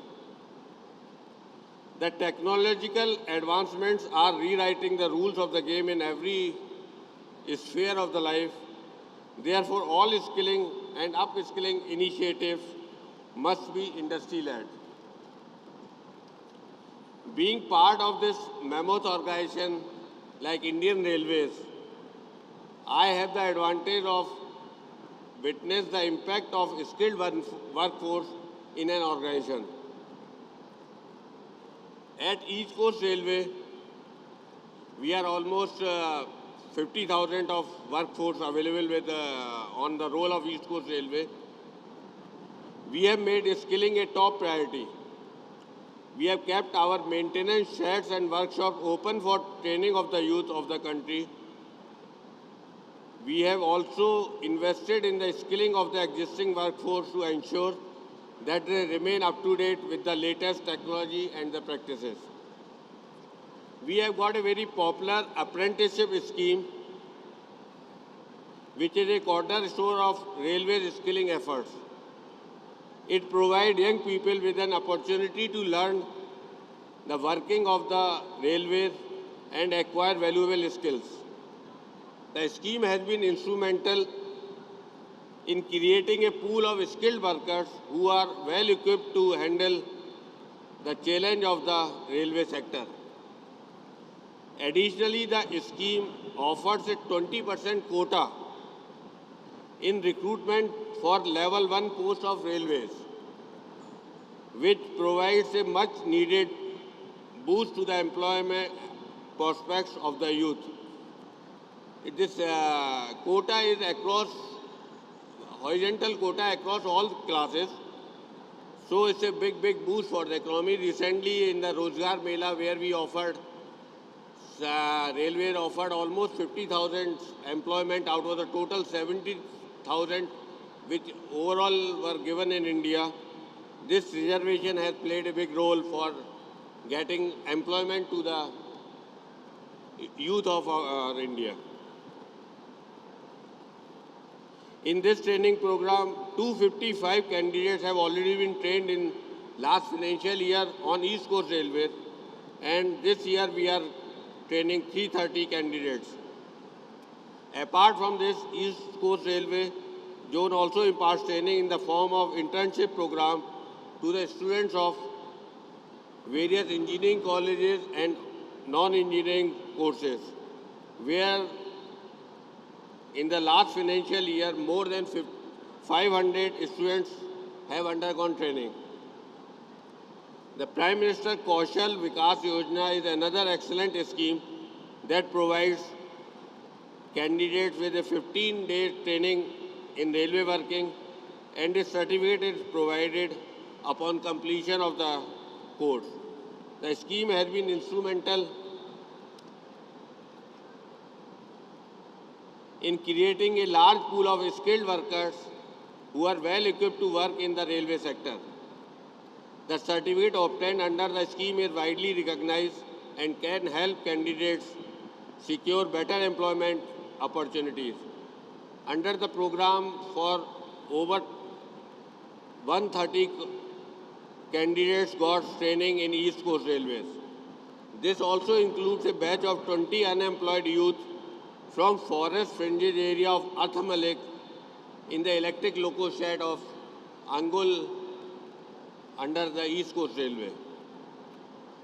The technological advancements are rewriting the rules of the game in every sphere of the life. Therefore, all skilling and upskilling initiatives must be industry-led. Being part of this mammoth organization like Indian Railways, I have the advantage of witness the impact of skilled workforce in an organization. At East Coast Railway, we are almost 50,000 of workforce available with, on the roll of East Coast Railway. We have made skilling a top priority. We have kept our maintenance sheds and workshops open for training of the youth of the country. We have also invested in the skilling of the existing workforce to ensure that they remain up to date with the latest technology and the practices. We have got a very popular apprenticeship scheme, which is a cornerstone of railway skilling efforts. It provides young people with an opportunity to learn the working of the railways and acquire valuable skills. The scheme has been instrumental in creating a pool of skilled workers who are well equipped to handle the challenge of the railway sector. Additionally, the scheme offers a 20% quota in recruitment for level 1 posts of railways. which provides a much needed boost to the employment prospects of the youth. This quota is across, horizontal quota across all classes. So it's a big boost for the economy. Recently in the Rozgar Mela where we offered, Railway offered almost 50,000 employment out of the total 70,000 which overall were given in India. This reservation has played a big role for getting employment to the youth of India. In this training program, 255 candidates have already been trained in last financial year on East Coast Railway, and this year we are training 330 candidates. Apart from this, East Coast Railway Zone also imparts training in the form of internship program to the students of various engineering colleges and non-engineering courses, where in the last financial year, more than 500 students have undergone training. The Prime Minister Kaushal Vikas Yojana is another excellent scheme that provides candidates with a 15-day training in railway working, and a certificate is provided upon completion of the course. The scheme has been instrumental in creating a large pool of skilled workers who are well equipped to work in the railway sector. The certificate obtained under the scheme is widely recognized and can help candidates secure better employment opportunities. Under the program, for over 130 candidates got training in East Coast Railways. This also includes a batch of 20 unemployed youth from forest fringes area of Athamalik in the electric loco shed of Angul under the East Coast Railway.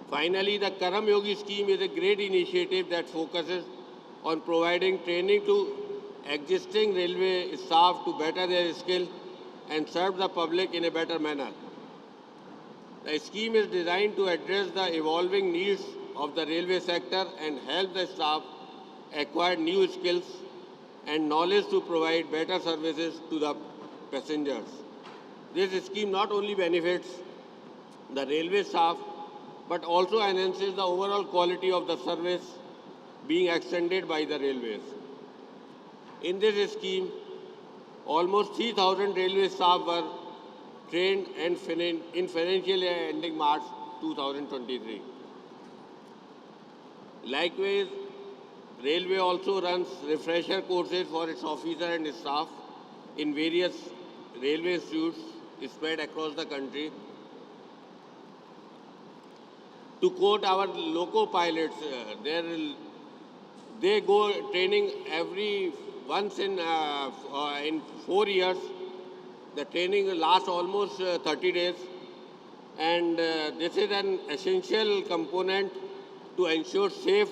Finally, the Karam Yogi scheme is a great initiative that focuses on providing training to existing railway staff to better their skill and serve the public in a better manner. The scheme is designed to address the evolving needs of the railway sector and help the staff acquire new skills and knowledge to provide better services to the passengers. This scheme not only benefits the railway staff but also enhances the overall quality of the service being extended by the railways. In this scheme, almost 3,000 railway staff were trained and in financial year ending March 2023. Likewise, Railway also runs refresher courses for its officers and staff in various railway institutes spread across the country. To quote our loco pilots, they go training once in 4 years. The training lasts almost 30 days, and this is an essential component to ensure safe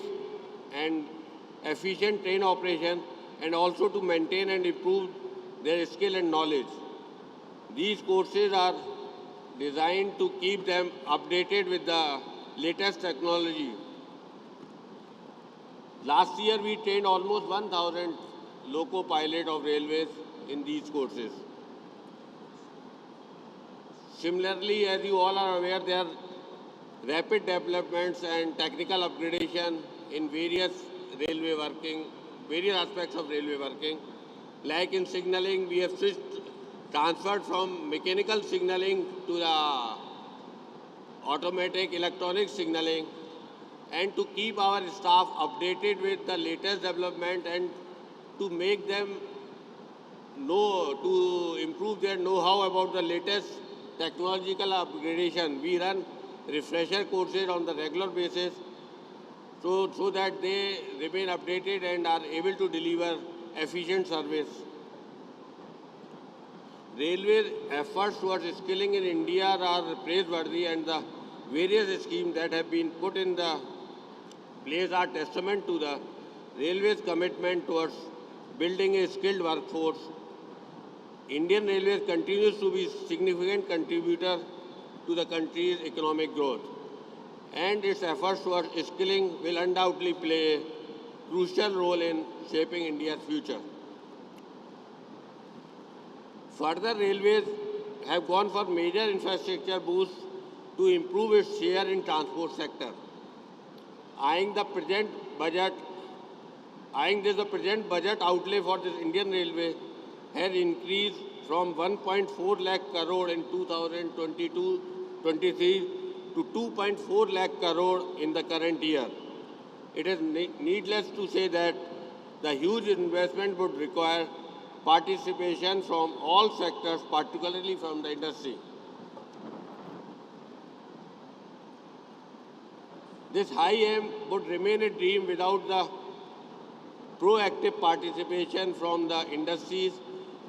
and efficient train operation and also to maintain and improve their skill and knowledge. These courses are designed to keep them updated with the latest technology. Last year we trained almost 1,000 loco pilot of railways in these courses. Similarly, as you all are aware, there are rapid developments and technical upgradation in various aspects of railway working. Like in signaling, we have transferred from mechanical signaling to the automatic electronic signaling, and to keep our staff updated with the latest development and to make them to improve their know-how about the latest technological upgradation. We run refresher courses on the regular basis so that they remain updated and are able to deliver efficient service. Railway efforts towards skilling in India are praiseworthy, and the various schemes that have been put in the place are testament to the Railways' commitment towards building a skilled workforce. Indian Railways continues to be a significant contributor to to the country's economic growth. And its efforts towards skilling will undoubtedly play a crucial role in shaping India's future. Further, railways have gone for major infrastructure boosts to improve its share in transport sector. Eyeing the present budget outlay for this Indian Railway has increased from 1.4 lakh crore in 2022-23 to 2.4 lakh crore in the current year. It is needless to say that the huge investment would require participation from all sectors, particularly from the industry. This high aim would remain a dream without the proactive participation from the industries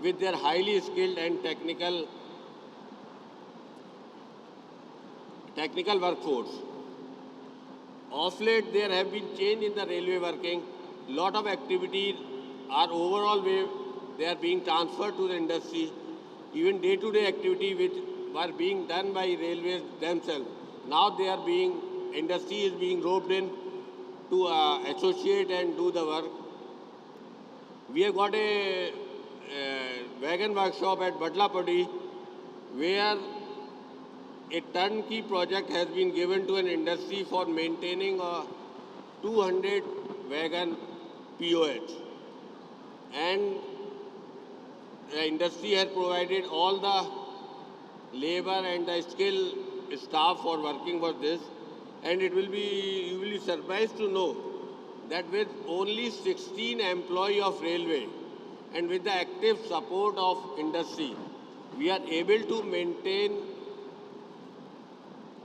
with their highly skilled and technical workforce. Of late, there have been change in the railway working. Lot of activities are overall way they are being transferred to the industry. Even day-to-day activity which were being done by railways themselves. Now industry is being roped in to associate and do the work. We have got a wagon workshop at Badlapadi where a turnkey project has been given to an industry for maintaining a 200 wagon POH. And the industry has provided all the labor and the skilled staff for working for this. And you will be surprised to know that with only 16 employees of railway and with the active support of industry, we are able to maintain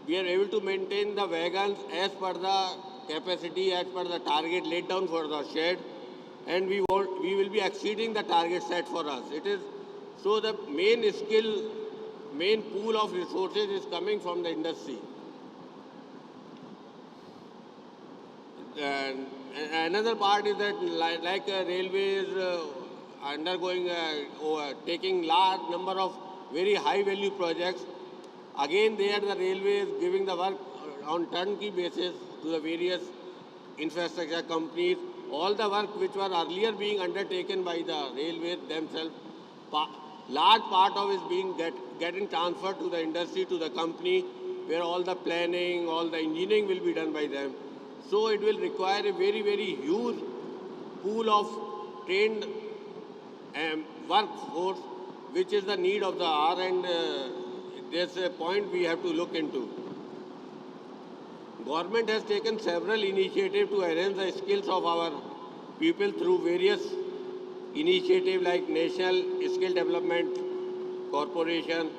the wagons as per the capacity, as per the target laid down for the shed, and we will be exceeding the target set for us. It is so the main pool of resources is coming from the industry. And another part is that like railways undergoing taking large number of very high value projects. Again, there the railway is giving the work on turnkey basis to the various infrastructure companies. All the work which were earlier being undertaken by the railways themselves, large part of it is getting transferred to the industry, to the company, where all the planning, all the engineering will be done by them. So it will require a very, very huge pool of trained workforce, which is the need of the hour, and there's a point we have to look into. Government has taken several initiatives to enhance the skills of our people through various initiatives like National Skill Development Corporation,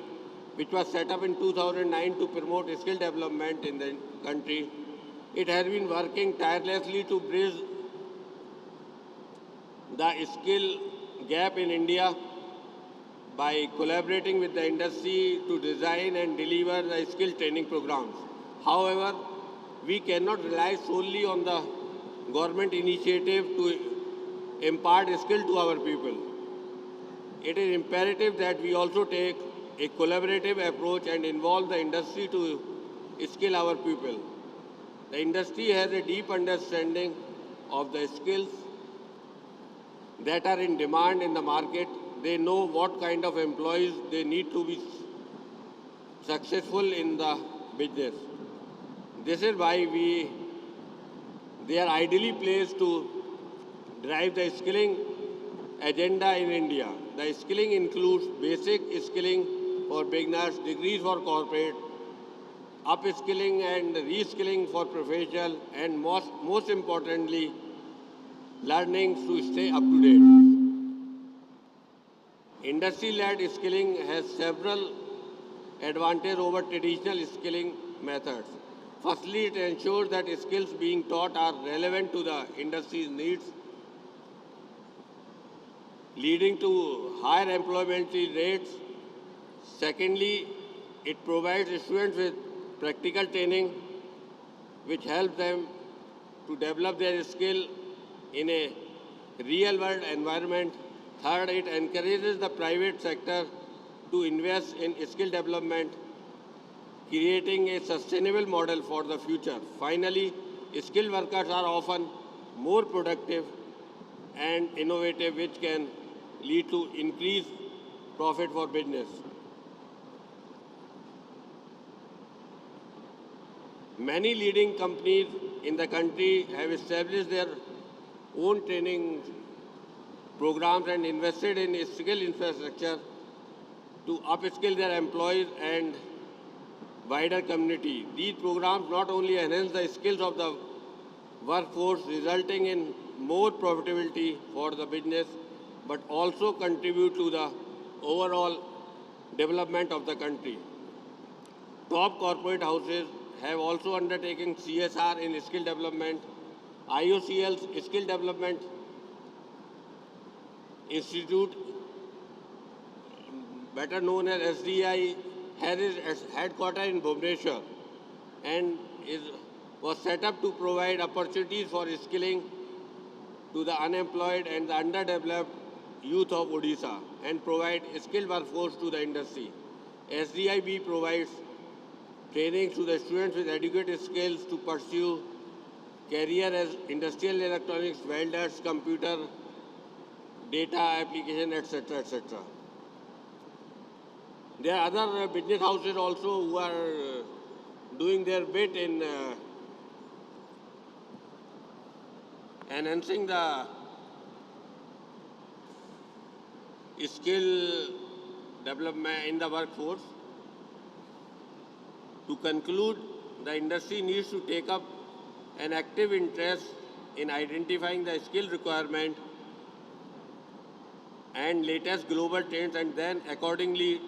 which was set up in 2009 to promote skill development in the country. It has been working tirelessly to bridge the skill gap in India by collaborating with the industry to design and deliver the skill training programs. However, we cannot rely solely on the government initiative to impart skill to our people. It is imperative that we also take a collaborative approach and involve the industry to skill our people. The industry has a deep understanding of the skills that are in demand in the market. They know what kind of employees they need to be successful in the business. This is why they are ideally placed to drive the skilling agenda in India. The skilling includes basic skilling for beginners, degrees for corporate, upskilling and reskilling for professional, and most importantly, learning to stay up to date. Industry-led skilling has several advantages over traditional skilling methods. Firstly, it ensures that skills being taught are relevant to the industry's needs, leading to higher employment rates. Secondly, it provides students with practical training, which helps them to develop their skill in a real-world environment. Third, it encourages the private sector to invest in skill development creating a sustainable model for the future. Finally, skilled workers are often more productive and innovative, which can lead to increased profit for business. Many leading companies in the country have established their own training programs and invested in skill infrastructure to upskill their employees and wider community. These programs not only enhance the skills of the workforce, resulting in more profitability for the business, but also contribute to the overall development of the country. Top corporate houses have also undertaken CSR in skill development. IOCL's Skill Development Institute, better known as SDI, has its headquarters in Bhubaneswar and was set up to provide opportunities for skilling to the unemployed and the underdeveloped youth of Odisha and provide skilled workforce to the industry. SDIB provides training to the students with adequate skills to pursue career as industrial electronics, welders, computer, data application, etc., etc. There are other business houses also who are doing their bit in enhancing the skill development in the workforce. To conclude, the industry needs to take up an active interest in identifying the skill requirement and latest global trends, and then accordingly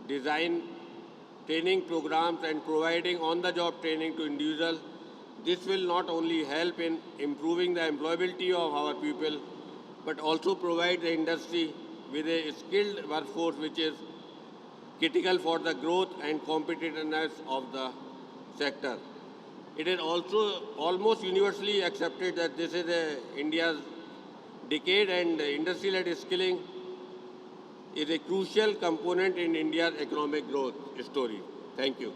design training programs and providing on-the-job training to individuals. This will not only help in improving the employability of our people, but also provide the industry with a skilled workforce which is critical for the growth and competitiveness of the sector. It is also almost universally accepted that this is India's decade, and industry-led skilling is a crucial component in India's economic growth story. Thank you.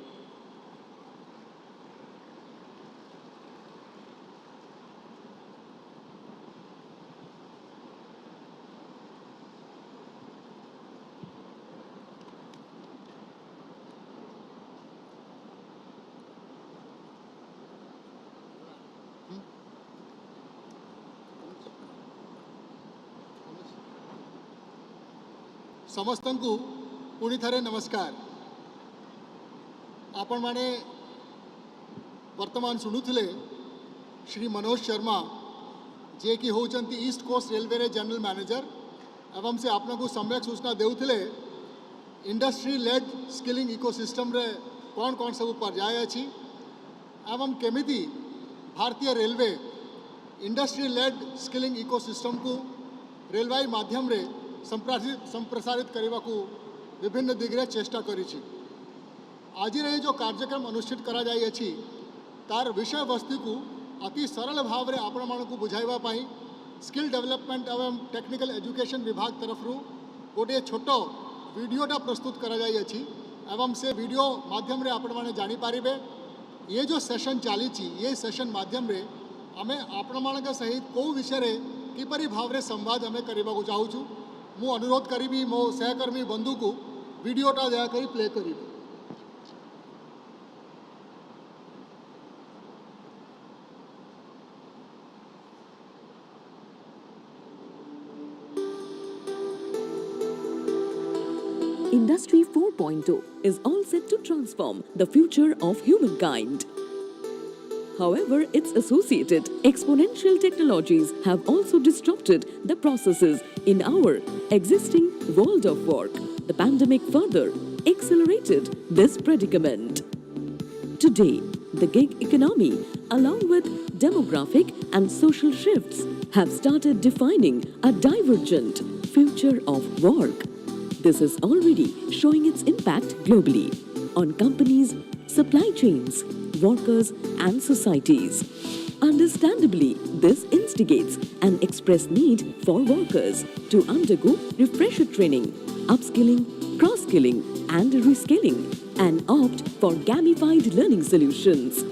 समस्तंकु पुणी थरे नमस्कार। आपण माने वर्तमान शुणुथिले श्री मनोज शर्मा जे कि होचंती east coast railway रे general manager एवं से आपन को सम्यक सूचना देउथिले इंडस्ट्री लेड स्किलिंग इकोसिस्टम रे कौन कौन सब पर्याय अछि एवं केमिति भारतीय railway industry led skilling ecosystem को रेलवे माध्यम रे संप्रसारित करने को विभिन्न दिगरे चेष्टा करी। आज जो कार्यक्रम अनुष्ठित करा जाई अछि तार विषय वस्तु को अति सरल भाव रे आपण मान को बुझाइबा पाई स्किल डेवलपमेंट एवं टेक्निकल एजुकेशन विभाग तरफ गोटे छोट वीडियोटा प्रस्तुत करा जाई अछि एवं से वीडियो माध्यम रे आपण माने जानि पारिबे ये जो सेशन चली ये सेशन माध्यम रे आमे आपण मान के सहित को विषय रे किपरि भाव रे संवाद आमे करबा को चाहूछु। मु अनुरोध करी मो सहकर्मी बंधु को वीडियोटा दया करी प्ले करी। Industry 4.0 is all set to transform the future of humankind. However, its associated exponential technologies have also disrupted the processes in our existing world of work. The pandemic further accelerated this predicament. Today, the gig economy, along with demographic and social shifts, have started defining a divergent future of work. This is already showing its impact globally on companies, supply chains, workers and societies. Understandably, this instigates an express need for workers to undergo refresher training, upskilling, cross-skilling and reskilling and opt for gamified learning solutions.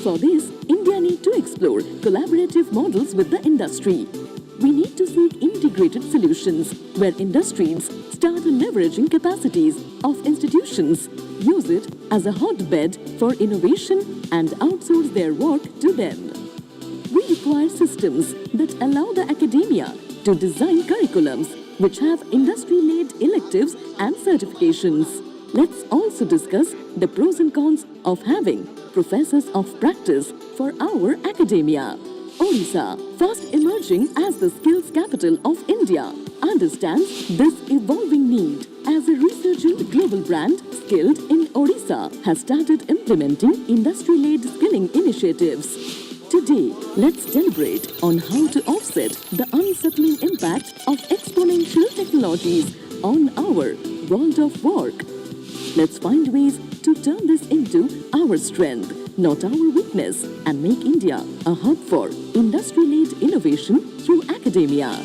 For this, India needs to explore collaborative models with the industry. We need to seek integrated solutions where industries start leveraging capacities of institutions, use it as a hotbed for innovation and outsource their work to them. We require systems that allow the academia to design curriculums which have industry-led electives and certifications. Let's also discuss the pros and cons of having professors of practice for our academia. Odisha, fast emerging as the skills capital of India, understands this evolving need. As a resurgent global brand, Skilled in Odisha has started implementing industry-led skilling initiatives. Today, let's deliberate on how to offset the unsettling impact of exponential technologies on our world of work. Let's find ways to turn this into our strength, not our weakness, and make India a hub for industry-led innovation through academia.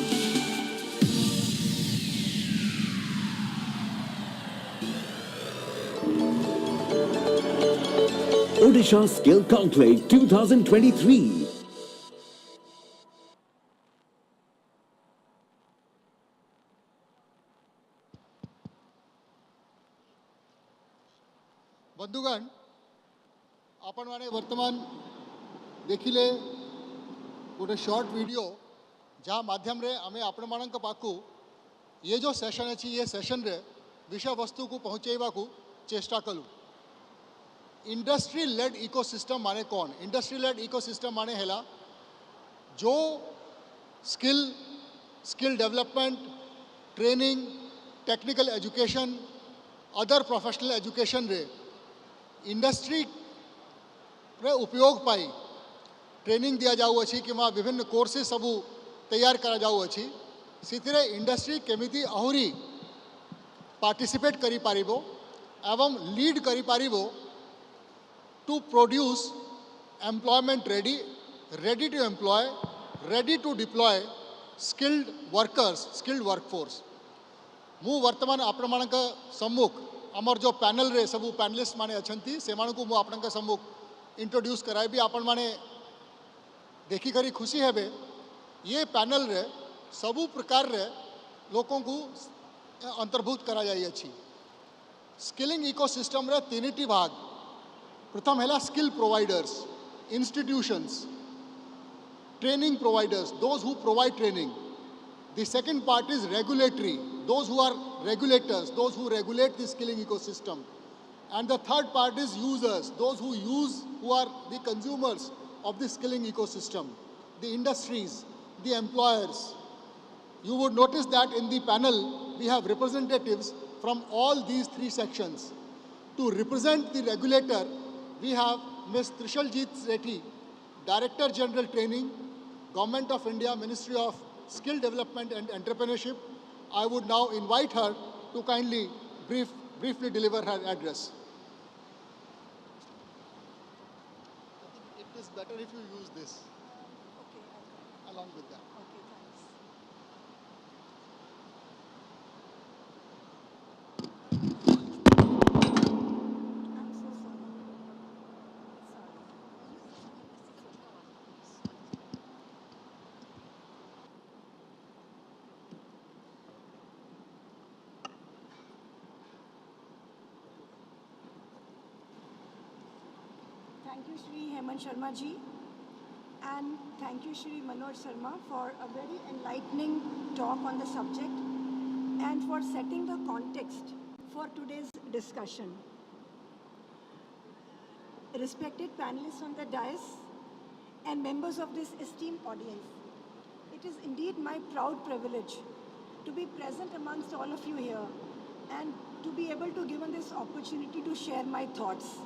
Odisha Skill Conclave 2023. बंधुगण आपण माने वर्तमान देखिले गोटे short video जहाँ माध्यम रे आमे आपण मानक पाखु ये जो सेशन अच्छी ये सेशन रे विषय वस्तु को पहुँचेबा को चेष्टा कलु इंडस्ट्री लेड इकोसिस्टम माने कौन इंडस्ट्री लेड इकोसिस्टम माने हेला जो skill development training technical education other professional education रे इंडस्ट्री रे उपयोग पाई ट्रेनिंग दिया जाऊ अच्छी कि विभिन्न कोर्सेस सबू तैयार करा जाऊ अच्छी सिथिरे इंडस्ट्री केमिति आहुरी पार्टिसिपेट करी पारिबो एवं लीड करी पारिबो to produce employment ready to employ ready to deploy skilled workers skilled workforce मु वर्तमान आपण मानक सम्मुख आमर जो पैनल रे सबू पैनलिस्ट माने अछंती से मानकु मु आपनका सम्मुख इंट्रोड्यूस कराइबी आपण माने देखी करी खुशी हेबे ये पैनल रे सबू प्रकार रे लोकों को अंतर्भूत करा जाई अछि स्किलिंग इकोसिस्टम रे तीनिटी भाग प्रथम हैला skill providers institutions training providers those who provide training the second part is regulatory those who are regulators those who regulate the skilling ecosystem and the third part is users those who are the consumers of the skilling ecosystem the industries the employers you would notice that in the panel we have representatives from all these three sections to represent the regulator we have Ms. Trishaljeet Sethi Director General Training Government of India Ministry of Skill Development and Entrepreneurship. I would now invite her to kindly briefly deliver her address. I think it is better if you use this along with that. Thank you, Shri Hemant Sharma ji, and thank you, Shri Manoj Sharma, for a very enlightening talk on the subject and for setting the context for today's discussion. Respected panelists on the dais and members of this esteemed audience, it is indeed my proud privilege to be present amongst all of you here and to be able to given this opportunity to share my thoughts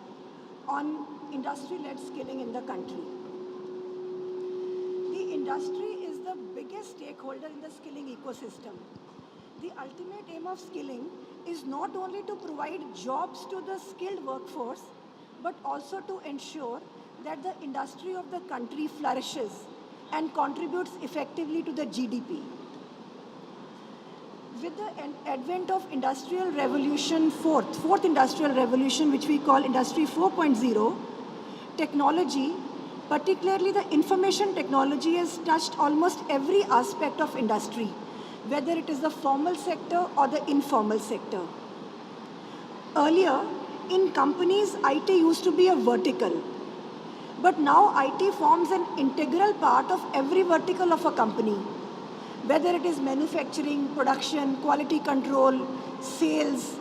on industry-led skilling in the country. The industry is the biggest stakeholder in the skilling ecosystem. The ultimate aim of skilling is not only to provide jobs to the skilled workforce, but also to ensure that the industry of the country flourishes and contributes effectively to the GDP. With the advent of industrial revolution, fourth industrial revolution, which we call industry 4.0, technology, particularly the information technology, has touched almost every aspect of industry, whether it is the formal sector or the informal sector. Earlier, in companies, IT used to be a vertical, but now IT forms an integral part of every vertical of a company, whether it is manufacturing, production, quality control, sales,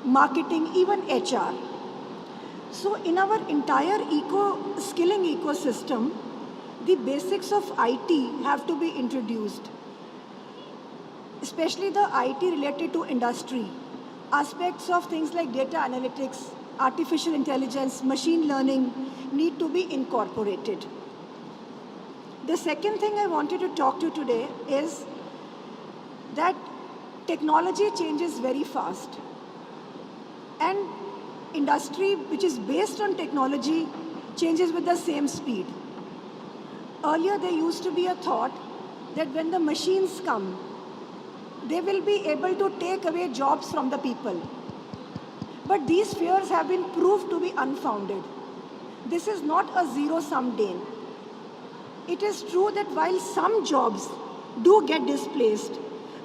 marketing, even HR. So in our entire skilling ecosystem, the basics of IT have to be introduced, especially the IT related to industry. Aspects of things like data analytics, artificial intelligence, machine learning need to be incorporated. The second thing I wanted to talk to today is that technology changes very fast. And industry, which is based on technology, changes with the same speed. Earlier, there used to be a thought that when the machines come, they will be able to take away jobs from the people. But these fears have been proved to be unfounded. This is not a zero-sum game. It is true that while some jobs do get displaced,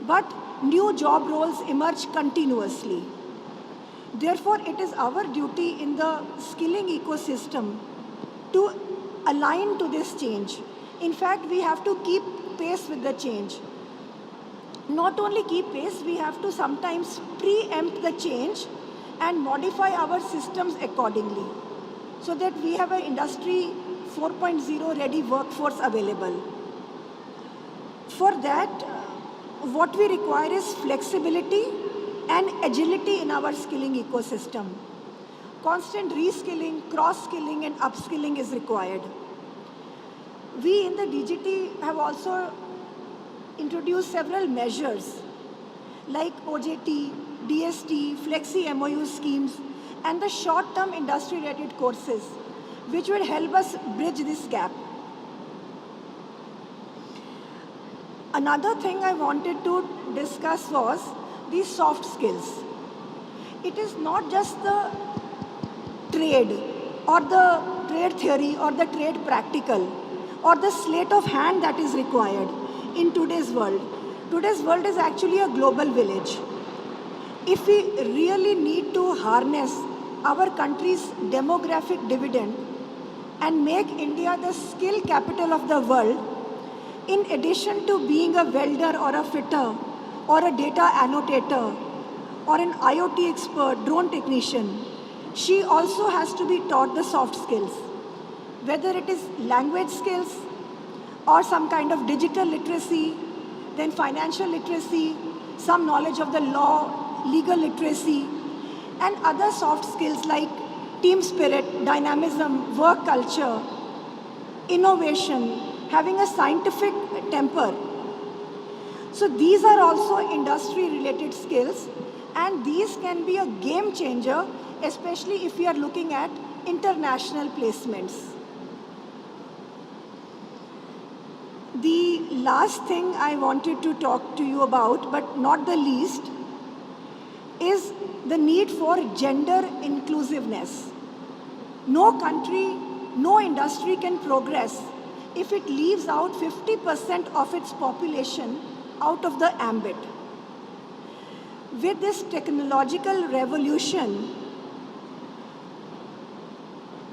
but new job roles emerge continuously. Therefore, it is our duty in the skilling ecosystem to align to this change. In fact, we have to keep pace with the change. Not only keep pace, we have to sometimes preempt the change and modify our systems accordingly so that we have an industry 4.0 ready workforce available. For that, what we require is flexibility and agility in our skilling ecosystem. Constant reskilling, cross-skilling, and upskilling is required. We in the DGT have also introduced several measures like OJT, DST, Flexi MOU schemes, and the short-term industry-related courses, which will help us bridge this gap. Another thing I wanted to discuss was these soft skills. It is not just the trade or the trade theory or the trade practical or the sleight of hand that is required in today's world. Today's world is actually a global village. If we really need to harness our country's demographic dividend and make India the skill capital of the world, in addition to being a welder or a fitter or a data annotator or an IoT expert, drone technician, she also has to be taught the soft skills, whether it is language skills or some kind of digital literacy, then financial literacy, some knowledge of the law, legal literacy, and other soft skills like team spirit, dynamism, work culture, innovation, having a scientific temper. So these are also industry-related skills, and these can be a game changer, especially if we are looking at international placements. The last thing I wanted to talk to you about, but not the least, is the need for gender inclusiveness. No country, no industry can progress if it leaves out 50% of its population out of the ambit. With this technological revolution,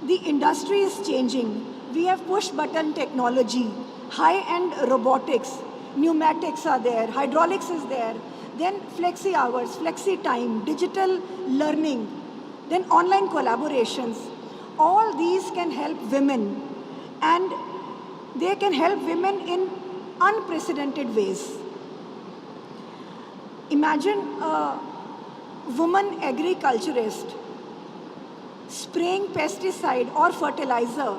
the industry is changing. We have push-button technology, high-end robotics, pneumatics are there, hydraulics is there, then flexi hours, flexi time, digital learning, then online collaborations. All these can help women, and they can help women in unprecedented ways. Imagine a woman agriculturist spraying pesticide or fertilizer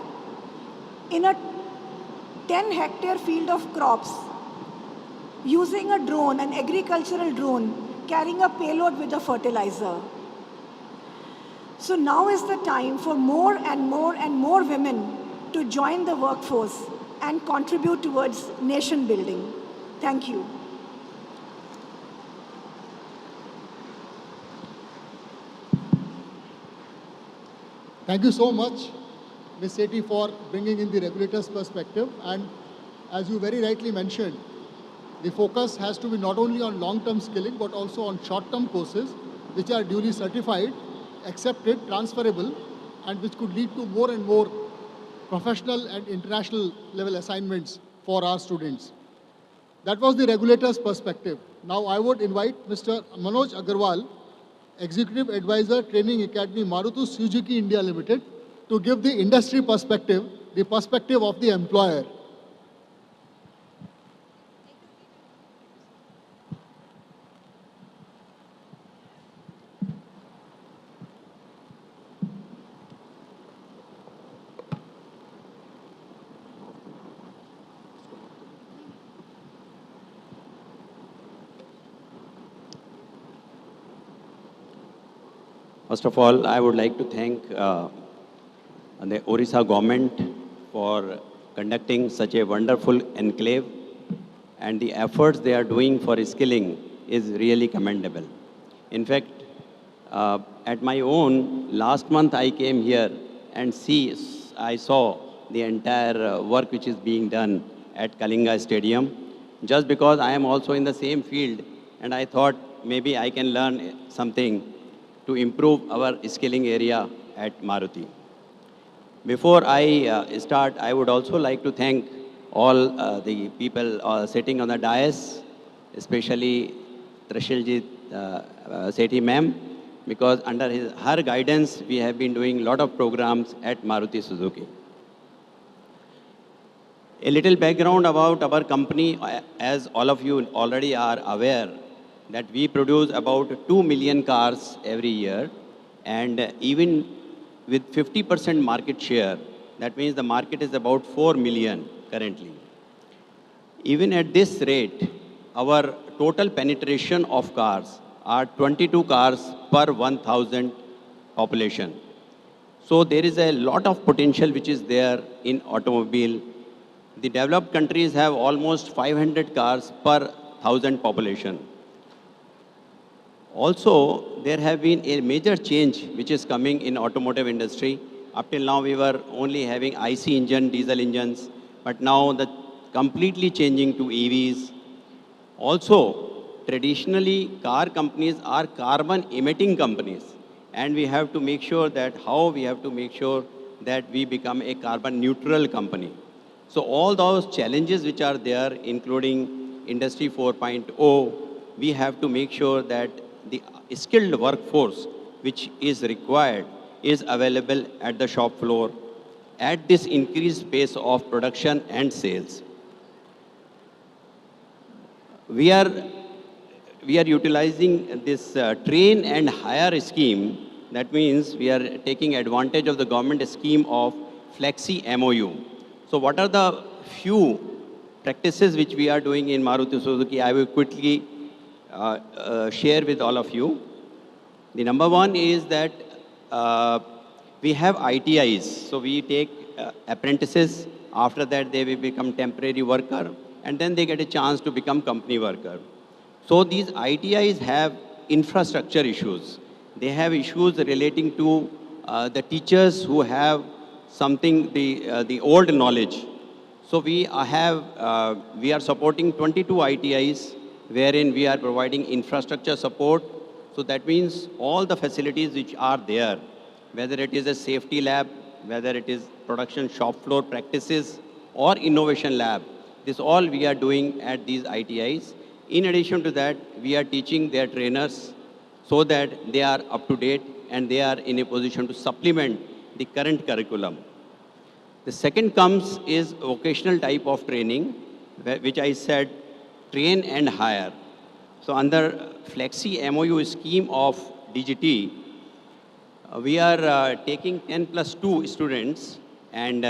in a 10-hectare field of crops using a drone, an agricultural drone, carrying a payload with the fertilizer. So now is the time for more and more and more women to join the workforce and contribute towards nation building. Thank you. Thank you so much, Ms. Sethi, for bringing in the regulator's perspective. And as you very rightly mentioned, the focus has to be not only on long-term skilling, but also on short-term courses, which are duly certified, accepted, transferable, and which could lead to more and more professional and international level assignments for our students. That was the regulator's perspective. Now I would invite Mr. Manoj Agarwal, Executive Advisor, Training Academy, Maruti Suzuki India Limited, to give the industry perspective, the perspective of the employer. First of all, I would like to thank the Odisha government for conducting such a wonderful enclave, and the efforts they are doing for skilling is really commendable. In fact, at my own, last month I came here and I saw the entire work which is being done at Kalinga Stadium, just because I am also in the same field, and I thought maybe I can learn something to improve our skilling area at Maruti. Before I start, I would also like to thank all the people sitting on the dais, especially Trashiljit Sethi ma'am, because under her guidance, we have been doing a lot of programs at Maruti Suzuki. A little background about our company, as all of you already are aware, that we produce about 2 million cars every year, and even with 50% market share, that means the market is about 4 million currently. Even at this rate, our total penetration of cars are 22 cars per 1,000 population. So there is a lot of potential which is there in automobile. The developed countries have almost 500 cars per 1,000 population. Also, there have been a major change which is coming in automotive industry. Up till now, we were only having IC engine, diesel engines, but now the completely changing to EVs. Also, traditionally, car companies are carbon emitting companies, and we have to make sure that we become a carbon neutral company. So all those challenges which are there, including Industry 4.0, we have to make sure that the skilled workforce which is required is available at the shop floor at this increased pace of production and sales. We are utilizing this train and hire scheme. That means we are taking advantage of the government scheme of Flexi MOU. So what are the few practices which we are doing in Maruti Suzuki? I will quickly share with all of you. The number one is that we have ITIs. So we take apprentices. After that, they will become temporary worker, and then they get a chance to become company worker. So these ITIs have infrastructure issues. They have issues relating to the teachers who have something, the old knowledge. So we are supporting 22 ITIs, wherein we are providing infrastructure support. So that means all the facilities which are there, whether it is a safety lab, whether it is production shop floor practices or innovation lab, this all we are doing at these ITIs. In addition to that, we are teaching their trainers so that they are up to date and they are in a position to supplement the current curriculum. The second comes is vocational type of training, which I said, train and hire. So under Flexi MOU scheme of DGT, we are taking 10+2 students, and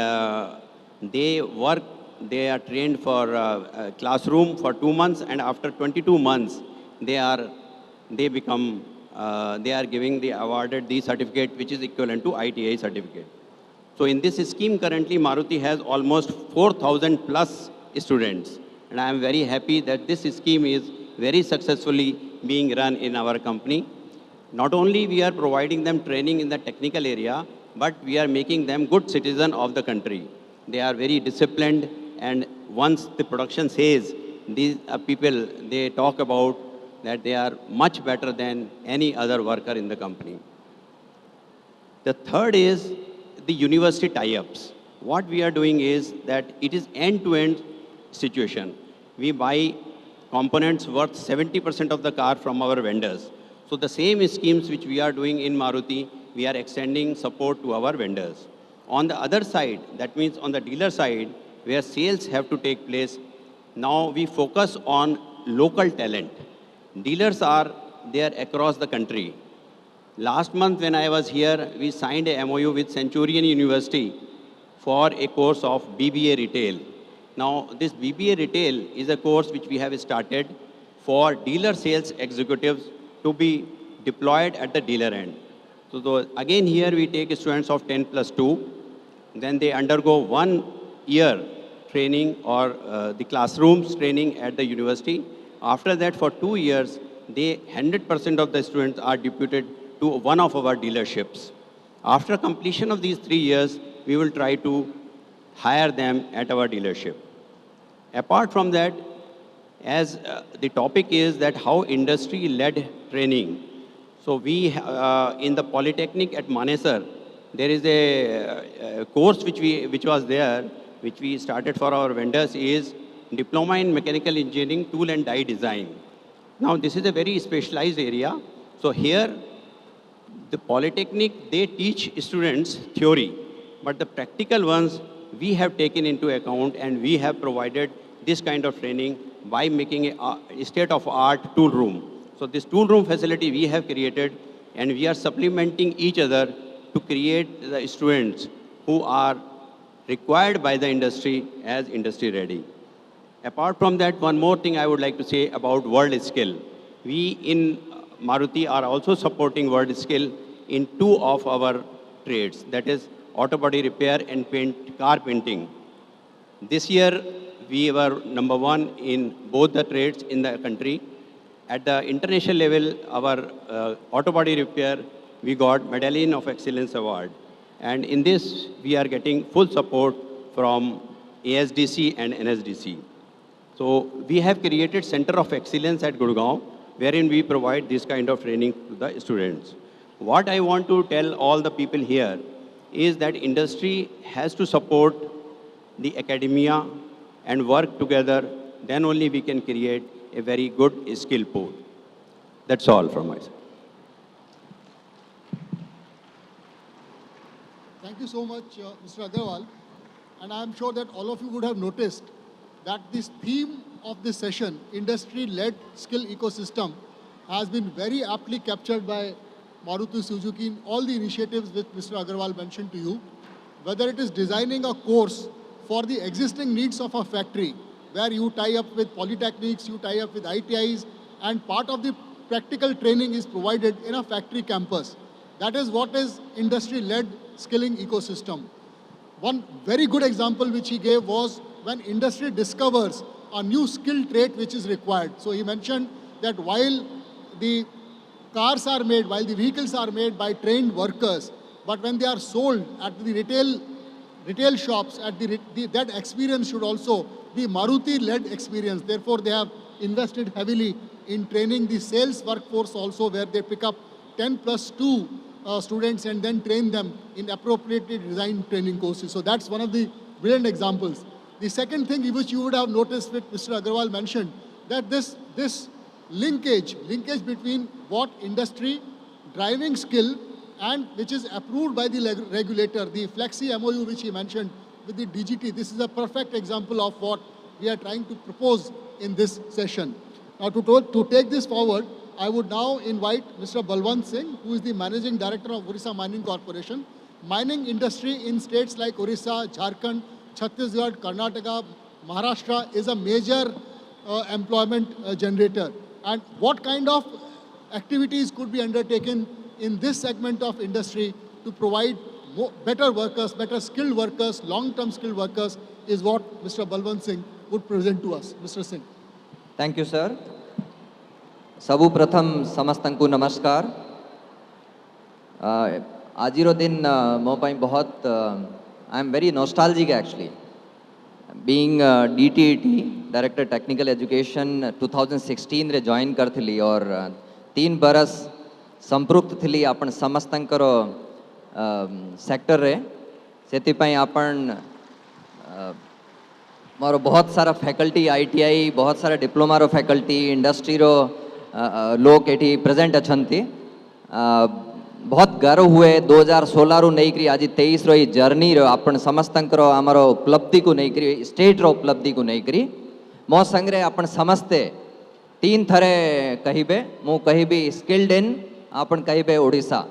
they are trained for classroom for 2 months, and after 22 months, they are giving the awarded the certificate which is equivalent to ITI certificate. So in this scheme currently, Maruti has almost 4,000 plus students. And I am very happy that this scheme is very successfully being run in our company. Not only we are providing them training in the technical area, but we are making them good citizen of the country. They are very disciplined, and once the production says, these people, they talk about that they are much better than any other worker in the company. The third is the university tie-ups. What we are doing is that it is end-to-end situation. We buy components worth 70% of the car from our vendors. So the same schemes which we are doing in Maruti, we are extending support to our vendors. On the other side, that means on the dealer side, where sales have to take place, now we focus on local talent. Dealers are there across the country. Last month when I was here, we signed a MOU with Centurion University for a course of BBA Retail. Now, this BBA Retail is a course which we have started for dealer sales executives to be deployed at the dealer end. So again here we take students of 10+2, then they undergo 1 year training or the classrooms training at the university. After that, for 2 years, 100% of the students are deputed to one of our dealerships. After completion of these 3 years, we will try to hire them at our dealership. Apart from that, as the topic is that how industry-led training. So we, in the Polytechnic at Manesar, there is a course which we started for our vendors is Diploma in Mechanical Engineering, Tool and Die Design. Now this is a very specialized area. So here, the Polytechnic, they teach students theory, but the practical ones we have taken into account, and we have provided this kind of training by making a state-of-art tool room. So this tool room facility we have created, and we are supplementing each other to create the students who are required by the industry as industry ready. Apart from that, one more thing I would like to say about world skill. We in Maruti are also supporting world skill in 2 of our trades, that is auto body repair and car painting. This year, we were number 1 in both the trades in the country. At the international level, our auto body repair, we got Medallion of Excellence Award. And in this, we are getting full support from ASDC and NSDC. So we have created Center of Excellence at Gurgaon, wherein we provide this kind of training to the students. What I want to tell all the people here is that industry has to support the academia and work together, then only we can create a very good skill pool. That's all from my side. Thank you so much, Mr. Agarwal. And I'm sure that all of you would have noticed that this theme of this session, industry-led skill ecosystem, has been very aptly captured by Maruti Suzuki in all the initiatives which Mr. Agarwal mentioned to you. Whether it is designing a course for the existing needs of a factory, where you tie up with polytechnics, you tie up with ITIs, and part of the practical training is provided in a factory campus. That is what is industry-led skilling ecosystem. One very good example which he gave was when industry discovers a new skill trait which is required. So he mentioned that while the cars are made, while the vehicles are made by trained workers, but when they are sold at the retail shops, that experience should also be Maruti-led experience. Therefore, they have invested heavily in training the sales workforce also, where they pick up 10+2 students and then train them in appropriately designed training courses. So that's one of the brilliant examples. The second thing which you would have noticed, which Mr. Agarwal mentioned, that this linkage between what industry, driving skill, and which is approved by the regulator, the Flexi MOU which he mentioned with the DGT, this is a perfect example of what we are trying to propose in this session. Now to take this forward, I would now invite Mr. Balwant Singh, who is the Managing Director of Odisha Mining Corporation. Mining industry in states like Odisha, Jharkhand, Chhattisgarh, Karnataka, Maharashtra is a major employment generator. And what kind of activities could be undertaken in this segment of industry to provide better workers, better skilled workers, long-term skilled workers, is what Mr. Balwant Singh would present to us. Mr. Singh. Thank you, sir. Sabu Pratham Samastanku Namaskar. आज दिन मो पाई बहुत I am very nostalgic actually being DTET director technical education 2016 रे join करथिली और 3 बरस संपृक्त थिली आपण समस्तंकर sector रे सेति पई आपण मोर बहुत सारा फैकल्टी आईटीआई बहुत सारा डिप्लोमा रो फैकल्टी इंडस्ट्री रो लोग एटी प्रेजेंट अछंती बहुत गर्व हुए 2016 रु नहीं करी आज 23 रो जर्नी रो आपण समस्तंकर आमर उपलब्धि को नहीं करी स्टेट रो उपलब्धि को नहीं करी मो संग्रे आपण समस्ते 3 थरे कहिबे मु कहिबी स्किल्ड इन आपण कहिबे ओडिशा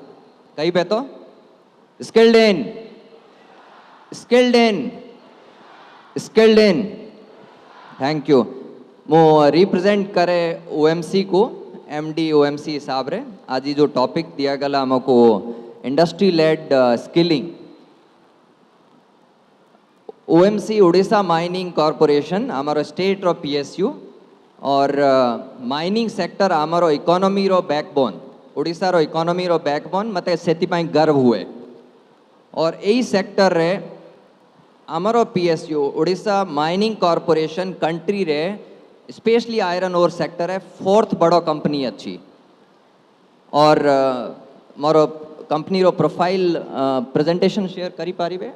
कहिबे तो skilled in skilled in skilled in thank you मु रिप्रेजेंट करे ओएमसी को एमडी ओएमसी हिसाब रे आज जो टॉपिक दिया गला हमको industry led skilling OMC Odisha mining corporation हमारो स्टेट रो पीएसयू और माइनिंग सेक्टर हमारो इकोनॉमी रो बैकबोन ओडिशा रो इकोनॉमी रो बैकबोन मते सेति पई गर्व हुए और एई सेक्टर रे हमारो PSU Odisha mining corporation country रे स्पेशली आयरन ओर सेक्टर है 4th बड़ो कंपनी अच्छी और मोरो कंपनी रो प्रोफाइल प्रेजेंटेशन शेयर करी पारिबे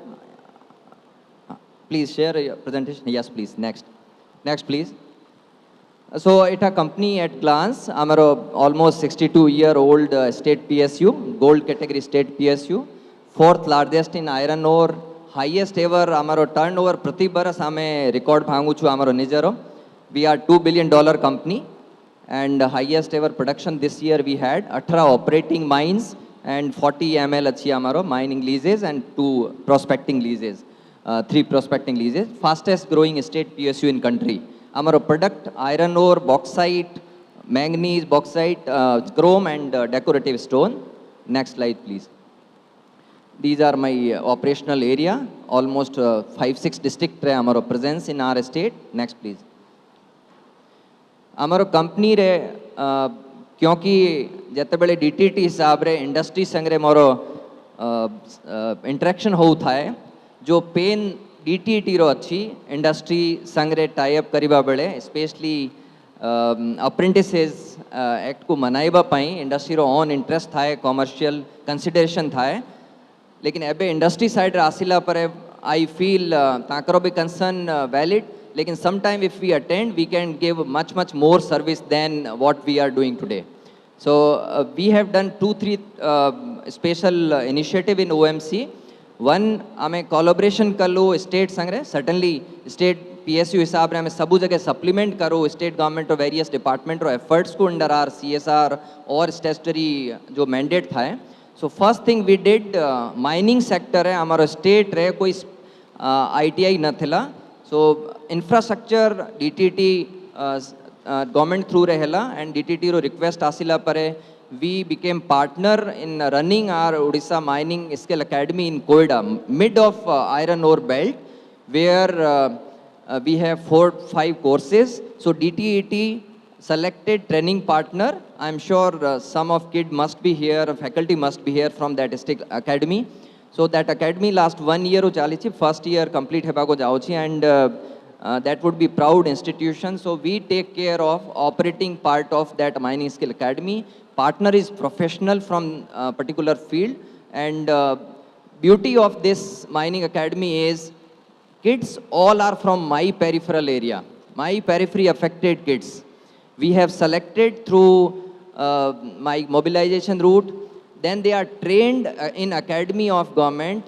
please share presentation yes please next please so इटा कंपनी एट ग्लांस हमारो almost 62 year old state PSU gold category state PSU 4th largest in iron ore highest ever हमारो turnover प्रति बरस आमे record भांगू छु हमारो निजरो we are $2 billion company and highest ever production this year we had 18 operating mines and 40 ml achi amaro mining leases and 2 prospecting leases 3 prospecting leases fastest growing state PSU in country amaro product iron ore bauxite manganese bauxite chrome and decorative stone next slide please these are my operational area almost 5-6 district re amaro presence in our state next please आमर company रे क्योंकि जते बेले DTT हिसाब रे industry संगे मोर interaction हो थाए जो पेन डीटीटी रो अच्छी इंडस्ट्री संगे टाई अप करिबा बेले स्पेशली अप्रेंटिसेस एक्ट को मनाइबा पई इंडस्ट्री रो ऑन इंटरेस्ट थाए कमर्शियल कंसिडरेशन थाए लेकिन एबे इंडस्ट्री साइड रे आसिला पर आई फील ताकरो भी कंसर्न वैलिड लेकिन sometime if we attend we can give much more service than what we are doing today so we have done 2-3 special initiative in OMC one हमें collaboration कलो state संगे certainly state PSU हिसाब रे हमें सबू जगह supplement करो state government और various department और efforts को under our CSR और statutory जो mandate था so first thing we did mining sector है हमारा state रे कोई ITI न थिला so infrastructure DTT government through रहला and DTT रो request आसिला परे we became partner in running our Odisha mining skill academy in Koida mid of iron ore belt where we have 4-5 courses so DTET selected training partner I'm sure some of kid must be here faculty must be here from that district academy so that academy last 1 year ho chali chi first year complete heba ko jao chi and that would be proud institution so we take care of operating part of that mining skill academy partner is professional from particular field and beauty of this mining academy is kids all are from my peripheral area my periphery affected kids we have selected through my mobilization route then they are trained in academy of government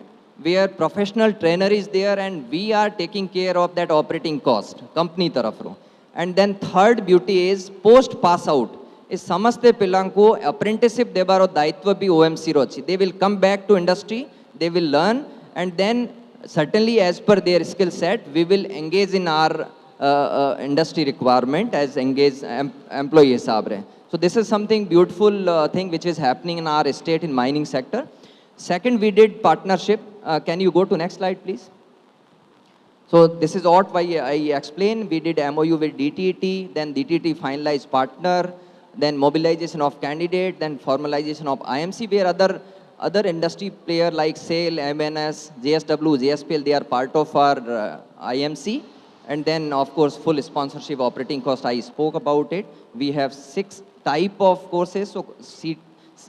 where professional trainer is there and we are taking care of that operating cost company tarafro and then third beauty is post pass out is samaste pilanko apprenticeship debaro daitva bhi OMC ro achi they will come back to industry they will learn and then certainly as per their skill set we will engage in our industry requirement as engage employee hisab re so this is something beautiful thing which is happening in our state in mining sector second we did partnership can you go to next slide please so this is what why I explained we did MOU with DTT then DTT finalized partner then mobilization of candidate then formalization of IMC where other other industry player like SAIL, MNS, JSW, JSPL, they are part of our IMC. And then, of course, full sponsorship operating cost, I spoke about it. We have 6 type of courses. So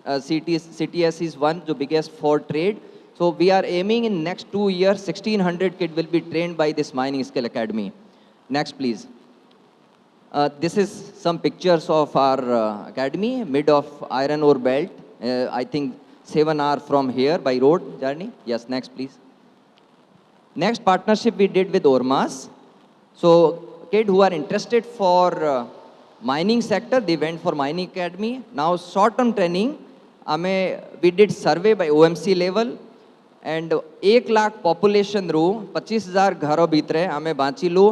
CTS is one, the biggest for trade. So we are aiming in next 2 years, 1,600 kids will be trained by this mining skill academy. Next, please. This is some pictures of our academy, mid of iron ore belt. I think 7 hours from here by road journey. Yes, next, please. Next partnership we did with Ormas. So kids who are interested for mining sector, they went for mining academy. Now short-term training, we did survey by OMC level. And 1 lakh population ru 25,000 घरों भीतरे आमे बाँचिलु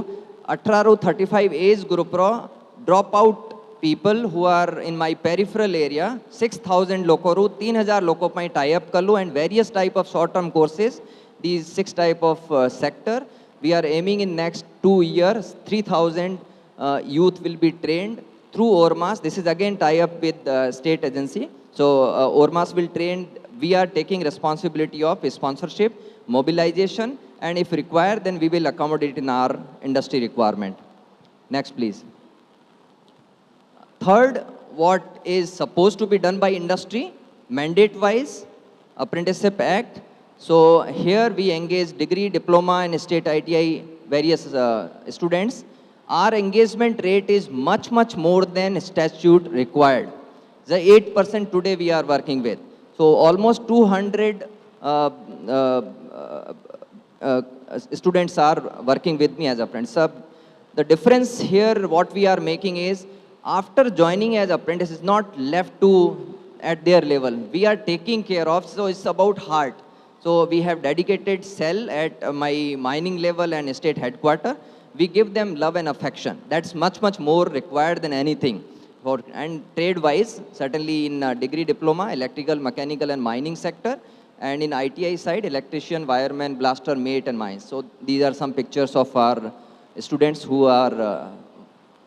18 ru 35 age group row drop out people who are in my peripheral area 6,000 लोगों रू 3,000 लोगों पाई tie up कलु and various type of short term courses. These 6 type of sector we are aiming in next 2 years 3,000 youth will be trained through Ormas. This is again tie up with state agency. So Ormas will train. We are taking responsibility of sponsorship, mobilization, and if required, then we will accommodate in our industry requirement. Next, please. Third, what is supposed to be done by industry, mandate-wise, Apprenticeship Act. So here we engage degree, diploma, and state ITI various students. Our engagement rate is much, much more than statute required. The 8% today we are working with. So almost 200 students are working with me as apprentice. The difference here, what we are making is, after joining as apprentice, is not left to at their level. We are taking care of, so it's about heart. So we have dedicated cell at my mining level and state headquarter. We give them love and affection. That's much, much more required than anything. And trade-wise, certainly in degree diploma, electrical, mechanical, and mining sector, and in ITI side, electrician, wireman, blaster, mate, and mines. So these are some pictures of our students who are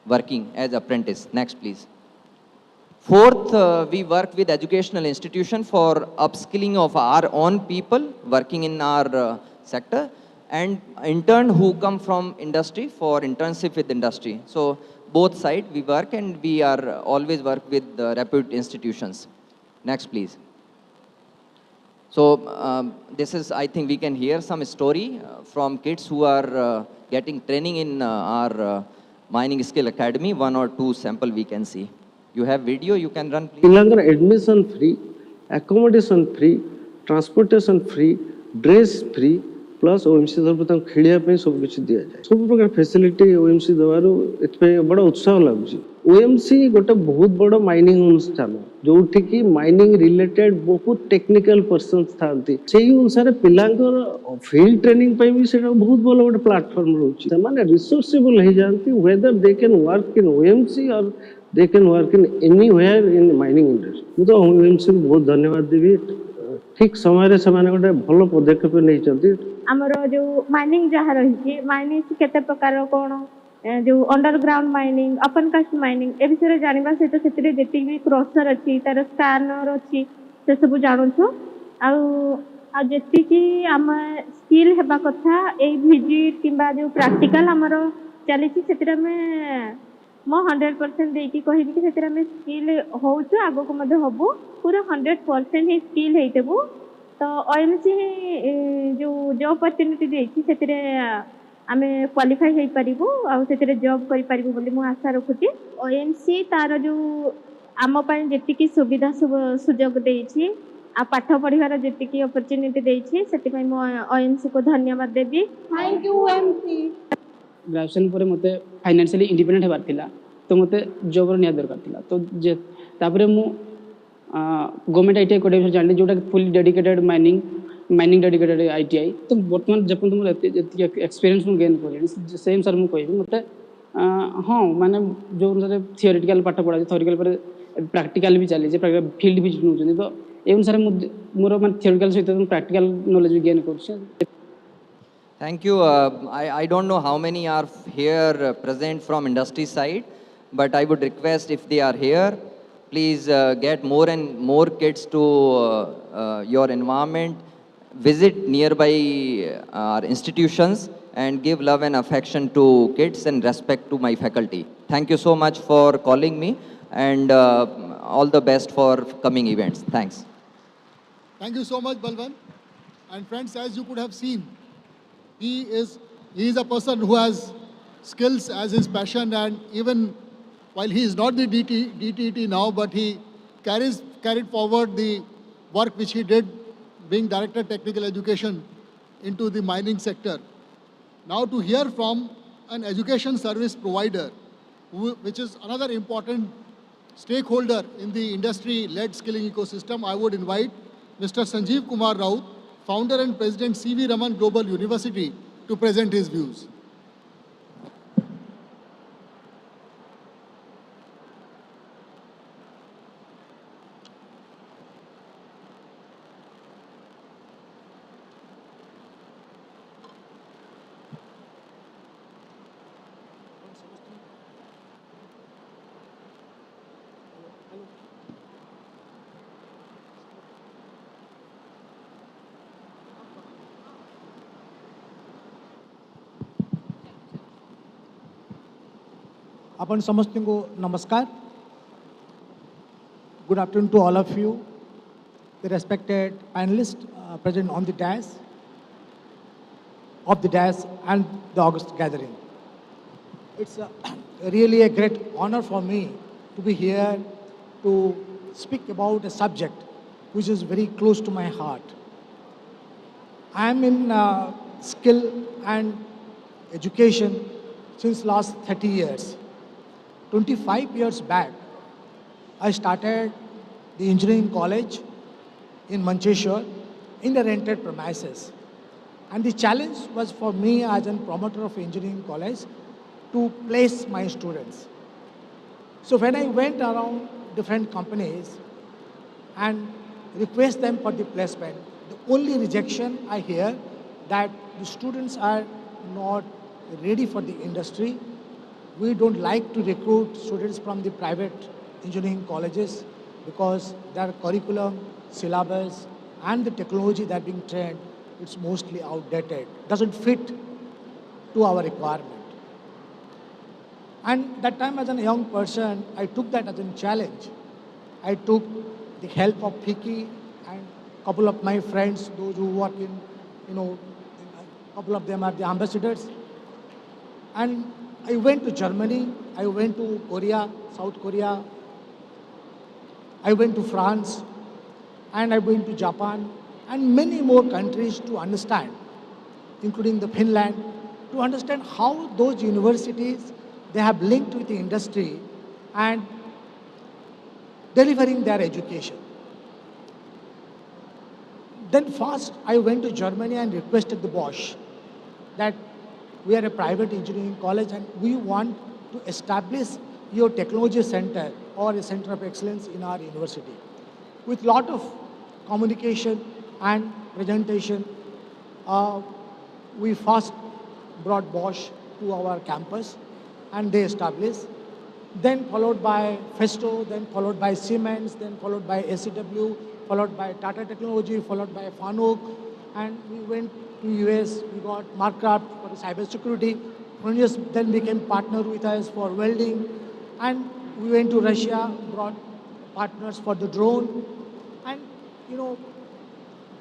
working as apprentice. Next, please. Fourth, we work with educational institution for upskilling of our own people working in our sector, and intern who come from industry for internship with industry. So both sides we work, and we are always work with reputed institutions. Next, please. So this is, I think we can hear some story from kids who are getting training in our mining skill academy. 1 or 2 sample we can see. You have video, you can run, please. Admission free, accommodation free, transportation free, dress free, plus OMC तरफ तक खेलिया पे सब कुछ दिया जाए सब प्रकार facility OMC दवारो एतपे बड़ा उत्साह लागुची ओएमसी गोटे बहुत बड़ माइनिंग अनुष्ठान जोठी की माइनिंग रिलेटेड बहुत टेक्निकल पर्सन्स थांती सेही अनुसार पिलांकर फील्ड ट्रेनिंग पे भी सेटा बहुत बड़ गोटे प्लेटफॉर्म रहउची त माने रिसोर्सेबल हे जानती whether they can work in OMC और they can work in anywhere in mining industry तो ओएमसी को बहुत धन्यवाद देबी ठीक समय से गोटे भल पदक्षेप नहीं आमर जो माइनिंग जहाँ रही माइनिंग केते प्रकार कौन जो underground mining open cast mining ए विषय जानवा सहित से जी भी क्रसर अच्छी तार स्कानर अच्छी से सब जानूँ आजी आम स्किल हेबा कथा ए विजिट किंबा जो प्रैक्टिकल आमर चली मो 100% देकी कहबी कि सेतिर हमें स्किल होउछु आगो को मधे हबु पूरा 100% ही स्किल हेइतेबु तो ओएमसी जो जॉब अपॉर्चुनिटी देछि सेतिर आमे क्वालिफाई हेइ परिबु आ सेतिर जॉब करि परिबु बोली मु आशा रखुछि ओएमसी तार जो आम पय जेति की सुविधा सुयोग देछि आ पाठ पढिवार जेति की अपॉर्चुनिटी देछि सेति पय मु ओएमसी को धन्यवाद देबी थैंक यू ओएमसी ग्रेजुएशन पर मते फाइनेंशियली इंडिपेंडेंट हेबार थिला तो मते जॉब निया दरकार थिला तो जे तापरे मु गवर्नमेंट आईटीआई कोडे जानली जोटा fully dedicated mining dedicated ITI तो वर्तमान जपन तुम एक्सपीरियंस मु गेन कर सेम सर मु कहबी मते हां माने जो थियोरेटिकल पाठ पढा थियोरिकल पर प्रैक्टिकल भी चली जे फील्ड विजिट नु तो ए अनुसार मोर माने थियोरिकल सहित प्रैक्टिकल नॉलेज भी गेन कर Thank you. I don't know how many are here present from industry side, but I would request if they are here, Please get more and more kids to your environment, visit nearby our institutions, and give love and affection to kids and respect to my faculty. Thank you so much for calling me, and all the best for coming events. Thanks. Thank you so much, Balwan. And friends, as you could have seen, he is a person who has skills as his passion, and even while he is not the DTET now, but he carried forward the work which he did being Director Technical Education into the mining sector. Now to hear from an education service provider, which is another important stakeholder in the industry-led skilling ecosystem, I would invite Mr. Sanjeev Kumar Raut, founder and president CV Raman Global University, to present his views. आपण समस्तଙ୍କୁ नमस्कार. Good afternoon to all of you, the respected panelists present on the dais, and the August gathering. It's really a great honor for me to be here to speak about a subject which is very close to my heart. I am in skill and education since last 30 years. 25 years back, I started the engineering college in Mancheshwar in the rented premises. And the challenge was for me as a promoter of engineering college to place my students. So when I went around different companies and request them for the placement, the only rejection I hear that the students are not ready for the industry. We don't like to recruit students from the private engineering colleges because their curriculum, syllabus, and the technology that being trained, it's mostly outdated, doesn't fit to our requirement. And that time as a young person, I took that as a challenge. I took the help of FICCI and a couple of my friends, those who work in, a couple of them are the ambassadors. And I went to Germany, I went to Korea, South Korea, I went to France, and I went to Japan, and many more countries to understand, including the Finland, to understand how those universities, they have linked with the industry and delivering their education. Then first, I went to Germany and requested the Bosch that we are a private engineering college and we want to establish your technology center or a center of excellence in our university. With lot of communication and presentation, we first brought Bosch to our campus and they established. Then followed by Festo, then followed by Siemens, then followed by SCW, followed by Tata Technology, followed by Fanuc, and we went to US, we got Marcraft for the cyber security. Fronius then became partner with us for welding, and we went to Russia, brought partners for the drone, and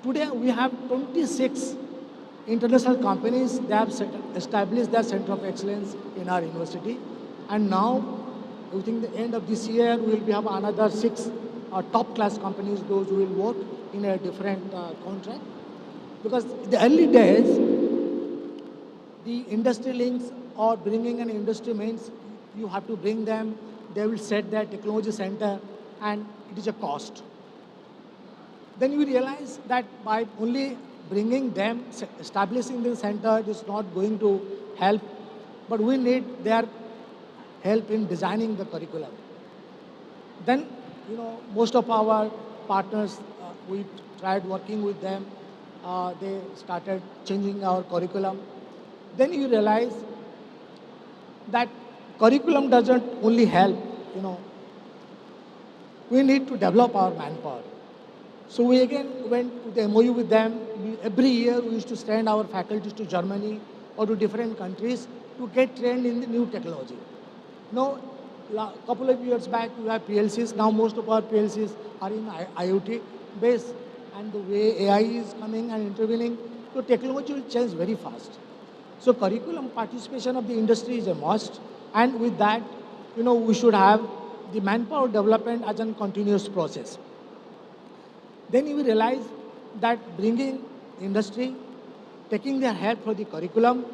today we have 26 international companies that have established their center of excellence in our university, and now within the end of this year we will have another 6 top class companies, those who will work in a different contract. Because in the early days, the industry links or bringing an industry means you have to bring them, they will set their technology center, and it is a cost. Then we realize that by only bringing them, establishing the center, it is not going to help, but we need their help in designing the curriculum. Then, most of our partners, we tried working with them. They started changing our curriculum. Then you realize that curriculum doesn't only help, we need to develop our manpower. So we again went to the MOU with them. Every year we used to send our faculties to Germany or to different countries to get trained in the new technology. Now, a couple of years back we have PLCs. Now most of our PLCs are in IoT based, and the way AI is coming and intervening, so technology will change very fast. So curriculum participation of the industry is a must, and with that, we should have the manpower development as a continuous process. Then you will realize that bringing industry, taking their help for the curriculum,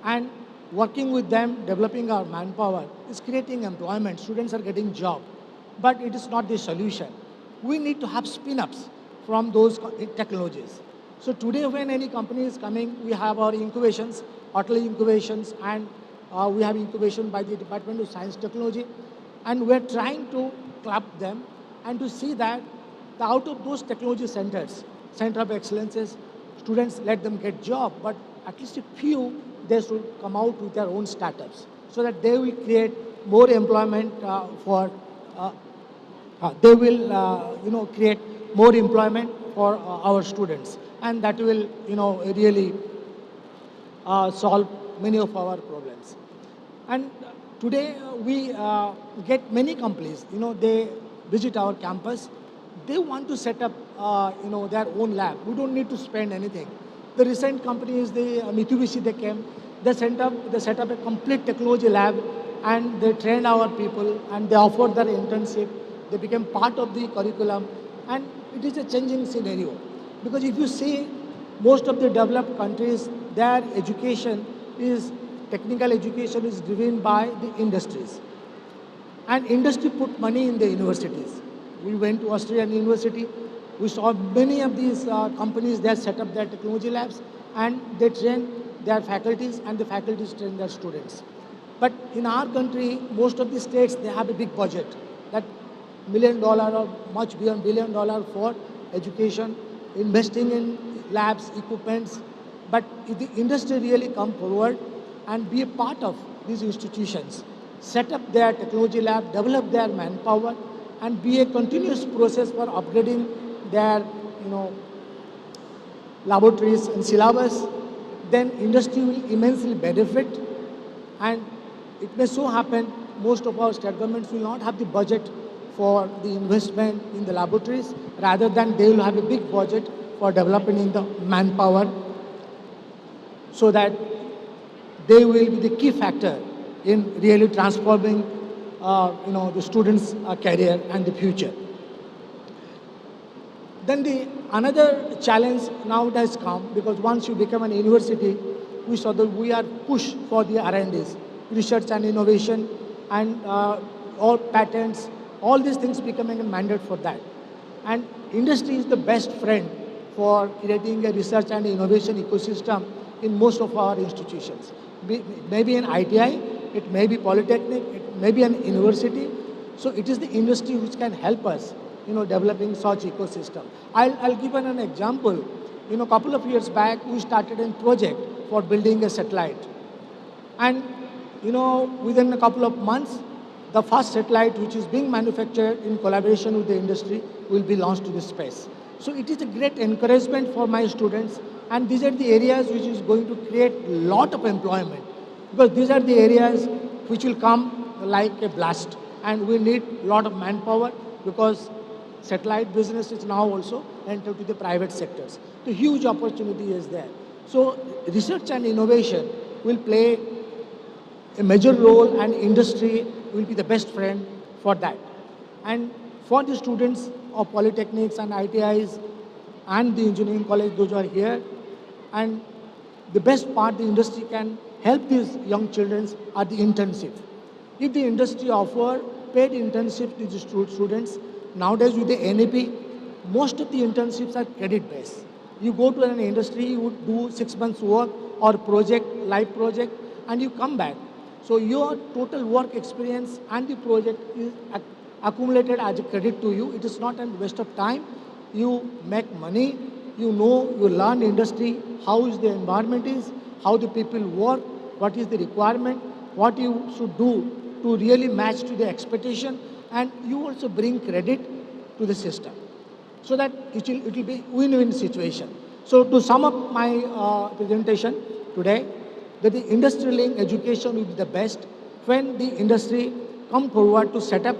and working with them, developing our manpower is creating employment. Students are getting job, but it is not the solution. We need to have spin-ups from those technologies. So today when any company is coming, we have our incubations, Atalay incubations, and we have incubation by the Department of Science Technology, and we're trying to club them and to see that out of those technology centers, center of excellences, students let them get job, but at least a few, they should come out with their own startups so that they will create more employment create more employment for our students, and that will, really solve many of our problems. And today we get many companies, they visit our campus. They want to set up, their own lab. We don't need to spend anything. The recent company is the Mitsubishi. They came, they set up a complete technology lab, and they trained our people, and they offered their internship. They became part of the curriculum, and it is a changing scenario. Because if you see, most of the developed countries, their technical education is driven by the industries. And industry put money in the universities. We went to Australian University. We saw many of these companies that set up their technology labs, and they train their faculties, and the faculties train their students. But in our country, most of the states, they have a big budget, that $1 million or much beyond $1 billion for education, investing in labs, equipments. But if the industry really come forward and be a part of these institutions, set up their technology lab, develop their manpower, and be a continuous process for upgrading their, laboratories and syllabus, then industry will immensely benefit. And it may so happen most of our state governments will not have the budget for the investment in the laboratories, rather than they will have a big budget for developing in the manpower, so that they will be the key factor in really transforming the students' career and the future. Then another challenge now has come, because once you become an university, we saw that we are pushed for the R&Ds, research and innovation, and all patents, all these things becoming a mandate for that. And industry is the best friend for creating a research and innovation ecosystem in most of our institutions. Maybe an ITI, it may be Polytechnic, it may be an university. So it is the industry which can help us, developing such ecosystem. I'll give an example. A couple of years back, we started a project for building a satellite. And, within a couple of months, the first satellite which is being manufactured in collaboration with the industry will be launched to the space. So it is a great encouragement for my students, and these are the areas which is going to create a lot of employment, because these are the areas which will come like a blast, and we need a lot of manpower, because satellite business is now also entered to the private sectors. The huge opportunity is there. So research and innovation will play a major role, and industry will be the best friend for that. And for the students of polytechnics and ITIs and the engineering college, those who are here, and the best part the industry can help these young children are the internships. If the industry offer paid internships to the students, nowadays with the NAP, most of the internships are credit-based. You go to an industry, you would do 6 months work or project, live project, and you come back. So your total work experience and the project is accumulated as a credit to you. It is not a waste of time. You make money, you learn industry, how is the environment is, how the people work, what is the requirement, what you should do to really match to the expectation, and you also bring credit to the system, so that it will be win-win situation. So to sum up my presentation today, that the industry-linked education will be the best when the industry come forward to set up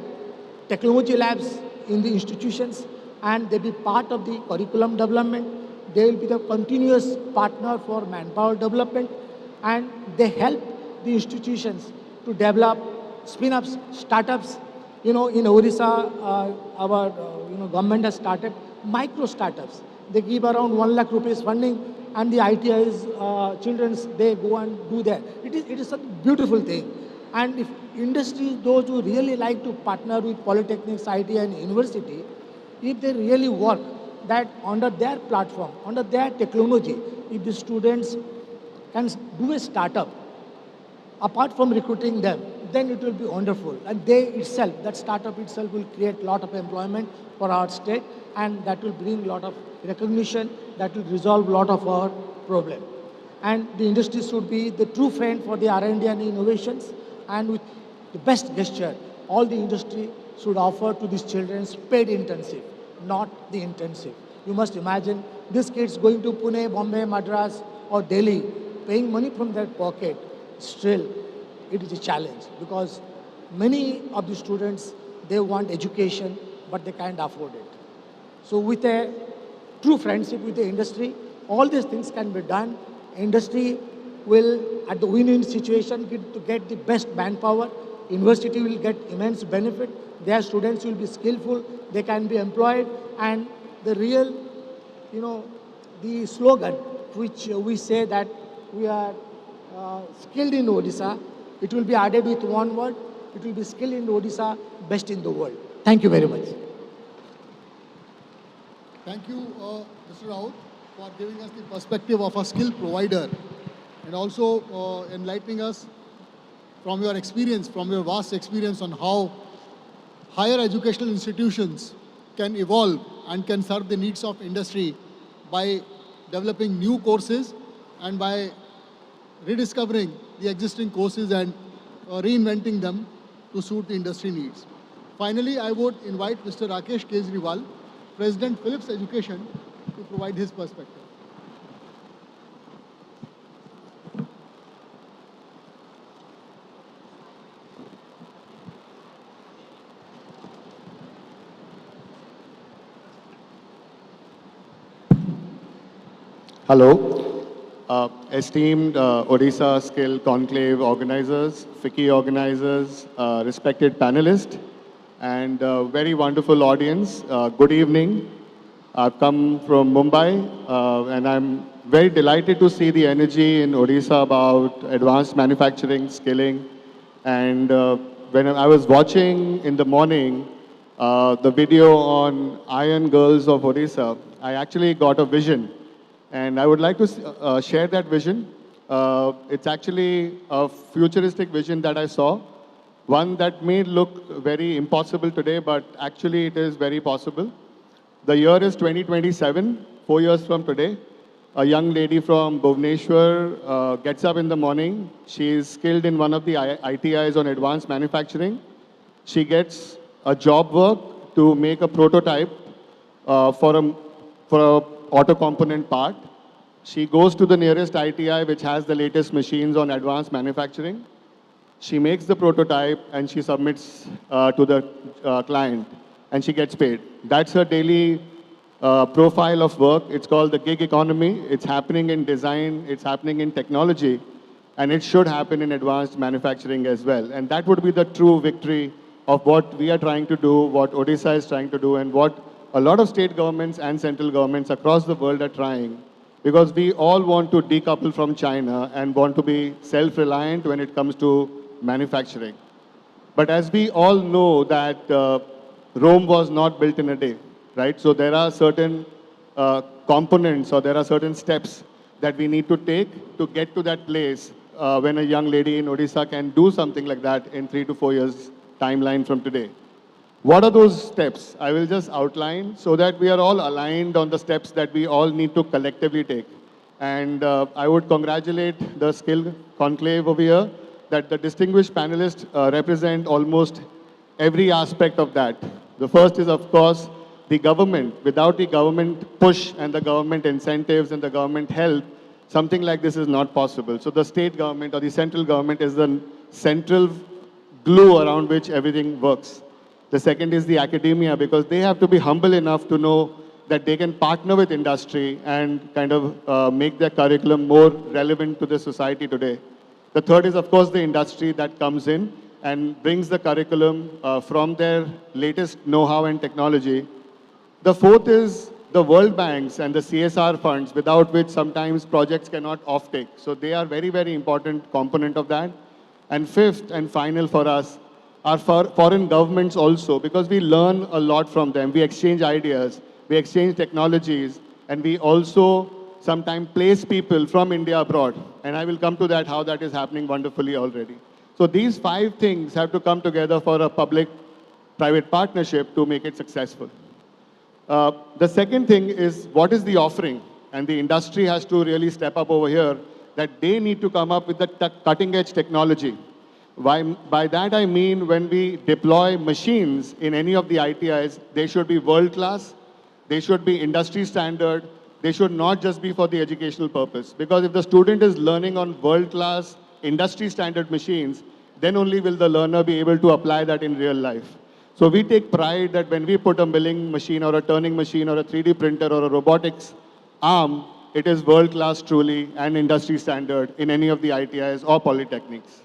technology labs in the institutions, and they be part of the curriculum development. They will be the continuous partner for manpower development, and they help the institutions to develop spin-ups, startups. You know, in Odisha, our government has started micro startups. They give around 1 lakh rupees funding, and the ITIs, childrens, they go and do that. It is a beautiful thing. And if industries, those who really like to partner with polytechnics, IT and university, if they really work that under their platform, under their technology, if the students can do a startup, apart from recruiting them, then it will be wonderful. And they itself, that startup itself will create a lot of employment for our state, and that will bring a lot of recognition, that will resolve a lot of our problem. And the industry should be the true friend for the R&D and innovations, and with the best gesture, all the industry should offer to these children paid intensive, not the intensive. You must imagine these kids going to Pune, Bombay, Madras or Delhi, paying money from their pocket. Still, it is a challenge, because many of the students, they want education, but they can't afford it. So with a true friendship with the industry, all these things can be done. Industry will, at the win-win situation, get the best manpower. University will get immense benefit. Their students will be skillful, they can be employed, and the real, the slogan which we say that we are skilled in Odisha, it will be added with one word. It will be skilled in Odisha, best in the world. Thank you very much. Thank you, Mr. Raut, for giving us the perspective of a skill provider, and also enlightening us from your experience, from your vast experience on how higher educational institutions can evolve and can serve the needs of industry by developing new courses and by rediscovering the existing courses and reinventing them to suit the industry needs. Finally, I would invite Mr. Rakesh Kejriwal, President Philips Education, to provide his perspective. Hello, esteemed Odisha Skill Conclave organizers, FICCI organizers, respected panelists, and very wonderful audience. Good evening. I've come from Mumbai, and I'm very delighted to see the energy in Odisha about advanced manufacturing, skilling. And when I was watching in the morning the video on Iron Girls of Odisha, I actually got a vision. And I would like to share that vision. It's actually a futuristic vision that I saw. One that may look very impossible today, but actually it is very possible. The year is 2027, 4 years from today. A young lady from Bhubaneswar gets up in the morning. She is skilled in one of the ITIs on advanced manufacturing. She gets a job work to make a prototype for a auto component part. She goes to the nearest ITI which has the latest machines on advanced manufacturing. She makes the prototype and she submits to the client, and she gets paid. That's her daily profile of work. It's called the gig economy. It's happening in design, it's happening in technology, and it should happen in advanced manufacturing as well. And that would be the true victory of what we are trying to do, what Odisha is trying to do, and what a lot of state governments and central governments across the world are trying, because we all want to decouple from China and want to be self-reliant when it comes to manufacturing. But as we all know that Rome was not built in a day, right? So there are certain components, or there are certain steps that we need to take to get to that place when a young lady in Odisha can do something like that in 3 to 4 years timeline from today. What are those steps? I will just outline so that we are all aligned on the steps that we all need to collectively take. And I would congratulate the Skill Conclave over here, that the distinguished panelists represent almost every aspect of that. The first is, of course, the government, without the government push and the government incentives and the government help, something like this is not possible. So the state government or the central government is the central glue around which everything works. The second is the academia, because they have to be humble enough to know that they can partner with industry and kind of make their curriculum more relevant to the society today. The third is, of course, the industry that comes in and brings the curriculum from their latest know-how and technology. The fourth is the World Banks and the CSR funds, without which sometimes projects cannot offtake. So they are very, very important component of that. And fifth and final for us are foreign governments also, because we learn a lot from them. We exchange ideas, we exchange technologies, and we also sometimes place people from India abroad. And I will come to that, how that is happening wonderfully already. So these 5 things have to come together for a public-private partnership to make it successful. The second thing is, what is the offering? And the industry has to really step up over here, that they need to come up with the cutting-edge technology. By that I mean, when we deploy machines in any of the ITIs, they should be world-class, they should be industry standard, they should not just be for the educational purpose. Because if the student is learning on world-class, industry standard machines, then only will the learner be able to apply that in real life. So we take pride that when we put a milling machine or a turning machine or a 3D printer or a robotics arm, it is world-class truly and industry standard in any of the ITIs or polytechnics.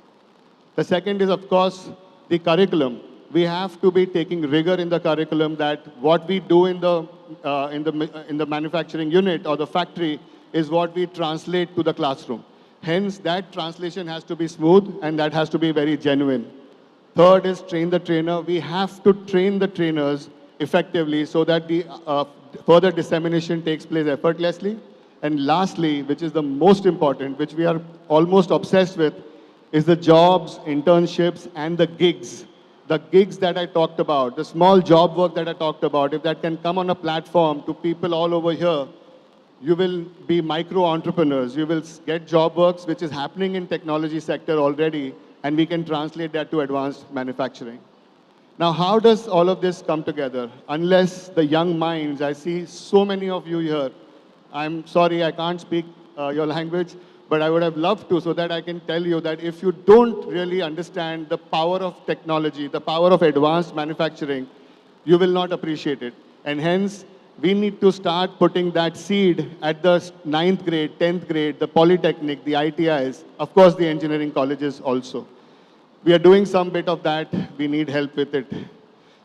The second is, of course, the curriculum. We have to be taking rigor in the curriculum, that what we do in the manufacturing unit or the factory is what we translate to the classroom. Hence, that translation has to be smooth and that has to be very genuine. Third is train the trainer. We have to train the trainers effectively so that the further dissemination takes place effortlessly. And lastly, which is the most important, which we are almost obsessed with, is the jobs, internships, and the gigs. The gigs that I talked about, the small job work that I talked about, if that can come on a platform to people all over here, you will be micro entrepreneurs. You will get job works, which is happening in technology sector already, and we can translate that to advanced manufacturing. Now, how does all of this come together? Unless the young minds, I see so many of you here. I'm sorry, I can't speak your language, but I would have loved to, so that I can tell you that if you don't really understand the power of technology, the power of advanced manufacturing, you will not appreciate it. And hence, we need to start putting that seed at the 9th grade, 10th grade, the polytechnic, the ITIs, of course the engineering colleges also. We are doing some bit of that. We need help with it.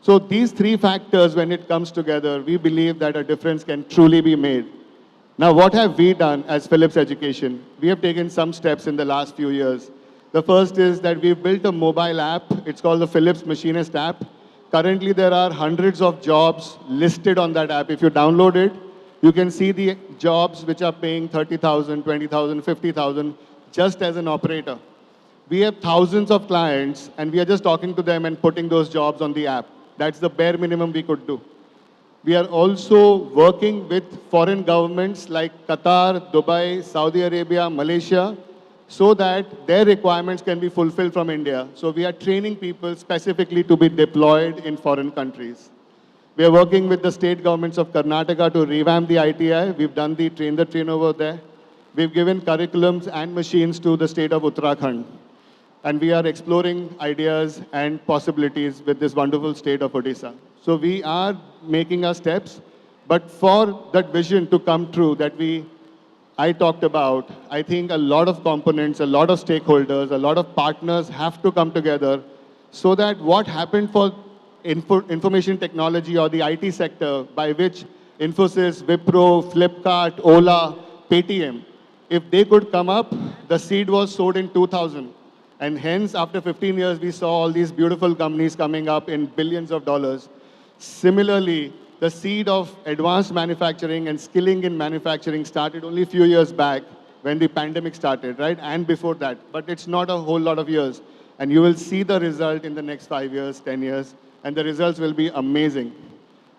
So these 3 factors, when it comes together, we believe that a difference can truly be made. Now, what have we done as Philips Education? We have taken some steps in the last few years. The first is that we've built a mobile app. It's called the Philips Machinist app. Currently, there are hundreds of jobs listed on that app. If you download it, you can see the jobs which are paying 30,000, 20,000, 50,000 just as an operator. We have thousands of clients, and we are just talking to them and putting those jobs on the app. That's the bare minimum we could do. We are also working with foreign governments like Qatar, Dubai, Saudi Arabia, Malaysia, so that their requirements can be fulfilled from India. So we are training people specifically to be deployed in foreign countries. We are working with the state governments of Karnataka to revamp the ITI. We've done the train over there. We've given curriculums and machines to the state of Uttarakhand. And we are exploring ideas and possibilities with this wonderful state of Odisha. So we are making our steps, but for that vision to come true that I talked about, I think a lot of components, a lot of stakeholders, a lot of partners have to come together, so that what happened for information technology or the IT sector, by which Infosys, Wipro, Flipkart, Ola, Paytm, if they could come up, the seed was sowed in 2000. And hence, after 15 years, we saw all these beautiful companies coming up in billions of dollars. Similarly, the seed of advanced manufacturing and skilling in manufacturing started only a few years back when the pandemic started, right? And before that. But it's not a whole lot of years. And you will see the result in the next 5 years, 10 years, and the results will be amazing.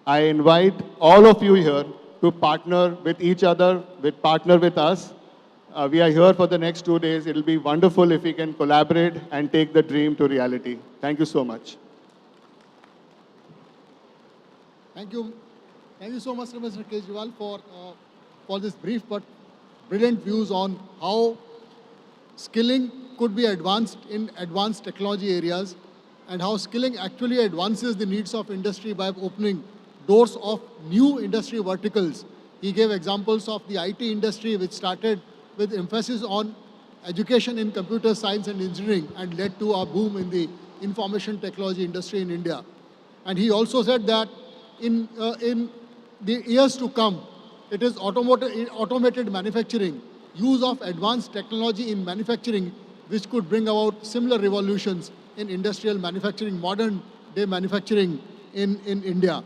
I invite all of you here to partner with each other, partner with us. We are here for the next 2 days. It'll be wonderful if we can collaborate and take the dream to reality. Thank you so much. Thank you, Thank you so much, Mr. Kejriwal, for this brief but brilliant views on how skilling could be advanced in advanced technology areas and how skilling actually advances the needs of industry by opening doors of new industry verticals. He gave examples of the IT industry, which started with emphasis on education in computer science and engineering and led to a boom in the information technology industry in India. And he also said that in the years to come, it is automated manufacturing, use of advanced technology in manufacturing, which could bring about similar revolutions in industrial manufacturing, modern day manufacturing in India.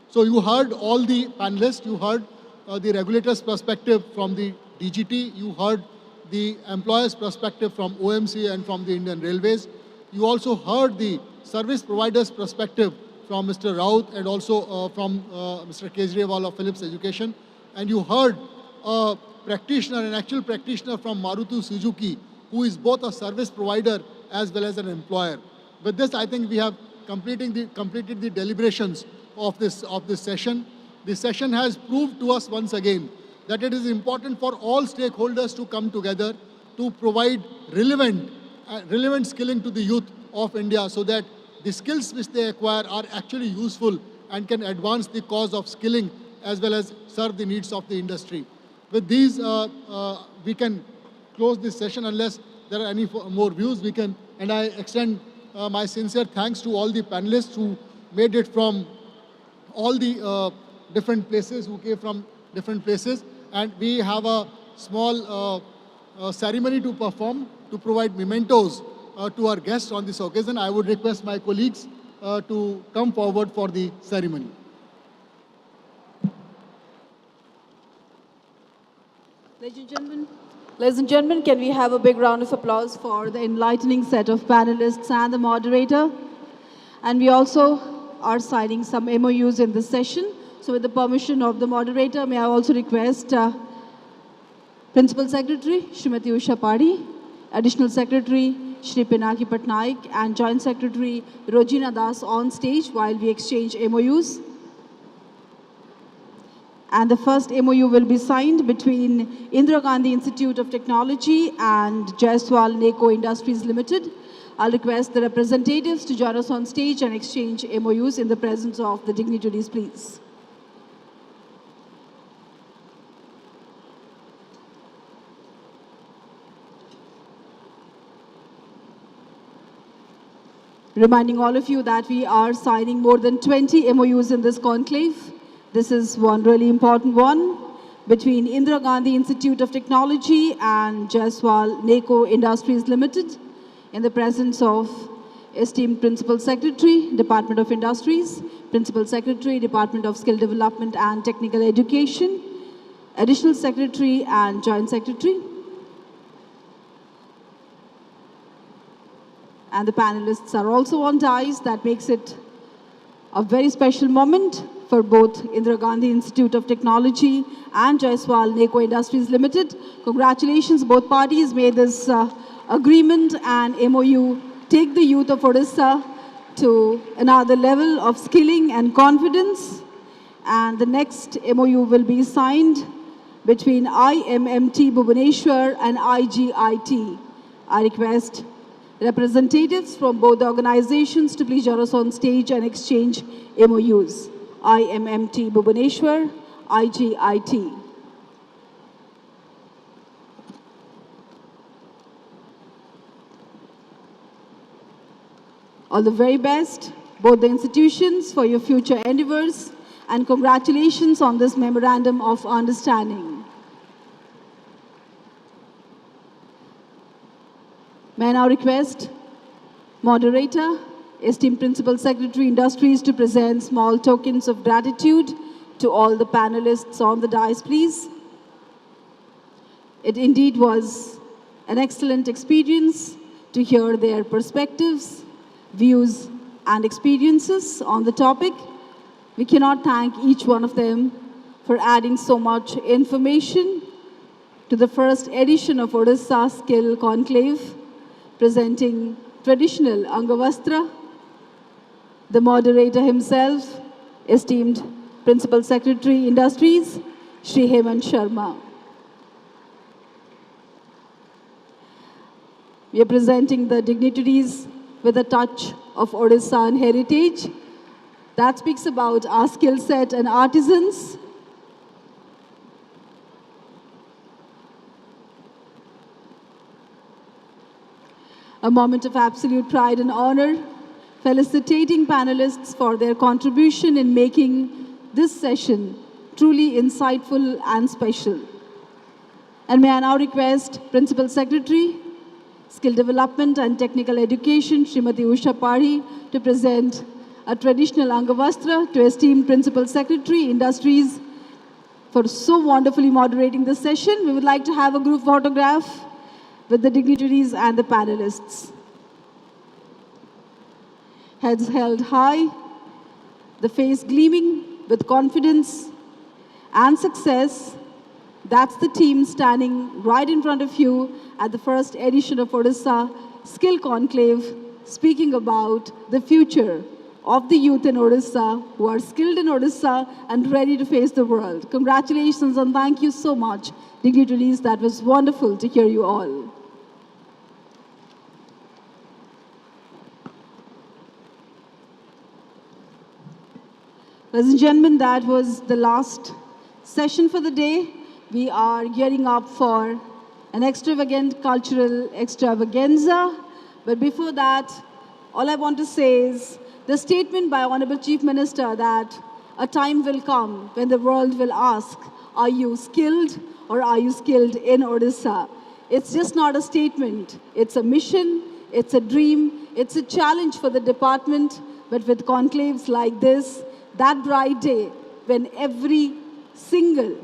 So you heard all the panelists, you heard the regulator's perspective from the DGT, you heard the employer's perspective from OMC and from the Indian Railways. You also heard the service provider's perspective from Mr. Raut and also from Mr. Kejriwal of Philips Education. And you heard a practitioner, an actual practitioner from Maruti Suzuki, who is both a service provider as well as an employer. With this, I think we have completed the deliberations of this session. This session has proved to us once again that it is important for all stakeholders to come together to provide relevant skilling to the youth of India so that the skills which they acquire are actually useful and can advance the cause of skilling as well as serve the needs of the industry. With these, we can close this session unless there are any more views. We can, and I extend my sincere thanks to all the panelists who made it from all the different places, who came from different places. And we have a small ceremony to perform to provide mementos to our guests on this occasion. I would request my colleagues to come forward for the ceremony. Ladies and gentlemen, can we have a big round of applause for the enlightening set of panelists and the moderator? And we also are signing some MOUs in this session. So with the permission of the moderator, may I also request Principal Secretary, Srimati Usha Padi, Additional Secretary, Shri Pinaki Patnaik, and Joint Secretary, Rojina Das on stage while we exchange MOUs. And the first MOU will be signed between Indira Gandhi Institute of Technology and Jaiswal NECO Industries Limited. I'll request the representatives to join us on stage and exchange MOUs in the presence of the dignitaries, please. Reminding all of you that we are signing more than 20 MOUs in this conclave. This is one really important one between Indira Gandhi Institute of Technology and Jaiswal NECO Industries Limited in the presence of esteemed Principal Secretary, Department of Industries, Principal Secretary, Department of Skill Development and Technical Education, Additional Secretary and Joint Secretary. And the panelists are also on dais. That makes it a very special moment for both Indira Gandhi Institute of Technology and Jaiswal NECO Industries Limited. Congratulations, both parties made this agreement and MOU take the youth of Odisha to another level of skilling and confidence. And the next MOU will be signed between IMMT Bhubaneswar and IGIT. I request representatives from both organizations to please join us on stage and exchange MOUs. IMMT Bhubaneswar, IGIT. All the very best, both the institutions, for your future endeavors, and congratulations on this Memorandum of Understanding. May I now request moderator, esteemed Principal Secretary Industries, to present small tokens of gratitude to all the panelists on the dais, please. It indeed was an excellent experience to hear their perspectives, views, and experiences on the topic. We cannot thank each one of them for adding so much information to the first edition of Odisha Skill Conclave, presenting traditional Angavastra. The moderator himself, esteemed Principal Secretary Industries, Shri Hemant Sharma. We are presenting the dignitaries with a touch of Odisha and heritage. That speaks about our skill set and artisans. A moment of absolute pride and honor, felicitating panelists for their contribution in making this session truly insightful and special. And may I now request Principal Secretary, Skill Development and Technical Education, Srimati Usha Pari, to present a traditional Angavastra to esteemed Principal Secretary, Industries, for so wonderfully moderating this session. We would like to have a group photograph with the dignitaries and the panelists. Heads held high, the face gleaming with confidence and success. That's the team standing right in front of you at the first edition of Odisha Skill Conclave, speaking about the future of the youth in Odisha who are skilled in Odisha and ready to face the world. Congratulations and thank you so much, dignitaries. That was wonderful to hear you all. Ladies and gentlemen, that was the last session for the day. We are gearing up for an extravagant cultural extravaganza. But before that, all I want to say is the statement by Honorable Chief Minister that a time will come when the world will ask, are you skilled or are you skilled in Odisha? It's just not a statement. It's a mission, it's a dream, it's a challenge for the department. But with conclaves like this, that bright day when every single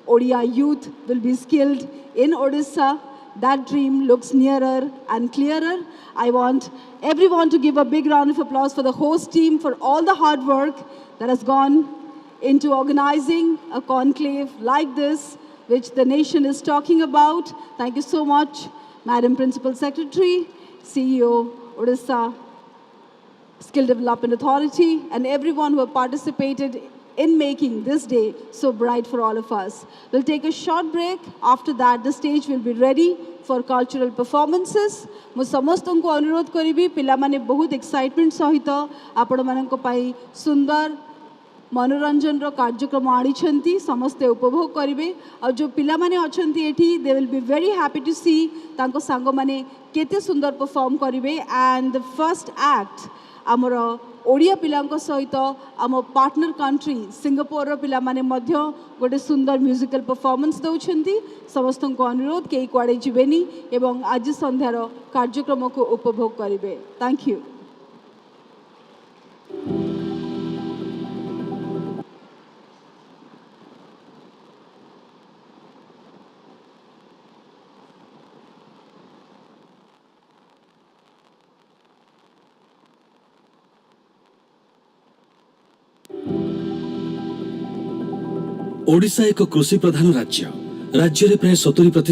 Odia youth will be skilled in Odisha, that dream looks nearer and clearer. I want everyone to give a big round of applause for the host team for all the hard work that has gone into organizing a conclave like this, which the nation is talking about. Thank you so much, Madam Principal Secretary, CEO, Odisha Skill Development Authority, and everyone who have participated in making this day so bright for all of us. We'll take a short break. After that, the stage will be ready for cultural performances. ମୁଁ ସମସ୍ତଙ୍କୁ ଅନୁରୋଧ କରିବି ପିଲାମାନେ ବହୁତ excitement ସହିତ ଆପଣମାନଙ୍କ ପାଇଁ ସୁନ୍ଦର मनोरंजन कार्यक्रम आनिछंती समस्ते उपभोग करिवे और जो पिला माने अछंती एठी they will be very happy to see तांको सांग माने केते सुंदर परफॉर्म करिवे एंड द फर्स्ट एक्ट आमर ओडिया पिलांको सहित आम पार्टनर कंट्री सिंगापुर पिला माने मध्य गोटे सुंदर म्यूजिकल परफॉर्मेंस दउछंती समस्त को अनुरोध के कुआडे जिवेनी एवं आज संध्यार कार्यक्रम को उपभोग करिवे थैंक यू ओडिशा एक कृषि प्रधान राज्य राज्य में प्राय 70%